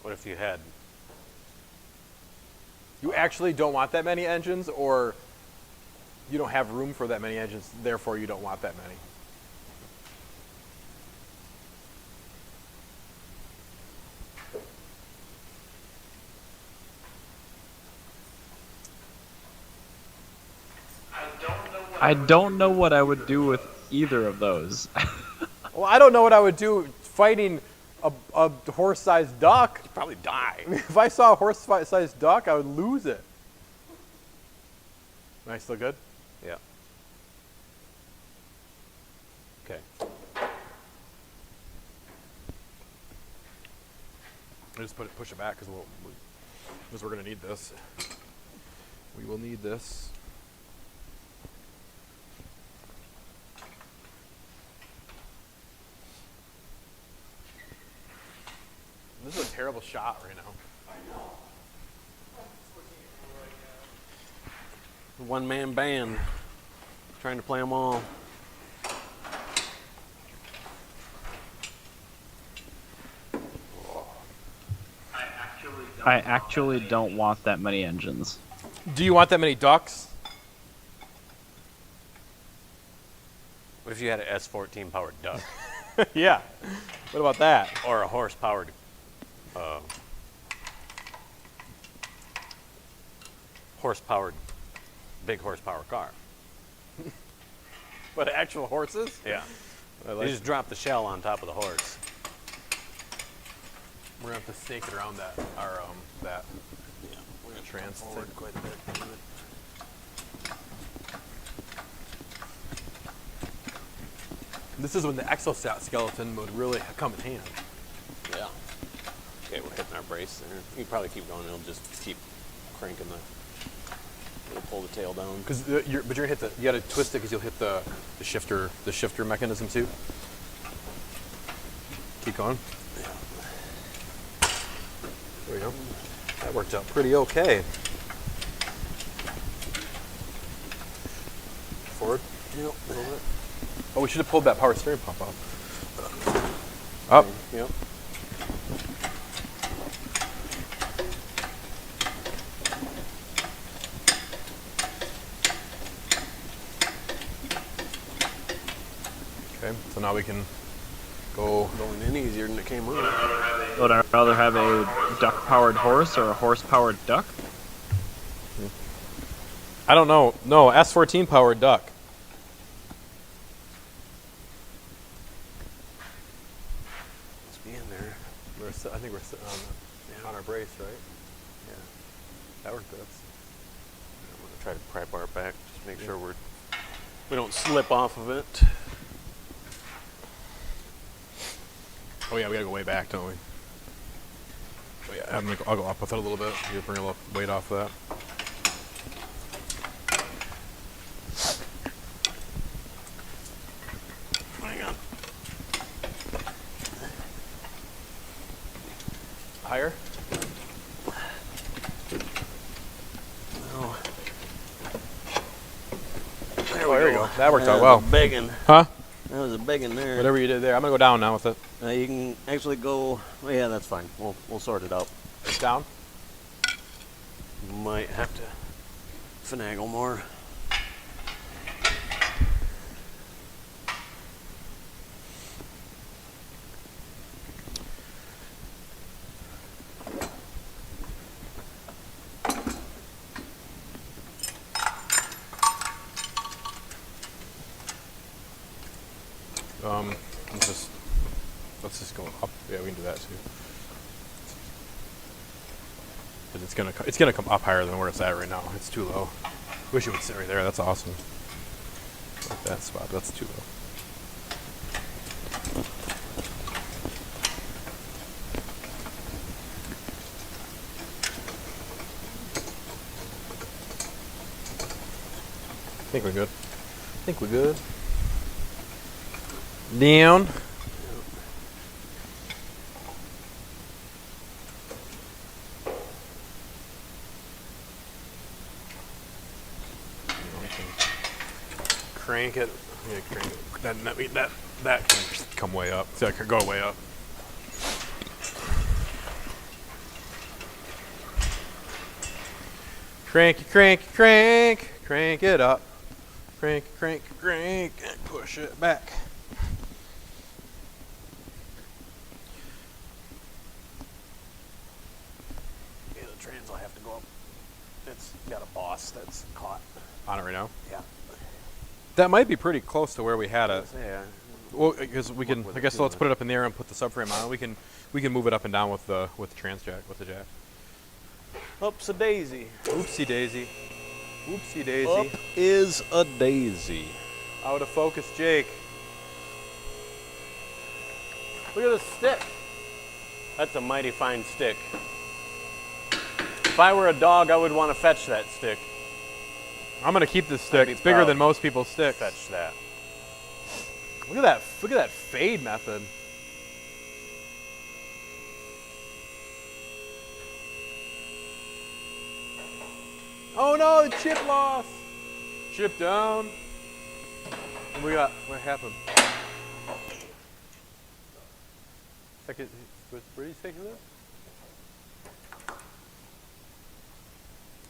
What if you had? You actually don't want that many engines, or you don't have room for that many engines, therefore you don't want that many? I don't know what I would do with either of those. Well, I don't know what I would do fighting a horse-sized duck. You'd probably die. If I saw a horse-sized duck, I would lose it. Am I still good? Yeah. Okay. I just push it back because we're gonna need this. We will need this. This is a terrible shot right now. One-man band, trying to play them all. I actually don't want that many engines. Do you want that many ducks? What if you had an S14 powered duck Yeah. What about that? or a horse-powered big horsepower car? What, actual horses? Yeah. I You like just drop the shell on top of the horse. We're gonna have to snake it around that that Yeah. We're gonna trans thing. forward quite a bit. This is when the exoskeleton would really come in hand. Yeah. Okay, we're hitting our brace there. You can probably keep going. It'll just keep cranking it'll pull the tail down. But you're gonna hit you gotta twist it because you'll hit the shifter mechanism too. Keep going. Yeah. There we go. That worked out pretty okay. Forward. Yep. A little bit. Oh, we should have pulled that power steering pump out. Up. Yep. Okay, so now we can go. Going in easier than it came on. Would I rather have a duck-powered horse or a horse-powered duck? I don't know. No, S14 powered duck. Let's be in there. I think we're sitting on our brace, right? Yeah. That worked good. I'm gonna try to pry bar it back. Just make sure we don't slip off of it. Oh yeah, we gotta go way back, don't we? Oh yeah, I'll go up with it a little bit. You bring a little weight off of that. higher? No. Oh, there you go. That worked out was well. a big one. Huh? That was a big one there. Whatever you did there. I'm gonna go down now with it. You can actually go. Well, yeah, that's fine. We'll sort it out. It's down. Might have to finagle more. Let's just go up. Yeah, we can do that too. But it's gonna come up higher than where it's at right now. It's too low. Wish it would sit right there. That's awesome. Like that spot. That's too low. I think we're good. I think we're good. Down. Crank it. Yeah, crank it. That can come way up. So that could go way up. Crank it up. Crank, and push it back. Yeah, the trans will have to go up. It's got a boss that's caught. On it right now? Yeah. That might be pretty close to where we had it. Yeah. Well, because we can. With I it guess too, let's huh? put it up in the air and put the subframe on it. We can move it up and down with the trans jack with the jack. Up's a daisy. Oopsie daisy. Oopsie daisy. Up is a daisy. Out of focus, Jake. Look at this stick. That's a mighty fine stick. If I were a dog, I would want to fetch that stick. I'm gonna keep this stick. be It's bigger proud. than most people's sticks. Fetch that. Look at that. Look at that fade method. Oh no, the chip loss. Chip down. What we got? What happened? Second, where are you taking this?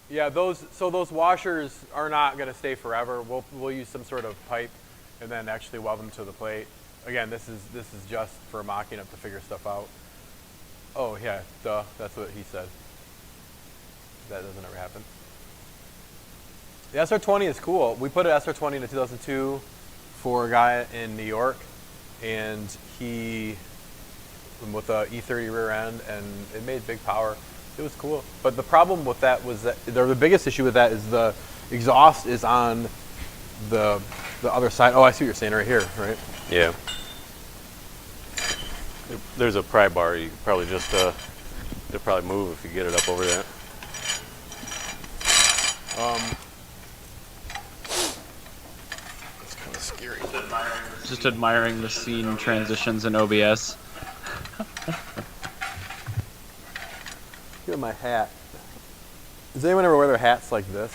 Yeah, those washers are not going to stay forever. We'll use some sort of pipe and then actually weld them to the plate. Again, this is just for mocking up to figure stuff out. Oh yeah, duh. That's what he said. That doesn't ever happen. The SR20 is cool. We put an SR20 in a 2002 for a guy in New York, and he with a E30 rear end, and it made big power. It was cool. But the problem with that was that the biggest issue with that is the exhaust is on the other side. Oh, I see what you're saying right here, right? Yeah. There's a pry bar. You could probably just they'll probably move if you get it up over that. It's kind of scary. Just admiring the scene transitions in OBS. Look at my hat. Does anyone ever wear their hats like this?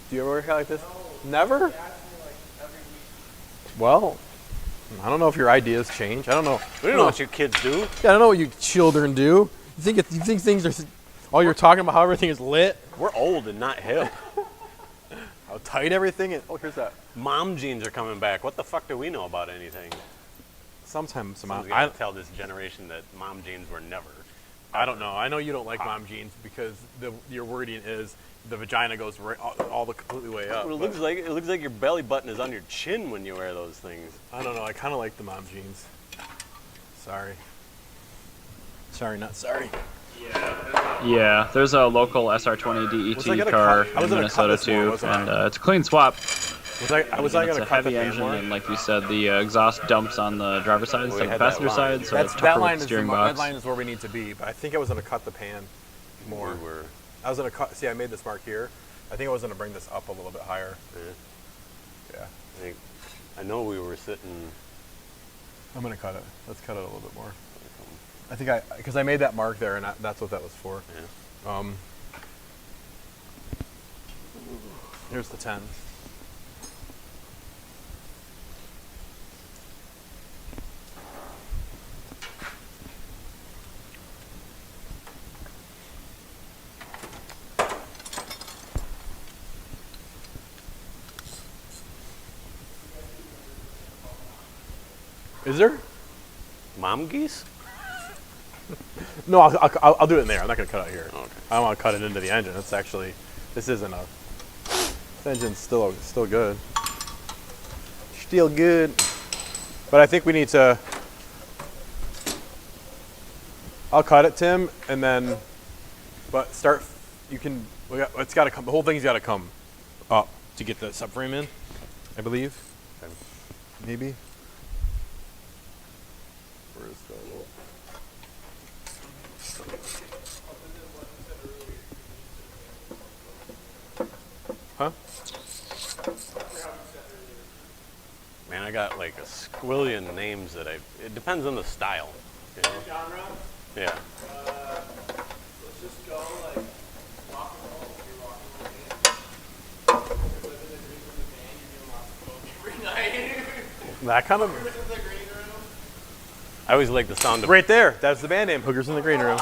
Do you ever wear a hat like this? No. Never? Well, I don't know if your ideas change. I don't know. We don't know what you kids do. Yeah, I don't know what you children do. You think things are? All you're talking about how everything is lit, We're old and not hip. how tight everything is. Oh, here's that. Mom jeans are coming back. What the fuck do we know about anything? Sometimes Someone's got to tell this generation that mom jeans were never. I don't know. I know you don't like mom jeans because your wording is the vagina goes right, all the completely way up. Well, it but looks like your belly button is on your chin when you wear those things. I don't know. I kind of like the mom jeans. Sorry. Sorry, not sorry. Yeah, there's a local SR20 Was I DET gonna car cut- I was in gonna cut Minnesota this more, too, wasn't I? and it's a clean swap. Was I It's gonna a cut the heavy fan engine, more? and like you said, the exhaust dumps on the driver's side instead of had the that passenger line. side, so it's That tougher line with the is steering that box. line is where we need to be. But I think I was gonna cut the pan more. We were. I was gonna cut. See, I made this mark here. I think I was gonna bring this up a little bit higher. Yeah. I know we were sitting. I'm gonna cut it. Let's cut it a little bit more. I think because I made that mark there, and that's what that was for. Yeah. Here's the 10. Is there? Mom geese? No, I'll do it in there. I'm not gonna cut it here. Okay. I don't want to cut it into the engine. It's actually, this isn't a. This engine's still good. Still good. But I think we need to. I'll cut it, Tim, and then. But start. You can. It's got to come. The whole thing's got to come up to get the subframe in. I believe. Okay. Maybe. Where's the? Huh? Man, I got like a squillion names that it depends on the style. You know? Genre? Yeah. Let's just go like rock and roll. You're rock and roll band. You're living the dream with the band. You're doing lots of coke every night. That kind of. Hookers in the green room. I always like the sound of Right there. That's the band name. Hookers in the Green Room.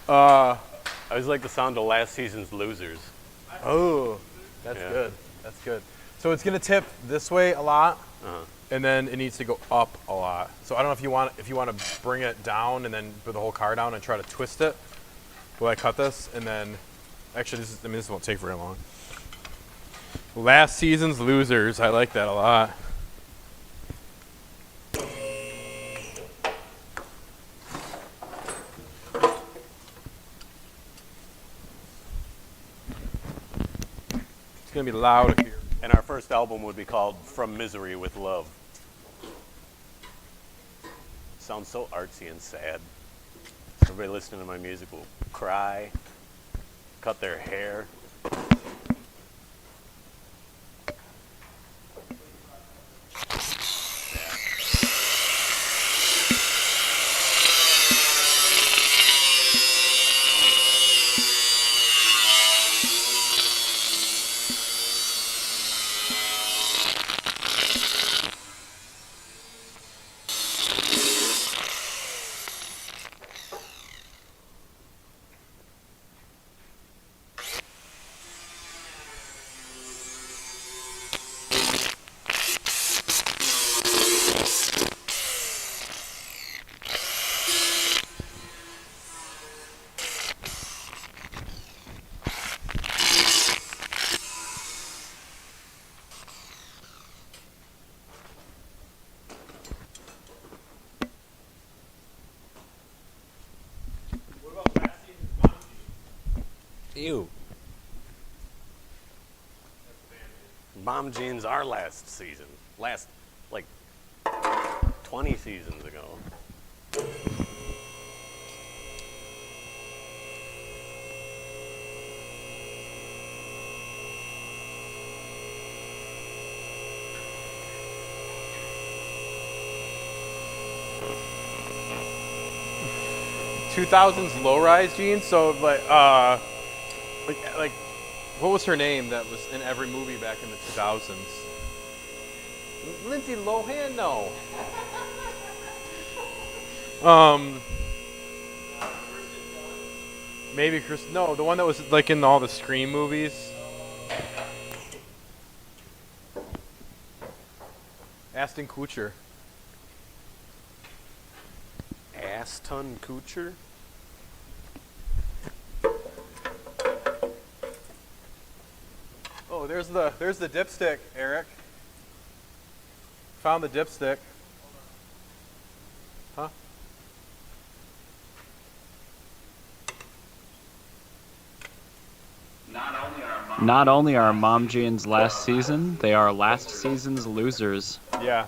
I always like the sound of last season's Losers. Oh, that's Yeah. good. That's good. So it's gonna tip this way a lot, Uh-huh. and then it needs to go up a lot. So I don't know if you want to bring it down and then put the whole car down and try to twist it. Will I cut this and then? Actually, this won't take very long. Last season's Losers. I like that a lot. It's gonna be loud here. And our first album would be called From Misery with Love. Sounds so artsy and sad. Everybody listening to my music will cry, cut their hair. Ew. Bomb Jeans our last season. Last, like, 20 seasons ago. .2000s low-rise jeans. So like, what was her name that was in every movie back in the 2000s? Lindsay Lohan? No. Maybe Chris. No, the one that was like in all the Scream movies. Ashton Kutcher. Aston Kutcher? Oh, there's the dipstick, Eric. Found the dipstick. Huh? Not only are Mom Jeans last season, they are last season's losers. Yeah,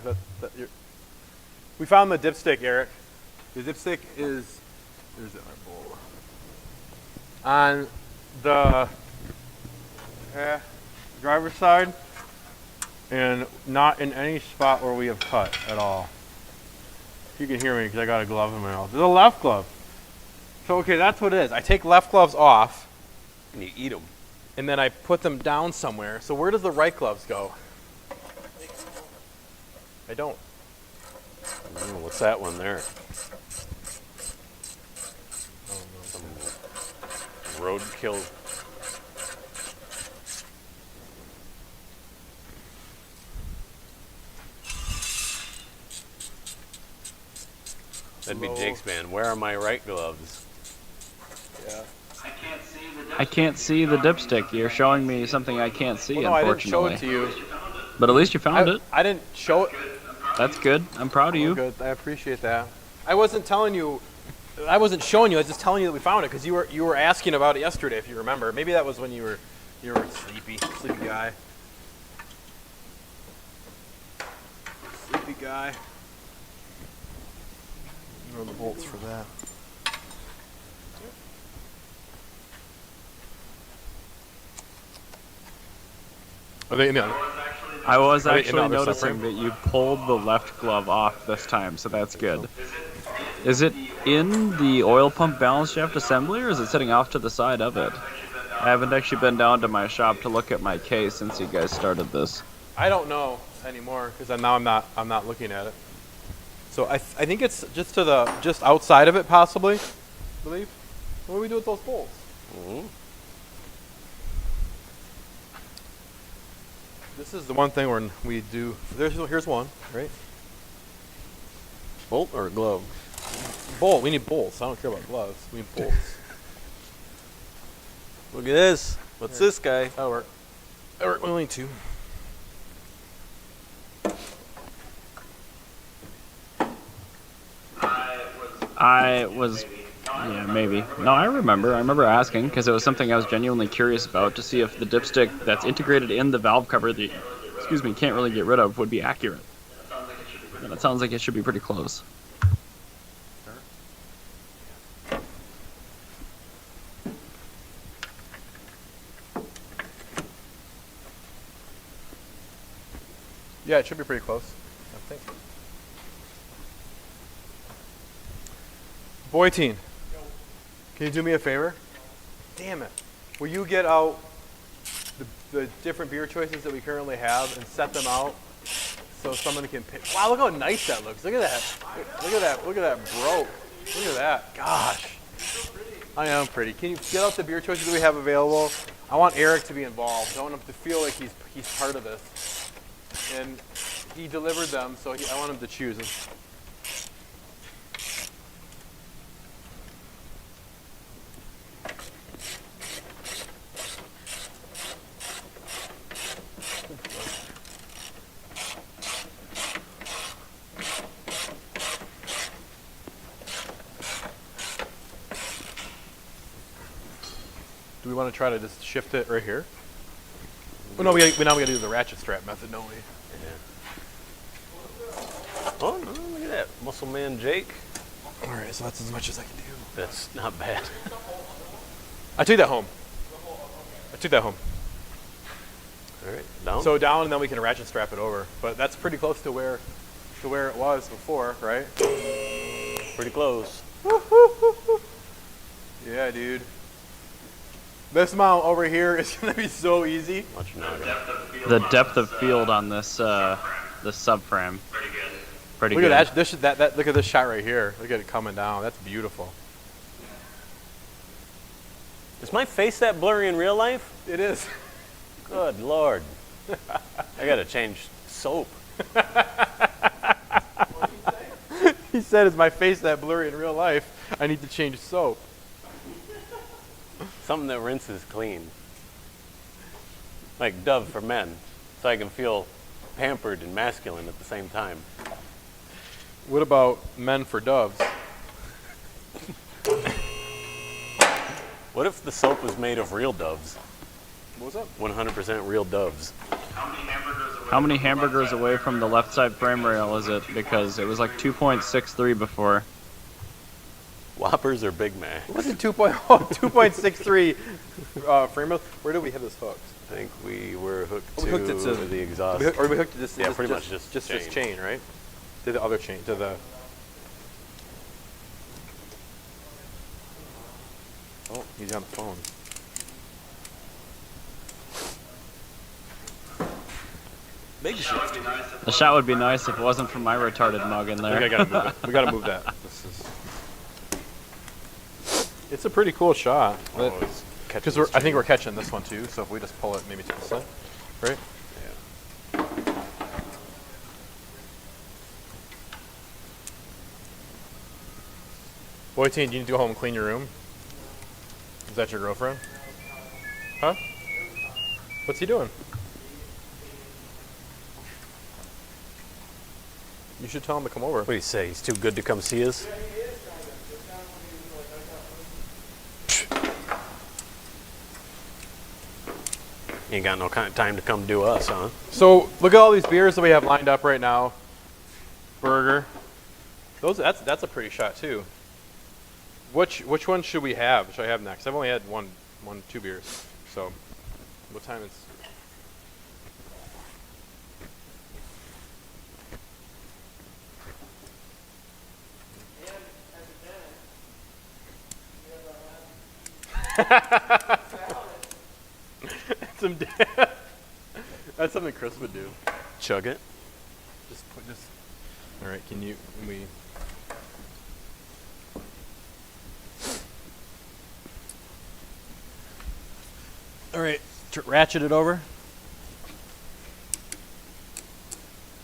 we found the dipstick, Eric. The dipstick is there's it in our bowl. On the driver's side, and not in any spot where we have cut at all. You can hear me because I got a glove in my mouth. It's a left glove. So, okay, that's what it is. I take left gloves off, And you eat them. and then I put them down somewhere. So where does the right gloves go? I don't. What's that one there? Some roadkill. That'd be Jake's man. Where are my right gloves? Yeah. I can't see the dipstick. You're showing me something I can't see, Well, no, I didn't show unfortunately. it to you. But at least you found it. I didn't show it. That's good. I'm proud of you. Good. I appreciate that. I wasn't telling you. I wasn't showing you. I was just telling you that we found it because you were asking about it yesterday, if you remember. Maybe that was when you were sleepy guy. Sleepy guy. Throw the bolts for that. Are they in the? I was Are they in the actually other noticing subframe? that you pulled the left glove off this time, so that's good. Is it in the oil pump balance shaft assembly, or is it sitting off to the side of it? I haven't actually been down to my shop to look at my case since you guys started this. I don't know anymore because now I'm not looking at it. So I think it's just outside of it possibly. I believe. What do we do with those bolts? Mm-hmm. This is the one thing when we do. Here's one, right? Bolt or glove? Bolt. We need bolts. I don't care about gloves. We need bolts. Look at this. What's this guy? That'll work. That'll work. We only need two. Yeah, maybe. No, I remember asking because it was something I was genuinely curious about to see if the dipstick that's integrated in the valve cover that, can't really get rid of would be accurate. And it sounds like it should be pretty close. Yeah, it should be pretty close. I think. Boyteen, can you do me a favor? Damn it. Will you get out the different beer choices that we currently have and set them out so someone can pick? Wow, look how nice that looks. Look at that. Look at that. Look at that broke. Look at that. Gosh. I am pretty. Can you get out the beer choices that we have available? I want Eric to be involved. I want him to feel like he's part of this. And he delivered them, so I want him to choose. Do we want to try to just shift it right here? Oh, no, we now we got to do the ratchet strap method, don't we? Oh, no, look at that. Muscle Man Jake. All right, so that's as much as I can do. That's not bad. I took that home. All right, down. So down, and then we can ratchet strap it over. But that's pretty close to where it was before, right? Pretty close. Yeah, dude. This mount over here is gonna be so easy. Much naga. The depth of field on this this subframe. Pretty Look good. at that. Look at this shot right here. Look at it coming down. That's beautiful. Is my face that blurry in real life? It is. Good Lord. I gotta change soap. He said, "Is my face that blurry in real life? I need to change soap." Something that rinses clean. Like Dove for men. So I can feel pampered and masculine at the same time. What about men for doves? What if the soap was made of real doves? What was up? 100% real doves. How many hamburgers away from the left side frame rail is it? Because it was like 2.63 before. Whoppers or Big Mac? Was it 2.63 frame rail? Where did we have this hooked? I think we were hooked We hooked it to the exhaust. We hooked it to this. Yeah, pretty much just this chain. chain, right? To the other chain, to the He's on the phone. Big shit. The shot would be nice if it wasn't for my retarded mug in I think I there. gotta move it. We gotta move that. This is. It's a pretty cool shot. Because I think we're catching this one too. So if we just pull it maybe to the side, right? Boy, teen, do you need to go home and clean your room? Is that your girlfriend? Huh? What's he doing? You should tell him to come over. What do you say? He's too good to come see us? You ain't got no kind of time to come do us, huh? So look at all these beers that we have lined up right now. Burger. That's a pretty shot too. Which one should we have? Should I have next? I've only had two beers. So what time is? That's something Chris would do. Chug it. Just. All right. Can we? All right. Ratchet it over.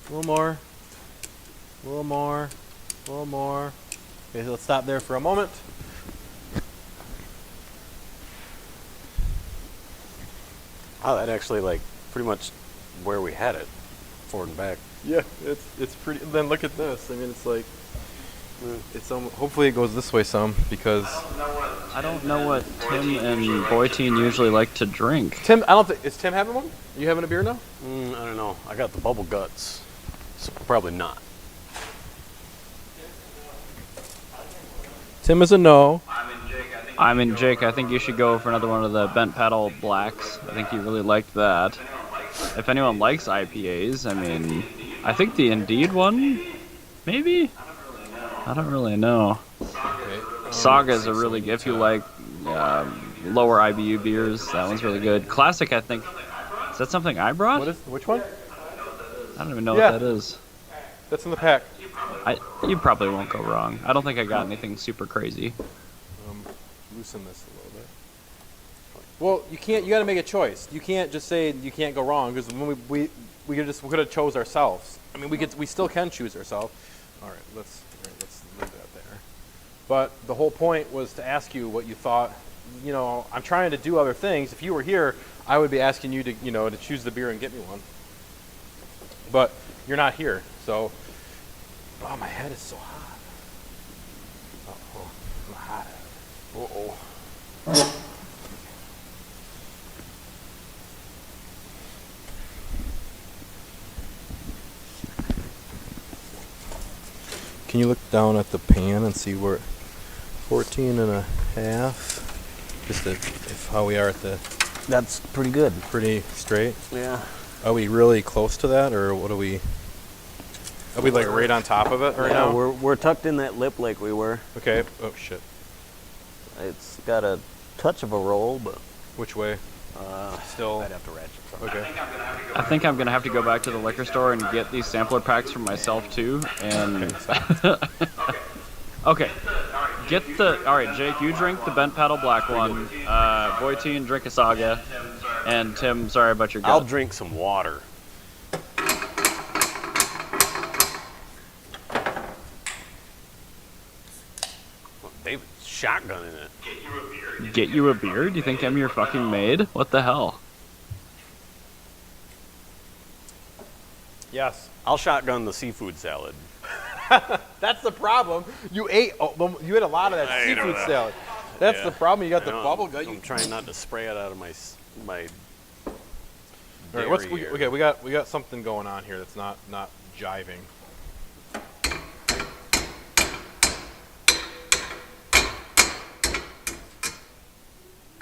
A little more. A little more. A little more. Okay, so let's stop there for a moment. Oh, that actually like pretty much where we had it, forward and back. Yeah, it's pretty. Then look at this. I mean, it's like it's hopefully it goes this way some because I don't know what Tim and Boyteen usually like to drink. Tim. I don't think is Tim having one. Are you having a beer now? I don't know. I got the bubble guts, so probably not. Tim is a no. I'm in Jake. I think you should go for another one of the bent paddle blacks. I think you really liked that. If anyone likes IPAs, I mean, I think the Indeed one, maybe? I don't really know. Saga is a really good, if you like lower IBU beers, that one's really good. Classic, I think, is that something I brought? Which one? I don't even know Yeah. what that is. That's in the pack. You probably won't go wrong. I don't think I got anything super crazy. Loosen this a little bit. Well, you can't. You got to make a choice. You can't just say you can't go wrong because when we could have chose ourselves. I mean, we still can choose ourselves. All right, let's leave that there. But the whole point was to ask you what you thought. You know, I'm trying to do other things. If you were here, I would be asking you to to choose the beer and get me one. But you're not here, so. Oh, my head is so hot. Uh-oh, I'm hot. Uh-oh. Can you look down at the pan and see where 14 and a half? Just how we are at the... That's pretty good. Pretty straight? Yeah. Are we really close to that, or what are we... Are we like right on top of it right now? We're tucked in that lip like we were. Okay. Oh, shit. It's got a touch of a roll, but... Which way? Still... I'd have to ratchet something. Okay. I think I'm gonna have to go back to the liquor store and get these sampler packs for myself too. And okay, all right, Jake, you drink the bent paddle black one. Boyteen, drink a Saga, and Tim, sorry about your gut. I'll drink some water. David's shotgunning it. Get you a beer? Do you think I'm your fucking maid? What the hell? Yes. I'll shotgun the seafood salad. That's the problem. You ate. You ate a lot of that seafood salad. That's the problem. You got the bubble gut. I'm trying not to spray it out of my. All right, okay, we got something going on here that's not jiving.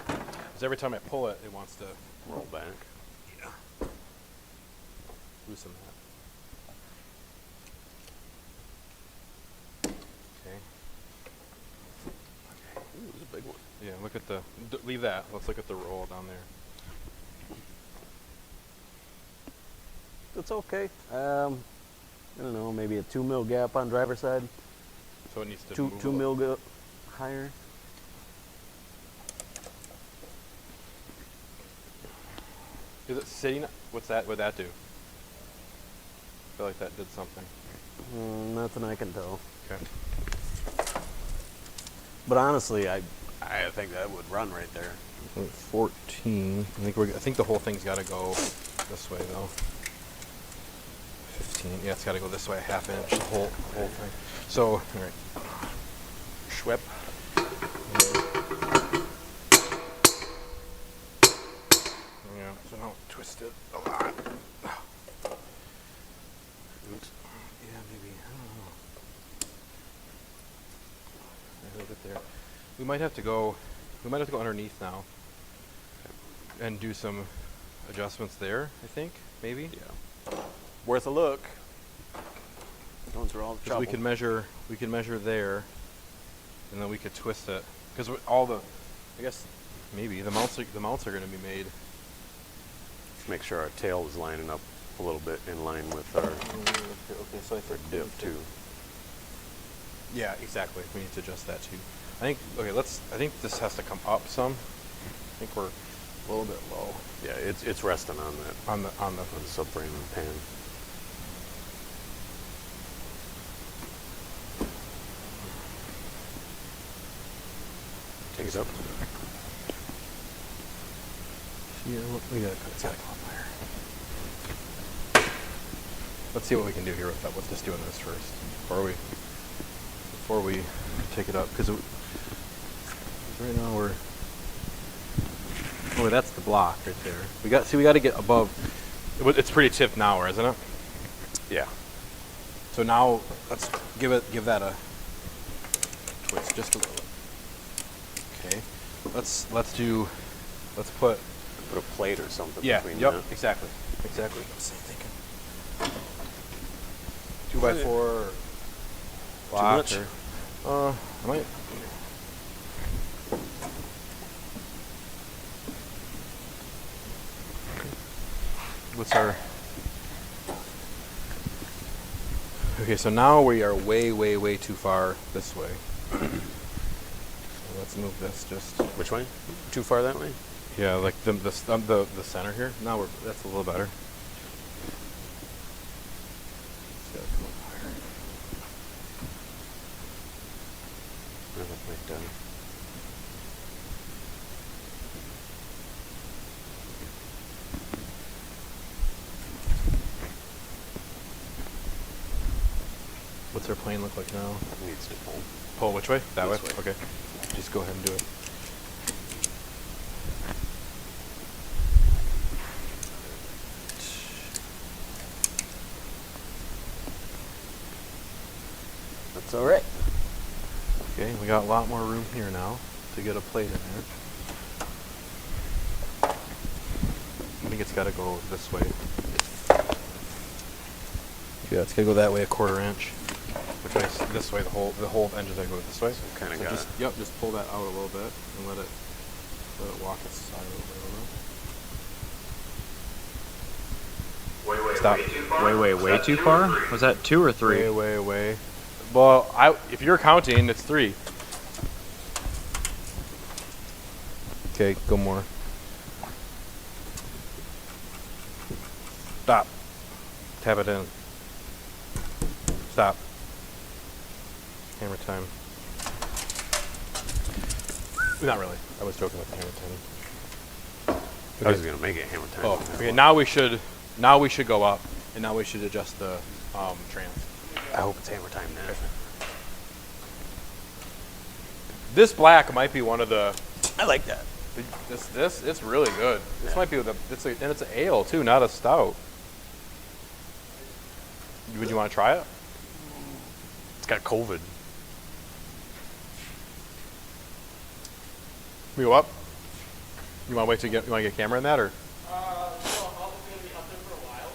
Because every time I pull it, it wants to roll back. Yeah. Loosen that. Okay. Ooh, this is a big one. Yeah, look at the. Leave that. Let's look at the roll down there. It's okay. I don't know, maybe a 2 mil gap on driver's side. So it needs to Two move 2 a mil higher. Is it sitting? What's that? What'd that do? I feel like that did something. Nothing I can tell. Okay. But honestly, I think that would run right there. 14. I think the whole thing's got to go this way though. 15. Yeah, it's got to go this way, a half inch. The whole thing. So, all right. Schwep. Yeah. So now twist it a lot. Oops. Yeah, maybe. I don't know. A little bit there. We might have to go underneath now and do some adjustments there, I think, maybe. Yeah. Worth a look. Going through all the Because trouble. we can measure there, and then we could twist it. Because I guess maybe the mounts are going to be made. Let's make sure our tail is lining up a little bit in line with our Okay, so I think dip too. Yeah, exactly. We need to adjust that too. I think this has to come up some. I think we're a little bit low Yeah, it's resting on that on the on the subframe and pan. Take it up. Yeah, it's gotta come up higher. Let's see what we can do here with that. With just doing this first, before we take it up, because right now we're. Oh, that's the block right there. We got to get above. It's pretty tipped now, isn't it? Yeah. So now let's give that a twist just a little bit. Okay. Let's put Put a plate or something yeah. between Yep. that. Exactly. Same thinking. 2x4 block. much? I might. What's our? Okay, so now we are way too far this way. So let's move this just. Which way? Too far that way? Yeah, like the center here. Now that's a little better. It's gotta come up higher. Like that. What's our plane look like now? Needs to pull. Pull which way? That way? This way. Okay. Just go ahead and do it. That's all right. Okay, we got a lot more room here now to get a plate in there. I think it's got to go this way. Yeah, it's got to go that way a quarter inch. Which way? This way. The whole engine's got to go this way. So kind of got just, it. Yep. Just pull that out a little bit and let it walk its side a little bit. Stop. Way too far? Was that 2 or 3? Way. Well, if you're counting, it's 3. Okay, go more. Stop. Tap it in. Stop. Hammer time. Not really. I was joking with the hammer time. I was gonna make it hammer time. Oh, okay. Now we should go up, and now we should adjust the trans. I hope it's hammer time now. This black might be one of the. I like that. This it's really good. This might be and it's an ale too, not a stout. Would you want to try it? It's got COVID. We go up. You want to get a camera in that or? I'll just gonna be up there for a while.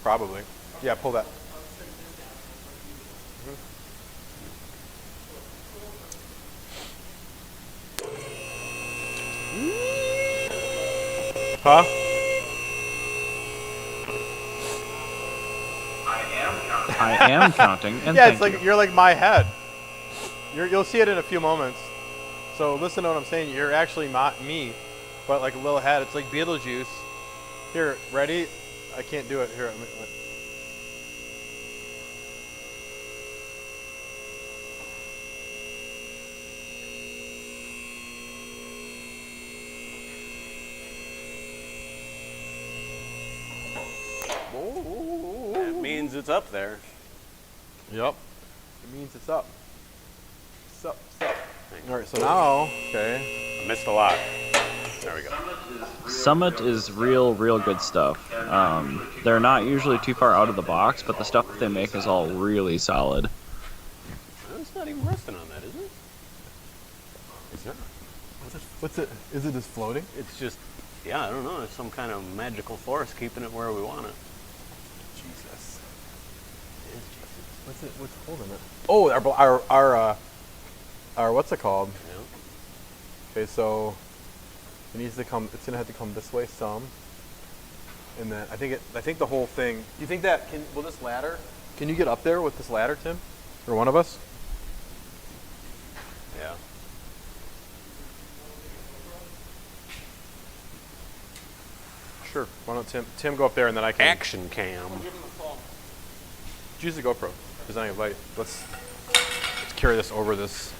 Probably. Yeah, pull that. Huh? I am counting. And Yeah, thank it's like you. you're like my head. You'll see it in a few moments. So listen to what I'm saying. You're actually not me, but like a little head. It's like Beetlejuice. Here, ready? I can't do it. Here. That means it's up there. Yep. It means it's up. It's up. It's up. All right. So now, okay. I missed a lot. There we go. Summit is real good stuff. They're not usually too far out of the box, but the stuff that they make is all really solid. It's not even resting on that, is it? It's not. What's it? Is it just floating? It's just, yeah, I don't know. There's some kind of magical force keeping it where we want it. Jesus. It is Jesus. What's it? What's holding it? Oh, our what's it called? Yeah. Okay, so it needs to come. It's gonna have to come this way some, and then I think the whole thing. Do you think that will this ladder? Can you get up there with this ladder, Tim, or one of us? Yeah. Sure. Why don't Tim go up there and then I can. Action cam. Use the GoPro. There's not any light. Let's carry this over this.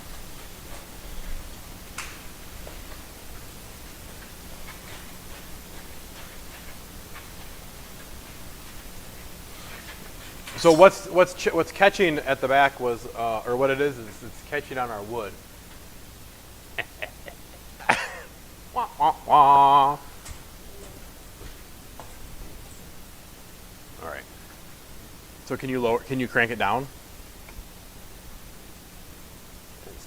So what's catching at the back was, or what it is it's catching on our wood. Wah, wah, wah. All right. So can you crank it down? It's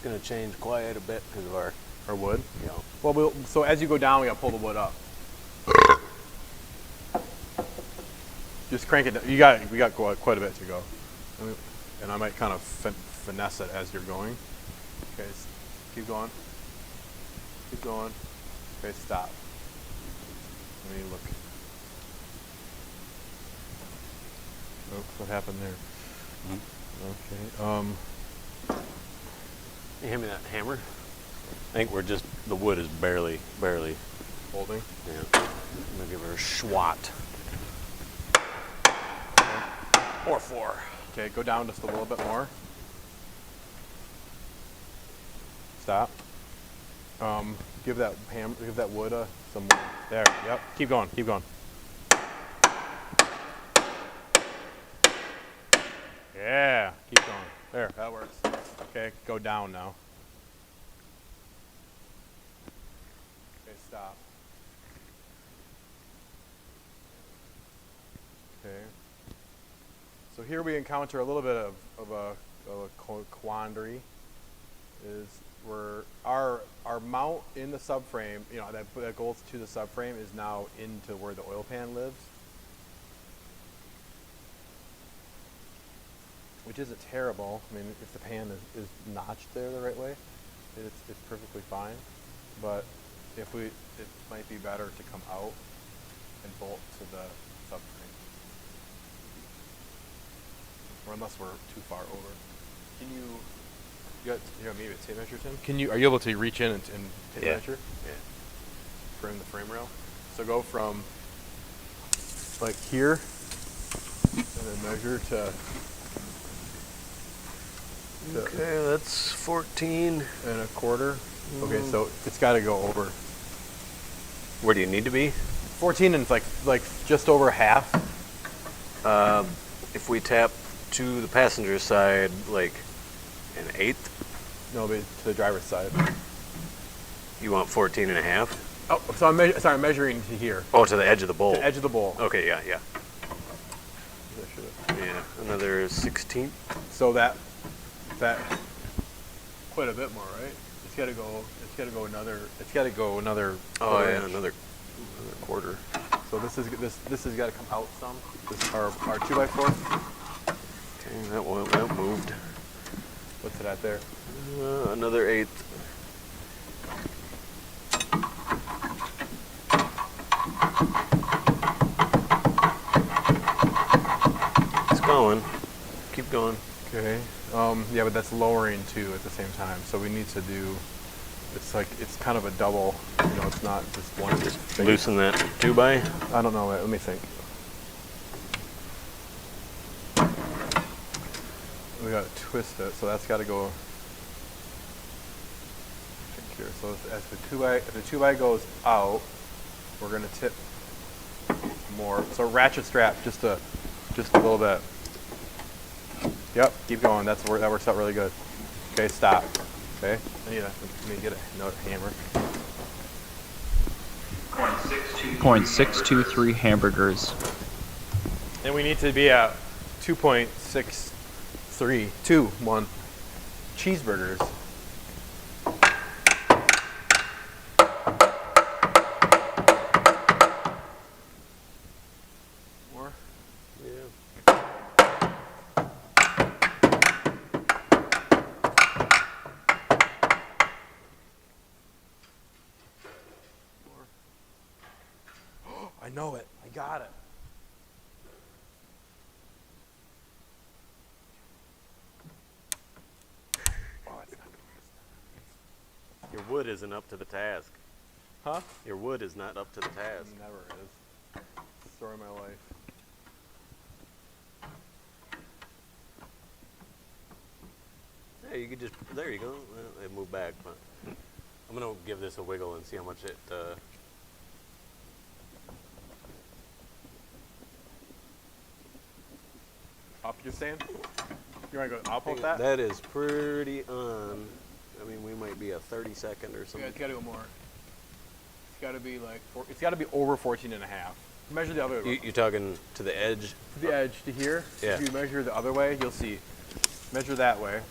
gonna change quite a bit because of our Or wood? you know. Well, so as you go down, we gotta pull the wood up. Just crank it down. We got quite a bit to go. And I might kind of finesse it as you're going. Okay, keep going. Keep going. Okay, stop. Let me look. Oops, what happened there? Okay. You hand me that hammer. I think the wood is barely. Holding. Yeah. I'm gonna give her a swat. Or 4. Okay, go down just a little bit more. Stop. Give that wood some more. There. Yep. Keep going. Keep going. Yeah. Keep going. There. That works. Okay. Go down now. Okay. Stop. Okay. So here we encounter a little bit of a quandary. Is where our mount in the subframe, that goes to the subframe, is now into where the oil pan lives, which isn't terrible. I mean, if the pan is notched there the right way, it's perfectly fine. But it might be better to come out and bolt to the subframe. Or unless we're too far over. Can you got maybe a tape measure, Tim? Are you able to reach in and tape measure? Yeah. Frame the frame rail. So go from like here and then measure to Okay, that's 14 and a quarter. Okay, so it's got to go over. Where do you need to be? 14 and it's like just over half. If we tap to the passenger side, like an 1/8. No, but to the driver's side. You want 14 and a half? Oh, so I'm measuring to here. Oh, to the edge of the bowl. To the edge of the bowl. Okay, yeah. I should've- Yeah, another 16. So that quite a bit more, right? It's got to go another. Oh quarter yeah, inch. another quarter. So this has got to come out some. This our 2x4. Okay, that moved. What's it at there? Another 1/8. going. Keep going. Okay. Yeah, but that's lowering too at the same time. So we need to do. It's kind of a double. You know, it's not just one. Thing. Loosen that 2x. I don't know. Let me think. We gotta twist it, so that's gotta go. Here. So as the 2x, if the 2x goes out, we're gonna tip more. So ratchet strap, just a little bit. Yep, keep going. That works out really good. Okay, stop. Okay, let me get another hammer. 0.623 hamburgers. And we need to be at 2.631 cheeseburgers. More? Yeah. I know it. I got it. Your wood isn't up to the task. Huh? Your wood is not up to the task. Never is. Story of my life. Yeah, you could just, there you go. Well, it moved back, but I'm gonna give this a wiggle and see how much it, Up, you're saying? You want to go up with that? That is pretty on. I mean, we might be a 30-second or Yeah, something. it's got to go more. It's got to be like, it's got to be over 14 and a half. Measure the other way. You're talking to the edge? To the edge, to here. Yeah. If you measure the other way, you'll see. Measure that way.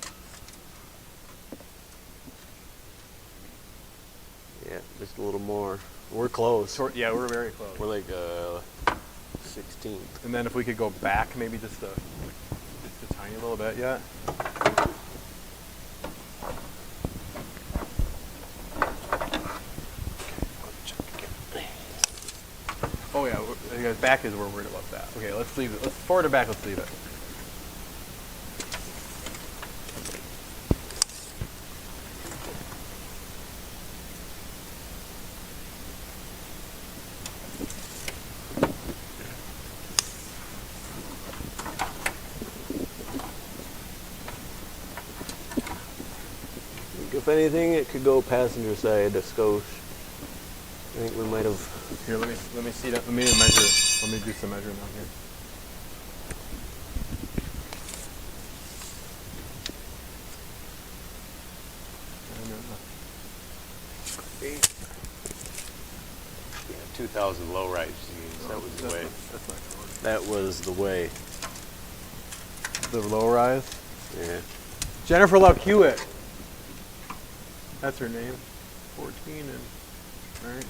Yeah, just a little more. We're close. Yeah, we're very close. We're like 16th. And then if we could go back, maybe just a tiny little bit yet. Oh yeah, back is where we're worried about that. Okay, let's leave it. Let's forward or back. Let's leave it. If anything, it could go passenger side of Scotia. I think we might have. Here, let me see that. Let me measure. Let me do some measuring on here. Yeah, 2,000 low rise jeans. That was the way. That's not going. That was the way. The low rise. Yeah. Jennifer Love Hewitt. That's her name. 14 and right.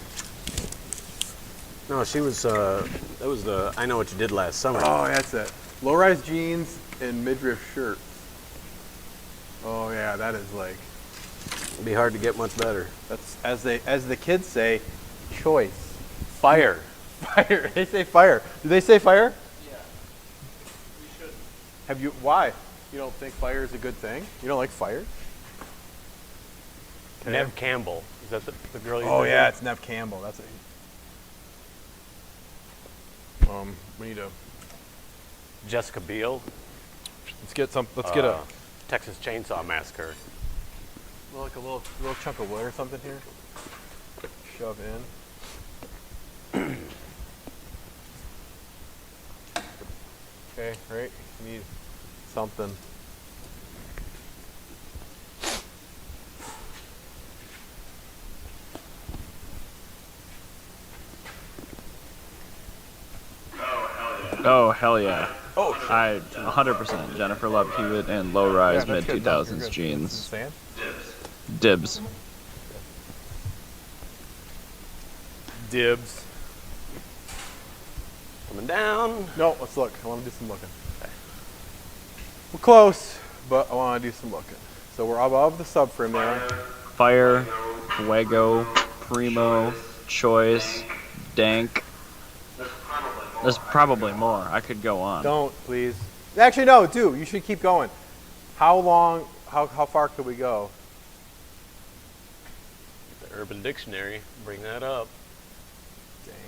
No, she was. That was the. I know what you did last summer. Oh, that's it. Low rise jeans and midriff shirts. Oh yeah, that is like. It'd be hard to get much better. That's as the kids say, choice. Fire. Fire. They say fire. Do they say fire? Yeah. We should. Have you? Why? You don't think fire is a good thing? You don't like fire? Nev Campbell. Is that the girl you Oh did yeah, with? it's Nev Campbell. That's it. We need to. Jessica Biel. Let's get some. Let's get a. Texas Chainsaw Massacre. Like a little chunk of wood or something here. Shove in. Okay, right. You need something. Oh, hell yeah. Oh, shit. I 100% Jennifer Love Hewitt and low rise Yeah, mid that's good. No, you're 2000s good. jeans. Sand? Dibs. Dibs. Coming down. No, let's look. I want to do some looking. We're close, but I want to do some looking. So we're above the subframe there. Fire, Fuego, Primo, Choice, Dank. There's probably more. I could go on. Don't, please. Actually, no, do. You should keep going. How long, how far could we go? The Urban Dictionary, bring that up. Dank.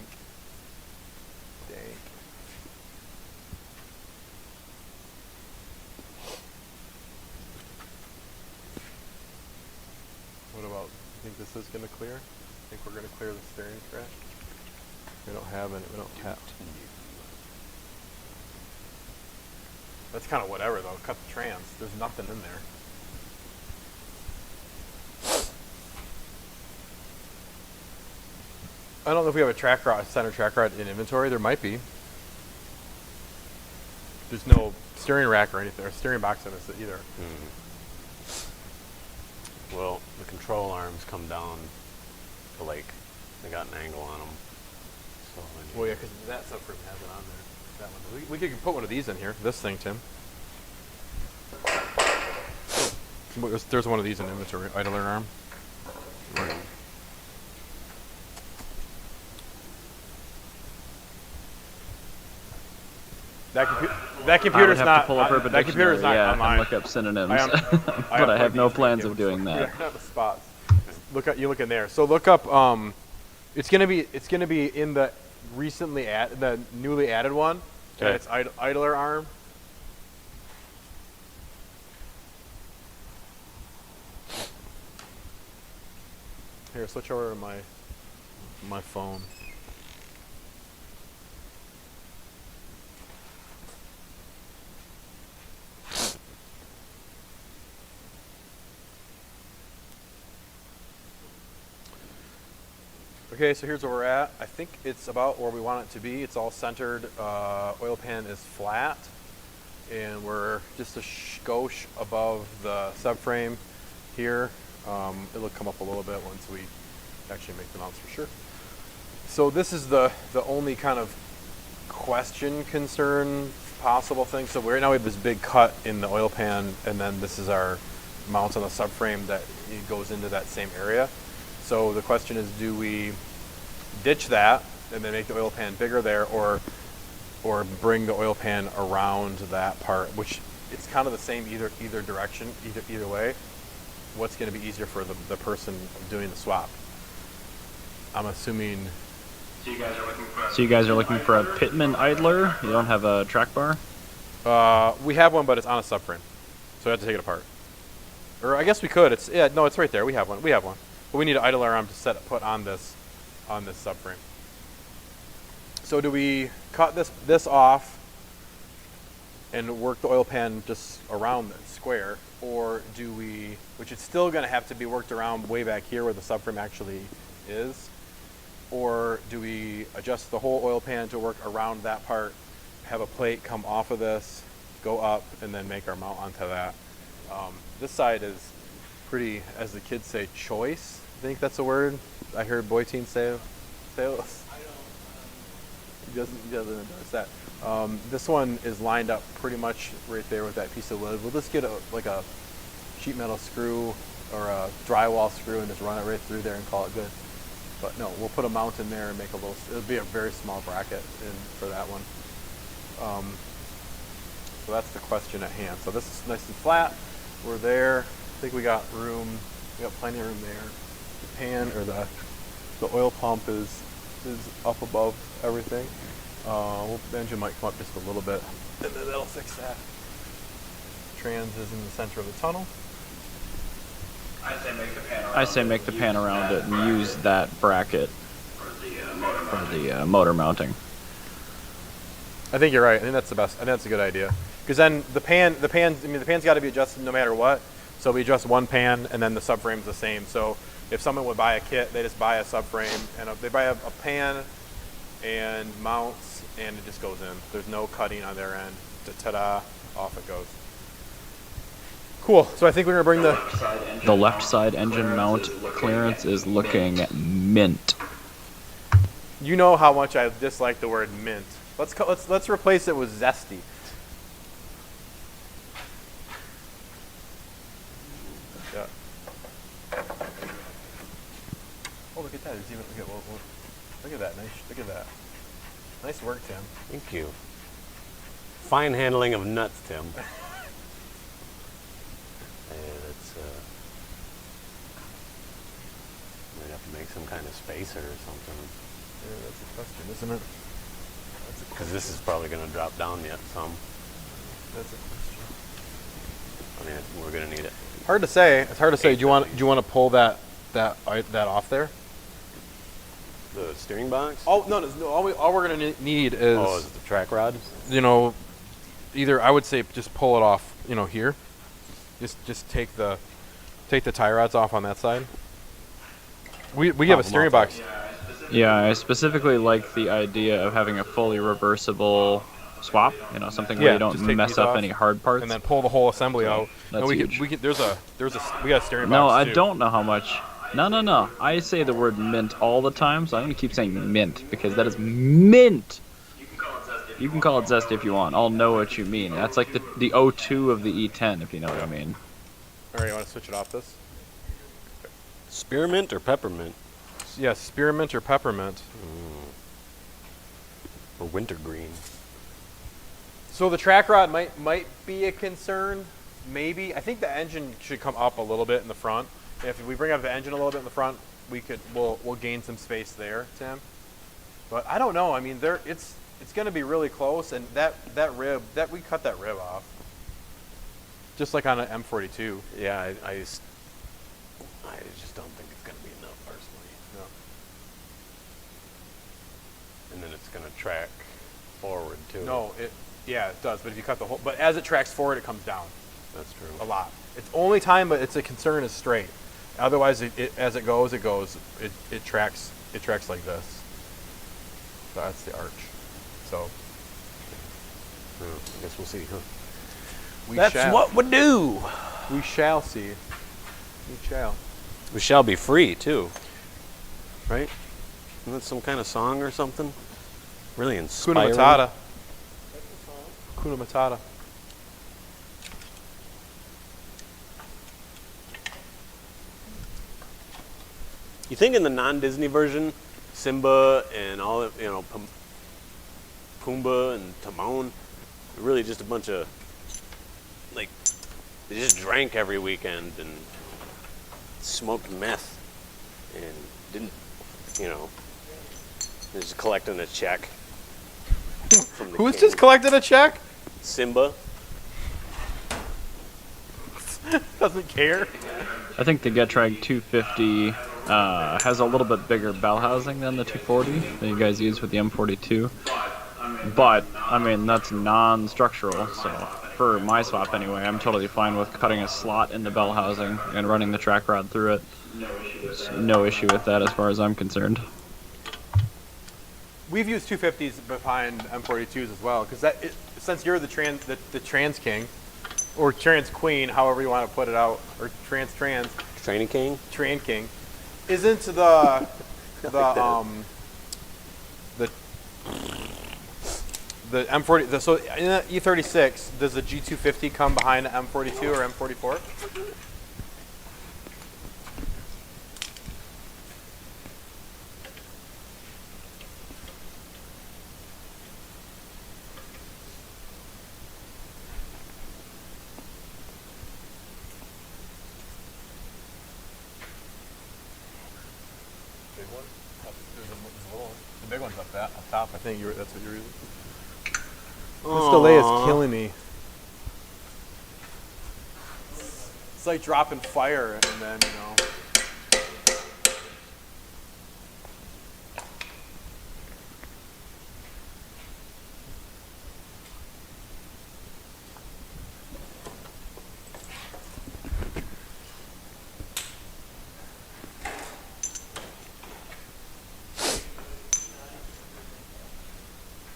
What about, you think this is going to clear? Think we're going to clear the steering crash? We don't have any, That's kind of whatever though, cut the trans. There's nothing in there. I don't know if we have a track rod, center track rod in inventory. There might be. There's no steering rack or anything, or steering box in this either. Well, the control arms come down to like, they got an angle on them. So Well, yeah, because that subframe has it on there. That one. We could put one of these in here. This thing, Tim. There's one of these in inventory. Idler arm. Right. That computer's I would have not. to pull up Urban That computer's not Dictionary, on mine. and look up synonyms. I but I have no these plans in of here. doing that. Yeah, the spots. You look in there. So look up. It's gonna be in the the newly added one. Okay. And it's idler arm. Here, switch over to my phone. Okay, so here's where we're at. I think it's about where we want it to be. It's all centered. Oil pan is flat, and we're just a skosh above the subframe here. It'll come up a little bit once we actually make the mounts for sure. So this is the only kind of question, concern, possible thing. So right now we have this big cut in the oil pan, and then this is our mount on the subframe that it goes into that same area. So the question is, do we ditch that and then make the oil pan bigger there, or bring the oil pan around that part, which it's kind of the same either direction, either way. What's going to be easier for the person doing the swap? I'm assuming. So you guys are looking for a Pitman idler? You don't have a track bar? We have one, but it's on a subframe, so we have to take it apart. Or I guess we could. It's right there. We have one. But we need an idler arm to put on this subframe. So do we cut this off and work the oil pan just around the square, or do we, which it's still going to have to be worked around way back here where the subframe actually is, or do we adjust the whole oil pan to work around that part, have a plate come off of this, go up, and then make our mount onto that? This side is pretty, as the kids say, choice. I think that's a word I heard Boyteen say. He doesn't endorse that. This one is lined up pretty much right there with that piece of wood. We'll just get a sheet metal screw or a drywall screw and just run it right through there and call it good. But no, we'll put a mount in there and make it'll be a very small bracket for that one. So that's the question at hand. So this is nice and flat. We're there. I think we got room. We got plenty of room there. The pan or the oil pump is up above everything. The engine might come up just a little bit, and then that'll fix that. Trans is in the center of the tunnel. I say make the pan around it and use that bracket for the motor mounting. I think you're right. I think that's the best. I think that's a good idea. Because then the pan's got to be adjusted no matter what. So we adjust one pan, and then the subframe's the same. So if someone would buy a kit, they just buy a subframe, and they buy a pan and mounts, and it just goes in. There's no cutting on their end. Ta-da, off it goes. Cool. So I think we're gonna bring the left side engine mount clearance is looking mint. You know how much I dislike the word mint. Let's replace it with zesty. Yeah. Oh, look at that. There's even look at that. Look at that. Nice work, Tim. Thank you. Fine handling of nuts, Tim. Might have to make some kind of spacer or something. Yeah, that's a question, isn't it? Because this is probably going to drop down yet some. That's a question. I mean, we're going to need it. Hard to say. It's hard to say. Do you want to pull that off there? The steering box? Oh no! All we're gonna need is is the track rod? Either I would say just pull it off. Here. Just take the tie rods off on that side. We have a steering box. Yeah, I specifically like the idea of having a fully reversible swap. Something where you just don't take mess these up off any hard parts. and then pull the whole assembly out. that's No, we huge. we got a steering No, box I too. don't know how much. No. I say the word mint all the time, so I'm going to keep saying mint, because that is mint! You can call it zest if you want. I'll know what you mean. That's like the O2 of the E10, if you know what I mean. All right, you want to switch it off this? Spearmint or peppermint? Yeah, spearmint or peppermint. Or wintergreen? So the track rod might be a concern. Maybe. I think the engine should come up a little bit in the front. If we bring up the engine a little bit in the front, we'll gain some space there, Tim. But I don't know. I mean, it's going to be really close, and that rib we cut that rib off, just like on an M42. Yeah, I just don't think it's going to be enough, personally. No. And then it's going to track forward, too. No, it does. But if you cut the whole, but as it tracks forward, it comes down That's true. a lot. It's only time, but it's a concern is straight. Otherwise, as it goes, it tracks like this. So that's the arch. So I guess we'll see, huh? shall. we do! We shall see. We shall. We shall be free, too. Right? Isn't that some kind of song or something? Really inspiring. Kuna Matata. Kuna Matata. You think in the non-Disney version, Simba and all of, Pumbaa and Timon, really just a bunch of, they just drank every weekend and smoked meth and didn't, they're just collecting a check from the Who's king. just collected a check? Simba. Doesn't care. I think the Getrag 250 has a little bit bigger bell housing than the 240 that you guys use with the M42. But, I mean, that's non-structural, so for my swap anyway, I'm totally fine with cutting a slot in the bell housing and running the track rod through it. There's no issue with that as far as I'm concerned. We've used 250s behind M42s as well, because since you're the trans king, or trans queen, however you want to put it out, or trans Training King? train king, isn't the M40 so in the E36 does the G250 come behind the M42 or M44? Big one? There's a little one. The big one's up top. I think that's what you're using. This delay is killing me. It's like dropping fire and then,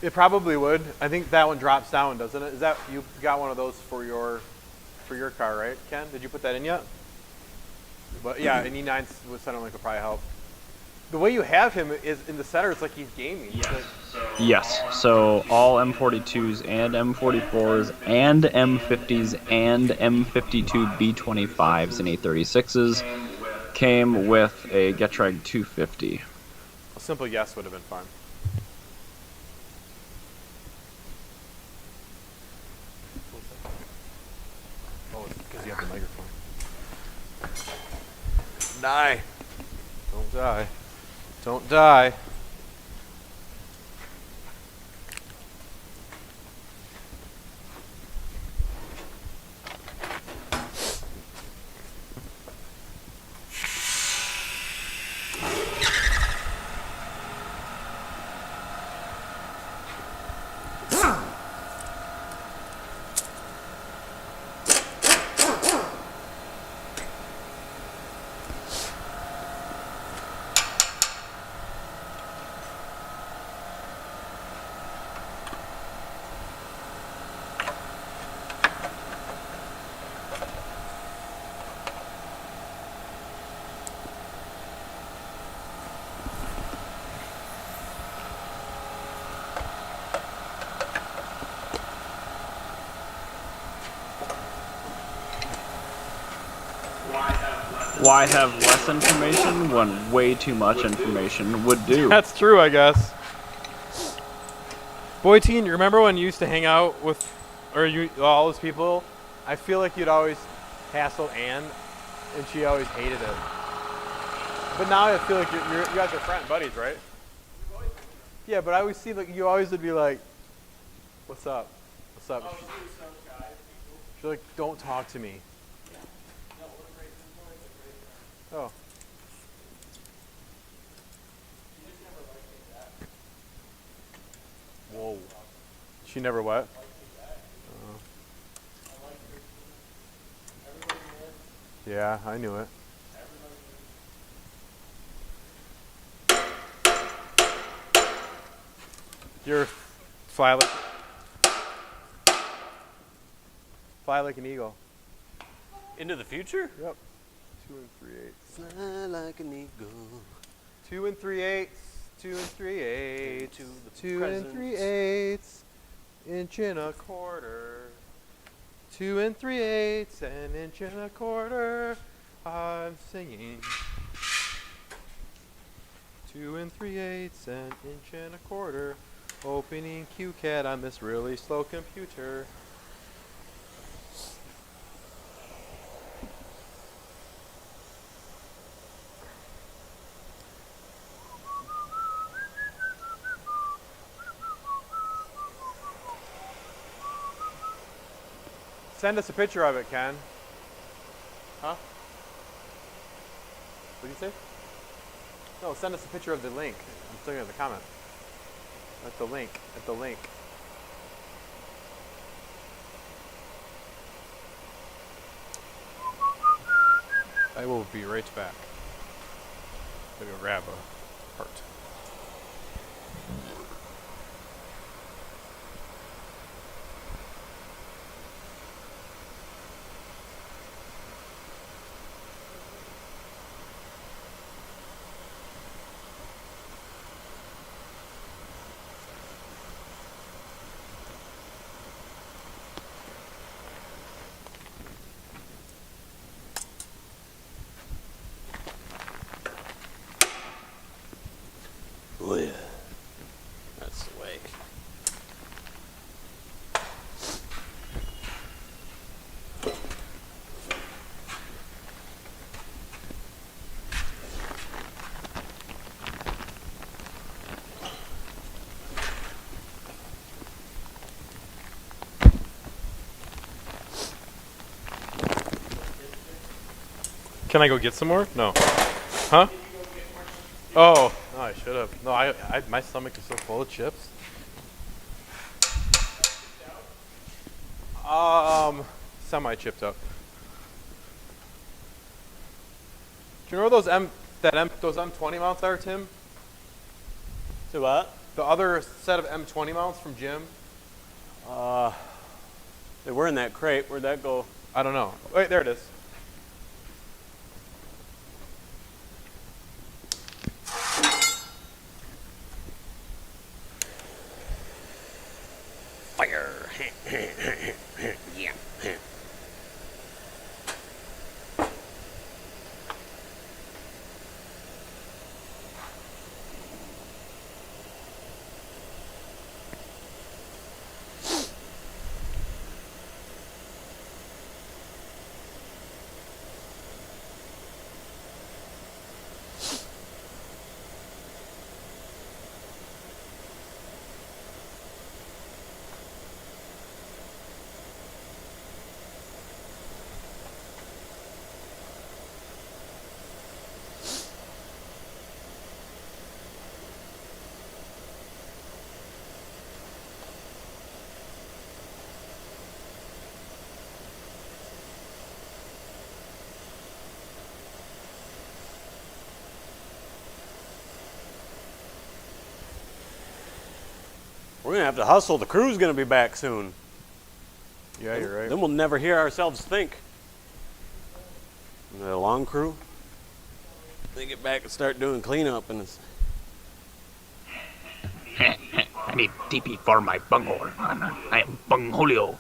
It probably would. I think that one drops down, doesn't it? Is that you got one of those for your car, right, Ken? Did you put that in yet? But yeah, an E9 with center link would probably help. The way you have him is in the center. It's like he's gaming. Yes, so all M42s and M44s and M50s and M52 B25s and A36s came with a Getrag 250. A simple yes would have been fine. you have the microphone. Die. Don't die. Don't die. Why have less information when way too much information would do? That's true, I guess. Boy, teen, you remember when you used to hang out with, all those people? I feel like you'd always hassle Ann, and she always hated it. But now I feel like you guys are friend buddies, right? Yeah, but I always see like you always would be like, "What's up? What's up?" She's like, "Don't talk to me." Oh. Whoa. She never what? Yeah, I knew it. You're fly like an eagle. Into the future? Yep. 2 and 3/8. Fly like an eagle. 2 and 3/8. 2 and 3/8. To the 2 and present. 3/8. Inch and a quarter. 2 and 3/8. An inch and a quarter. I'm singing. 2 and 3/8. An inch and a quarter. Opening QCAD on this really slow computer. Send us a picture of it, Ken. Huh? What did you say? No, send us a picture of the link. I'm looking at the comment. At the link. At the link. I will be right back. I'm gonna grab a part. Oh yeah. That's the way. Can I go get some more? No. Huh? Oh, no, I should have. No, my stomach is so full of chips. Semi chipped up. Do you know where those M20 mounts are, Tim? To what? The other set of M20 mounts from Jim? They were in that crate. Where'd that go? I don't know. Wait, there it is. Fire. Yeah. We're gonna have to hustle. The crew's gonna be back soon. Yeah, you're right. Then we'll never hear ourselves think. And the long crew, they get back and start doing cleanup, and it's I need TP for my bunghole. I am Bungholio.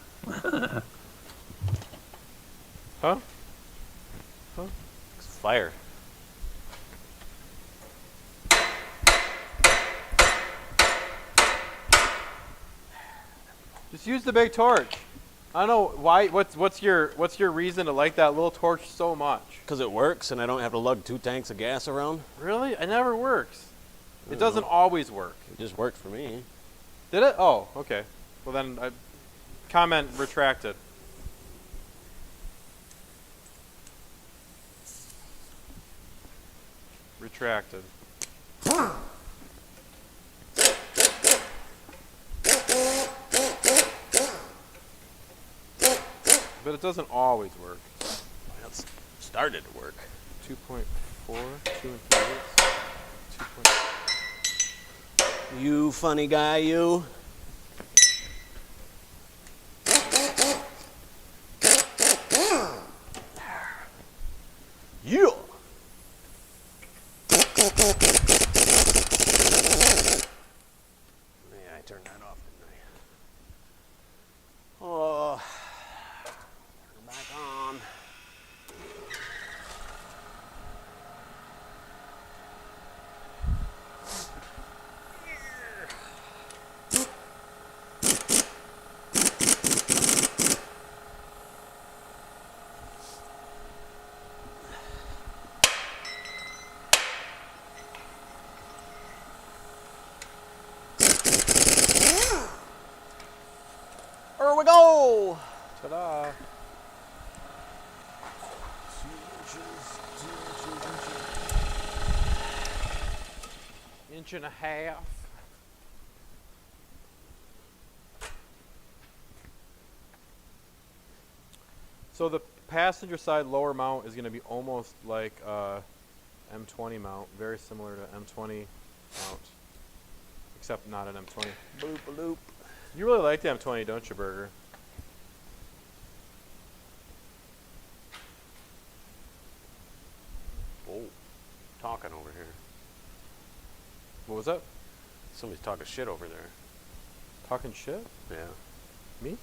Huh? it's fire. Just use the big torch. I don't know why. What's your reason to like that little torch so much? Because it works, and I don't have to lug 2 tanks of gas around. Really? It never works. It doesn't always work. It just works for me. Did it? Oh, okay. Well then, comment retracted. Retracted. But it doesn't always work. Well, it's started to work. 2.4, 2 and 3 2. You funny guy, you. Yeah. Yeah, I turned that off, didn't I? Oh, turn it back on. Here we go. Ta-da! Inch and a half. So the passenger side lower mount is going to be almost like M20 mount, very similar to M20 mount, except not an M20. Boop-a-loop. You really like the M20, don't you, Burger? Oh, talking over here. What was that? Somebody's talking shit over there. Talking shit? Yeah. Me?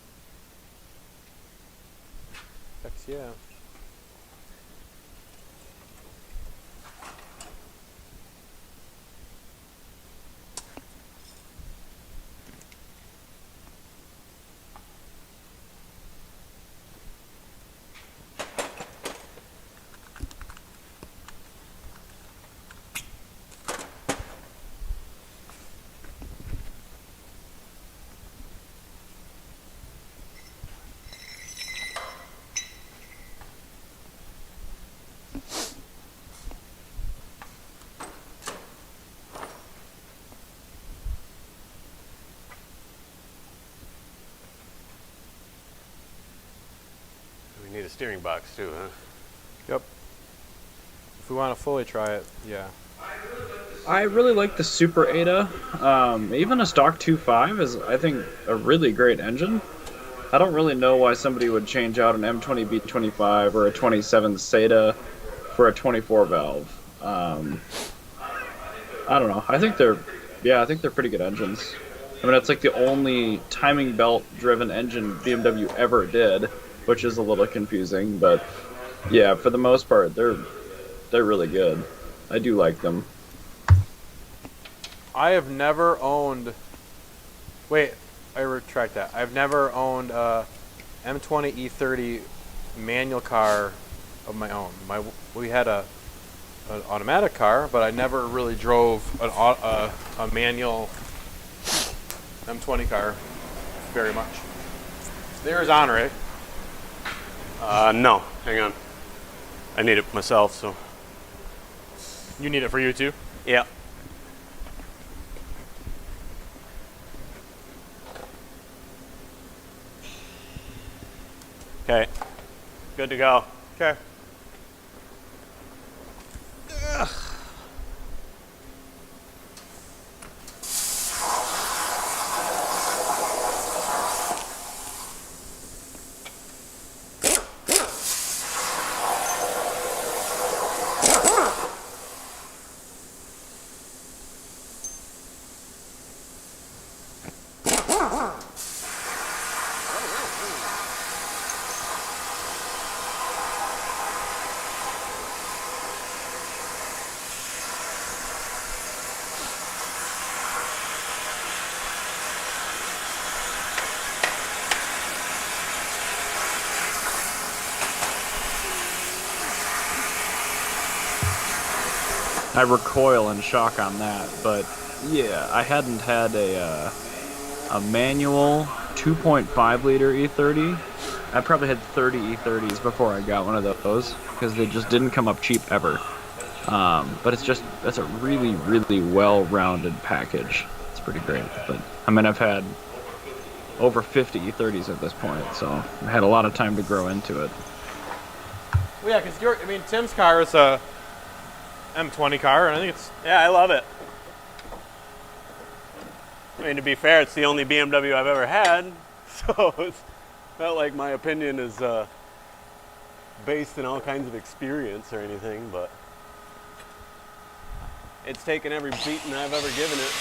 Heck yeah. We need a steering box too, huh? Yep. If we want to fully try it, yeah. I really like the Super Ada. Even a stock 2.5 is, I think, a really great engine. I don't really know why somebody would change out an M20 B25 or a 27 SATA for a 24 valve. I don't know. I think they're pretty good engines. I mean, it's like the only timing belt driven engine BMW ever did, which is a little confusing, but yeah, for the most part, they're really good. I do like them. I have never owned. Wait, I retract that. I've never owned a M20 E30 manual car of my own. We had an automatic car, but I never really drove a manual M20 car very much. There's Honore. No, hang on. I need it myself, so. You need it for you too? Yeah. Okay. Good to go. Okay. I recoil in shock on that. But yeah, I hadn't had a manual 2.5 liter E30. I probably had 30 E30s before I got one of those because they just didn't come up cheap ever. But that's a really, really well-rounded package. It's pretty great. But I mean, I've had over 50 E30s at this point, so I had a lot of time to grow into it. Well, yeah, because Tim's car is a M20 car, and I think it's Yeah, I love it. I mean, to be fair, it's the only BMW I've ever had, so it's not like my opinion is based in all kinds of experience or anything, but it's taken every beating I've ever given it.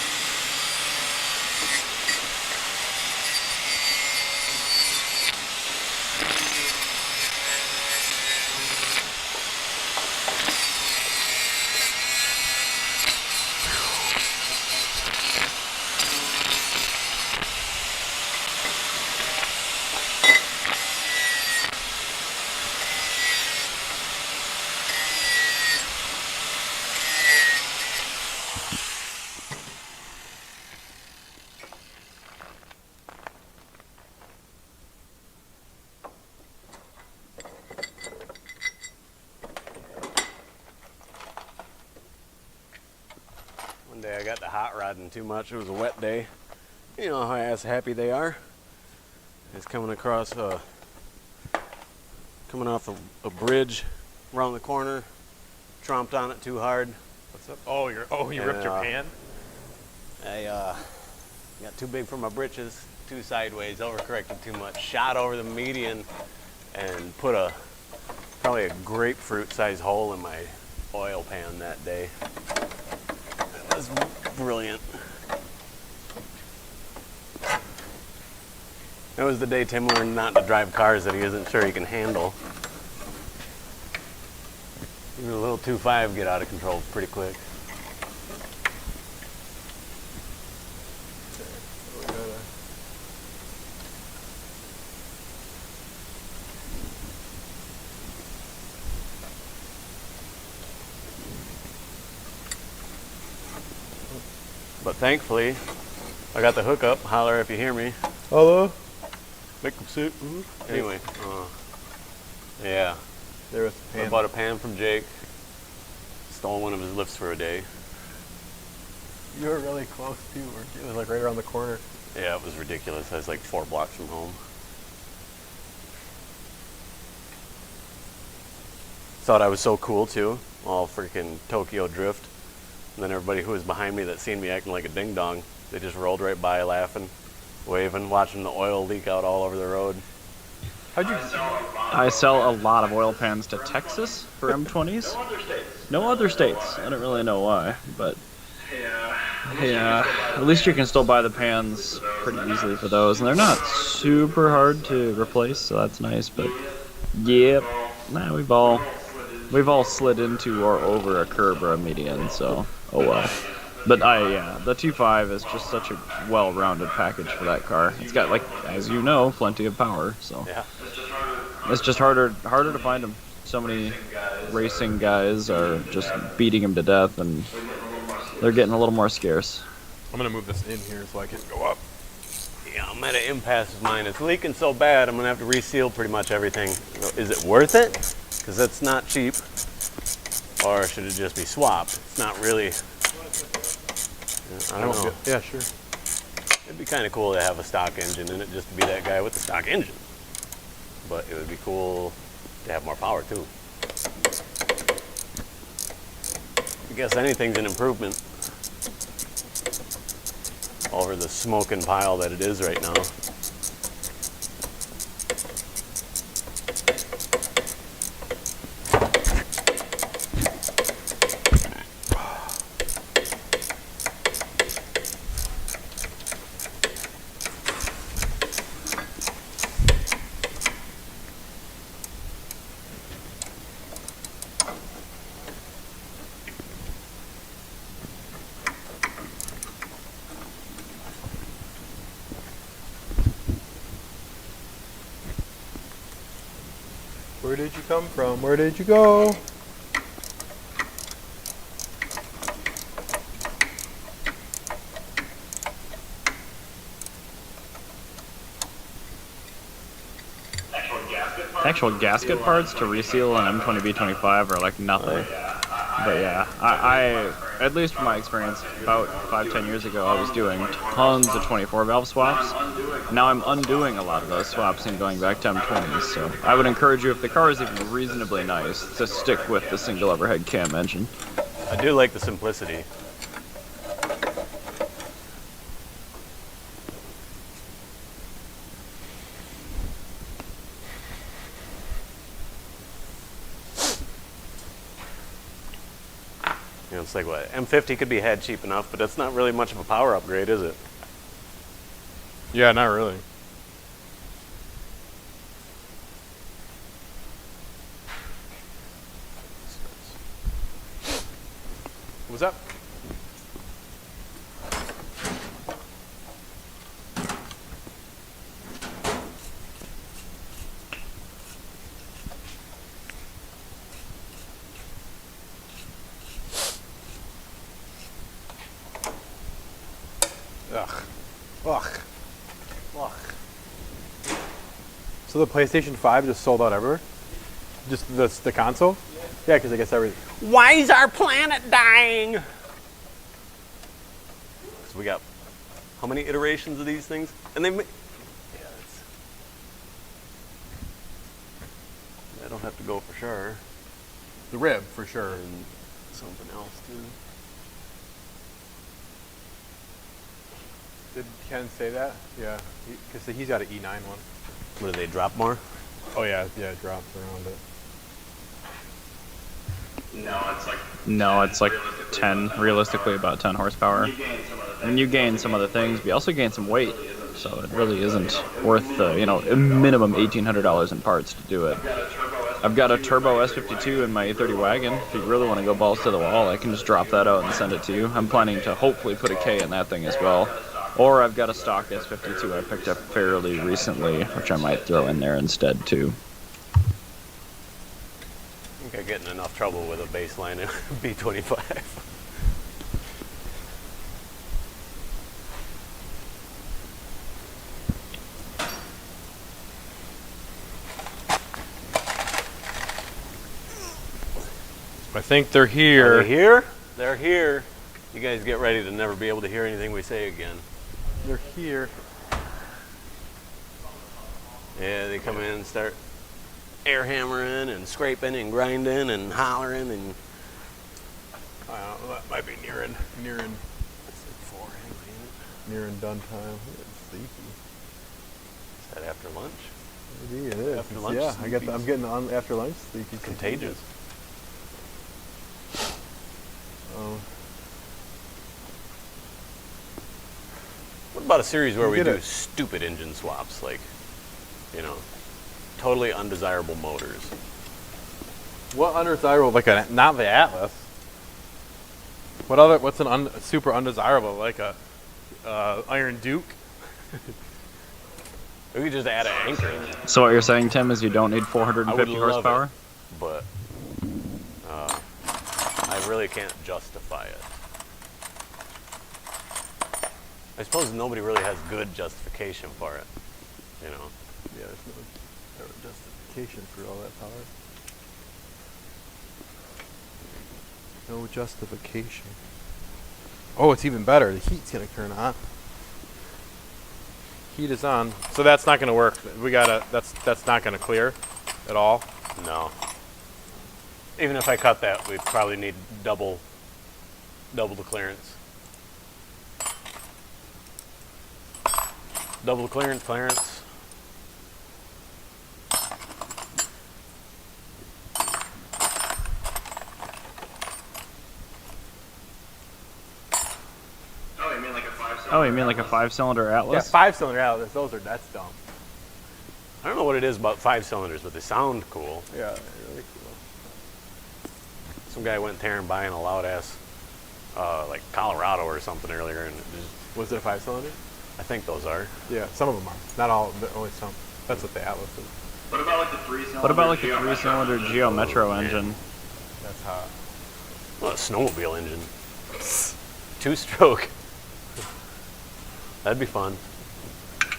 One day I got to hot rodding too much. It was a wet day. You know how ass happy they are. It's coming off a bridge around the corner. Tromped on it too hard. what's up? Oh, you ripped your pan. I got too big for my britches. Too sideways. Overcorrected too much. Shot over the median and put probably a grapefruit sized hole in my oil pan that day. That was brilliant. That was the day Tim learned not to drive cars that he isn't sure he can handle. Even a little 2.5 get out of control pretty quick. But thankfully, I got the hookup. Holler if you hear me. Hello? Make them sit. Anyway, yeah. There was the I pan. bought a pan from Jake. Stole one of his lifts for a day. You were really close too, weren't you? It was like right around the corner. Yeah, it was ridiculous. I was like 4 blocks from home. Thought I was so cool too. All freaking Tokyo drift. And then everybody who was behind me that seen me acting like a ding dong, they just rolled right by laughing, waving, watching the oil leak out all over the road. How'd you? I sell a lot of oil pans to Texas for M20s. No other states. I don't really know why, but yeah, at least you can still buy the pans pretty easily for those, and they're not super hard to replace, so that's nice. But yep, we've all slid into or over a curb or a median, so oh well. But the 2.5 is just such a well-rounded package for that car. It's got, like, as you know, plenty of power, so Yeah. it's just harder to find them. So many racing guys are just beating them to death, and they're getting a little more scarce. I'm gonna move this in here so I can go up. Yeah, I'm at an impasse with mine. It's leaking so bad, I'm gonna have to reseal pretty much everything. Is it worth it? Because that's not cheap. Or should it just be swapped? It's not really. I don't know. Yeah, sure. It'd be kind of cool to have a stock engine in it, just to be that guy with the stock engine. But it would be cool to have more power too. I guess anything's an improvement over the smoking pile that it is right now. Where did you come from? Where did you go? Actual gasket parts to reseal an M20V25 are like nothing. But yeah, I at least from my experience, about 5-10 years ago, I was doing tons of 24 valve swaps. Now I'm undoing a lot of those swaps and going back to M20s. So I would encourage you, if the car is even reasonably nice, to stick with the single overhead cam engine. I do like the simplicity. You know, it's like what, M50 could be had cheap enough, but that's not really much of a power upgrade, is it? Yeah, not really. What's up? Ugh. Ugh. Ugh. So the PlayStation 5 just sold out everywhere? Just the console? Yeah, because I guess everything. Why is our planet dying? Because we got how many iterations of these things? And they I don't have to go for sure. The rib, for sure. And something else too. Did Ken say that? Yeah, because he's got an E9 one. What, do they drop more? Oh yeah, it drops around it. No, it's like 10, realistically about 10 horsepower. And you gain some other things, but you also gain some weight. So it really isn't worth the, a minimum $1,800 in parts to do it. I've got a turbo S52 in my A30 wagon. If you really want to go balls to the wall, I can just drop that out and send it to you. I'm planning to hopefully put a K in that thing as well. Or I've got a stock S52 I picked up fairly recently, which I might throw in there instead too. I think I get in enough trouble with a baseline B25. I think they're here. Are they here? They're here. You guys get ready to never be able to hear anything we say again. They're here. Yeah, they come in and start air hammering and scraping and grinding and hollering and I don't know, that might be nearing done time. It's sleepy. Is that after lunch? Maybe it is. After lunch Yeah, sleepy. I'm getting on after lunch sleepy. Contagious. Oh. What about a series where we Get do it. stupid engine swaps, like, totally undesirable motors? What undesirable? Like not the Atlas. What's an super undesirable? Like a Iron Duke? We could just add an anchor. So what you're saying, Tim, is you don't need I 450 would love horsepower? it, but I really can't justify it. I suppose nobody really has good justification for it, Yeah, there's no justification for all that power. No justification. Oh, it's even better. The heat's gonna turn on. Heat is on. So that's not gonna work. That's not gonna clear at all. No. Even if I cut that, we'd probably need double the clearance. Double the clearance. Oh, you mean like a 5-cylinder Yeah, Atlas? 5-cylinder Atlas. That's dumb. I don't know what it is about 5 cylinders, but they sound cool. Yeah, they're really cool. Some guy went there and buying a loud ass, like Colorado or something earlier, and Was it a 5-cylinder? I think those are. Yeah, some of them are. Not all, but only some. That's what the Atlas is. What about like the 3-cylinder? What about like a 3-cylinder Geo Metro engine? That's hot. Well, a snowmobile engine. 2-stroke. That'd be fun.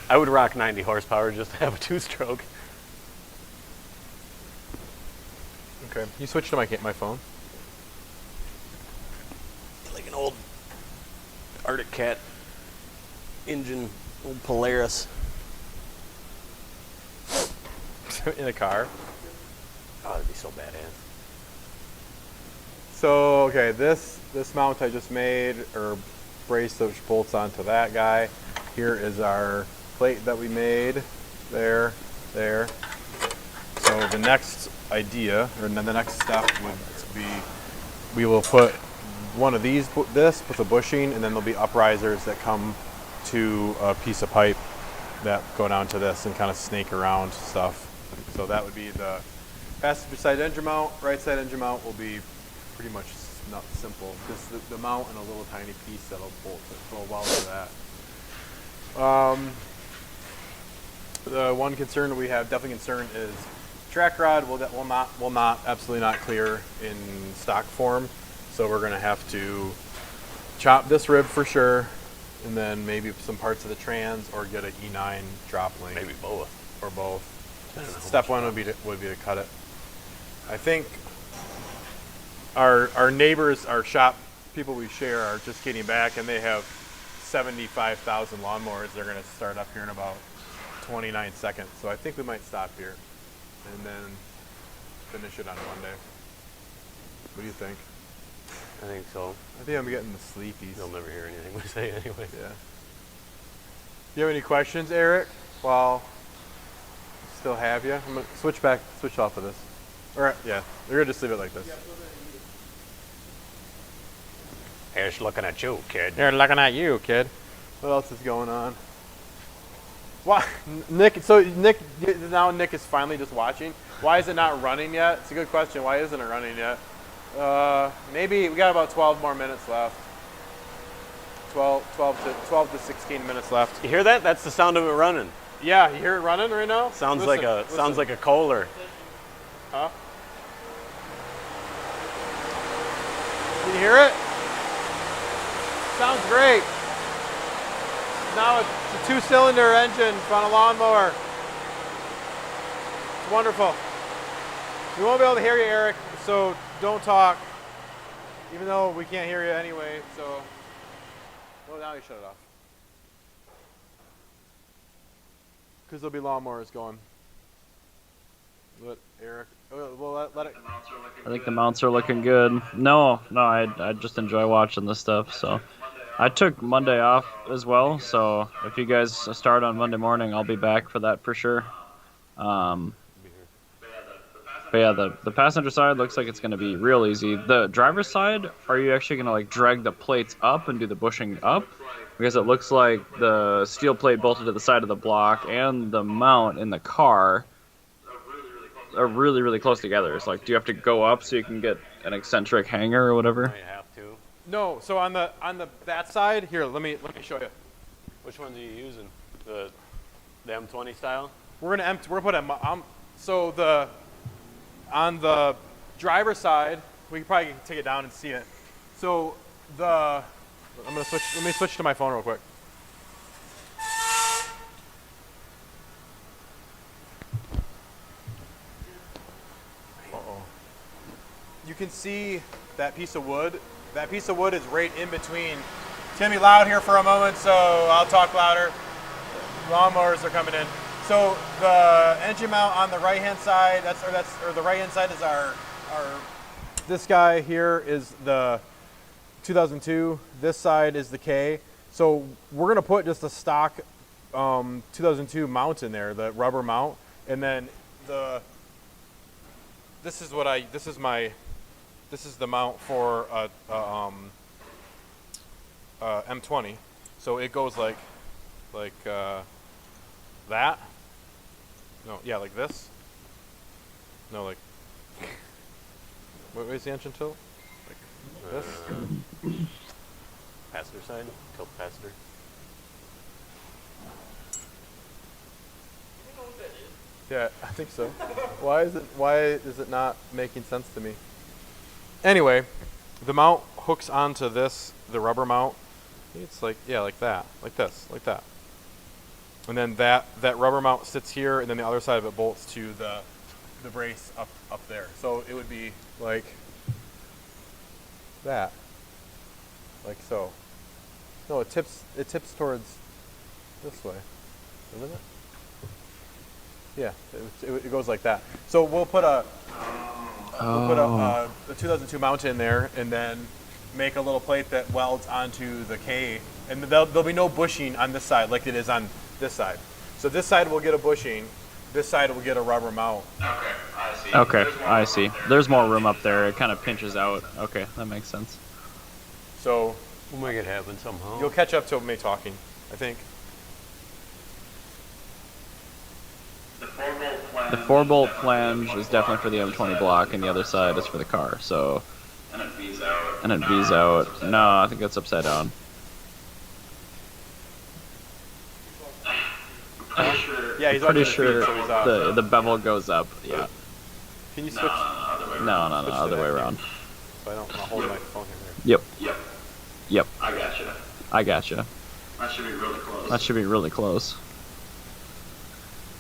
I would rock 90 horsepower just to have a 2-stroke. Okay. You switch to my phone. Like an old Arctic Cat engine, old Polaris. In a car. Oh, that'd be so badass. So okay, this mount I just made, or brace which bolts onto that guy. Here is our plate that we made. There. So the next idea, or the next step would be, we will put one of these, this with a bushing, and then there'll be uprisers that come to a piece of pipe that go down to this and kind of snake around stuff. So that would be the passenger side engine mount. Right side engine mount will be pretty much not simple. Just the mount and a little tiny piece that'll bolt it. Will weld to that. The one concern we have, definitely concern, is track rod will not absolutely not clear in stock form. So we're gonna have to chop this rib for sure, and then maybe some parts of the trans, or get an E9 drop link. Maybe both. Or both. Step one would be to cut it. I think our neighbors, our shop people we share, are just getting back, and they have 75,000 lawnmowers. They're going to start up here in about 29 seconds. So I think we might stop here and then finish it on Monday. What do you think? I think so. I think I'm getting the sleepies. You'll never hear anything we say anyway. Yeah. Do you have any questions, Eric? Well, still have you? I'm gonna switch off of this. All right, yeah, we're gonna just leave it like this. Here's looking at you, kid. They're looking at you, kid. What else is going on? Why, Nick? So Nick is finally just watching. Why is it not running yet? It's a good question. Why isn't it running yet? Maybe we got about 12 more minutes left. 12 to 16 minutes left. You hear that? That's the sound of it running. Yeah, you hear it running right now? Sounds like a Kohler. Huh? Can you hear it? Sounds great. Now it's a 2-cylinder engine on a lawnmower. It's wonderful. We won't be able to hear you, Eric, so don't talk. Even though we can't hear you anyway, so. Well, now you shut it off. Because there'll be lawnmowers going. Let Eric. Well, let it. I think the mounts are looking good. No, I just enjoy watching this stuff. So I took Monday off as well. So if you guys start on Monday morning, I'll be back for that for sure. But yeah, the passenger side looks like it's going to be real easy. The driver's side, are you actually going to like drag the plates up and do the bushing up? Because it looks like the steel plate bolted to the side of the block and the mount in the car are really, really close together. It's like, do you have to go up so you can get an eccentric hanger or whatever? Might have to. No, so on the that side here, let me show you. Which ones are you using? The M20 style? We're gonna put on the driver's side, we can probably take it down and see it. So let me switch to my phone real quick. Uh-oh. You can see that piece of wood. That piece of wood is right in between. It's gonna be loud here for a moment, so I'll talk louder. Lawnmowers are coming in. So the engine mount on the right-hand side, or the right-hand side is our. This guy here is the 2002. This side is the K. So we're gonna put just a stock 2002 mount in there, the rubber mount, and then this is the mount for a M20. So it goes like that. No, yeah, like this. No, like. Where's the engine tilt? Like this. Passenger side? Tilt passenger. Yeah, I think so. Why is it not making sense to me? Anyway, the mount hooks onto this, the rubber mount. It's like, yeah, like that, like this, like that. And then that rubber mount sits here, and then the other side of it bolts to the brace up there. So it would be like that, like so. No, it tips towards this way, doesn't it? Yeah, it goes like that. So we'll put a 2002 mount in there, and then make a little plate that welds onto the K, and there'll be no bushing on this side like it is on this side. So this side will get a bushing, this side will get a rubber mount. Okay, I see. There's more room up there. It kind of pinches out. Okay, that makes sense. So We'll make it happen somehow. you'll catch up to me talking, I think. The 4-bolt flange is definitely for the M20 block, and the other side is for the car. So, and it V's out. No, I think that's upside down. Yeah, he's Pretty watching sure the feed, so he's off. the bevel goes up. Yeah. Can you switch? No, other way around. So I don't hold my phone in there. Yep. I gotcha. That should be really close. That should be really close.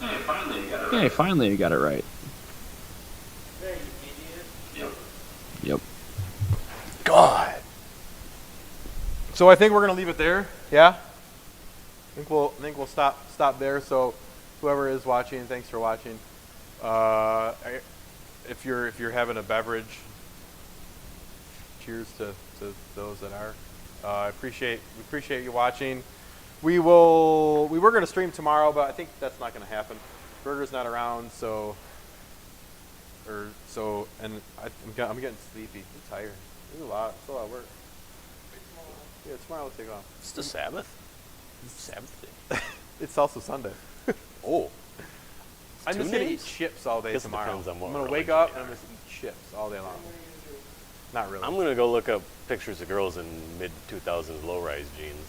Hey, finally you got it right. Hey, finally you got it right. Yep. God. So I think we're gonna leave it there. Yeah. I think we'll stop there. So whoever is watching, thanks for watching. If you're having a beverage, cheers to those that are. We appreciate you watching. We were gonna stream tomorrow, but I think that's not gonna happen. Burger's not around, and I'm getting sleepy. I'm tired. It's a lot of work. Yeah, tomorrow we'll take off. It's the Sabbath. Sabbath day. It's also Sunday. Oh. I'm Two just gonna eat days? chips all day Guess it tomorrow. depends on what I'm gonna religion wake up you and I'm are. just eat chips all day long. Not really. I'm going to go look up pictures of girls in mid-2000s low-rise jeans.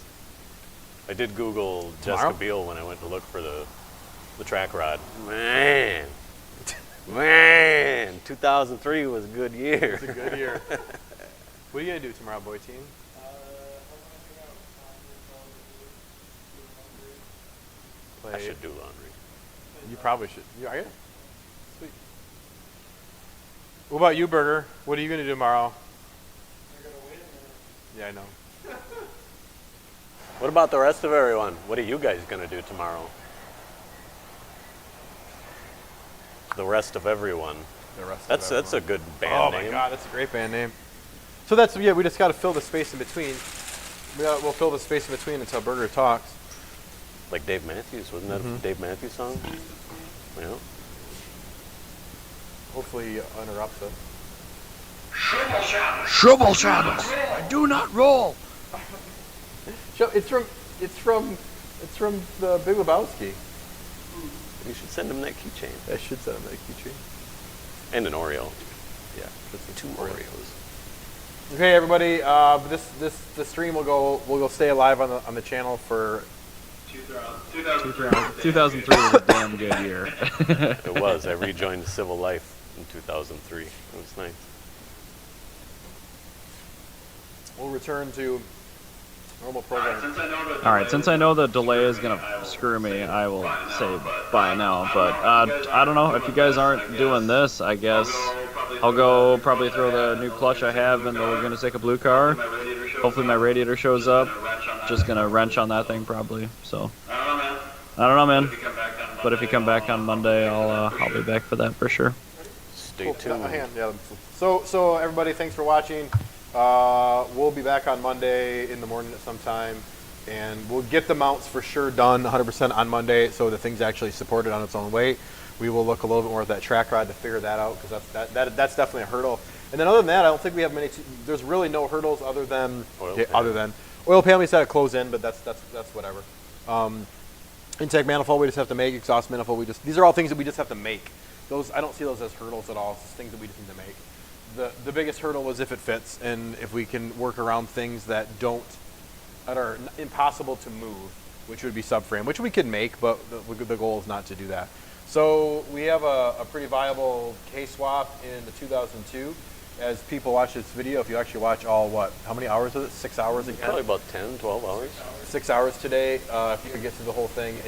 I did Google Tomorrow? Jessica Biel when I went to look for the track rod. Man, 2003 was a good year. It's a good year. What are you gonna do tomorrow, boy team? I should do laundry. You probably should. Are you? Sweet. What about you, Burger? What are you gonna do tomorrow? Yeah, I know. What about the rest of everyone? What are you guys going to do tomorrow? The rest of everyone. The rest. That's a good band Oh name. my God, that's a great band name. So we just got to fill the space in between. We'll fill the space in between until Burger talks. Like Dave Matthews, wasn't that a Dave Matthews song? Yeah. Hopefully he interrupts us. Shubble Shabbos. I do not roll. It's from the Big Lebowski. You should send him that keychain. I should send him that keychain. And an Oreo. Yeah, Two Oreos. Okay, everybody. The stream will go stay alive on the channel for 2003 was a damn good year. It was. I rejoined civil life in 2003. It was nice. We'll return to normal programming. All right, since I know the delay is gonna screw me, I will say bye now. But I don't know if you guys aren't doing this. I guess I'll go probably throw the new clutch I have in the Laguna Seca blue car. Hopefully my radiator shows up. Just gonna wrench on that thing probably. So I don't know, man. But if you come back on Monday, I'll be back for that for sure. Stay tuned. Yeah. So everybody, thanks for watching. We'll be back on Monday in the morning at some time, and we'll get the mounts for sure done 100% on Monday, so the thing's actually supported on its own weight. We will look a little bit more at that track rod to figure that out, because that's definitely a hurdle. And then other than that, I don't think we have many. There's really no hurdles other than oil pan. We set a close in, but that's whatever. Intake manifold we just have to make. Exhaust manifold these are all things that we just have to make. Those I don't see those as hurdles at all. It's just things that we just need to make. The biggest hurdle was if it fits, and if we can work around things that are impossible to move, which would be subframe, which we can make, but the goal is not to do that. So we have a pretty viable K-swap in the 2002. As people watch this video, if you actually watch how many hours is it? 6 hours again? Probably about 10, 12 hours. 6 hours today, if you could get through the whole thing. And